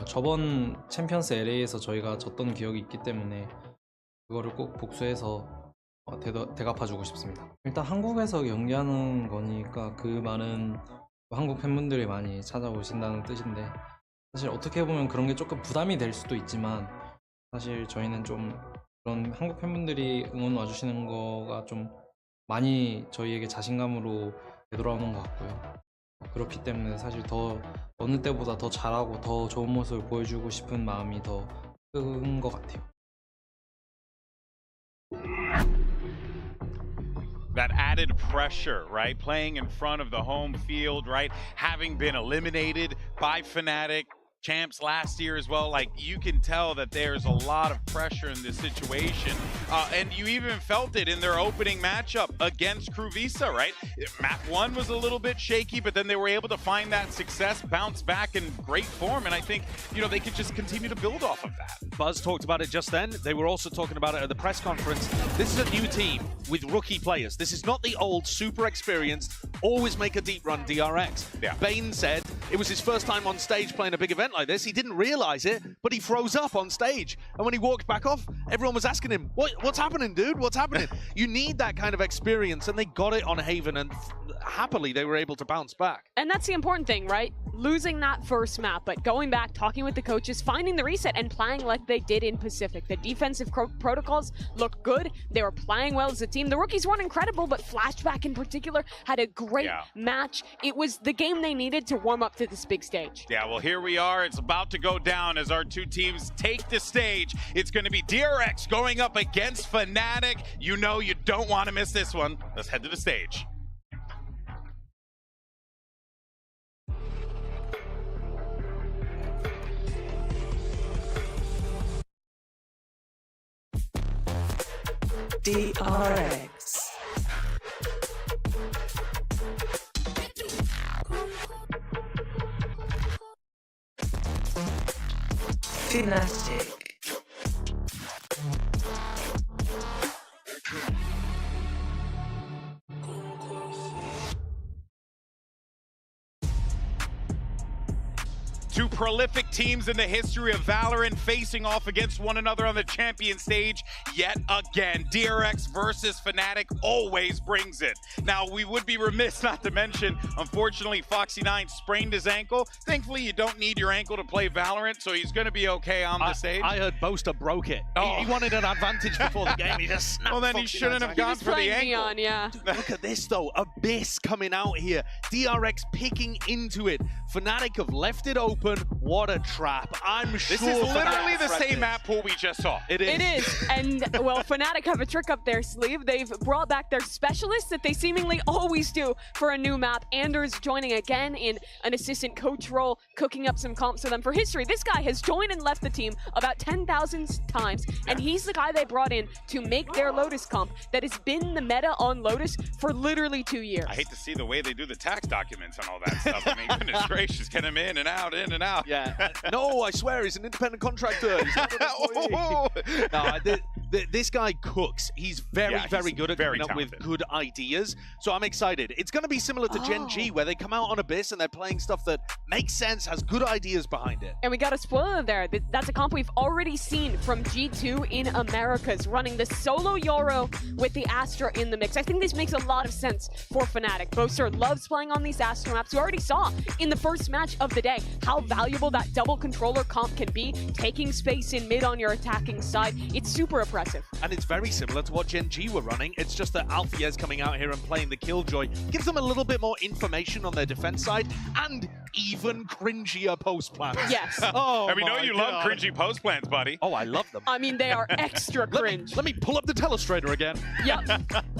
저번 챔피언스 LA에서 저희가 졌던 기억이 있기 때문에 그거를 꼭 복수해서 대갚아주고 싶습니다. 일단 한국에서 경기하는 거니까 그 많은 한국 팬분들이 많이 찾아오신다는 뜻인데 사실 어떻게 보면 그런 게 조금 부담이 될 수도 있지만 사실 저희는 좀 그런 한국 팬분들이 응원 와주시는 거가 좀 많이 저희에게 자신감으로 되돌아오는 것 같고요. 그렇기 때문에 사실 더 어느 때보다 더 잘하고 더 좋은 모습을 보여주고 싶은 마음이 더 큰 것 같아요. that added pressure, right? Playing in front of the home field, right? Having been eliminated by Fnatic champs last year as well, like you can tell that there's a lot of pressure in this situation, and you even felt it in their opening matchup against Cruvisa, right? Map 1 was a little bit shaky, but then they were able to find that success, bounce back in great form, and I think, you know, they could just continue to build off of that. Buzz talked about it just then. They were also talking about it at the press conference. This is a new team with rookie players. This is not the old, super experienced, always make a deep run DRX. Yeah. Bane said it was his first time on stage playing a big event like this. He didn't realize it, but he froze up on stage. And when he walked back off, everyone was asking him, what's happening, dude? What's happening? You need that kind of experience, and they got it on Haven, and happily they were able to bounce back. And that's the important thing, right? Losing that first map, but going back, talking with the coaches, finding the reset, and playing like they did in Pacific. The defensive protocols looked good. They were playing well as a team. The rookies weren't incredible, but Flashback in particular had a great match. It was the game they needed to warm up to this big stage. Yeah, well, here we are. It's about to go down as our two teams take the stage. It's going to be DRX going up against Fnatic. You know you don't want to miss this one. Let's head to the stage. DRX. Fnatic. Two prolific teams in the history of Valorant facing off against one another on the champion stage yet again. DRX versus Fnatic always brings it. Now, we would be remiss not to mention, unfortunately, Foxy9 sprained his ankle. Thankfully, you don't need your ankle to play Valorant, so he's going to be okay on the stage. I heard Boaster broke it. He wanted an advantage before the game. He just snapped. Well, then he shouldn't have gone for the ankle. Neon, yeah. Look at this, though. Abyss coming out here. DRX picking into it. Fnatic have left it open. What a trap. I'm sure this is literally the same this. map pool we just saw. It is. It is. And, well, Fnatic have a trick up their sleeve. They've brought back their specialists that they seemingly always do for a new map. Anders joining again in an assistant coach role, cooking up some comps for them. For history, this guy has joined and left the team about 10,000 times, and he's the guy they brought in to make their Lotus comp that has been the meta on Lotus for literally 2 years. I hate to see the way they do the tax documents and all that stuff. I mean, goodness gracious, get him in and out, in and out. Yeah. No, I swear, he's an independent contractor. He's not an employee. No, this guy cooks. He's very good at coming up with good ideas. So I'm excited. It's going to be similar to Gen G, where they come out on Abyss and they're playing stuff that makes sense, has good ideas behind it. And we got a spoiler there. That's a comp we've already seen from G2 in Americas, running the solo Yoro with the Astra in the mix. I think this makes a lot of sense for Fnatic. Boaster loves playing on these Astra maps. We already saw in the first match of the day how valuable that double controller comp can be, taking space in mid on your attacking side. It's super impressive. And it's very similar to what Gen G were running. It's just that Alfier's coming out here and playing the Killjoy gives them a little bit more information on their defense side and even cringier post plans. Yes. Oh, and we know you love cringy post plans, buddy. Oh, I love them. I mean, they are extra cringe. Let me pull up the telestrator again. Yep.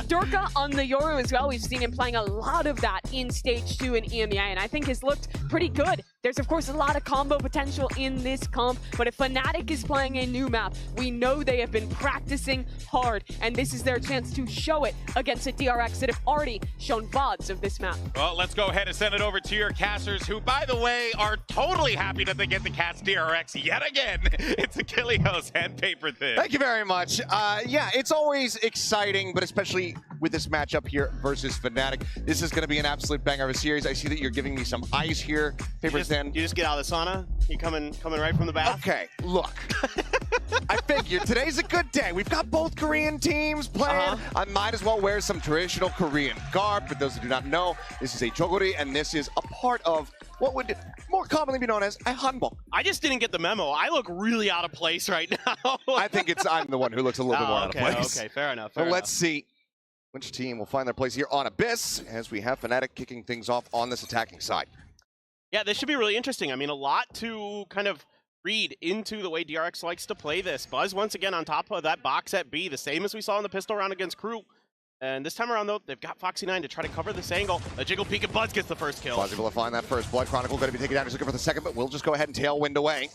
Durka on the Yoru as well. We've seen him playing a lot of that in Stage 2 in EMEA, and I think has looked pretty good. There's, of course, a lot of combo potential in this comp, but if Fnatic is playing a new map, we know they have been practicing hard, and this is their chance to show it against a DRX that have already shown VODs of this map. Well, let's go ahead and send it over to your casters, who, by the way, are totally happy that they get the cast DRX yet again. It's Achilleos and Paper Thin. Thank you very much. Yeah, it's always exciting, but especially with this matchup here versus Fnatic. This is going to be an absolute banger of a series. I see that you're giving me some ice here, Paper Thin. You just get out of the sauna? You coming right from the bath? Okay, look. I figured today's a good day. We've got both Korean teams playing. I might as well wear some traditional Korean garb. For those who do not know, this is a jogori, and this is a part of what would more commonly be known as a hanbok. I just didn't get the memo. I look really out of place right now. I think I'm the one who looks a little bit more out of place. Okay, fair enough. So let's see which team will find their place here on Abyss as we have Fnatic kicking things off on this attacking side. Yeah, this should be really interesting. I mean, a lot to kind of read into the way DRX likes to play this. Buzz, once again, on top of that box at B, the same as we saw in the pistol round against Crew. And this time around, though, they've got Foxy9 to try to cover this angle. A jiggle peek and Buzz gets the first kill. Buzz able to find that first. Blood Chronicle going to be taken down. He's looking for the second, but we'll just go ahead and tailwind away.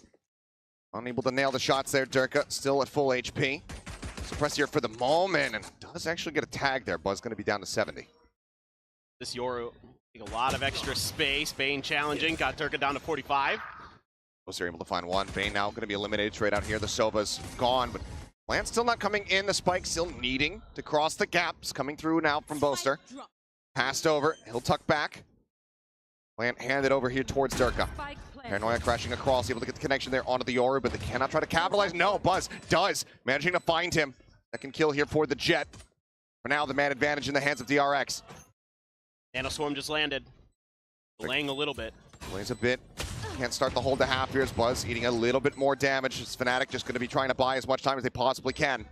Unable to nail the shots there. Durka still at full HP. Suppress here for the moment, and does actually get a tag there. Buzz going to be down to 70. This Yoru, a lot of extra space. Bane challenging, got Durka down to 45. They're able to find one. Bane now going to be eliminated straight out here. The Sova's gone, but Lance still not coming in. The Spike still needing to cross the gaps. Coming through now from Boaster. Passed over. He'll tuck back. Plant handed over here towards Durka. Paranoia crashing across. Able to get the connection there onto the Yoru, but they cannot try to capitalize. No, Buzz does. Managing to find him. Second kill here for the Jet. For now, the man advantage in the hands of DRX. Nanoswarm just landed. Delaying a little bit. Delays a bit. Can't start the hold to half here as Buzz eating a little bit more damage. This Fnatic just going to be trying to buy as much time as they possibly can.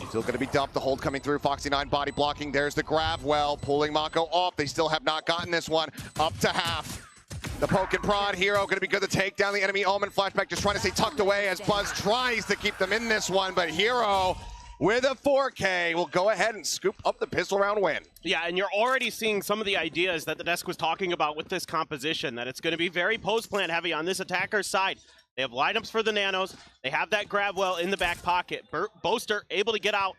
Still going to be dumped. The hold coming through. Foxy9 body blocking. There's the grab. Well, pulling Mako off. They still have not gotten this one. Up to half. The poke and prod. Hero going to be good to take down the enemy. Omen flashback just trying to stay tucked away as Buzz tries to keep them in this one. But Hero with a 4K will go ahead and scoop up the pistol round win. Yeah, and you're already seeing some of the ideas that the desk was talking about with this composition, that it's going to be very post-plant heavy on this attacker's side. They have lineups for the nanos. They have that grab well in the back pocket. Boaster able to get out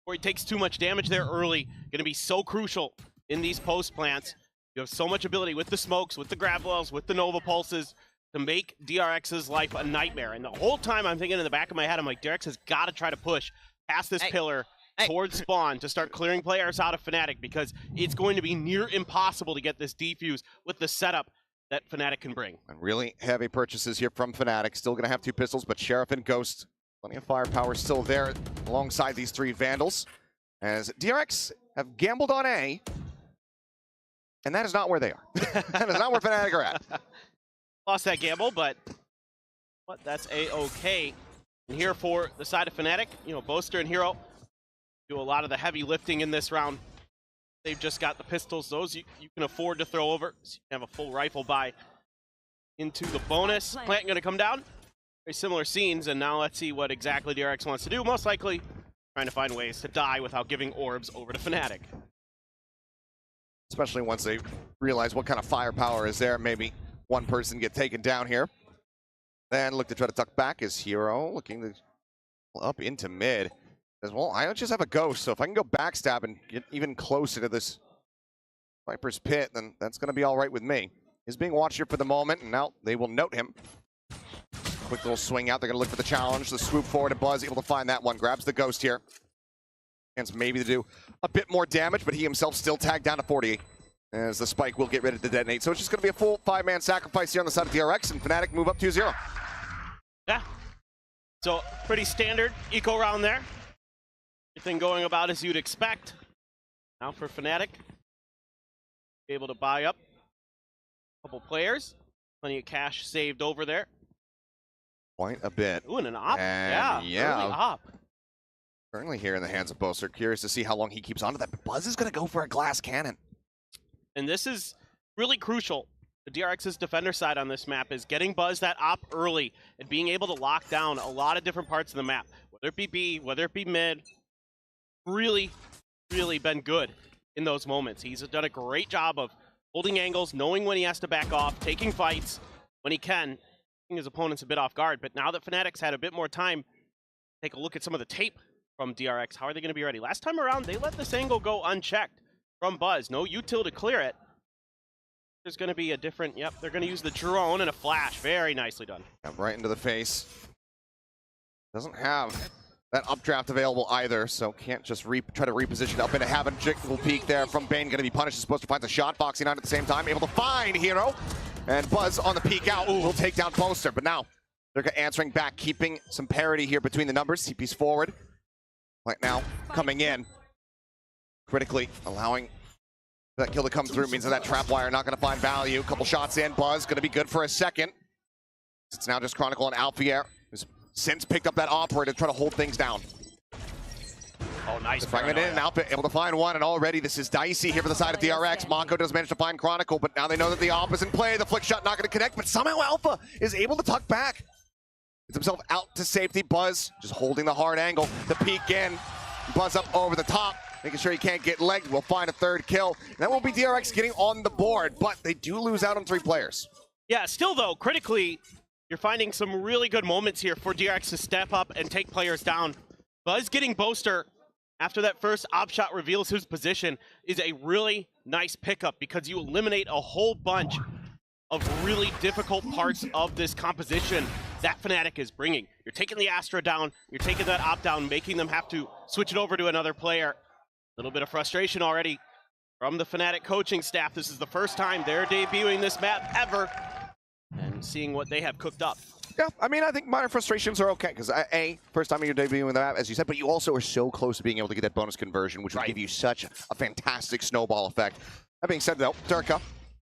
before he takes too much damage there early. Going to be so crucial in these post-plants. You have so much ability with the smokes, with the grab wells, with the Nova pulses to make DRX's life a nightmare. And the whole time I'm thinking in the back of my head, I'm like, DRX has got to try to push past this pillar towards spawn to start clearing players out of Fnatic, because it's going to be near impossible to get this defuse with the setup that Fnatic can bring. And really heavy purchases here from Fnatic. Still going to have two pistols, but Sheriff and Ghost, plenty of firepower still there alongside these three Vandals. As DRX have gambled on A, and that is not where they are. That is not where Fnatic are at. Lost that gamble, but that's A-okay. And here for the side of Fnatic, you know, Boaster and Hero do a lot of the heavy lifting in this round. They've just got the pistols. Those you can afford to throw over. So you can have a full rifle buy into the bonus. Plant going to come down. Very similar scenes, and now let's see what exactly DRX wants to do. Most likely trying to find ways to die without giving orbs over to Fnatic. Especially once they realize what kind of firepower is there. Maybe one person get taken down here. Then look to try to tuck back as Hero looking to up into mid. As well, I just have a ghost, so if I can go backstab and get even closer to this Viper's pit, then that's going to be all right with me. He's being watched here for the moment, and now they will note him. Quick little swing out. They're going to look for the challenge. The swoop forward, and Buzz able to find that one. Grabs the ghost here. Chance maybe to do a bit more damage, but he himself still tagged down to 40. As the Spike will get ready to detonate. So it's just going to be a full 5-man sacrifice here on the side of DRX, and Fnatic move up 2-0. Yeah. So pretty standard eco round there. Everything going about as you'd expect. Now for Fnatic, able to buy up a couple players. Plenty of cash saved over there. Quite a bit. Ooh, and an op. And yeah. Early op. Currently here in the hands of Boaster. Curious to see how long he keeps on to that. But Buzz is going to go for a glass cannon. And this is really crucial. The DRX's defender side on this map is getting Buzz that op early and being able to lock down a lot of different parts of the map. Whether it be B, whether it be mid. Really been good in those moments. He's done a great job of holding angles, knowing when he has to back off, taking fights when he can, taking his opponents a bit off guard. But now that Fnatic's had a bit more time, take a look at some of the tape from DRX. How are they going to be ready? Last time around, they let this angle go unchecked from Buzz. No util to clear it. There's going to be a different, they're going to use the drone and a flash. Very nicely done. Yeah, right into the face. Doesn't have that updraft available either, so can't just try to reposition up into having a jiggle peek there from Bane. Going to be punished. Is supposed to find the shot. Foxy9 at the same time, able to find Hero. And Buzz on the peek out will take down Boaster. But now they're answering back, keeping some parity here between the numbers. CP's forward. Right now, coming in. Critically allowing that kill to come through means that trap wire not going to find value. Couple shots in. Buzz going to be good for a second. It's now just Chronicle and Alfier, who's since picked up that operator to try to hold things down. Oh, nice. Fragment in and out, able to find one, and already this is dicey here for the side of DRX. Mako does manage to find Chronicle, but now they know that the op is in play. The flick shot not going to connect, but somehow Alpha is able to tuck back. Gets himself out to safety. Buzz just holding the hard angle. The peek in. Buzz up over the top, making sure he can't get legged. We'll find a third kill. And that will be DRX getting on the board, but they do lose out on 3 players. Yeah, still though, critically, you're finding some really good moments here for DRX to step up and take players down. Buzz getting Boaster after that first op shot reveals his position is a really nice pickup because you eliminate a whole bunch of really difficult parts of this composition that Fnatic is bringing. You're taking the Astra down, you're taking that op down, making them have to switch it over to another player. A little bit of frustration already from the Fnatic coaching staff. This is the first time they're debuting this map ever and seeing what they have cooked up. Yeah, I mean, I think minor frustrations are okay, because A, first time you're debuting the map, as you said, but you also are so close to being able to get that bonus conversion, which will give you such a fantastic snowball effect. That being said, though, Durka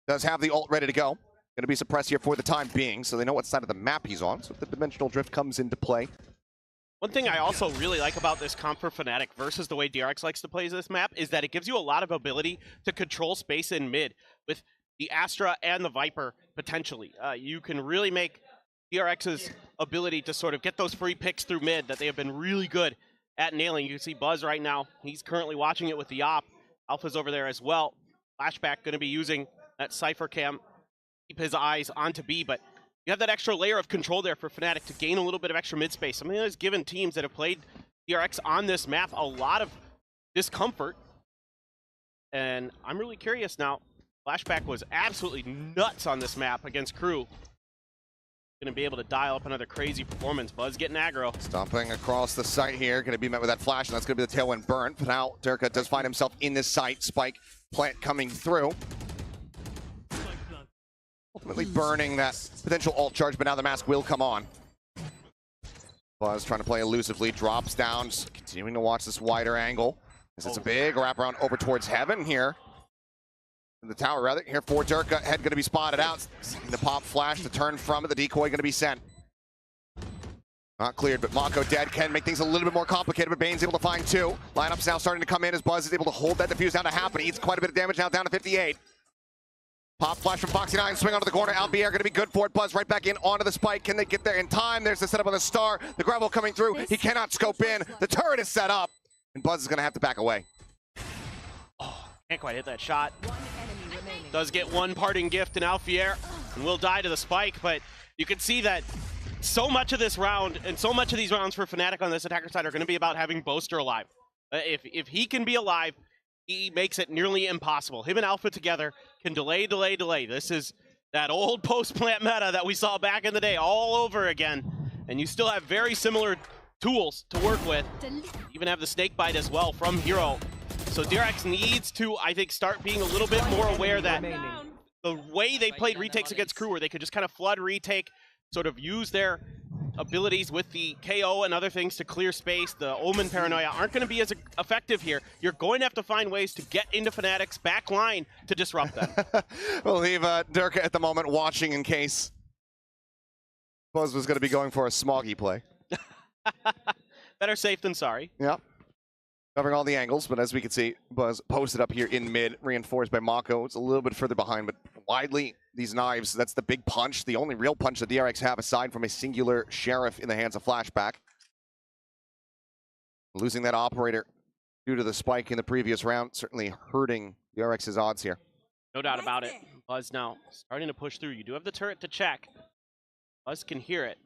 does have the ult ready to go. Going to be suppressed here for the time being, so they know what side of the map he's on, so the dimensional drift comes into play. One thing I also really like about this comp for Fnatic versus the way DRX likes to play this map is that it gives you a lot of ability to control space in mid with the Astra and the Viper, potentially. You can really make DRX's ability to sort of get those free picks through mid that they have been really good at nailing. You can see Buzz right now. He's currently watching it with the op. Alpha's over there as well. Flashback going to be using that Cypher cam, keep his eyes onto B, but you have that extra layer of control there for Fnatic to gain a little bit of extra mid space. I mean, it's given teams that have played DRX on this map a lot of discomfort. And I'm really curious now. Flashback was absolutely nuts on this map against Crew. Going to be able to dial up another crazy performance. Buzz getting aggro. Stomping across the site here. Going to be met with that flash, and that's going to be the tailwind burn. But now Durka does find himself in this site. Spike plant coming through. Ultimately burning that potential ult charge, but now the mask will come on. Buzz trying to play elusively. Drops down. Just continuing to watch this wider angle. As it's a big wraparound over towards Heaven here. The tower, rather, here for Durka. Head going to be spotted out. Seeing the pop flash, the turn from it, the decoy going to be sent. Not cleared, but Mako dead. Can make things a little bit more complicated, but Bane's able to find 2. Lineup's now starting to come in as Buzz is able to hold that defuse down to half, but he eats quite a bit of damage now, down to 58. Pop flash from Foxy9, swing onto the corner. Albier going to be good for it. Buzz right back in onto the spike. Can they get there in time? There's the setup on the star. The gravel coming through. He cannot scope in. The turret is set up, and Buzz is going to have to back away. Can't quite hit that shot. Does get one parting gift in Alfier and will die to the spike, but you can see that so much of this round and so much of these rounds for Fnatic on this attacker side are going to be about having Boaster alive. If he can be alive, he makes it nearly impossible. Him and Alpha together can delay. This is that old post-plant meta that we saw back in the day all over again, and you still have very similar tools to work with. You even have the snake bite as well from Hero. So DRX needs to, I think, start being a little bit more aware that the way they played retakes against Crew, where they could just kind of flood retake, sort of use their abilities with the KO and other things to clear space, the Omen Paranoia, aren't going to be as effective here. You're going to have to find ways to get into Fnatic's back line to disrupt them. We'll leave Durka at the moment watching in case Buzz was going to be going for a smoggy play. Better safe than sorry. Yep. Covering all the angles, but as we can see, Buzz posted up here in mid, reinforced by Mako. It's a little bit further behind, but widely, these knives, that's the big punch, the only real punch that DRX have aside from a singular Sheriff in the hands of Flashback. Losing that operator due to the spike in the previous round, certainly hurting DRX's odds here. No doubt about it. Buzz now starting to push through. You do have the turret to check. Buzz can hear it.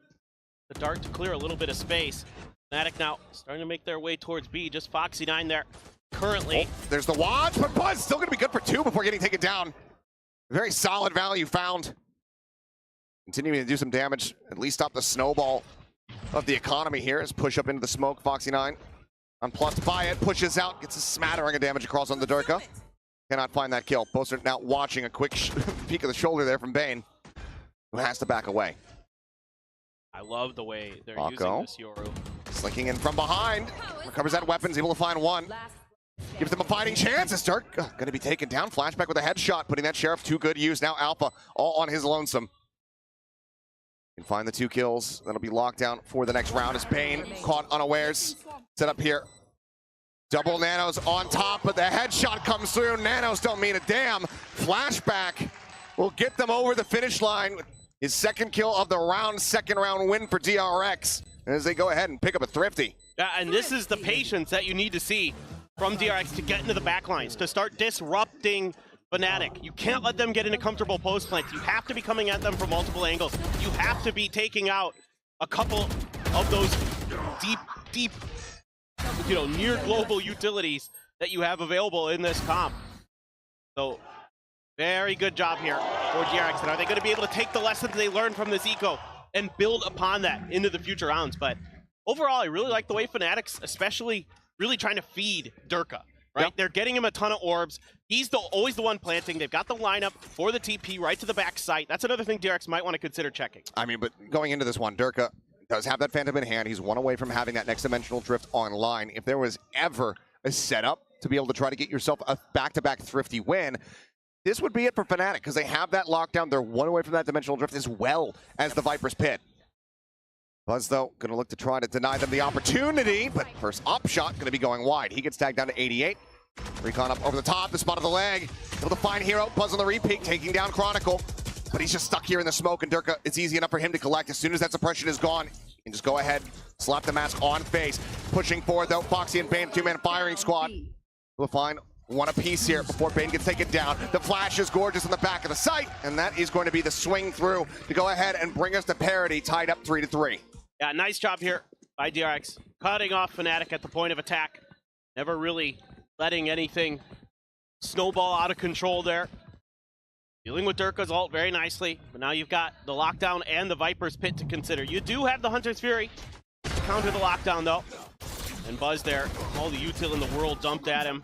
The dart to clear a little bit of space. Fnatic now starting to make their way towards B. Just Foxy9 there currently. Oh, there's the watch, but Buzz still going to be good for 2 before getting taken down. Very solid value found. Continuing to do some damage, at least stop the snowball of the economy here as push up into the smoke. Foxy9 unplussed by it, pushes out, gets a smattering of damage across on the Durka. Cannot find that kill. Boaster now watching a quick peek of the shoulder there from Bane, who has to back away. I love the way they're Mako using this Yoru. Slinking in from behind, recovers that weapons, able to find 1. Gives them a fighting chance. As Dirk going to be taken down. Flashback with a headshot, putting that Sheriff to good use. Now Alpha all on his lonesome. Can find the 2 kills. That'll be locked down for the next round as Bane caught unawares. Set up here. Double Nanos on top, but the headshot comes through. Nanos don't mean a damn. Flashback will get them over the finish line. His second kill of the round, second round win for DRX. As they go ahead and pick up a thrifty. And this is the patience that you need to see from DRX to get into the backlines, to start disrupting Fnatic. You can't let them get into comfortable post plants. You have to be coming at them from multiple angles. You have to be taking out a couple of those deep, near global utilities that you have available in this comp. So, very good job here for DRX. And are they going to be able to take the lessons they learned from this eco and build upon that into the future rounds? But overall, I really like the way Fnatic's especially really trying to feed Durka. Right, They're getting him a ton of orbs. He's always the one planting. They've got the lineup for the TP right to the back site. That's another thing DRX might want to consider checking. I mean, but going into this one, Durka does have that Phantom in hand. He's one away from having that next dimensional drift online. If there was ever a setup to be able to try to get yourself a back-to-back thrifty win, this would be it for Fnatic, because they have that lockdown. They're one away from that dimensional drift as well as the Viper's Pit. Buzz, though, going to look to try to deny them the opportunity, but first op shot going to be going wide. He gets tagged down to 88. Recon up over the top, the spot of the leg. Able to find Hero, Buzz on the repeat, taking down Chronicle. But he's just stuck here in the smoke, and Durka, it's easy enough for him to collect. As soon as that suppression is gone, he can just go ahead, slap the mask on face. Pushing forward, though, Foxy and Bane, two-man firing squad. We'll find one apiece here before Bane gets taken down. The flash is gorgeous on the back of the site, and that is going to be the swing through to go ahead and bring us to parity, tied up 3-3. Yeah, nice job here by DRX. Cutting off Fnatic at the point of attack. Never really letting anything snowball out of control there. Dealing with Durka's ult very nicely, but now you've got the lockdown and the Viper's Pit to consider. You do have the Hunter's Fury to counter the lockdown, though. And Buzz there, all the util in the world dumped at him.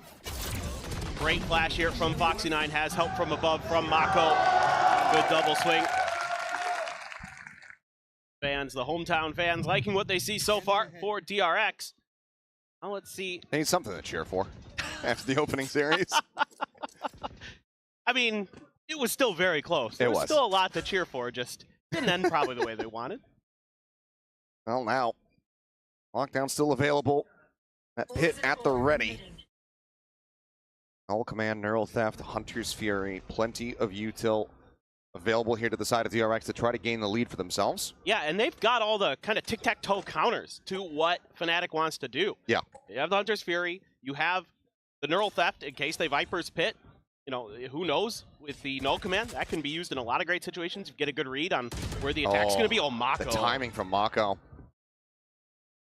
Great flash here from Foxy9, has help from above from Mako. Good double swing. Fans, the hometown fans, liking what they see so far for DRX. Now let's see. They need something to cheer for after the opening series. I mean, it was still very close. There was still a lot to cheer for, just didn't end probably the way they wanted. Well, now, lockdown still available. That pit at the ready. All command, Neural Theft, Hunter's Fury, plenty of util available here to the side of DRX to try to gain the lead for themselves. Yeah, and they've got all the kind of tic-tac-toe counters to what Fnatic wants to do. Yeah. You have the Hunter's Fury, you have the Neural Theft in case they Viper's Pit. You know, who knows? With the null command, that can be used in a lot of great situations. You get a good read on where the attack's going to be. Oh, Mako. The timing from Mako.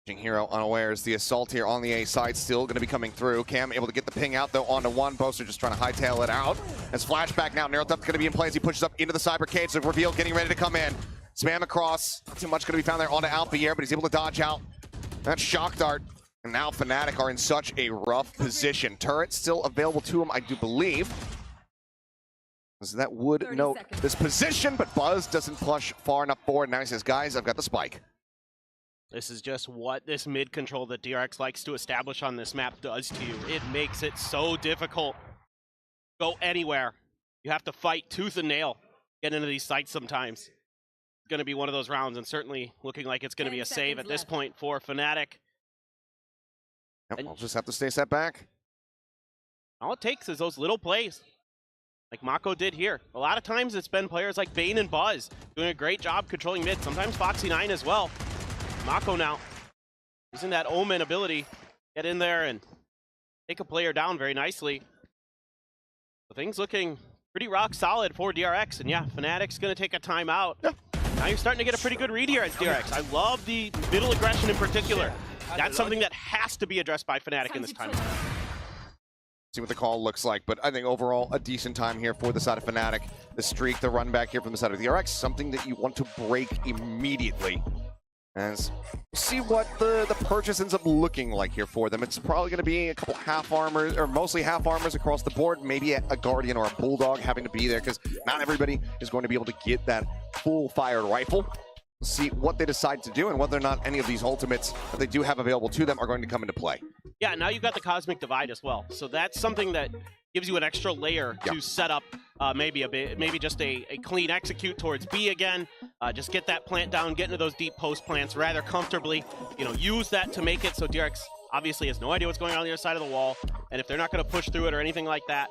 Hero unawares. The assault here on the A side still going to be coming through. Cam able to get the ping out, though, onto one. Boaster just trying to hightail it out. As flashback now, Neural Theft going to be in play as he pushes up into the Cyber Cage. The reveal getting ready to come in. Spam across. Not too much going to be found there onto Alpier, but he's able to dodge out. That shock dart. And now Fnatic are in such a rough position. Turret still available to him, I do believe. So that would note this position, but Buzz doesn't flush far enough forward. Now he says, guys, I've got the spike. This is just what this mid control that DRX likes to establish on this map does to you. It makes it so difficult. Go anywhere. You have to fight tooth and nail. Get into these sites sometimes. It's going to be one of those rounds, and certainly looking like it's going to be a save at this point for Fnatic. Yep, I'll just have to stay set back. All it takes is those little plays, like Mako did here. A lot of times it's been players like Bane and Buzz doing a great job controlling mid. Sometimes Foxy9 as well. Mako now using that Omen ability, get in there and take a player down very nicely. So things looking pretty rock solid for DRX, and yeah, Fnatic's gonna take a timeout. Yeah. Now you're starting to get a pretty good read here as DRX. I love the middle aggression in particular. That's something that has to be addressed by Fnatic in this time. See what the call looks like, but I think overall a decent time here for the side of Fnatic. The streak, the run back here from the side of DRX, something that you want to break immediately. As see what the purchase ends up looking like here for them. It's probably going to be a couple half armors, or mostly half armors across the board. Maybe a Guardian or a Bulldog having to be there, because not everybody is going to be able to get that full-fired rifle. See what they decide to do and whether or not any of these ultimates that they do have available to them are going to come into play. Yeah, now you've got the Cosmic Divide as well. So that's something that gives you an extra layer to set up maybe just a clean execute towards B again. Just get that plant down, get into those deep post plants rather comfortably. You know, use that to make it so DRX obviously has no idea what's going on the other side of the wall. And if they're not going to push through it or anything like that,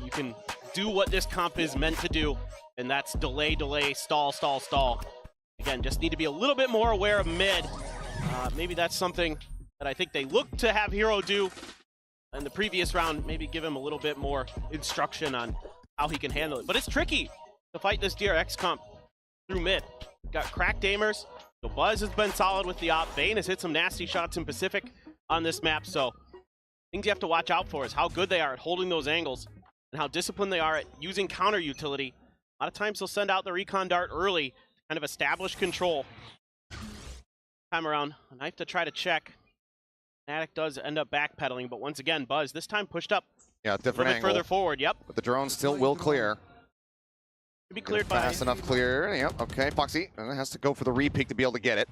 you can do what this comp is meant to do, and that's delay, stall, stall, stall. Again, just need to be a little bit more aware of mid. Maybe that's something that I think they look to have Hero do in the previous round, maybe give him a little bit more instruction on how he can handle it. But it's tricky to fight this DRX comp through mid. Got cracked aimers, so Buzz has been solid with the op. Bane has hit some nasty shots in Pacific on this map, so things you have to watch out for is how good they are at holding those angles and how disciplined they are at using counter utility. A lot of times they'll send out the recon dart early to kind of establish control. Time around, a knife to try to check. Fnatic does end up backpedaling, but once again, Buzz this time pushed up. Yeah, A different little bit angle. further forward, yep. But the drone still will clear. Should be cleared by... Fast enough clear. Yep, okay. Foxy has to go for the re-peek to be able to get it.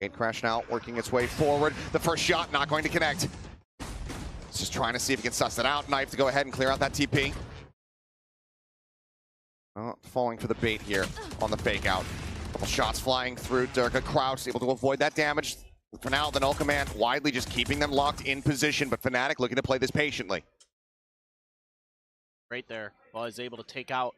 Gate crash now, working its way forward. The first shot not going to connect. It's just trying to see if he can suss it out. Knife to go ahead and clear out that TP. Oh, falling for the bait here on the fake out. Couple shots flying through. Durka crouched, able to avoid that damage. For now, the null command widely just keeping them locked in position, but Fnatic looking to play this patiently. Right there, Buzz able to take out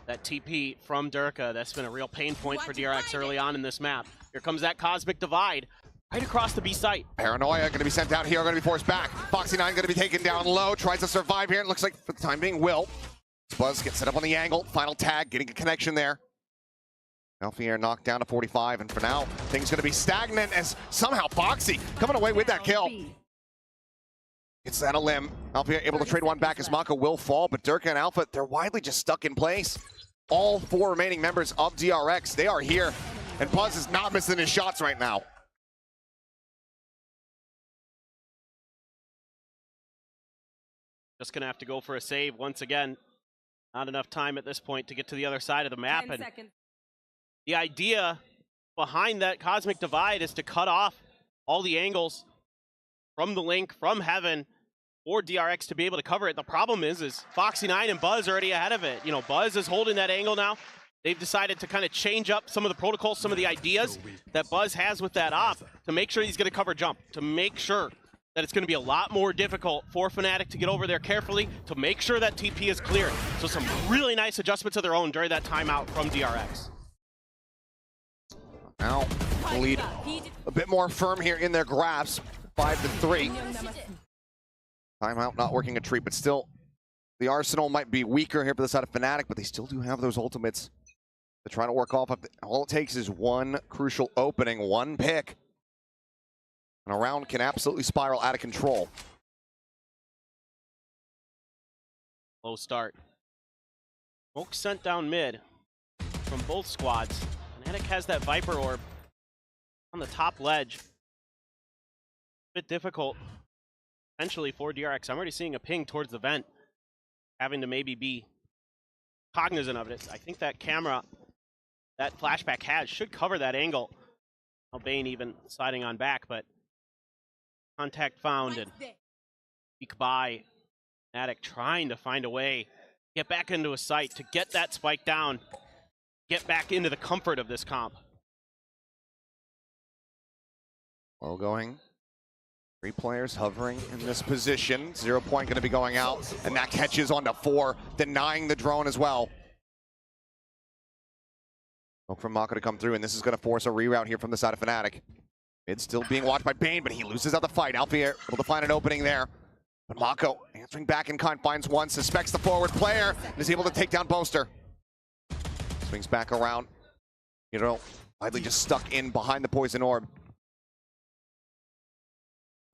that TP from Durka. That's been a real pain point for DRX early on in this map. Here comes that Cosmic Divide right across the B site. Paranoia going to be sent out here, going to be forced back. Foxy 9 going to be taken down low, tries to survive here. It looks like for the time being will. Buzz gets set up on the angle, final tag, getting a connection there. Alfier knocked down to 45, and for now, things going to be stagnant as somehow Foxy coming away with that kill. Gets that a limb. Alfier able to trade one back as Mako will fall, but Durka and Alpha, they're widely just stuck in place. All 4 remaining members of DRX, they are here, and Buzz is not missing his shots right now. Just gonna have to go for a save once again. Not enough time at this point to get to the other side of the map. 10 and seconds. The idea behind that Cosmic Divide is to cut off all the angles from the link, from Heaven, for DRX to be able to cover it. The problem is Foxy 9 and Buzz are already ahead of it. You know, Buzz is holding that angle now. They've decided to kind of change up some of the protocols, some of the ideas that Buzz has with that op to make sure he's going to cover jump, to make sure that it's going to be a lot more difficult for Fnatic to get over there carefully, to make sure that TP is cleared. So some really nice adjustments of their own during that timeout from DRX. Now, the lead a bit more firm here in their grasp, 5-3. Timeout not working a treat, but still, the arsenal might be weaker here for the side of Fnatic, but they still do have those ultimates to try to work off. All it takes is one crucial opening, one pick, and a round can absolutely spiral out of control. Low start. Smoke sent down mid from both squads. Fnatic has that Viper Orb on the top ledge. A bit difficult, potentially, for DRX. I'm already seeing a ping towards the vent, having to maybe be cognizant of it. I think that camera that flashback has should cover that angle. Now Bane even sliding on back, but contact found and peek by. Fnatic trying to find a way, get back into a site to get that spike down, get back into the comfort of this comp. Well going. 3 players hovering in this position. 0 point going to be going out, and that catches onto 4, denying the drone as well. Look for Mako to come through, and this is going to force a reroute here from the side of Fnatic. It's still being watched by Bane, but he loses out the fight. Alfier able to find an opening there. But Mako answering back in kind, finds one, suspects the forward player, and is able to take down Boaster. Swings back around. You know, widely just stuck in behind the poison orb.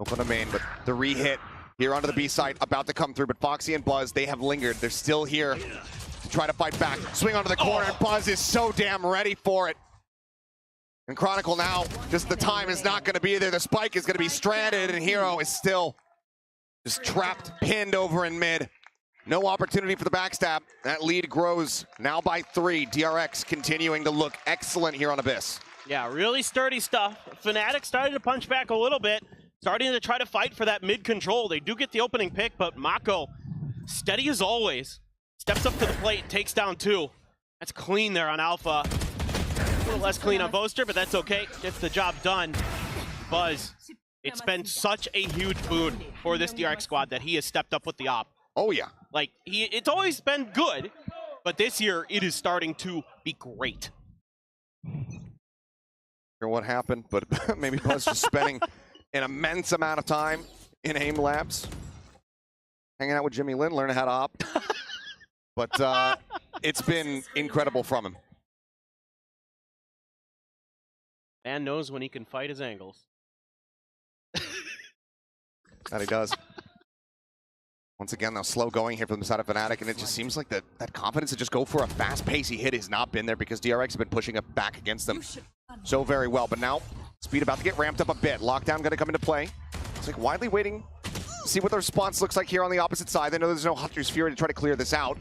Open the main, but the re-hit here onto the B site, about to come through, but Foxy and Buzz, they have lingered. They're still here to try to fight back. Swing onto the corner, and Buzz is so damn ready for it. And Chronicle now, just the time is not going to be there. The spike is going to be stranded, and Hero is still just trapped, pinned over in mid. No opportunity for the backstab. That lead grows now by 3. DRX continuing to look excellent here on Abyss. Yeah, really sturdy stuff. Fnatic starting to punch back a little bit, starting to try to fight for that mid control. They do get the opening pick, but Mako, steady as always, steps up to the plate, takes down 2. That's clean there on Alpha. A little less clean on Boaster, but that's okay. Gets the job done. Buzz, it's been such a huge boon for this DRX squad that he has stepped up with the op. Oh yeah. Like, it's always been good, but this year it is starting to be great. Sure what happened, but maybe Buzz just spending an immense amount of time in AIM Labs. Hanging out with Jimmy Lin, learning how to op. But it's been incredible from him. Man knows when he can fight his angles. That he does. Once again, though, slow going here from the side of Fnatic, and it just seems like that confidence to just go for a fast-pacey hit has not been there because DRX have been pushing it back against them so very well. But now, speed about to get ramped up a bit. Lockdown going to come into play. It's like widely waiting to see what the response looks like here on the opposite side. They know there's no Hunter's Fury to try to clear this out.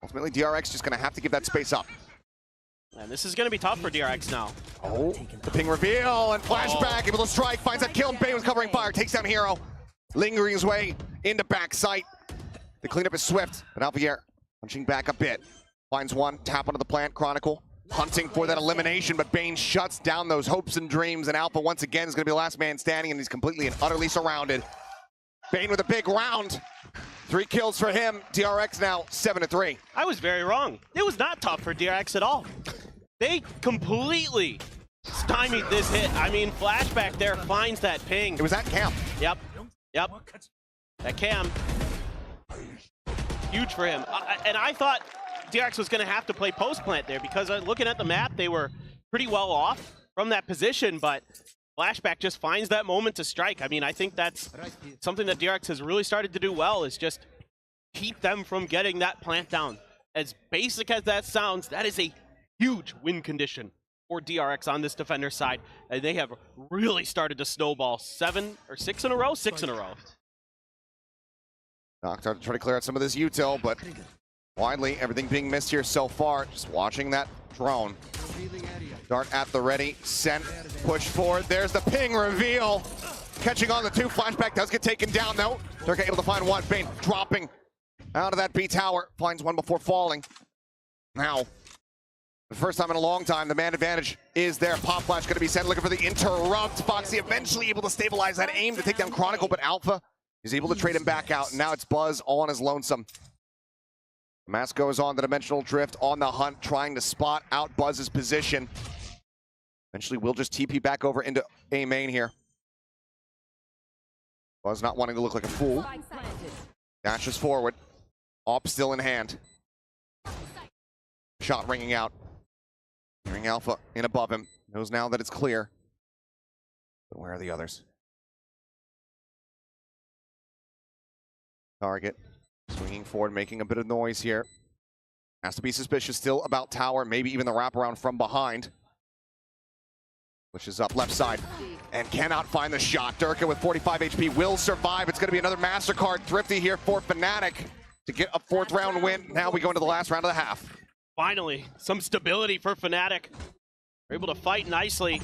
Ultimately, DRX just going to have to give that space up. And this is going to be tough for DRX now. Oh, the ping reveal and flashback, able to strike, finds that kill, and Bane was covering fire, takes down Hero. Lingering his way into back sight. The cleanup is swift, but Alvier punching back a bit. Finds one, tap onto the plant, Chronicle. Hunting for that elimination, but Bane shuts down those hopes and dreams, and Alpha once again is going to be the last man standing, and he's completely and utterly surrounded. Bane with a big round. 3 kills for him. DRX now 7-3. I was very wrong. It was not tough for DRX at all. They completely stymied this hit. I mean, flashback there finds that ping. It was that cam. Yep. That cam. Huge for him. And I thought DRX was going to have to play post-plant there because looking at the map, they were pretty well off from that position, but flashback just finds that moment to strike. I mean, I think that's something that DRX has really started to do well, is just keep them from getting that plant down. As basic as that sounds, that is a huge win condition for DRX on this defender side. And they have really started to snowball 7 or 6 in a row? 6 in a row. Nocturne trying to clear out some of this util, but widely everything being missed here so far. Just watching that drone. Dart at the ready, sent, push forward. There's the ping reveal. Catching on the 2, flashback does get taken down though. Durka able to find one, Bane dropping out of that B tower. Finds one before falling. Now, the first time in a long time, the man advantage is there. Pop flash going to be sent, looking for the interrupt. Foxy eventually able to stabilize that aim to take down Chronicle, but Alpha is able to trade him back out, and now it's Buzz all on his lonesome. Mask goes on the Dimensional Drift on the hunt, trying to spot out Buzz's position. Eventually, we'll just TP back over into A main here. Buzz not wanting to look like a fool. Dashes forward. Op still in hand. Shot ringing out. Hearing Alpha in above him. Knows now that it's clear. But where are the others? Target. Swinging forward, making a bit of noise here. Has to be suspicious still about tower, maybe even the wraparound from behind. Pushes up left side and cannot find the shot. Durka with 45 HP will survive. It's going to be another MasterCard thrifty here for Fnatic to get a 4th round win. Now we go into the last round of the half. Finally, some stability for Fnatic. They're able to fight nicely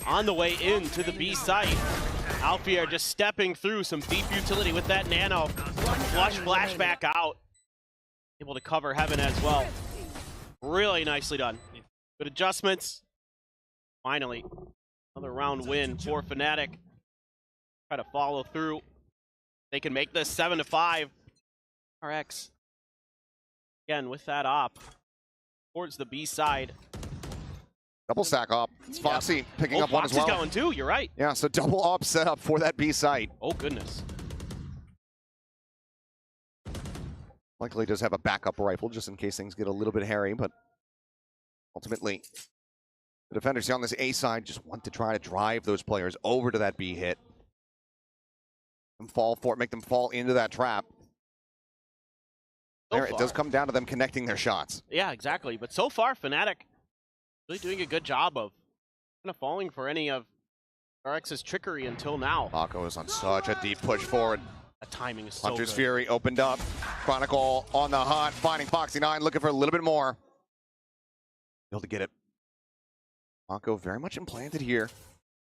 on the way into the B site. Alfier just stepping through some deep utility with that nano. Flush flashback out. Able to cover Heaven as well. Really nicely done. Good adjustments. Finally, another round win for Fnatic. Try to follow through. They can make this 7-5. RX, again, with that op towards the B side. Double stack op. It's Foxy picking up one as well. Foxy's going too, you're right. Yeah, so double op set up for that B site. Oh, goodness. Likely does have a backup rifle just in case things get a little bit hairy, but ultimately, the defenders here on this A side just want to try to drive those players over to that B hit. And fall for it, make them fall into that trap. There, it does come down to them connecting their shots. Yeah, exactly. But so far, Fnatic really doing a good job of kind of falling for any of RX's trickery until now. Mako is on such a deep push forward. That timing is so Hunter's good. Fury opened up. Chronicle on the hunt, finding Foxy 9, looking for a little bit more. Able to get it. Mako very much implanted here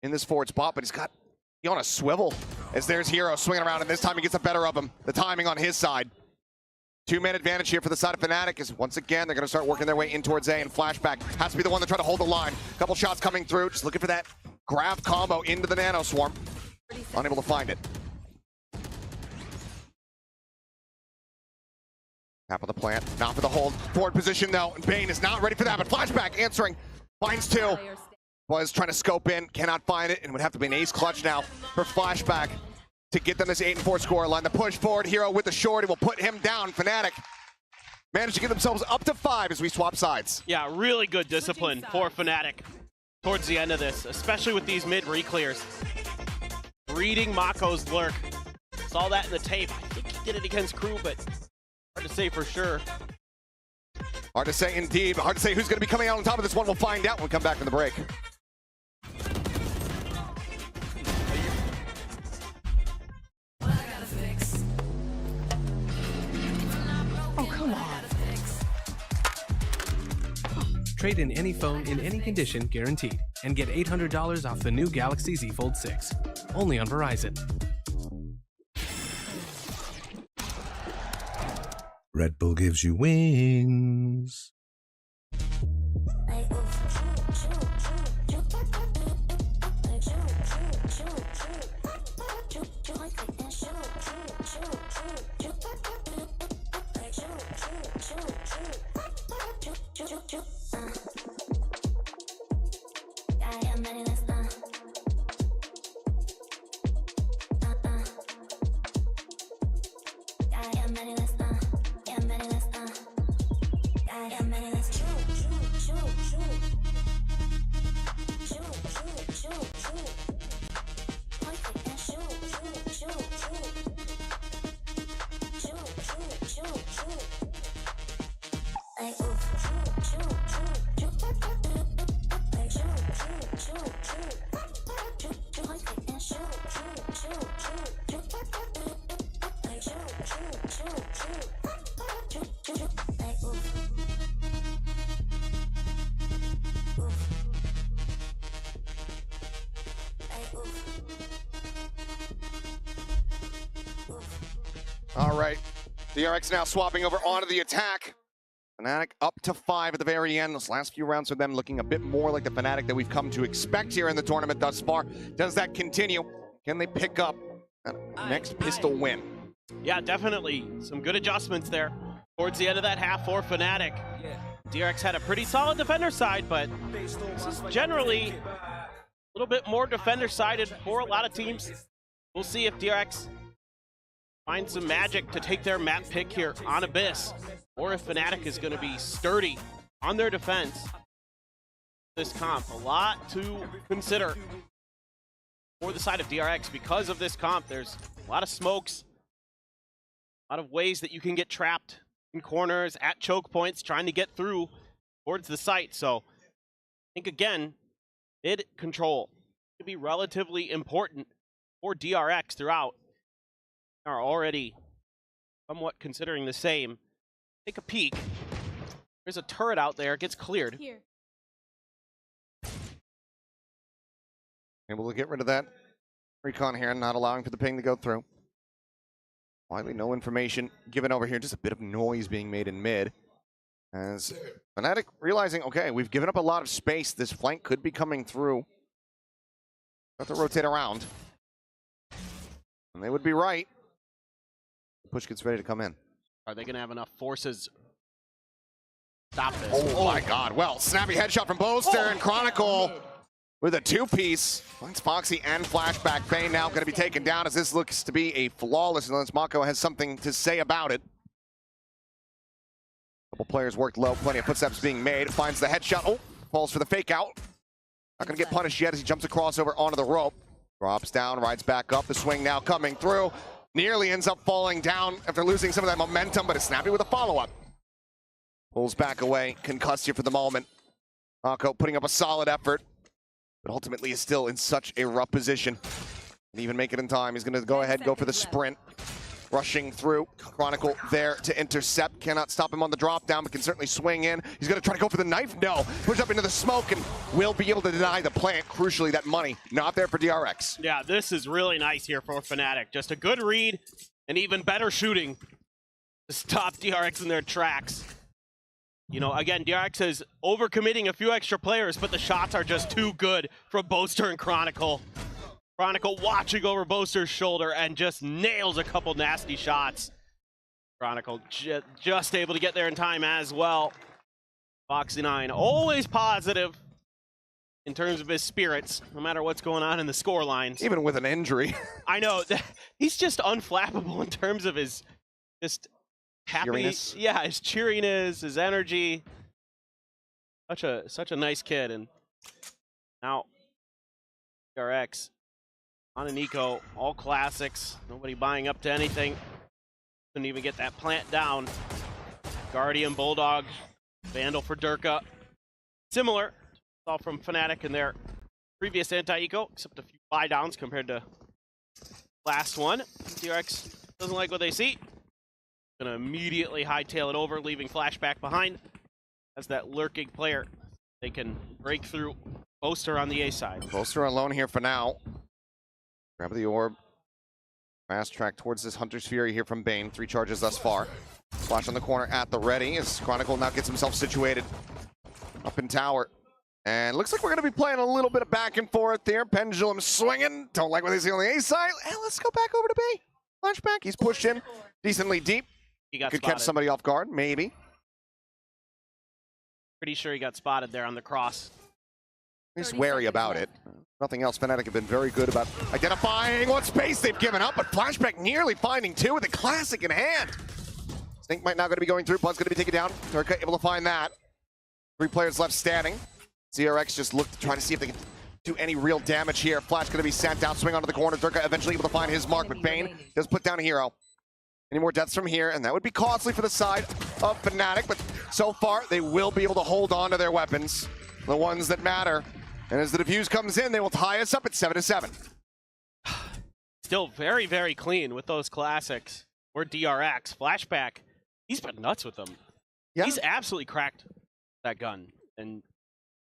in this forward spot, but he's got on a swivel as there's Hero swinging around, and this time he gets the better of him. The timing on his side. 2-man advantage here for the side of Fnatic is once again, they're going to start working their way in towards A, and Flashback has to be the one to try to hold the line. Couple shots coming through, just looking for that grab combo into the Nano Swarm. Unable to find it. Tap of the plant, not for the hold. Forward position though, and Bane is not ready for that, but Flashback answering. Finds 2. Was trying to scope in, cannot find it, and would have to be an ace clutch now for Flashback to get them this 8-4 score line. The push forward, Hero with the shorty will put him down. Fnatic managed to get themselves up to 5 as we swap sides. Yeah, really good discipline for Fnatic towards the end of this, especially with these mid re-clears. Reading Mako's lurk. Saw that in the tape. I think he did it against Crew, but hard to say for sure. Hard to say indeed, but hard to say who's going to be coming out on top of this one. We'll find out when we come back from the break. Oh, come on. Trade in any phone in any condition guaranteed and get $800 off the new Galaxy Z Fold 6. Only on Verizon. Red Bull gives you wings. All right, DRX now swapping over onto the attack. Fnatic up to 5 at the very end. Those last few rounds for them looking a bit more like the Fnatic that we've come to expect here in the tournament thus far. Does that continue? Can they pick up that next pistol win? Yeah, definitely. Some good adjustments there towards the end of that half for Fnatic. DRX had a pretty solid defender side, but this is generally a little bit more defender-sided for a lot of teams. We'll see if DRX finds some magic to take their map pick here on Abyss, or if Fnatic is going to be sturdy on their defense. This comp, a lot to consider for the side of DRX because of this comp. There's a lot of smokes, a lot of ways that you can get trapped in corners, at choke points, trying to get through towards the site. So I think, again, mid control could be relatively important for DRX throughout. Are already somewhat considering the same. Take a peek. There's a turret out there. It gets cleared. Here. Able to get rid of that recon here, not allowing for the ping to go through. Widely no information given over here, just a bit of noise being made in mid. As Fnatic realizing, okay, we've given up a lot of space. This flank could be coming through. Got to rotate around. And they would be right. The push gets ready to come in. Are they going to have enough forces? Stop this. Oh my god. Well, snappy headshot from Boaster and Chronicle with a two-piece. Finds Foxy and Flashback. Bane now going to be taken down as this looks to be a flawless, unless Mako has something to say about it. Couple players worked low, plenty of footsteps being made. Finds the headshot. Oh, falls for the fake out. Not going to get punished yet as he jumps across over onto the rope. Drops down, rides back up. The swing now coming through. Nearly ends up falling down after losing some of that momentum, but is snappy with a follow-up. Pulls back away, concussed here for the moment. Mako putting up a solid effort, but ultimately is still in such a rough position. Didn't even make it in time. He's going to go ahead, go for the sprint. Rushing through. Chronicle there to intercept. Cannot stop him on the drop down, but can certainly swing in. He's going to try to go for the knife. No. Push up into the smoke and will be able to deny the plant. Crucially, that money not there for DRX. Yeah, this is really nice here for Fnatic. Just a good read and even better shooting to stop DRX in their tracks. You know, again, DRX is overcommitting a few extra players, but the shots are just too good from Boaster and Chronicle. Chronicle watching over Boaster's shoulder and just nails a couple nasty shots. Chronicle just able to get there in time as well. Foxy9 always positive in terms of his spirits, no matter what's going on in the score lines. Even with an injury. I know. He's just unflappable in terms of his just happy. Cheeriness. Yeah, his cheeriness, his energy. Such a nice kid. And now, DRX on an eco, all classics. Nobody buying up to anything. Couldn't even get that plant down. Guardian, Bulldog, Vandal for Durka. Similar, all from Fnatic in their previous anti-eco, except a few buy downs compared to last one. DRX doesn't like what they see. Gonna immediately hightail it over, leaving Flashback behind. As that lurking player, they can break through. Boaster on the A side. Boaster alone here for now. Grab the orb. Fast track towards this Hunter's Fury here from Bane. 3 charges thus far. Flash on the corner at the ready as Chronicle now gets himself situated up in tower. And looks like we're going to be playing a little bit of back and forth here. Pendulum swinging. Don't like what they see on the A side. And let's go back over to B. Flashback. He's pushed in decently deep. He got Could spotted. catch somebody off guard, maybe. Pretty sure he got spotted there on the cross. He's wary about it. Nothing else. Fnatic have been very good about identifying what space they've given up, but Flashback nearly finding 2 with a classic in hand. Snake might now going to be going through. Blood's going to be taken down. Durka able to find that. 3 players left standing. CRX just look to try to see if they can do any real damage here. Flash going to be sent out, swing onto the corner. Durka eventually able to find his mark, but Bane does put down a hero. Any more deaths from here, and that would be costly for the side of Fnatic, but so far they will be able to hold on to their weapons, the ones that matter. And as the defuse comes in, they will tie us up at 7-7. Still very, very clean with those classics. Or DRX. Flashback, he's been nuts with them. Yeah. He's absolutely cracked that gun. And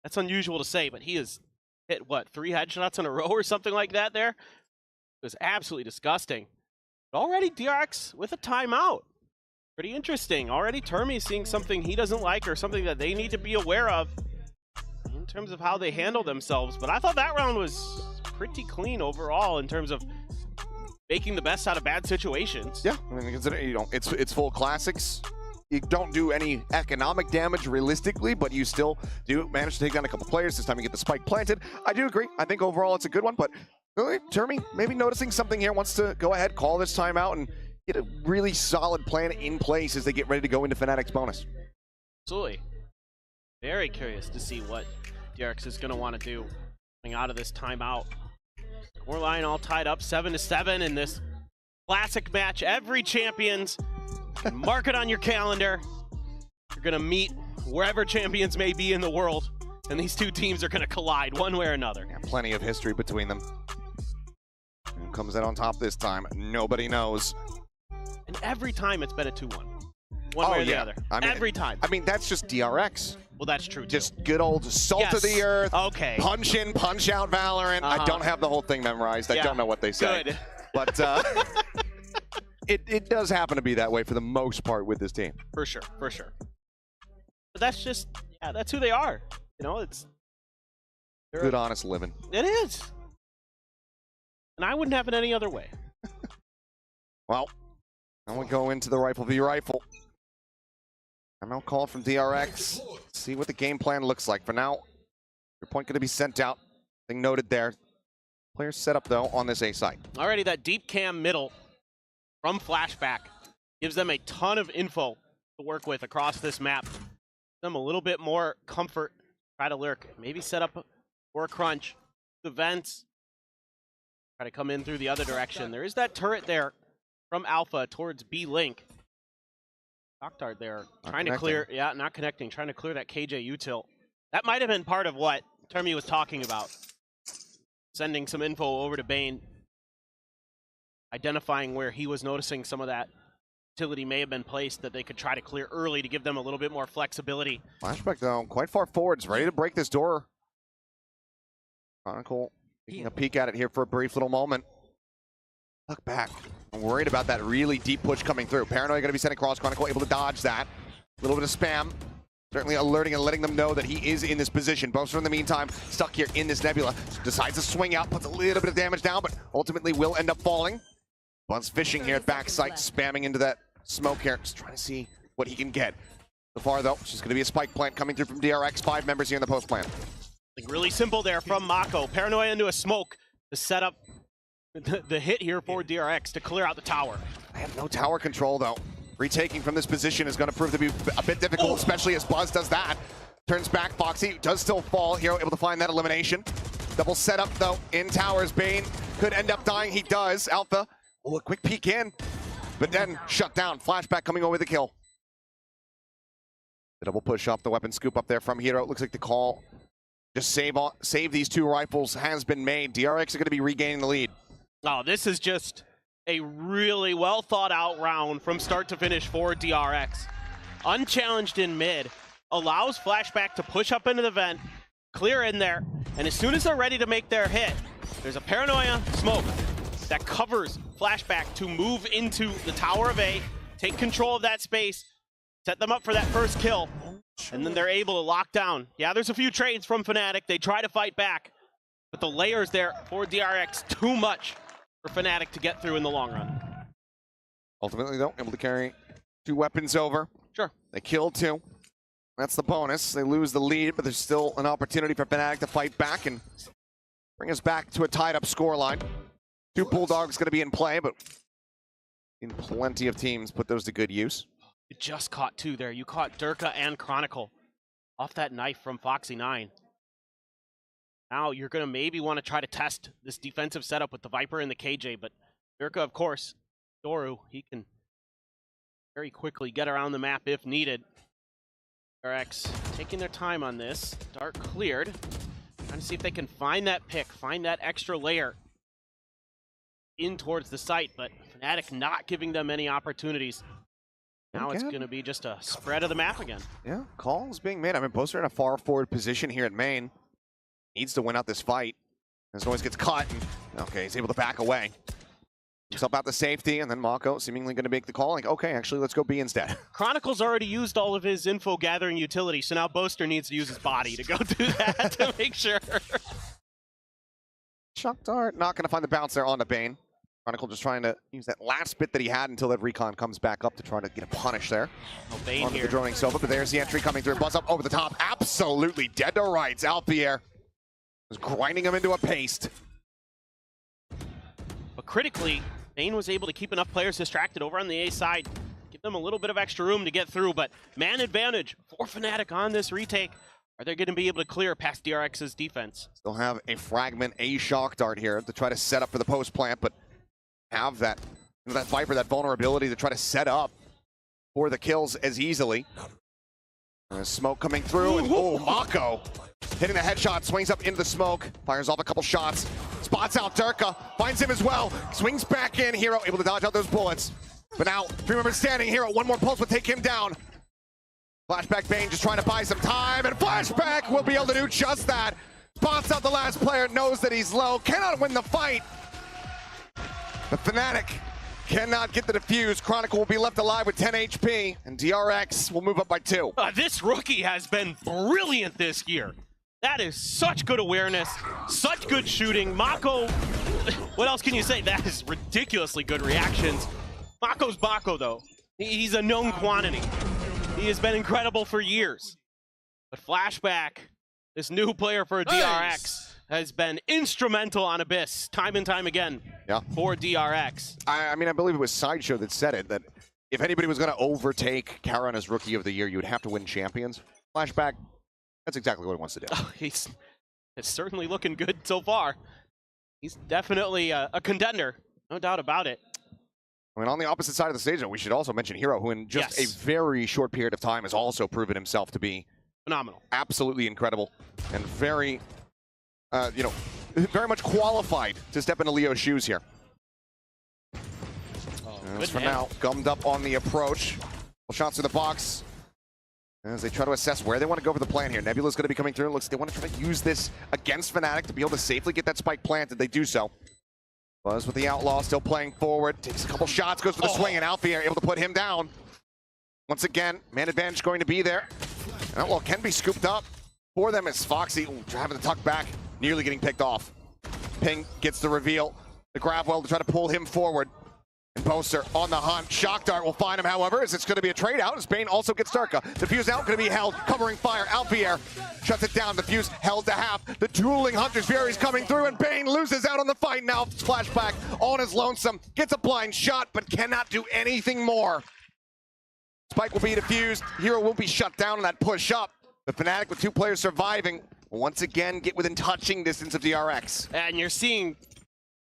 that's unusual to say, but he has hit, what, 3 headshots in a row or something like that there? It was absolutely disgusting. But already DRX with a timeout. Pretty interesting. Already Termi seeing something he doesn't like or something that they need to be aware of in terms of how they handle themselves. But I thought that round was pretty clean overall in terms of making the best out of bad situations. Yeah, I mean, consider, you know, it's full classics. You don't do any economic damage realistically, but you still do manage to take down a couple players. This time you get the spike planted. I do agree. I think overall it's a good one, but really, Termi maybe noticing something here, wants to go ahead, call this timeout, and get a really solid plan in place as they get ready to go into Fnatic's bonus. Absolutely. Very curious to see what DRX is going to want to do coming out of this timeout. Score line all tied up 7-7 in this classic match. Every champions, mark it on your calendar. You're going to meet wherever champions may be in the world, and these 2 teams are going to collide one way or another. Yeah, plenty of history between them. Who comes out on top this time? Nobody knows. And every time it's been a 2-1. One way or the other. I mean, every time. I mean, that's just DRX. Well, that's true, too. Just good old salt of the earth. Okay. Punch in, punch out Valorant. I don't have the whole thing memorized. I don't know what they say. Good. But it does happen to be that way for the most part with this team. For sure, for sure. But that's just, yeah, that's who they are. You know, it's good, honest living. It is. And I wouldn't have it any other way. Well, I'm going to go into the rifle v rifle. I'm call from DRX. See what the game plan looks like. For now, your point going to be sent out. Thing noted there. Players set up, though, on this A site. Already that deep cam middle from Flashback gives them a ton of info to work with across this map. Gives them a little bit more comfort. Try to lurk. Maybe set up for a crunch. The vents. Try to come in through the other direction. There is that turret there from Alpha towards B-Link. Octard there, trying to clear, not connecting, trying to clear that KJ util. That might have been part of what Termi was talking about. Sending some info over to Bane. Identifying where he was noticing some of that utility may have been placed that they could try to clear early to give them a little bit more flexibility. Flashback, though, quite far forward. It's ready to break this door. Chronicle taking a peek at it here for a brief little moment. Look back. I'm worried about that really deep push coming through. Paranoia going to be sent across. Chronicle able to dodge that. A little bit of spam. Certainly alerting and letting them know that he is in this position. Boaster, in the meantime, stuck here in this nebula. Decides to swing out, puts a little bit of damage down, but ultimately will end up falling. Buzz fishing here at backside, spamming into that smoke here. Just trying to see what he can get. So far, though, it's just going to be a spike plant coming through from DRX. 5 members here in the post plant. Like really simple there from Mako. Paranoia into a smoke to set up the hit here for DRX to clear out the tower. I have no tower control though. Retaking from this position is going to prove to be a bit difficult, especially as Buzz does that. Turns back, Foxy does still fall. Hero able to find that elimination. Double setup though in towers. Bane could end up dying. He does. Alpha, a quick peek in, but then shut down. Flashback coming over the kill. The double push up, the weapon scoop up there from Hero. It looks like the call, just save these two rifles, has been made. DRX are going to be regaining the lead. Oh, this is just a really well thought out round from start to finish for DRX. Unchallenged in mid, allows Flashback to push up into the vent, clear in there, and as soon as they're ready to make their hit, there's a Paranoia smoke that covers Flashback to move into the Tower of A, take control of that space, set them up for that first kill, and then they're able to lock down. Yeah, there's a few trades from Fnatic. They try to fight back, but the layers there for DRX, too much for Fnatic to get through in the long run. Ultimately, though, able to carry two weapons over. Sure. They kill two. That's the bonus. They lose the lead, but there's still an opportunity for Fnatic to fight back and bring us back to a tied-up scoreline. Two Bulldogs going to be in play, but in plenty of teams put those to good use. You just caught two there. You caught Durka and Chronicle off that knife from Foxy9. Now you're going to maybe want to try to test this defensive setup with the Viper and the KJ, but Durka, of course, Doru, he can very quickly get around the map if needed. RX taking their time on this. Dark cleared. Trying to see if they can find that pick, find that extra layer in towards the site, but Fnatic not giving them any opportunities. Now it's going to be just a spread of the map again. Yeah, calls being made. I mean, Poster in a far forward position here at main. Needs to win out this fight. As always gets caught. And, okay, he's able to back away. He's up out the safety, and then Mako seemingly going to make the call. Like, okay, actually, let's go B instead. Chronicle's already used all of his info gathering utility, so now Boaster needs to use his body to go do that to make sure. Shock Dart not going to find the bounce there on the Bane. Chronicle just trying to use that last bit that he had until that recon comes back up to try to get a punish there. Oh, Bane on here. The droning Sofa, but there's the entry coming through. Buzz up over the top. Absolutely dead to rights. Alpier was grinding him into a paste. But critically, Bane was able to keep enough players distracted over on the A side, give them a little bit of extra room to get through, but man advantage for Fnatic on this retake. Are they going to be able to clear past DRX's defense? Still have a fragment, a Shock Dart here to try to set up for the post plant, but have that Viper, that vulnerability to try to set up for the kills as easily. There's smoke coming through, and oh, Mako hitting the headshot, swings up into the smoke, fires off a couple shots, spots out Durka, finds him as well, swings back in, Hero able to dodge out those bullets. But now, 3 members standing, Hero, one more pulse will take him down. Flashback Bane just trying to buy some time, and Flashback will be able to do just that. Spots out the last player, knows that he's low, cannot win the fight. But Fnatic cannot get the defuse. Chronicle will be left alive with 10 HP, and DRX will move up by 2. This rookie has been brilliant this year. That is such good awareness, such good shooting. Mako, what else can you say? That is ridiculously good reactions. Mako's Mako, though. He's a known quantity. He has been incredible for years. But Flashback, this new player for DRX, has been instrumental on Abyss time and time again for DRX. I mean, I believe it was Sideshow that said it, that if anybody was going to overtake Karan as Rookie of the Year, you would have to win Champions. Flashback, that's exactly what he wants to do. Oh, it's certainly looking good so far. He's definitely a contender, no doubt about it. I mean, on the opposite side of the stage, we should also mention Hero, who in just a very short period of time has also proven himself to be phenomenal, absolutely incredible, and very, very much qualified to step into Leo's shoes here. As for now, gummed up on the approach. Shots to the box as they try to assess where they want to go for the plan here. Nebula's going to be coming through. Looks like they want to try to use this against Fnatic to be able to safely get that spike planted. They do so. Buzz with the Outlaw still playing forward. Takes a couple shots, goes for the swing, and Alfie are able to put him down. Once again, man advantage going to be there. And Outlaw can be scooped up for them as Foxy having to tuck back, nearly getting picked off. Ping gets the reveal. The grab well to try to pull him forward. And Poster on the hunt. Shock Dart will find him, however, as it's going to be a trade out, as Bane also gets Durka. Defuse out, going to be held, covering fire. Alfier shuts it down. Defuse held to half. The dueling Hunter's Fury is coming through, and Bane loses out on the fight now. Flashback on his lonesome. Gets a blind shot, but cannot do anything more. Spike will be defused. Hero will be shut down on that push up. The Fnatic with 2 players surviving will once again get within touching distance of DRX. And you're seeing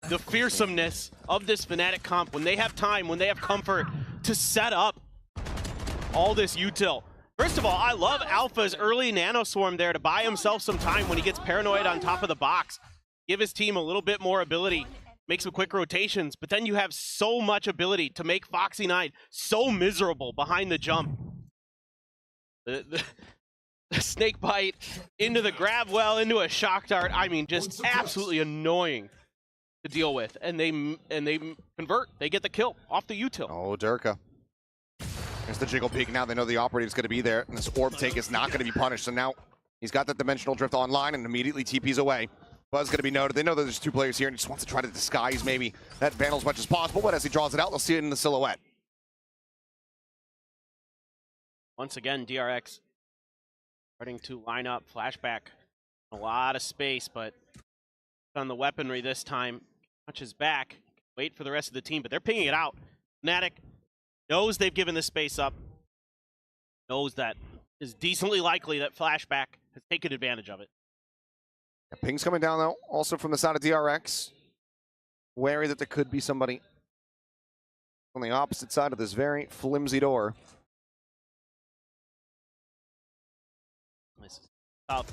the fearsomeness of this Fnatic comp when they have time, when they have comfort to set up all this util. First of all, I love Alpha's early nano swarm there to buy himself some time when he gets paranoid on top of the box. Give his team a little bit more ability, make some quick rotations, but then you have so much ability to make Foxy9 so miserable behind the jump. The snake bite into the grab well, into a shock dart. I mean, just absolutely annoying to deal with, and they convert. They get the kill off the util. Oh, Durka. There's the jiggle peek. Now they know the operative is going to be there, and this orb take is not going to be punished. So now he's got that dimensional drift online and immediately TP's away. Buzz going to be noted. They know that there's 2 players here and he just wants to try to disguise maybe that Vandal as much as possible, but as he draws it out, they'll see it in the silhouette. Once again, DRX starting to line up. Flashback. A lot of space, but on the weaponry this time. Punches back. Wait for the rest of the team, but they're pinging it out. Fnatic knows they've given this space up. Knows that it's decently likely that Flashback has taken advantage of it. Ping's coming down, though, also from the side of DRX. Wary that there could be somebody on the opposite side of this very flimsy door. Nice. Up.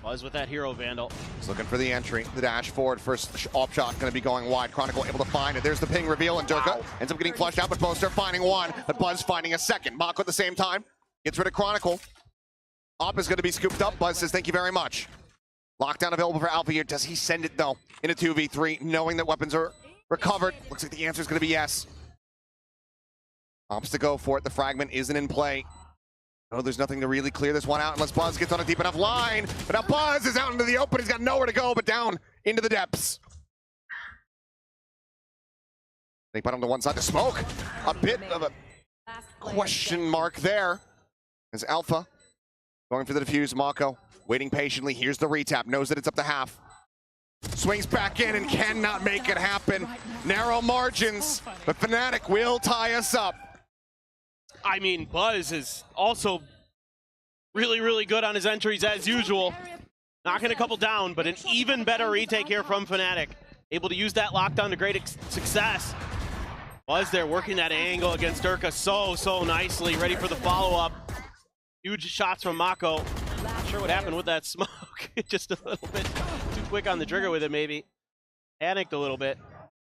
Buzz with that hero Vandal. He's looking for the entry, the dash forward. First op shot going to be going wide. Chronicle able to find it. There's the ping reveal, and Durka ends up getting flushed out, but Poster finding one, but Buzz finding a second. Mako at the same time gets rid of Chronicle. Op is going to be scooped up. Buzz says thank you very much. Lockdown available for Alpha here. Does he send it, though, in a 2v3, knowing that weapons are recovered? Looks like the answer is going to be yes. Opts to go for it. The fragment isn't in play. No, there's nothing to really clear this one out unless Buzz gets on a deep enough line. But now Buzz is out into the open. He's got nowhere to go but down into the depths. They put him to one side to smoke. A bit of a question mark there. As Alpha going for the defuse. Mako waiting patiently. Here's the retap. Knows that it's up to half. Swings back in and cannot make it happen. Narrow margins. But Fnatic will tie us up. I mean, Buzz is also really, really good on his entries as usual. Knocking a couple down, but an even better retake here from Fnatic. Able to use that lockdown to great success. Buzz there working that angle against Durka so nicely. Ready for the follow-up. Huge shots from Mako. Not sure what happened with that smoke. Just a little bit too quick on the trigger with it, maybe. Panicked a little bit.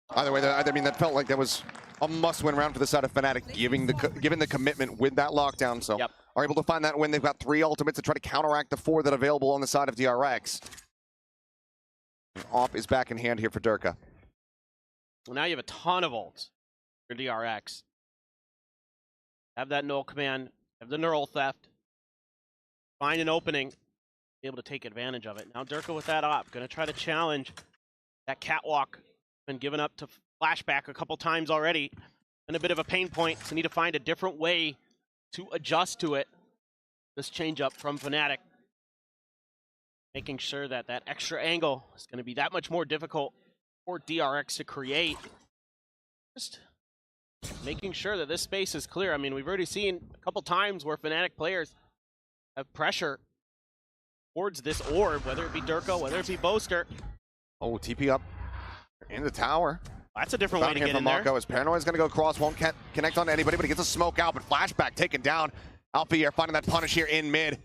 Either way, I mean, that felt like that was a must-win round for the side of Fnatic, given the commitment with that lockdown. So are able to find that win. They've got 3 ultimates to try to counteract the 4 that are available on the side of DRX. Op is back in hand here for Durka. Well, now you have a ton of ults for DRX. Have that null command, have the neural theft, find an opening, be able to take advantage of it. Now Durka with that op, gonna try to challenge that catwalk. Been given up to Flashback a couple times already, and a bit of a pain point, so need to find a different way to adjust to it. This change up from Fnatic. Making sure that that extra angle is going to be that much more difficult for DRX to create. Just making sure that this space is clear. I mean, we've already seen a couple times where Fnatic players have pressure towards this orb, whether it be Durka, whether it be Boaster. Oh, TP up in the tower. That's a different way to get in Mako. there. As Paranoid's going to go across, won't connect on anybody, but he gets a smoke out, but Flashback taken down. Alfier finding that punish here in mid.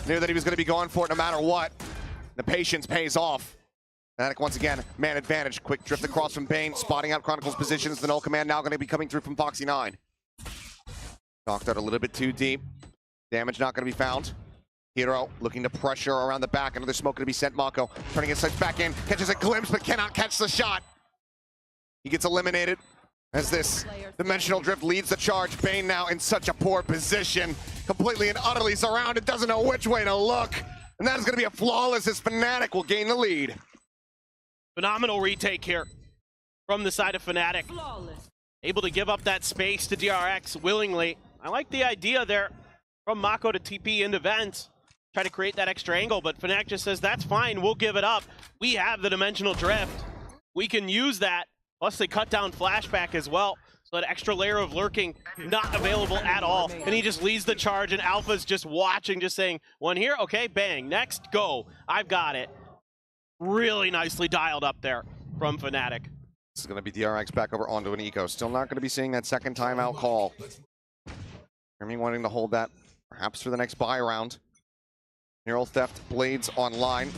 Knew that he was going to be going for it no matter what. The patience pays off. Fnatic once again, man advantage. Quick drift across from Bane, spotting out Chronicle's positions. The null command now going to be coming through from Foxy9. Knocked out a little bit too deep. Damage not going to be found. Hero looking to pressure around the back. Another smoke going to be sent. Mako turning his sights back in. Catches a glimpse, but cannot catch the shot. He gets eliminated as this dimensional drift leads the charge. Bane now in such a poor position. Completely and utterly surrounded. Doesn't know which way to look. And that is going to be a flawless as Fnatic will gain the lead. Phenomenal retake here. from the side of Fnatic. Able to give up that space to DRX willingly. I like the idea there from Mako to TP into Vent. Try to create that extra angle, but Fnatic just says, that's fine, we'll give it up. We have the dimensional drift. We can use that. Plus they cut down Flashback as well. So that extra layer of lurking, not available at all. And he just leads the charge, and Alpha's just watching, just saying, one here, okay, bang, next, go. I've got it. Really nicely dialed up there from Fnatic. This is going to be DRX back over onto an eco. Still not going to be seeing that second timeout call. Jeremy wanting to hold that perhaps for the next buy round. Neural Theft Blades online.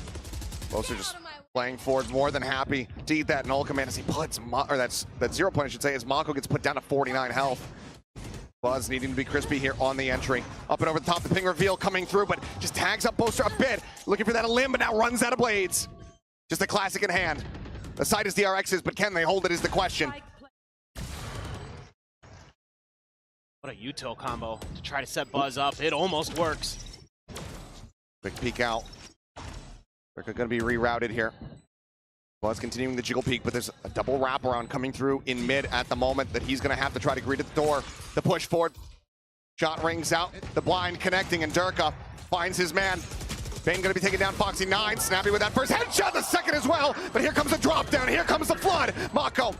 Both are just playing forward, more than happy to eat that null command as he puts, or that 0 point I should say, as Mako gets put down to 49 health. Buzz needing to be crispy here on the entry. Up and over the top, the ping reveal coming through, but just tags up Boaster a bit. Looking for that limb, but now runs out of blades. Just a classic in hand. The side is DRX's, but can they hold it is the question. What a util combo to try to set Buzz up. It almost works. Quick peek out. They're going to be rerouted here. Buzz continuing the jiggle peek, but there's a double wraparound coming through in mid at the moment that he's going to have to try to greet at the door. The push forward. Shot rings out. The blind connecting, and Durka finds his man. Bane going to be taking down Foxy 9. Snappy with that first headshot, the second as well. But here comes the drop down. Here comes the flood. Mako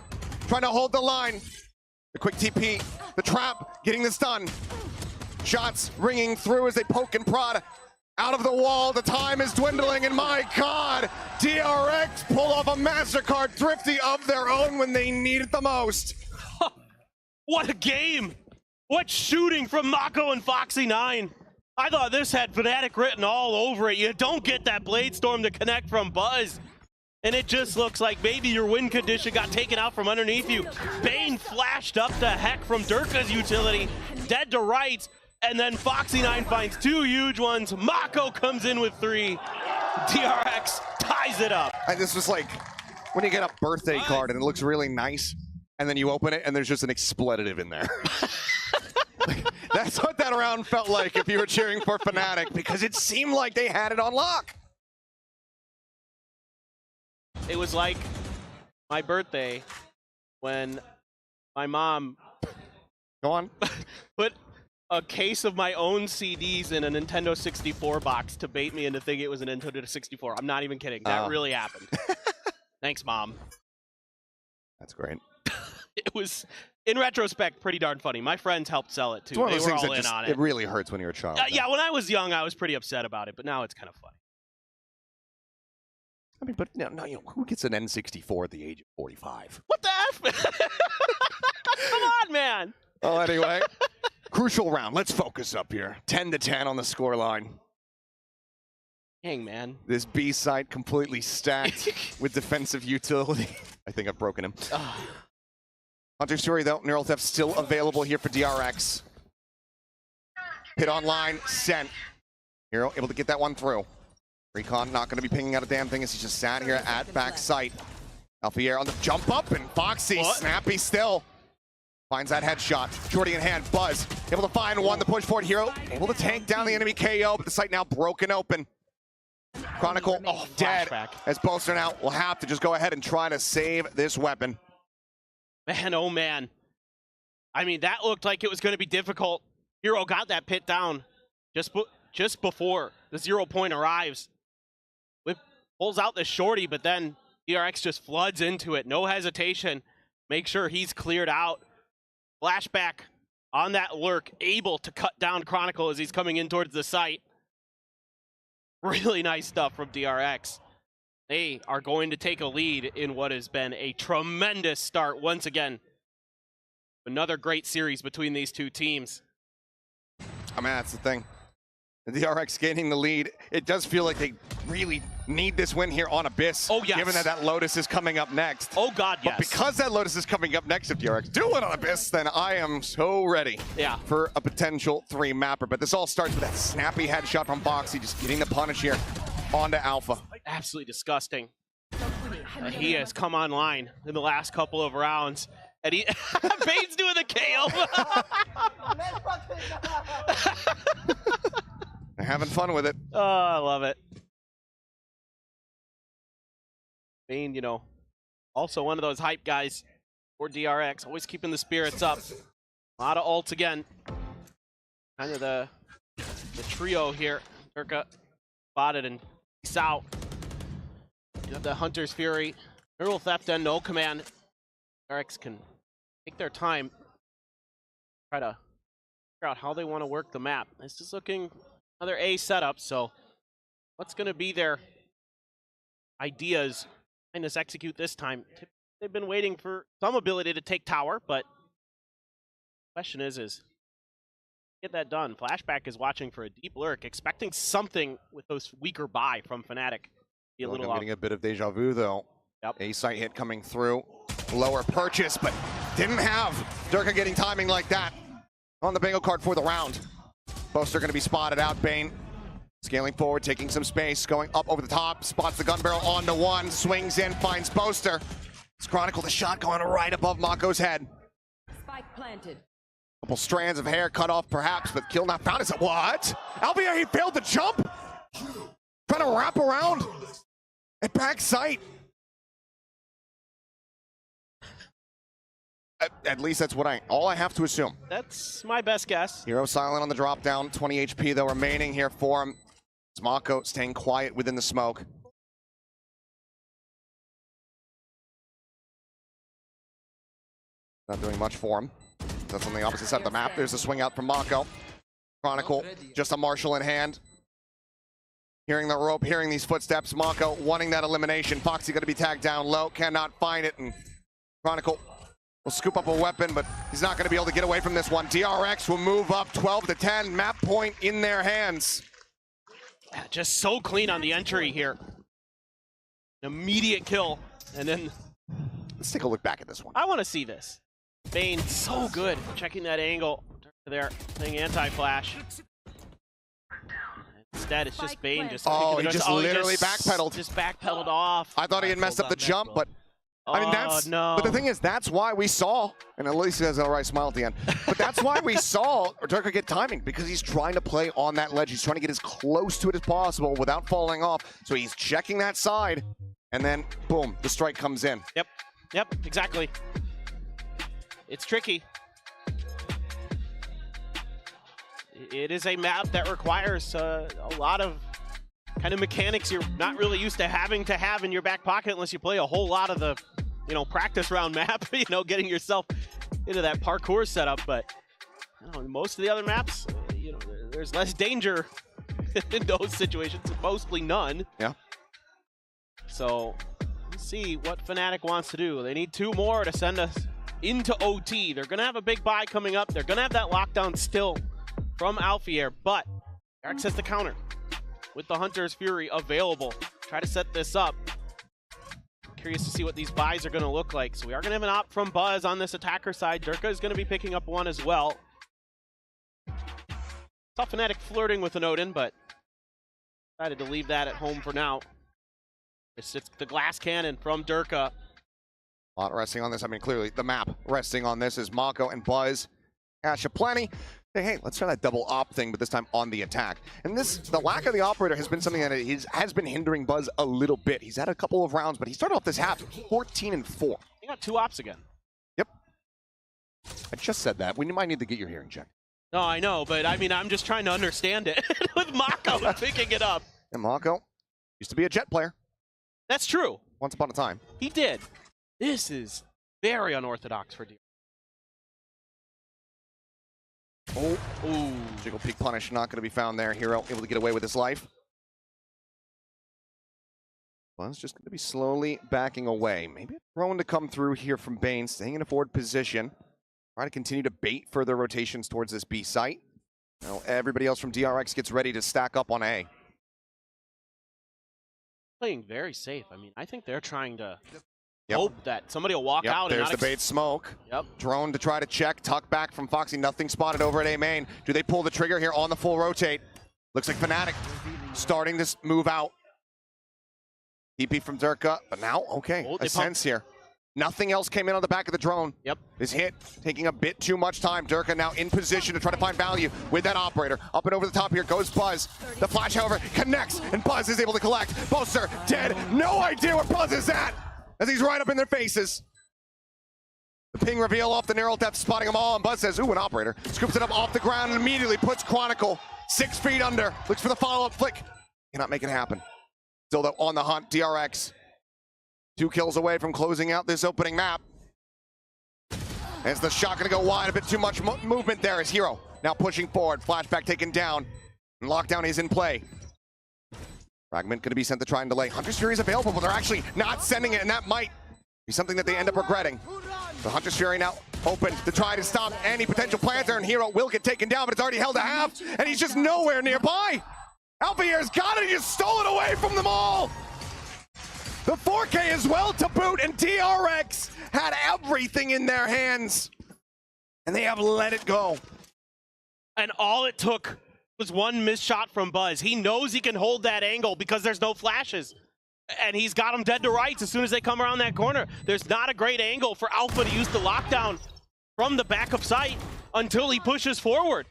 trying to hold the line. The quick TP. The trap getting the stun. Shots ringing through as they poke and prod. Out of the wall, the time is dwindling, and my God, DRX pull off a MasterCard thrifty of their own when they need it the most. What a game! What shooting from Mako and Foxy 9. I thought this had Fnatic written all over it. You don't get that Blade Storm to connect from Buzz. And it just looks like maybe your win condition got taken out from underneath you. Bane flashed up the heck from Durka's utility, dead to rights. And then Foxy 9 finds 2 huge ones. Mako comes in with 3. DRX ties it up. This was like when you get a birthday card and it looks really nice, and then you open it and there's just an expletive in there. That's what that round felt like if you were cheering for Fnatic, because it seemed like they had it on lock. It was like my birthday when my mom put a case of my own CDs in a Nintendo 64 box to bait me into thinking it was a Nintendo 64. I'm not even kidding. That really happened. Thanks, Mom. That's great. It was, in retrospect, pretty darn funny. My friends helped sell it, too. It's one of They those were things all that in just, on it. it really hurts when you're a child. Yeah, when I was young, I was pretty upset about it, but now it's kind of funny. I mean, but no, you know, who gets an N64 at the age of 45? What the F? Come on, man. Oh, anyway. Crucial round. Let's focus up here. 10-10 on the scoreline. Dang, man. This B site completely stacked with defensive utility. I think I've broken him. Hunter Story, though. Neural Theft still available here for DRX. Hit online, sent. Hero able to get that one through. Recon not going to be pinging out a damn thing as he just sat here at back sight. Alfier on the jump up, and Foxy, snappy still. Finds that headshot. Shorty in hand, Buzz able to find one. The push forward, Hero able to tank down the enemy KO, but the site now broken open. Chronicle dead, as Bolster now will have to just go ahead and try to save this weapon. Man, oh man. I mean, that looked like it was going to be difficult. Hero got that pit down just before the 0 point arrives. Pulls out the Shorty, but then DRX just floods into it. No hesitation. Make sure he's cleared out. Flashback on that lurk, able to cut down Chronicle as he's coming in towards the site. Really nice stuff from DRX. They are going to take a lead in what has been a tremendous start once again. Another great series between these two teams. I mean, that's the thing. The DRX gaining the lead. It does feel like they really need this win here on Abyss. Oh, yes. Given that Lotus is coming up next. Oh, God, yes. But because that Lotus is coming up next, if DRX do it on Abyss, then I am so ready for a potential 3-mapper. But this all starts with that snappy headshot from Foxy, just getting the punish here onto Alpha. Absolutely disgusting. He has come online in the last couple of rounds. And he Bane's doing the KO. They're having fun with it. Oh, I love it. Bane, you know, Also one of those hype guys for DRX, always keeping the spirits up. A lot of ults again. Kind of the trio here. Durka spotted and peace out. You have the Hunter's Fury, Neural Theft and No Command. DRX can take their time, try to figure out how they want to work the map. This is looking another A setup, so what's going to be their ideas and just execute this time? They've been waiting for some ability to take tower, but the question is get that done. Flashback is watching for a deep lurk, expecting something with those weaker buy from Fnatic. Be a little getting a bit of deja vu though. Yep. A site hit coming through. Lower purchase, but didn't have Durka getting timing like that on the bingo card for the round. Boaster going to be spotted out. Bane scaling forward, taking some space, going up over the top, spots the gun barrel onto one, swings in, finds Boaster. It's Chronicle, the shot going right above Mako's head. Spike planted. Couple strands of hair cut off perhaps, but kill not found. Is it what? Albier, he failed to jump? Trying to wrap around at back sight. At least that's what all I have to assume. That's my best guess. Hero silent on the drop down. 20 HP though remaining here for him. Mako staying quiet within the smoke. Not doing much for him. That's on the opposite side of the map. There's a swing out from Mako. Chronicle, just a marshal in hand. Hearing the rope, hearing these footsteps. Mako wanting that elimination. Foxy going to be tagged down low, cannot find it, and Chronicle will scoop up a weapon, but he's not going to be able to get away from this one. DRX will move up 12-10, map point in their hands. Just so clean on the entry here. An immediate kill, and then... Let's take a look back at this one. I want to see this. Bane, so good, checking that angle there, playing anti-flash. Instead, it's just Bane just... Oh, he just literally backpedaled. Just backpedaled off. I thought he had messed up the jump, but... I mean, that's, but the thing is, that's why we saw, and at least he has an all right smile at the end, but that's why we saw Durka get timing, because he's trying to play on that ledge. He's trying to get as close to it as possible without falling off. So he's checking that side, and then, boom, the strike comes in. Yep, exactly. It's tricky. It is a map that requires a lot of kind of mechanics you're not really used to having in your back pocket unless you play a whole lot of the, practice round map, getting yourself into that parkour setup. But most of the other maps, there's less danger in those situations, mostly none. Yeah. So let's see what Fnatic wants to do. They need 2 more to send us into OT. They're going to have a big buy coming up. They're going to have that lockdown still from Alfier, but Eric has the counter with the Hunter's Fury available. Try to set this up. Curious to see what these buys are going to look like. So we are going to have an op from Buzz on this attacker side. Durka is going to be picking up one as well. Saw Fnatic flirting with an Odin, but decided to leave that at home for now. It's the glass cannon from Durka. A lot resting on this. I mean, clearly the map resting on this is Mako and Buzz. Asha plenty. Hey, let's try that double op thing, but this time on the attack. And the lack of the operator has been something that has been hindering Buzz a little bit. He's had a couple of rounds, but he started off this half 14-4. He got 2 ops again. Yep. I just said that. We might need to get your hearing checked. No, I know, but I mean, I'm just trying to understand it with Mako picking it up. And Mako used to be a Jet player. That's true. Once upon a time. He did. This is very unorthodox for DRX. Oh, ooh. Jiggle Peak Punish not going to be found there. Hero able to get away with his life. Buzz just going to be slowly backing away. Maybe a throw to come through here from Bane, staying in a forward position. Try to continue to bait further rotations towards this B site. Now everybody else from DRX gets ready to stack up on A. Playing very safe. I mean, I think they're trying to hope that somebody will walk out. There's and the bait smoke. Yep. Drone to try to check. Tuck back from Foxy. Nothing spotted over at A main. Do they pull the trigger here on the full rotate? Looks like Fnatic starting to move out. TP from Durka, but now, okay, a sense here. Nothing else came in on the back of the drone. Yep. This hit taking a bit too much time. Durka now in position to try to find value with that operator. Up and over the top here goes Buzz. The flash, however, connects, and Buzz is able to collect. Boaster dead. No idea where Buzz is at. as he's right up in their faces. The ping reveal off the narrow depth, spotting them all, and Buzz says, ooh, an operator. Scoops it up off the ground and immediately puts Chronicle 6 feet under. Looks for the follow-up flick. Cannot make it happen. Still though on the hunt, DRX. 2 kills away from closing out this opening map. As the shot gonna go wide, a bit too much movement there as Hero now pushing forward. Flashback taken down, and lockdown is in play. Fragment gonna be sent to try and delay. Hunter's Fury is available, but they're actually not sending it, and that might be something that they end up regretting. The Hunter's Fury now open to try to stop any potential planter, and Hero will get taken down, but it's already held a half, and he's just nowhere nearby. Alphair's got it, he just stole it away from them all. The 4K as well to boot, and DRX had everything in their hands, and they have let it go. And all it took was one missed shot from Buzz. He knows he can hold that angle because there's no flashes. And he's got them dead to rights as soon as they come around that corner. There's not a great angle for Alpha to use the lockdown from the back of sight until he pushes forward.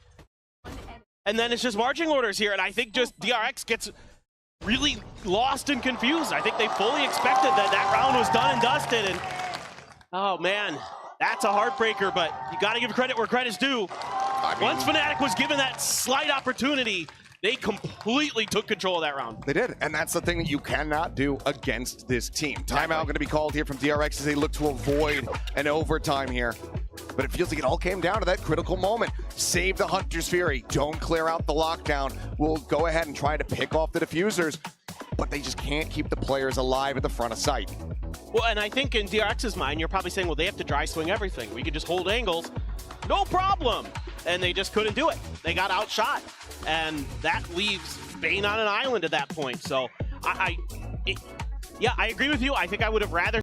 And then it's just marching orders here, and I think just DRX gets really lost and confused. I think they fully expected that that round was done and dusted, and oh man, that's a heartbreaker, but you gotta give credit where credit's due. Once Fnatic was given that slight opportunity, they completely took control of that round. They did, and that's the thing that you cannot do against this team. Timeout going to be called here from DRX as they look to avoid an overtime here. But it feels like it all came down to that critical moment. Save the Hunter's Fury. Don't clear out the lockdown. We'll go ahead and try to pick off the diffusers, but they just can't keep the players alive at the front of sight. Well, and I think in DRX's mind, you're probably saying, well, they have to dry swing everything. We can just hold angles. No problem. And they just couldn't do it. They got outshot. And that leaves Bane on an island at that point. So, yeah, I agree with you. I think I would have rather